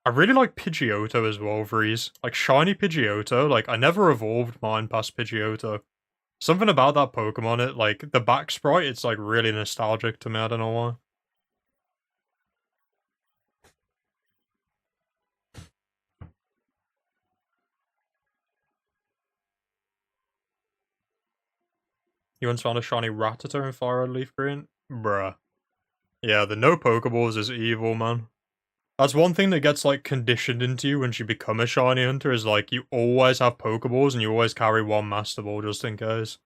I really like Pidgeotto as well, Vreeze. Like, shiny Pidgeotto, like, I never evolved mine past Pidgeotto. Something about that Pokemon, it, like, the back sprite, it's, like, really nostalgic to me, I don't know why. You once found a shiny Rattata in Fire Red Leaf Green? Bruh. Yeah, the no Pokeballs is evil, man. That's one thing that gets, like, conditioned into you once you become a shiny hunter, is, like, you always have Pokeballs and you always carry one Master Ball just in case.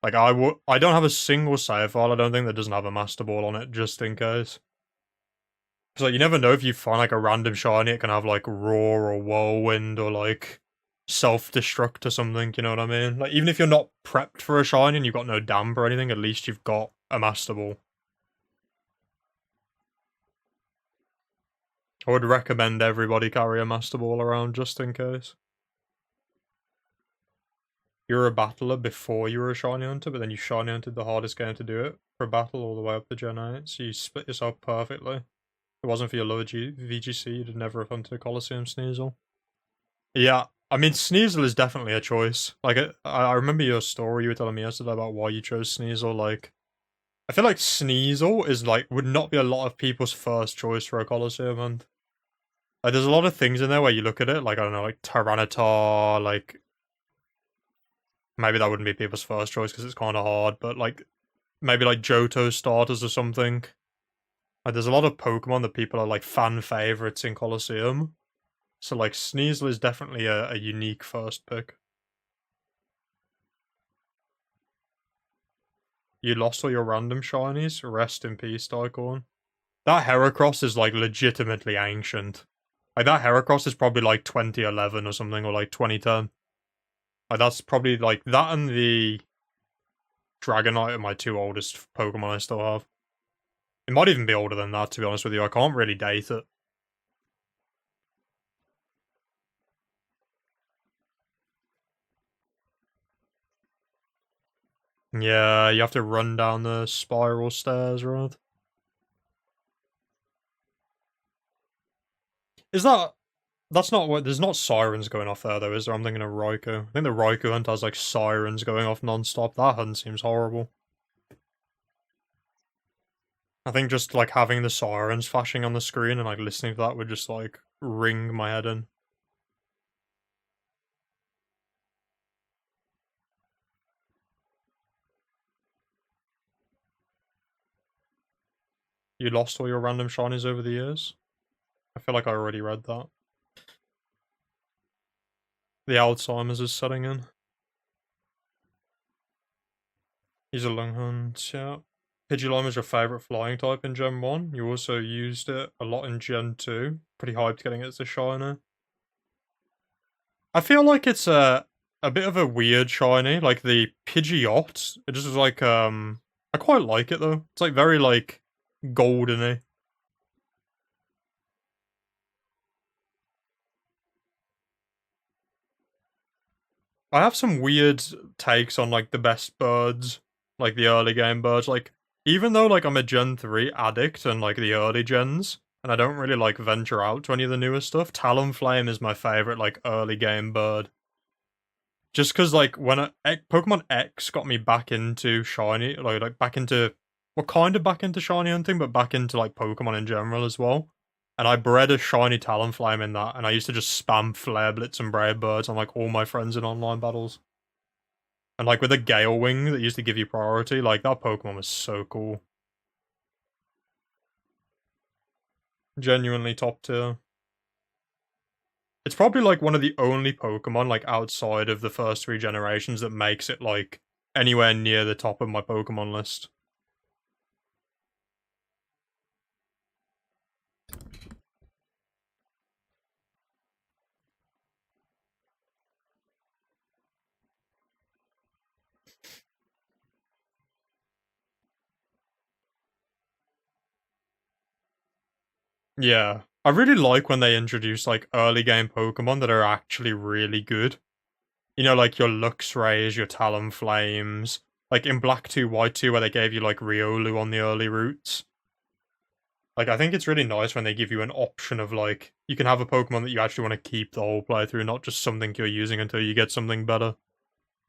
Like, I don't have a single save file, I don't think, that doesn't have a Master Ball on it, just in case. So, like, you never know if you find, like, a random shiny, it can have, like, Roar or Whirlwind or, like, Self-Destruct or something, you know what I mean? Like, even if you're not prepped for a shiny and you've got no damp or anything, at least you've got a Master Ball. I would recommend everybody carry a Master Ball around, just in case. You were a battler before you were a shiny hunter, but then you shiny hunted the hardest game to do it for a battle all the way up to Gen 8, so you split yourself perfectly. If it wasn't for your lower VGC, you'd never have hunted a Colosseum Sneasel. Yeah, I mean, Sneasel is definitely a choice. Like, I remember your story you were telling me yesterday about why you chose Sneasel. Like, I feel like Sneasel is, like, would not be a lot of people's first choice for a Colosseum hunt. Like, there's a lot of things in there where you look at it, like, I don't know, like Tyranitar, like, maybe that wouldn't be people's first choice because it's kind of hard, but, like, maybe like Johto starters or something. Like, there's a lot of Pokemon that people are like fan favorites in Colosseum. So like Sneasel is definitely a unique first pick. You lost all your random shinies? Rest in peace, Tycorn. That Heracross is like legitimately ancient. Like that Heracross is probably like 2011 or something, or like 2010. Like that's probably like that and the Dragonite are my two oldest Pokemon I still have. It might even be older than that, to be honest with you. I can't really date it. Yeah, you have to run down the spiral stairs, right? Is that... That's not what... There's not sirens going off there, though, is there? I'm thinking of Raikou. I think the Raikou hunt has, like, sirens going off non-stop. That hunt seems horrible. I think just, like, having the sirens flashing on the screen and, like, listening to that would just, like, ring my head in. You lost all your random shinies over the years? I feel like I already read that. The Alzheimer's is setting in. He's a lung hunt, yeah. Pidgeotto is your favourite flying type in Gen 1. You also used it a lot in Gen 2. Pretty hyped getting it as a shiny. I feel like it's a bit of a weird shiny. Like the Pidgeot, it just is like, I quite like it though. It's like very like goldeny. I have some weird takes on like the best birds, like the early game birds. Like, even though like I'm a Gen 3 addict and like the early gens, and I don't really like venture out to any of the newer stuff, Talonflame is my favorite like early game bird. Just because like when Pokemon X got me back into shiny, like back into, well, kind of back into shiny hunting, but back into like Pokemon in general as well. And I bred a shiny Talonflame in that, and I used to just spam Flare Blitz and Brave Birds on like all my friends in online battles. And like with a Gale Wing that used to give you priority, like that Pokemon was so cool. Genuinely top tier. It's probably like one of the only Pokemon like outside of the first three generations that makes it like anywhere near the top of my Pokemon list. Yeah. I really like when they introduce like early game Pokemon that are actually really good. You know, like your Luxrays, your Talonflames, like in Black 2, White 2 where they gave you like Riolu on the early routes. Like, I think it's really nice when they give you an option of like, you can have a Pokemon that you actually want to keep the whole playthrough, not just something you're using until you get something better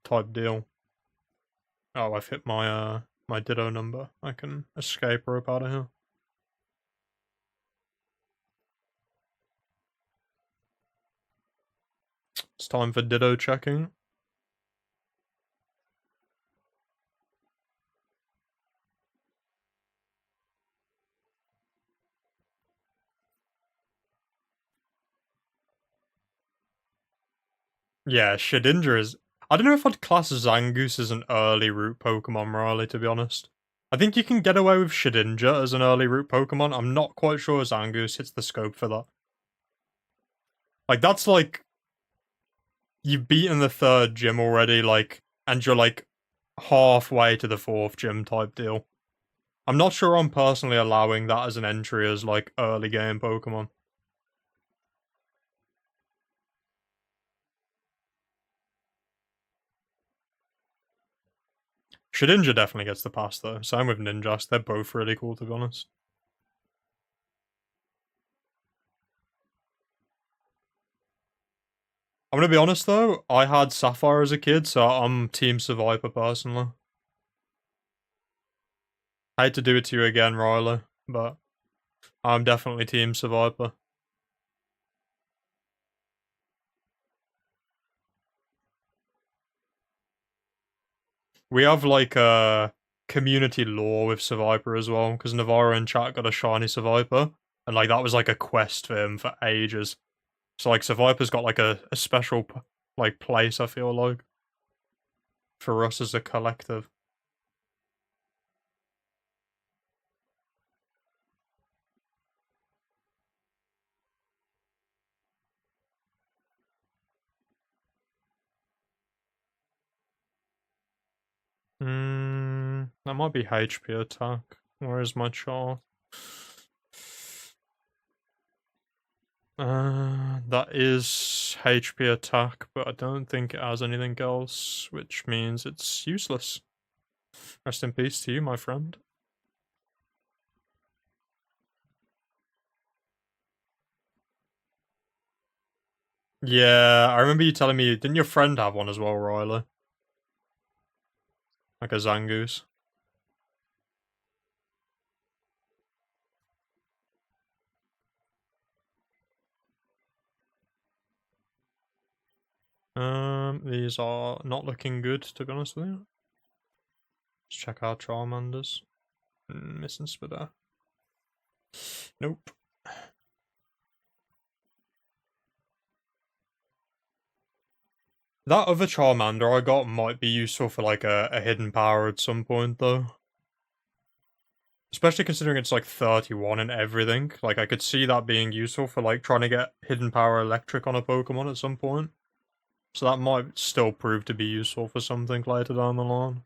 type deal. Oh, I've hit my my Ditto number. I can escape rope out of here. It's time for Ditto checking. Yeah, Shedinja is... I don't know if I'd class Zangoose as an early route Pokemon, Riley, to be honest. I think you can get away with Shedinja as an early route Pokemon. I'm not quite sure Zangoose hits the scope for that. Like, that's like... You've beaten the third gym already, like, and you're like halfway to the fourth gym type deal. I'm not sure I'm personally allowing that as an entry as, like, early game Pokemon. Shedinja definitely gets the pass, though. Same with Ninjask. They're both really cool, to be honest. I'm gonna be honest, though. I had Sapphire as a kid, so I'm Team Survivor, personally. I hate to do it to you again, Riley, but I'm definitely Team Survivor. We have, like, community lore with Survivor as well, because Navarro in chat got a shiny Survivor, and like that was like a quest for him for ages. So like Survivor's got like a special like place, I feel like, for us as a collective. That might be HP attack. Where is my chart? That is HP attack, but I don't think it has anything else, which means it's useless. Rest in peace to you, my friend. Yeah, I remember you telling me, didn't your friend have one as well, Riley? Like a Zangoose. These are not looking good, to be honest with you. Let's check our Charmanders. Missing Spitter. Nope. That other Charmander I got might be useful for like a hidden power at some point, though. Especially considering it's like 31 and everything. Like, I could see that being useful for like trying to get hidden power electric on a Pokemon at some point. So that might still prove to be useful for something later down the line.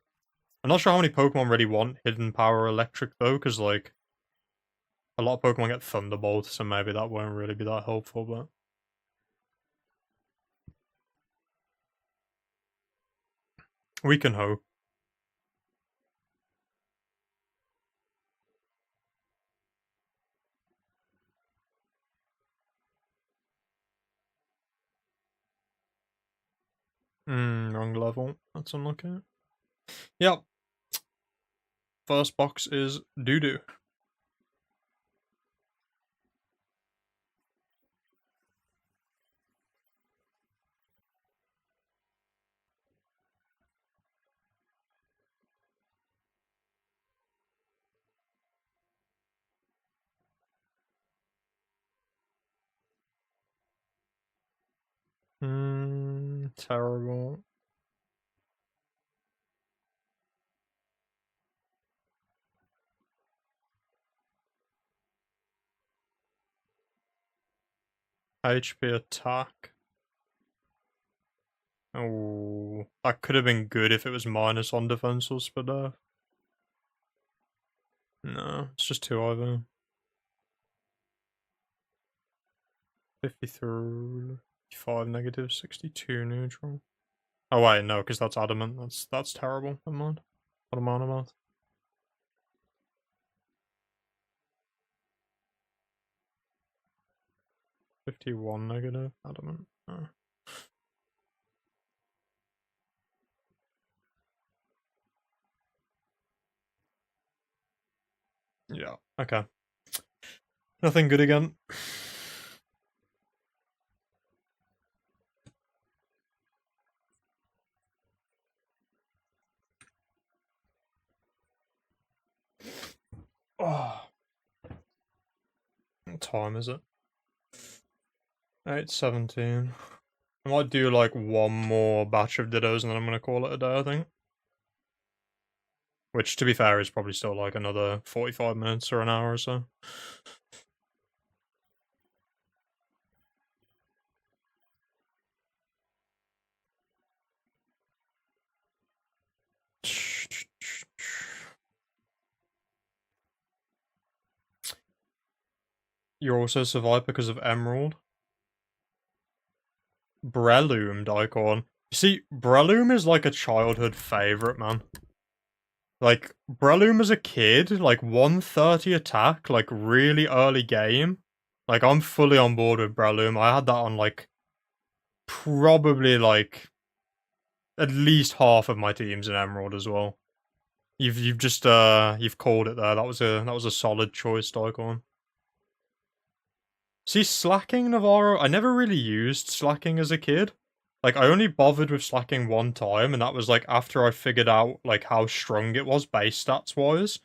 I'm not sure how many Pokemon really want hidden power electric though, because like a lot of Pokemon get Thunderbolt, so maybe that won't really be that helpful, but we can hope. Wrong level. That's unlucky. Yep. First box is doo-doo. Terrible. HP attack. Oh, that could have been good if it was minus on defenseless, but no, it's just 2 either. 53, 5 negative, 62 neutral. Oh wait, no, because that's adamant. That's terrible. Never mind. What am I on about? 51 negative, adamant. Oh. Yeah, okay. Nothing good again. Oh. What time is it? 8:17. I might do like one more batch of Dittos and then I'm gonna call it a day, I think. Which, to be fair, is probably still like another 45 minutes or an hour or so. You also survived because of Emerald. Breloom, Daikon. You see, Breloom is like a childhood favorite, man. Like, Breloom as a kid, like 130 attack, like really early game. Like, I'm fully on board with Breloom. I had that on like probably like at least half of my teams in Emerald as well. You've just you've called it there. That was a solid choice, Daikon. See, slacking Navarro, I never really used slacking as a kid. Like, I only bothered with slacking one time, and that was, like, after I figured out, like, how strong it was base stats-wise.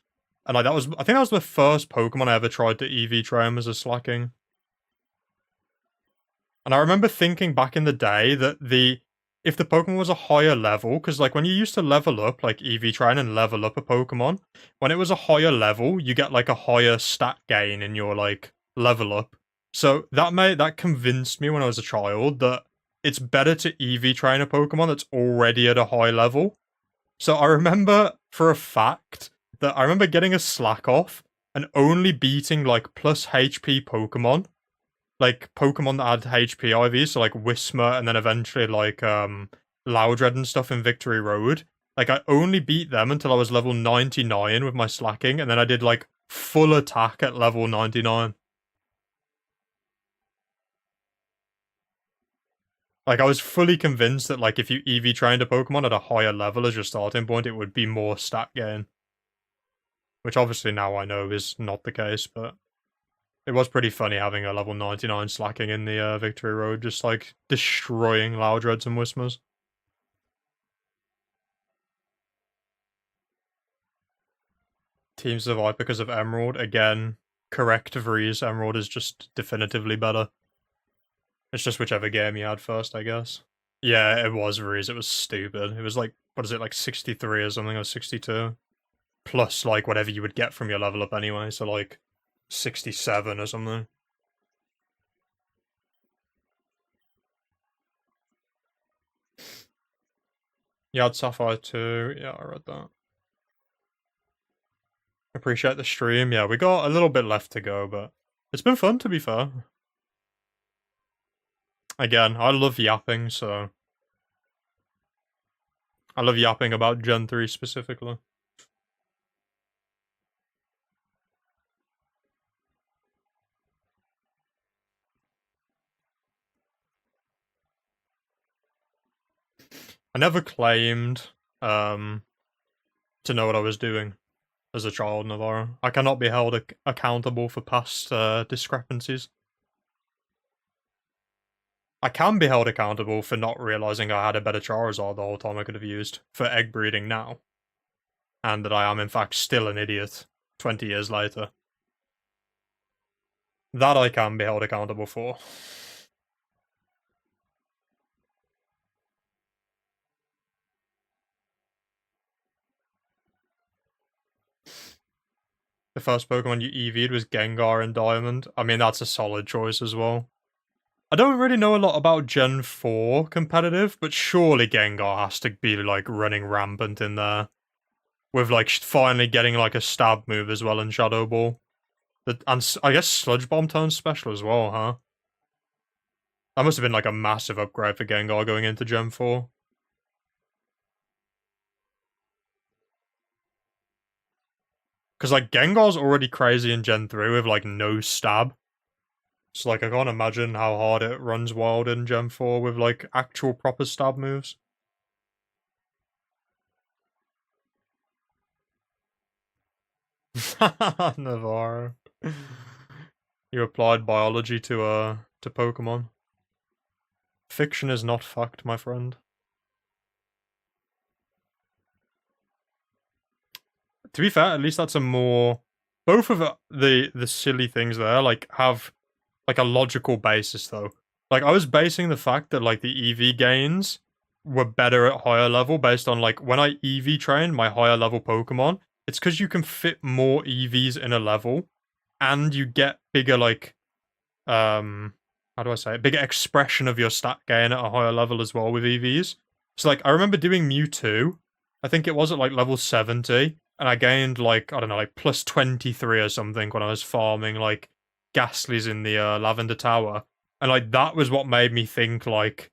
And, like, I think that was the first Pokemon I ever tried to EV train as a slacking. And I remember thinking back in the day that if the Pokemon was a higher level, because like when you used to level up, like EV train and level up a Pokemon, when it was a higher level, you get like a higher stat gain in your like level up. So that convinced me when I was a child that it's better to EV train a Pokemon that's already at a high level. So I remember for a fact that I remember getting a slack off and only beating like plus HP Pokemon, like Pokemon that had HP IVs, so like Whismur and then eventually like Loudred and stuff in Victory Road. Like I only beat them until I was level 99 with my slacking, and then I did like full attack at level 99. Like I was fully convinced that like if you EV trained a Pokemon at a higher level as your starting point, it would be more stat gain. Which obviously now I know is not the case, but it was pretty funny having a level 99 slacking in the Victory Road, just like destroying Loudreds and Whismers. Team survive because of Emerald. Again, correct Vreeze. Emerald is just definitively better. It's just whichever game you had first, I guess. Yeah, it was Vreeze. It was stupid. It was like, what is it, like 63 or something, or 62? Plus, like, whatever you would get from your level up anyway, so like 67 or something. You had Sapphire too. Yeah, I read that. Appreciate the stream. Yeah, we got a little bit left to go, but it's been fun, to be fair. Again, I love yapping, so I love yapping about Gen 3 specifically. I never claimed to know what I was doing as a child, Navarro. I cannot be held accountable for past discrepancies. I can be held accountable for not realizing I had a better Charizard the whole time I could have used for egg breeding now. And that I am in fact still an idiot 20 years later. That I can be held accountable for. The first Pokemon you EV'd was Gengar in Diamond. I mean, that's a solid choice as well. I don't really know a lot about Gen 4 competitive, but surely Gengar has to be, like, running rampant in there. With, like, finally getting, like, a stab move as well in Shadow Ball. And I guess Sludge Bomb turns special as well, huh? That must have been, like, a massive upgrade for Gengar going into Gen 4. Because, like, Gengar's already crazy in Gen 3 with, like, no stab. So, like, I can't imagine how hard it runs wild in Gen 4 with, like, actual proper stab moves. Navarro. You applied biology to Pokemon. Fiction is not fact, my friend. To be fair, at least that's a more... Both of the silly things there, like, have, like, a logical basis, though. Like, I was basing the fact that, like, the EV gains were better at higher level based on, like, when I EV train my higher level Pokemon, it's because you can fit more EVs in a level, and you get bigger, like, how do I say it? Bigger expression of your stat gain at a higher level as well with EVs. So, like, I remember doing Mewtwo, I think it was at, like, level 70, and I gained, like, I don't know, like, plus 23 or something when I was farming, like, Ghastlies in the Lavender Tower. And, like, that was what made me think, like,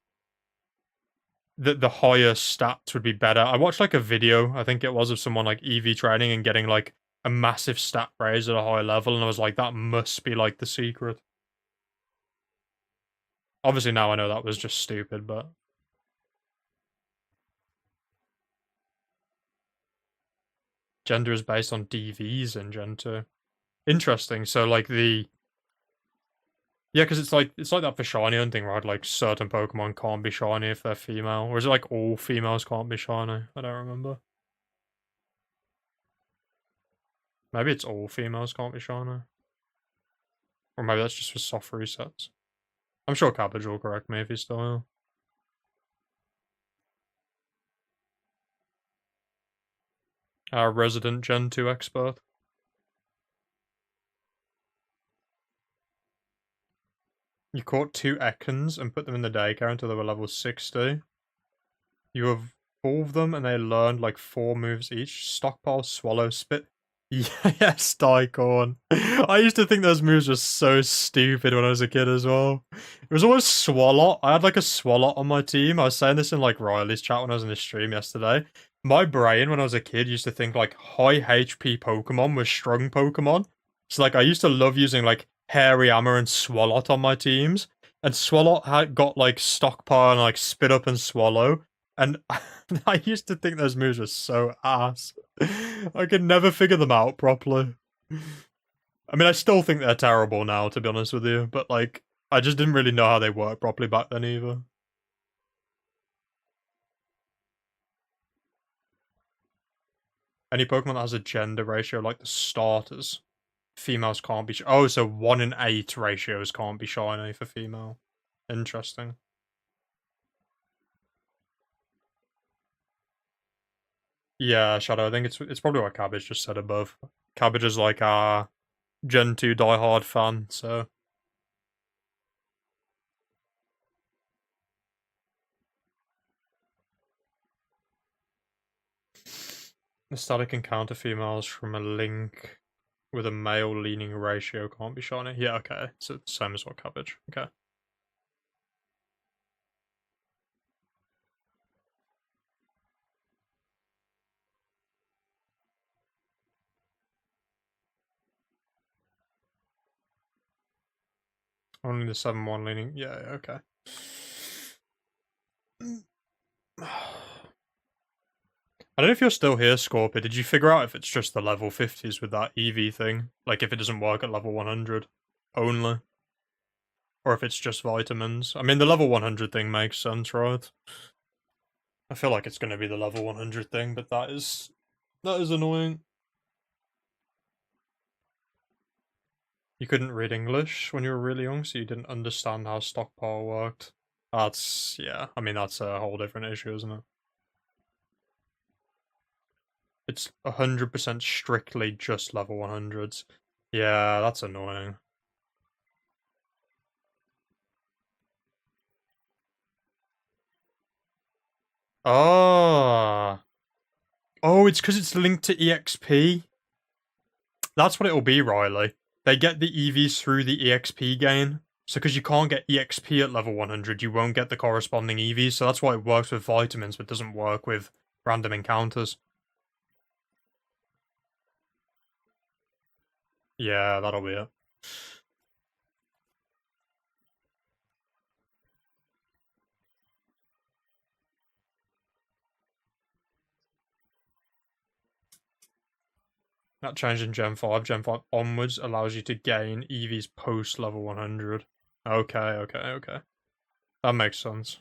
that the higher stats would be better. I watched, like, a video, I think it was, of someone, like, EV training and getting, like, a massive stat raise at a higher level, and I was like, that must be, like, the secret. Obviously now I know that was just stupid, but... Gender is based on DVs in Gen 2. Interesting, so, like, the Yeah, because it's like that for shiny hunting, right? Like certain Pokemon can't be shiny if they're female, or is it like all females can't be shiny? I don't remember. Maybe it's all females can't be shiny, or maybe that's just for soft resets. I'm sure Cabbage will correct me if he's still here. Our resident Gen 2 expert. You caught 2 Ekans and put them in the daycare until they were level 60. You evolved them and they learned like 4 moves each. Stockpile, Swallow, Spit. Yeah, yes, Daikon. I used to think those moves were so stupid when I was a kid as well. It was always Swalot. I had like a Swalot on my team. I was saying this in like Riley's chat when I was in the stream yesterday. My brain when I was a kid used to think like high HP Pokemon were strong Pokemon. So like I used to love using like Hairy Hammer and Swalot on my teams. And Swalot had got like Stockpile and like Spit Up and Swallow. And I used to think those moves were so ass. I could never figure them out properly. I mean, I still think they're terrible now, to be honest with you, but like, I just didn't really know how they worked properly back then either. Any Pokemon that has a gender ratio like the starters, females can't be. Oh, so 1 in 8 ratios can't be shiny for female. Interesting. Yeah, Shadow. I think it's probably what Cabbage just said above. Cabbage is like a Gen 2 diehard fan, so the static encounter females from a link with a male leaning ratio can't be shiny. Yeah, okay. So it's the same as what Cabbage. Okay. Only the 7-1 leaning. Yeah, okay. I don't know if you're still here, Scorpio. Did you figure out if it's just the level 50s with that EV thing? Like if it doesn't work at level 100 only? Or if it's just vitamins? I mean, the level 100 thing makes sense, right? I feel like it's going to be the level 100 thing, but that is annoying. You couldn't read English when you were really young, so you didn't understand how stockpile worked. That's, yeah, I mean, that's a whole different issue, isn't it? It's 100% strictly just level 100s. Yeah, that's annoying. Oh. Oh, it's because it's linked to EXP? That's what it'll be, Riley. They get the EVs through the EXP gain. So because you can't get EXP at level 100, you won't get the corresponding EVs. So that's why it works with vitamins, but doesn't work with random encounters. Yeah, that'll be it. That changed in Gen 5. Gen 5 onwards allows you to gain EVs post level 100. Okay, okay, okay. That makes sense.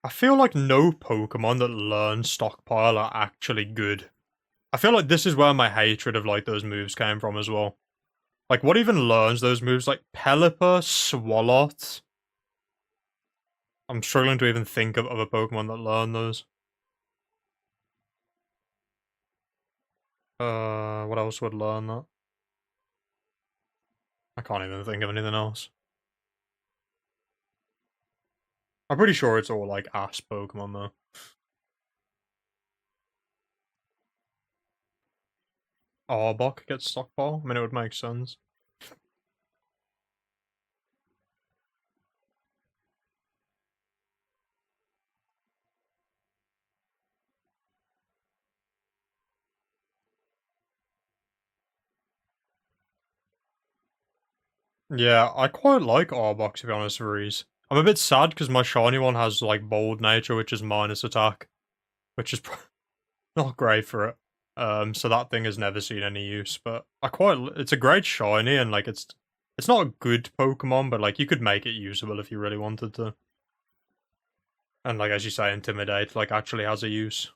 I feel like no Pokemon that learn Stockpile are actually good. I feel like this is where my hatred of like those moves came from as well. Like, what even learns those moves? Like Pelipper, Swalot. I'm struggling to even think of other Pokemon that learn those. What else would learn that? I can't even think of anything else. I'm pretty sure it's all like ass Pokemon though. Arbok gets Stockpile. I mean, it would make sense. Yeah, I quite like Arbok to be honest, Reese. I'm a bit sad because my shiny one has, like, bold nature, which is minus attack, which is not great for it. So that thing has never seen any use, but it's a great shiny, and, like, it's not a good Pokemon, but, like, you could make it usable if you really wanted to. And, like, as you say, Intimidate, like, actually has a use.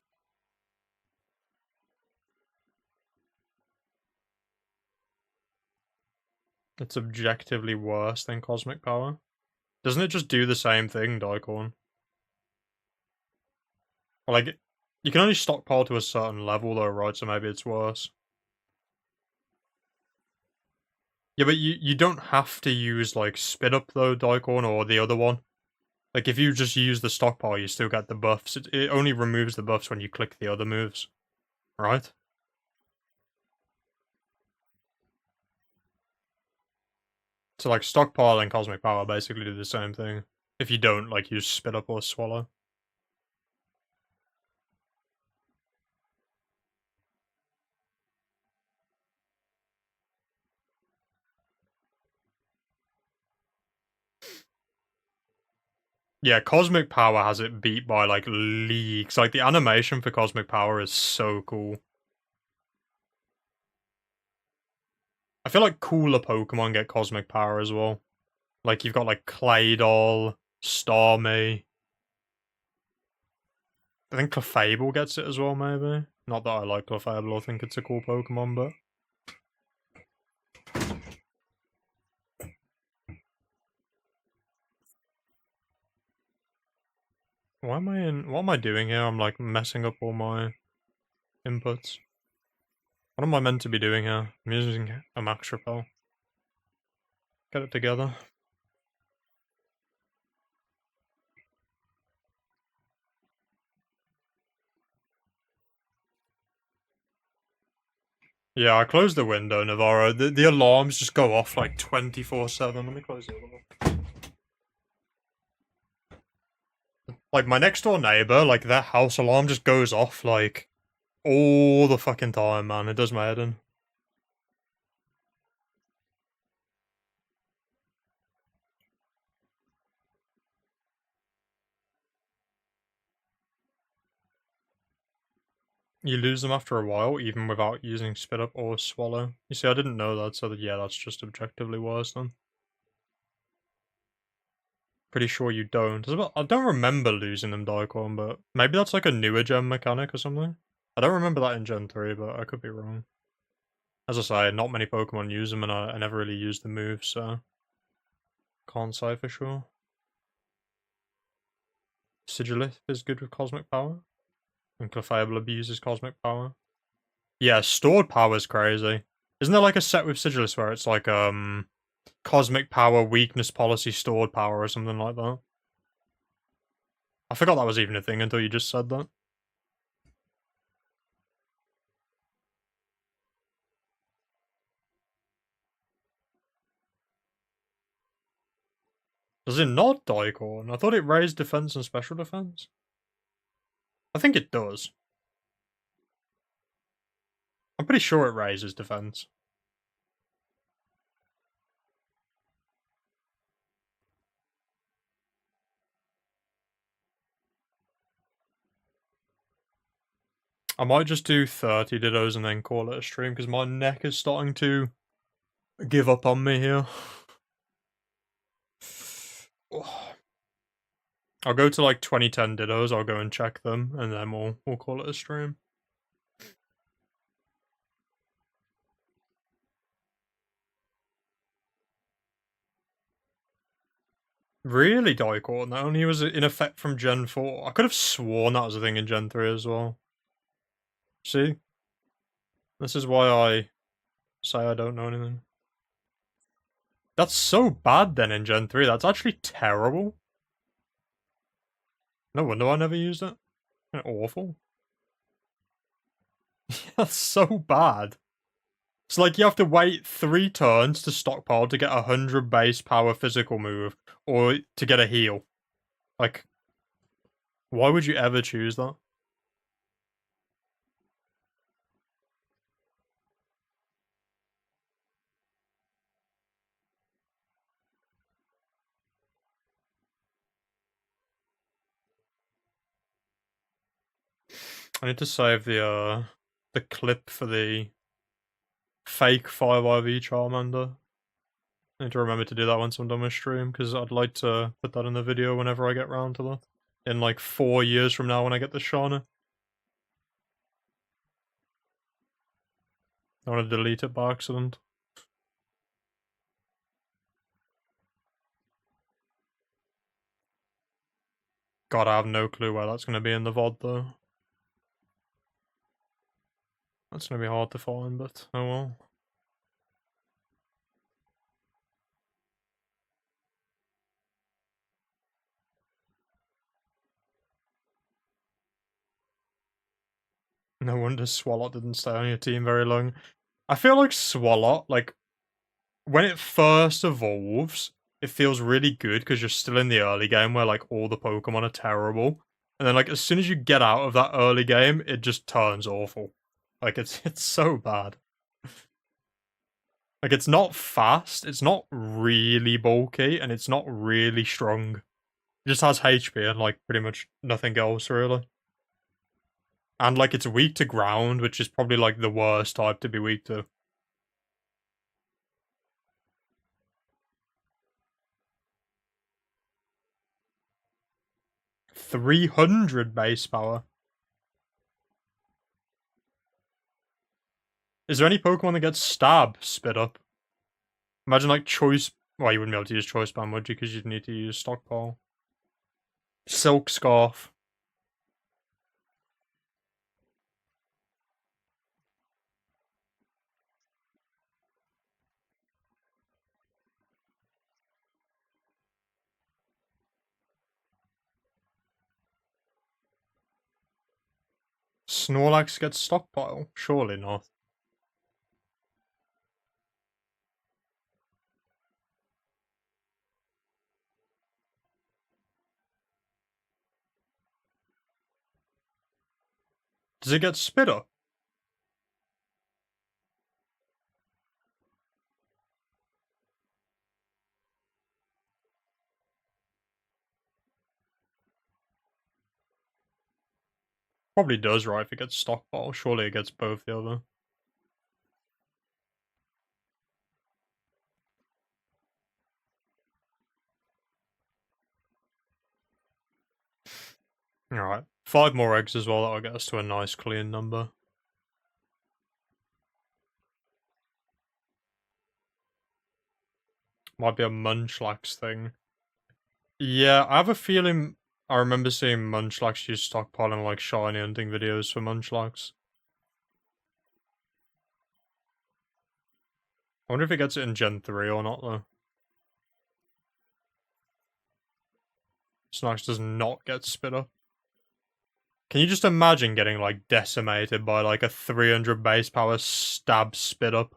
It's objectively worse than Cosmic Power. Doesn't it just do the same thing, Daikon? Like, you can only stockpile to a certain level though, right? So maybe it's worse. Yeah, but you don't have to use, like, Spit Up though, Daikon, or the other one. Like, if you just use the stockpile, you still get the buffs. It only removes the buffs when you click the other moves. Right? So, like, Stockpile and Cosmic Power basically do the same thing. If you don't, like, use Spit Up or Swallow. Yeah, Cosmic Power has it beat by, like, leagues. Like, the animation for Cosmic Power is so cool. I feel like cooler Pokemon get Cosmic Power as well. Like, you've got, like, Claydol, Starmie. I think Clefable gets it as well, maybe. Not that I like Clefable, I think it's a cool Pokemon, but... What am I doing here? I'm, like, messing up all my inputs. What am I meant to be doing here? I'm using a Max Repel. Get it together. Yeah, I closed the window, Navarro. The alarms just go off like 24/7. Let me close the other one. Like, my next door neighbor, like, their house alarm just goes off, like, all the fucking time, man. It does my head in. You lose them after a while, even without using Spit Up or Swallow. You see, I didn't know that, so yeah, that's just objectively worse then. Pretty sure you don't. I don't remember losing them, Daikon, but maybe that's like a newer gen mechanic or something. I don't remember that in Gen 3, but I could be wrong. As I say, not many Pokemon use them, and I never really used the move, so... Can't say for sure. Sigilith is good with Cosmic Power, and Clefable abuses Cosmic Power. Yeah, stored power is crazy. Isn't there like a set with Sigilith where it's like, Cosmic Power, Weakness Policy, Stored Power, or something like that? I forgot that was even a thing until you just said that. Does it not, Daikon? I thought it raised defense and special defense. I think it does. I'm pretty sure it raises defense. I might just do 30 Dittos and then call it a stream, because my neck is starting to give up on me here. I'll go to like 2010 Dittos, I'll go and check them, and then we'll call it a stream. Really, Daikon? That only was in effect from Gen 4. I could have sworn that was a thing in Gen 3 as well. See? This is why I say I don't know anything. That's so bad then in Gen 3. That's actually terrible. No wonder I never used it. Awful. That's so bad. It's like you have to wait 3 turns to stockpile to get 100 base power physical move, or to get a heal. Like, why would you ever choose that? I need to save the clip for the fake 5IV Charmander. I need to remember to do that once I'm done with stream, because I'd like to put that in the video whenever I get round to that. In like 4 years from now when I get the Shauna. I want to delete it by accident. God, I have no clue where that's going to be in the VOD though. That's going to be hard to find, but oh well. No wonder Swalot didn't stay on your team very long. I feel like Swalot, like, when it first evolves, it feels really good because you're still in the early game where, like, all the Pokemon are terrible. And then, like, as soon as you get out of that early game, it just turns awful. Like, it's so bad. Like, it's not fast, it's not really bulky, and it's not really strong. It just has HP and, like, pretty much nothing else, really. And, like, it's weak to ground, which is probably, like, the worst type to be weak to. 300 base power. Is there any Pokemon that gets stab spit up? Imagine like choice. Well, you wouldn't be able to use choice band, would you? Because you'd need to use stockpile. Silk scarf. Snorlax gets stockpile? Surely not. Does it get spit up? Probably does, right, if it gets stockpile. Surely it gets both the other. Alright. 5 more eggs as well, that'll get us to a nice clean number. Might be a Munchlax thing. Yeah, I have a feeling I remember seeing Munchlax use stockpiling like shiny hunting videos for Munchlax. I wonder if it gets it in Gen 3 or not, though. Snorlax does not get spit up. Can you just imagine getting, like, decimated by, like, a 300 base power stab spit up?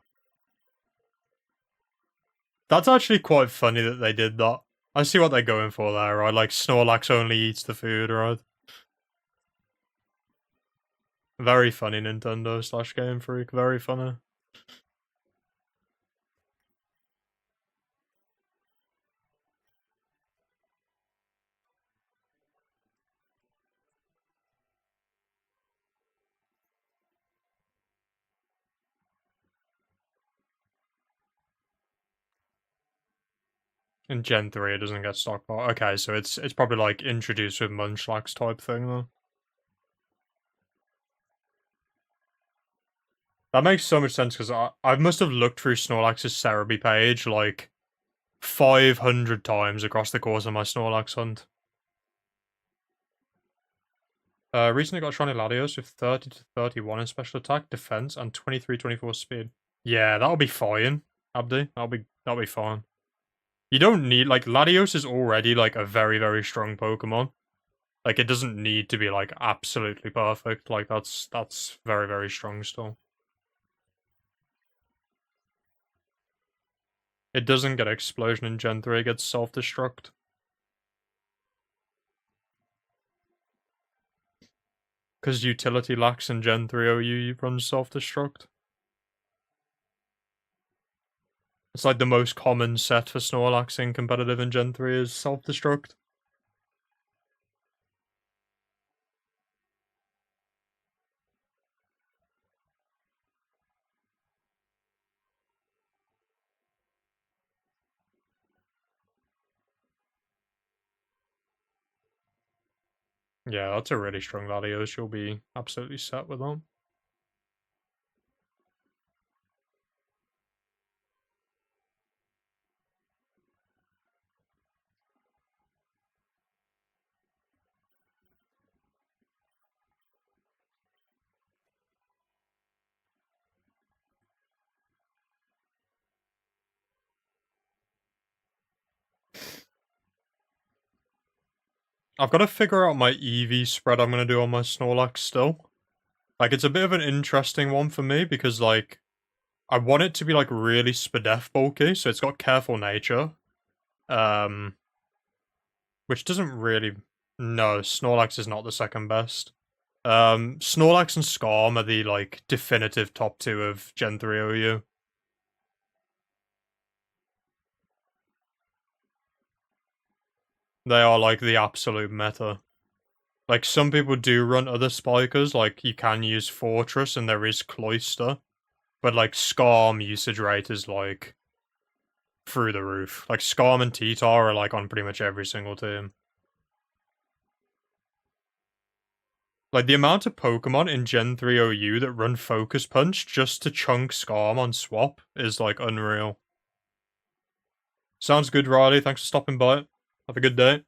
That's actually quite funny that they did that. I see what they're going for there, right? Like, Snorlax only eats the food, right? Very funny, Nintendo / Game Freak. Very funny. In Gen 3, it doesn't get stockpiled. Okay, so it's probably, like, introduced with Munchlax type thing, though. That makes so much sense, because I must have looked through Snorlax's Cerebi page, like, 500 times across the course of my Snorlax hunt. Recently got Shiny Latios with 30 to 31 in special attack, defense, and 23-24 speed. Yeah, that'll be fine, Abdi. That'll be fine. You don't need, like, Latios is already, like, a very, very strong Pokemon. Like, it doesn't need to be, like, absolutely perfect. Like, that's very, very strong still. It doesn't get Explosion in Gen 3, it gets Self-Destruct. Because Utility Lacks in Gen 3 OU runs Self-Destruct. It's like the most common set for Snorlax in competitive in Gen 3 is Self-Destruct. Yeah, that's a really strong Latios. She'll be absolutely set with them. I've got to figure out my EV spread I'm going to do on my Snorlax still. Like, it's a bit of an interesting one for me because, like, I want it to be, like, really Spadef bulky, so it's got Careful Nature. Which doesn't really... No, Snorlax is not the second best. Snorlax and Skarm are the, like, definitive top 2 of Gen 3 OU. They are, like, the absolute meta. Like, some people do run other spikers, like, you can use Fortress and there is Cloister. But, like, Skarm usage rate is, like, through the roof. Like, Skarm and T-Tar are, like, on pretty much every single team. Like, the amount of Pokemon in Gen 3 OU that run Focus Punch just to chunk Skarm on swap is, like, unreal. Sounds good, Riley. Thanks for stopping by. Have a good day.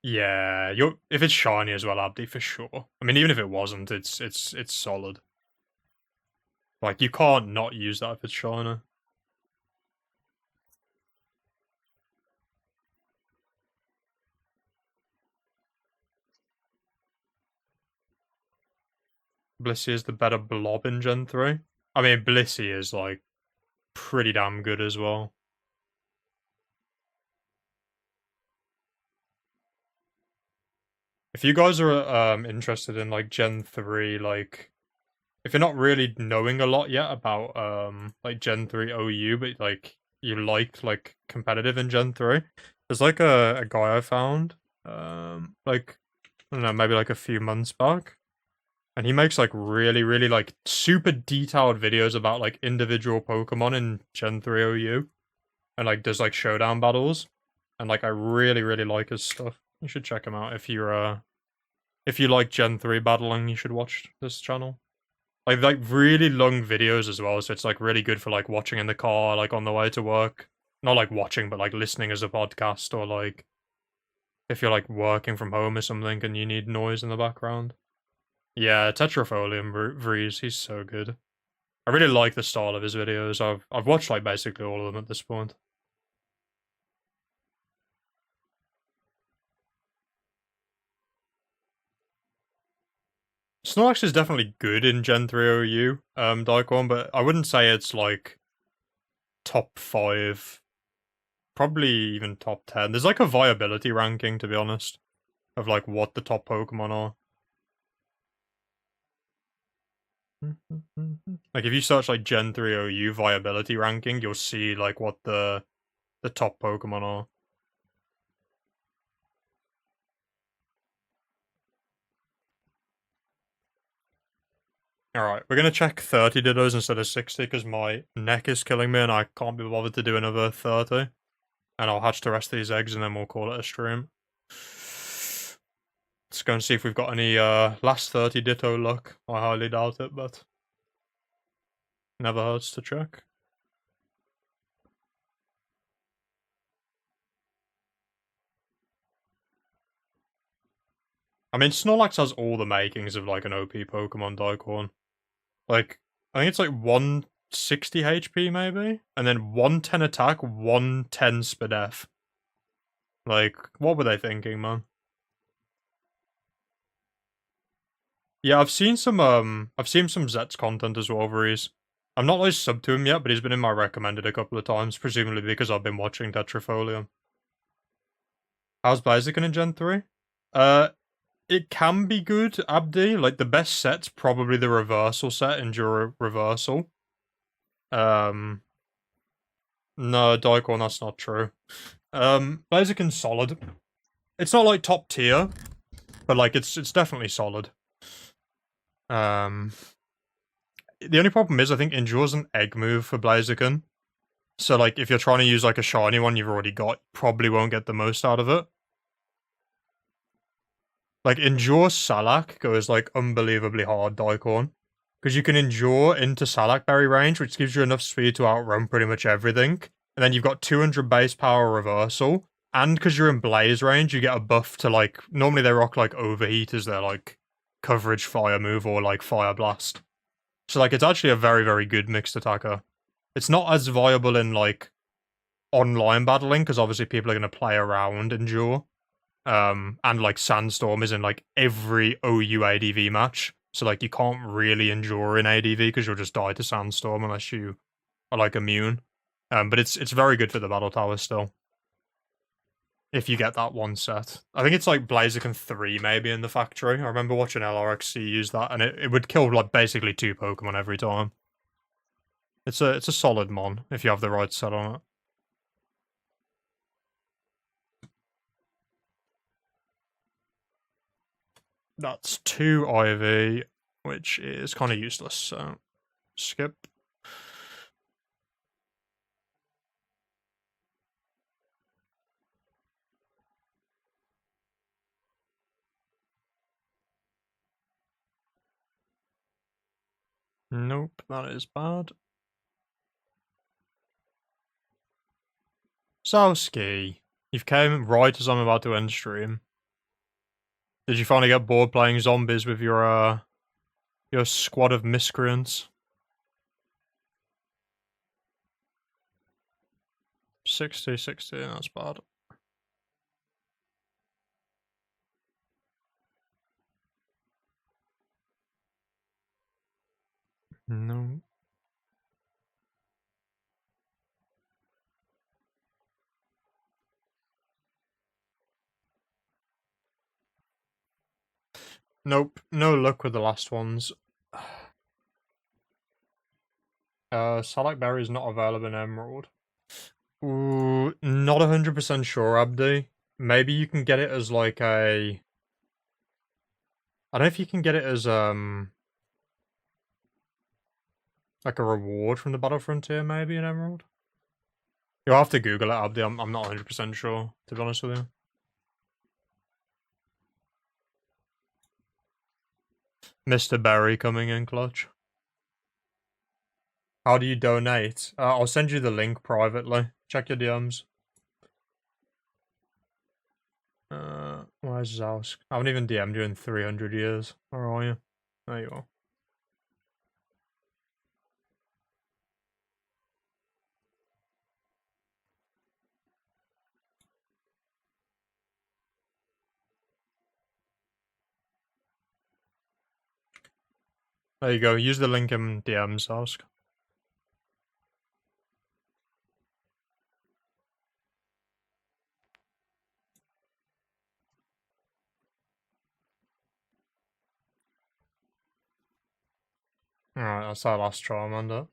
Yeah, if it's shiny as well, Abdi, for sure. I mean, even if it wasn't, it's solid. Like, you can't not use that if it's shiny. Blissey is the better blob in Gen 3. I mean, Blissey is, like, pretty damn good as well. If you guys are interested in, like, Gen 3, like, if you're not really knowing a lot yet about, like, Gen 3 OU, but, like, you like, competitive in Gen 3, there's, like, a guy I found, like, I don't know, maybe, like, a few months back, and he makes, like, really, like, super detailed videos about, like, individual Pokemon in Gen 3 OU, and, like, does, like, showdown battles, and, like, I really like his stuff. You should check him out if you like Gen 3 battling, you should watch this channel. Like really long videos as well, so it's like really good for like watching in the car, like on the way to work. Not like watching, but like listening as a podcast, or like if you're like working from home or something and you need noise in the background. Yeah, Tetrafolium Vreeze, he's so good. I really like the style of his videos. I've watched like basically all of them at this point. Snorlax is definitely good in Gen 3 OU, Daikon, but I wouldn't say it's like top 5. Probably even top 10. There's like a viability ranking, to be honest, of like what the top Pokemon are. Like if you search like Gen 3 OU viability ranking, you'll see like what the top Pokemon are. Alright, we're gonna check 30 Dittos instead of 60 because my neck is killing me and I can't be bothered to do another 30. And I'll hatch the rest of these eggs and then we'll call it a stream. Let's go and see if we've got any last 30 Ditto luck. I highly doubt it, but never hurts to check. I mean, Snorlax has all the makings of like an OP Pokemon Daikon. Like, I think it's like 160 HP maybe? And then 110 attack, 110 Spadef. Like, what were they thinking, man? Yeah, I've seen some Zet's content as well, Vreeze. I'm not like sub to him yet, but he's been in my recommended a couple of times, presumably because I've been watching Tetrafolium. How's Blaziken in Gen 3? It can be good, Abdi. Like, the best set's probably the Reversal set, Enduro Reversal. No, Daikon, that's not true. Blaziken's solid. It's not, like, top tier, but, like, it's definitely solid. The only problem is, I think Endure's an egg move for Blaziken. So, like, if you're trying to use, like, a shiny one you've already got, probably won't get the most out of it. Like, Endure Salak goes, like, unbelievably hard, Daikon. Because you can Endure into Salakberry range, which gives you enough speed to outrun pretty much everything. And then you've got 200 base power reversal. And because you're in Blaze range, you get a buff to, like, normally they rock, like, Overheat as their, like, coverage fire move or, like, Fire Blast. So, like, it's actually a very, very good mixed attacker. It's not as viable in, like, online battling, because obviously people are going to play around Endure. And, like, Sandstorm is in, like, every OU ADV match. So, like, you can't really Endure in ADV, because you'll just die to Sandstorm unless you are, like, immune. But it's very good for the Battle Tower still. If you get that one set. I think it's, like, Blaziken 3, maybe, in the factory. I remember watching LRXC use that, and it would kill, like, basically 2 Pokemon every time. It's a solid mon, if you have the right set on it. That's 2 IV, which is kind of useless, so skip. Nope, that is bad. Sowski, you've came right as I'm about to end stream. Did you finally get bored playing zombies with your squad of miscreants? 60, that's bad. No. Nope, no luck with the last ones. Salakberry is not available in Emerald. Ooh, not 100% sure, Abdi. Maybe you can get it as, like, a... I don't know if you can get it as, like, a reward from the Battle Frontier, maybe, in Emerald? You'll have to Google it, Abdi. I'm not 100% sure, to be honest with you. Mr. Berry coming in clutch. How do you donate? I'll send you the link privately. Check your DMs. Where's Zausk? I haven't even DM'd you in 300 years. Where are you? There you are. There you go. Use the link in DMs, Zausk. Alright, that's our last try, Amanda.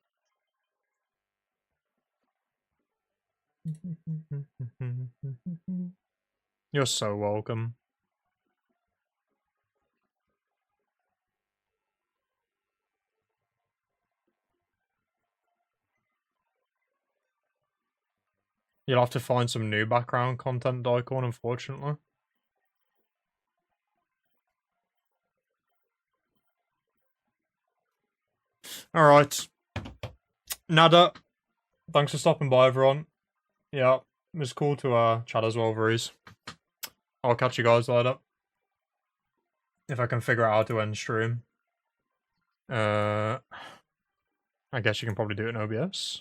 You're so welcome. You'll have to find some new background content, Daikon, unfortunately. Alright. Nada. Thanks for stopping by, everyone. Yeah, it was cool to chat as well, Vrees. I'll catch you guys later. If I can figure out how to end stream. I guess you can probably do it in OBS.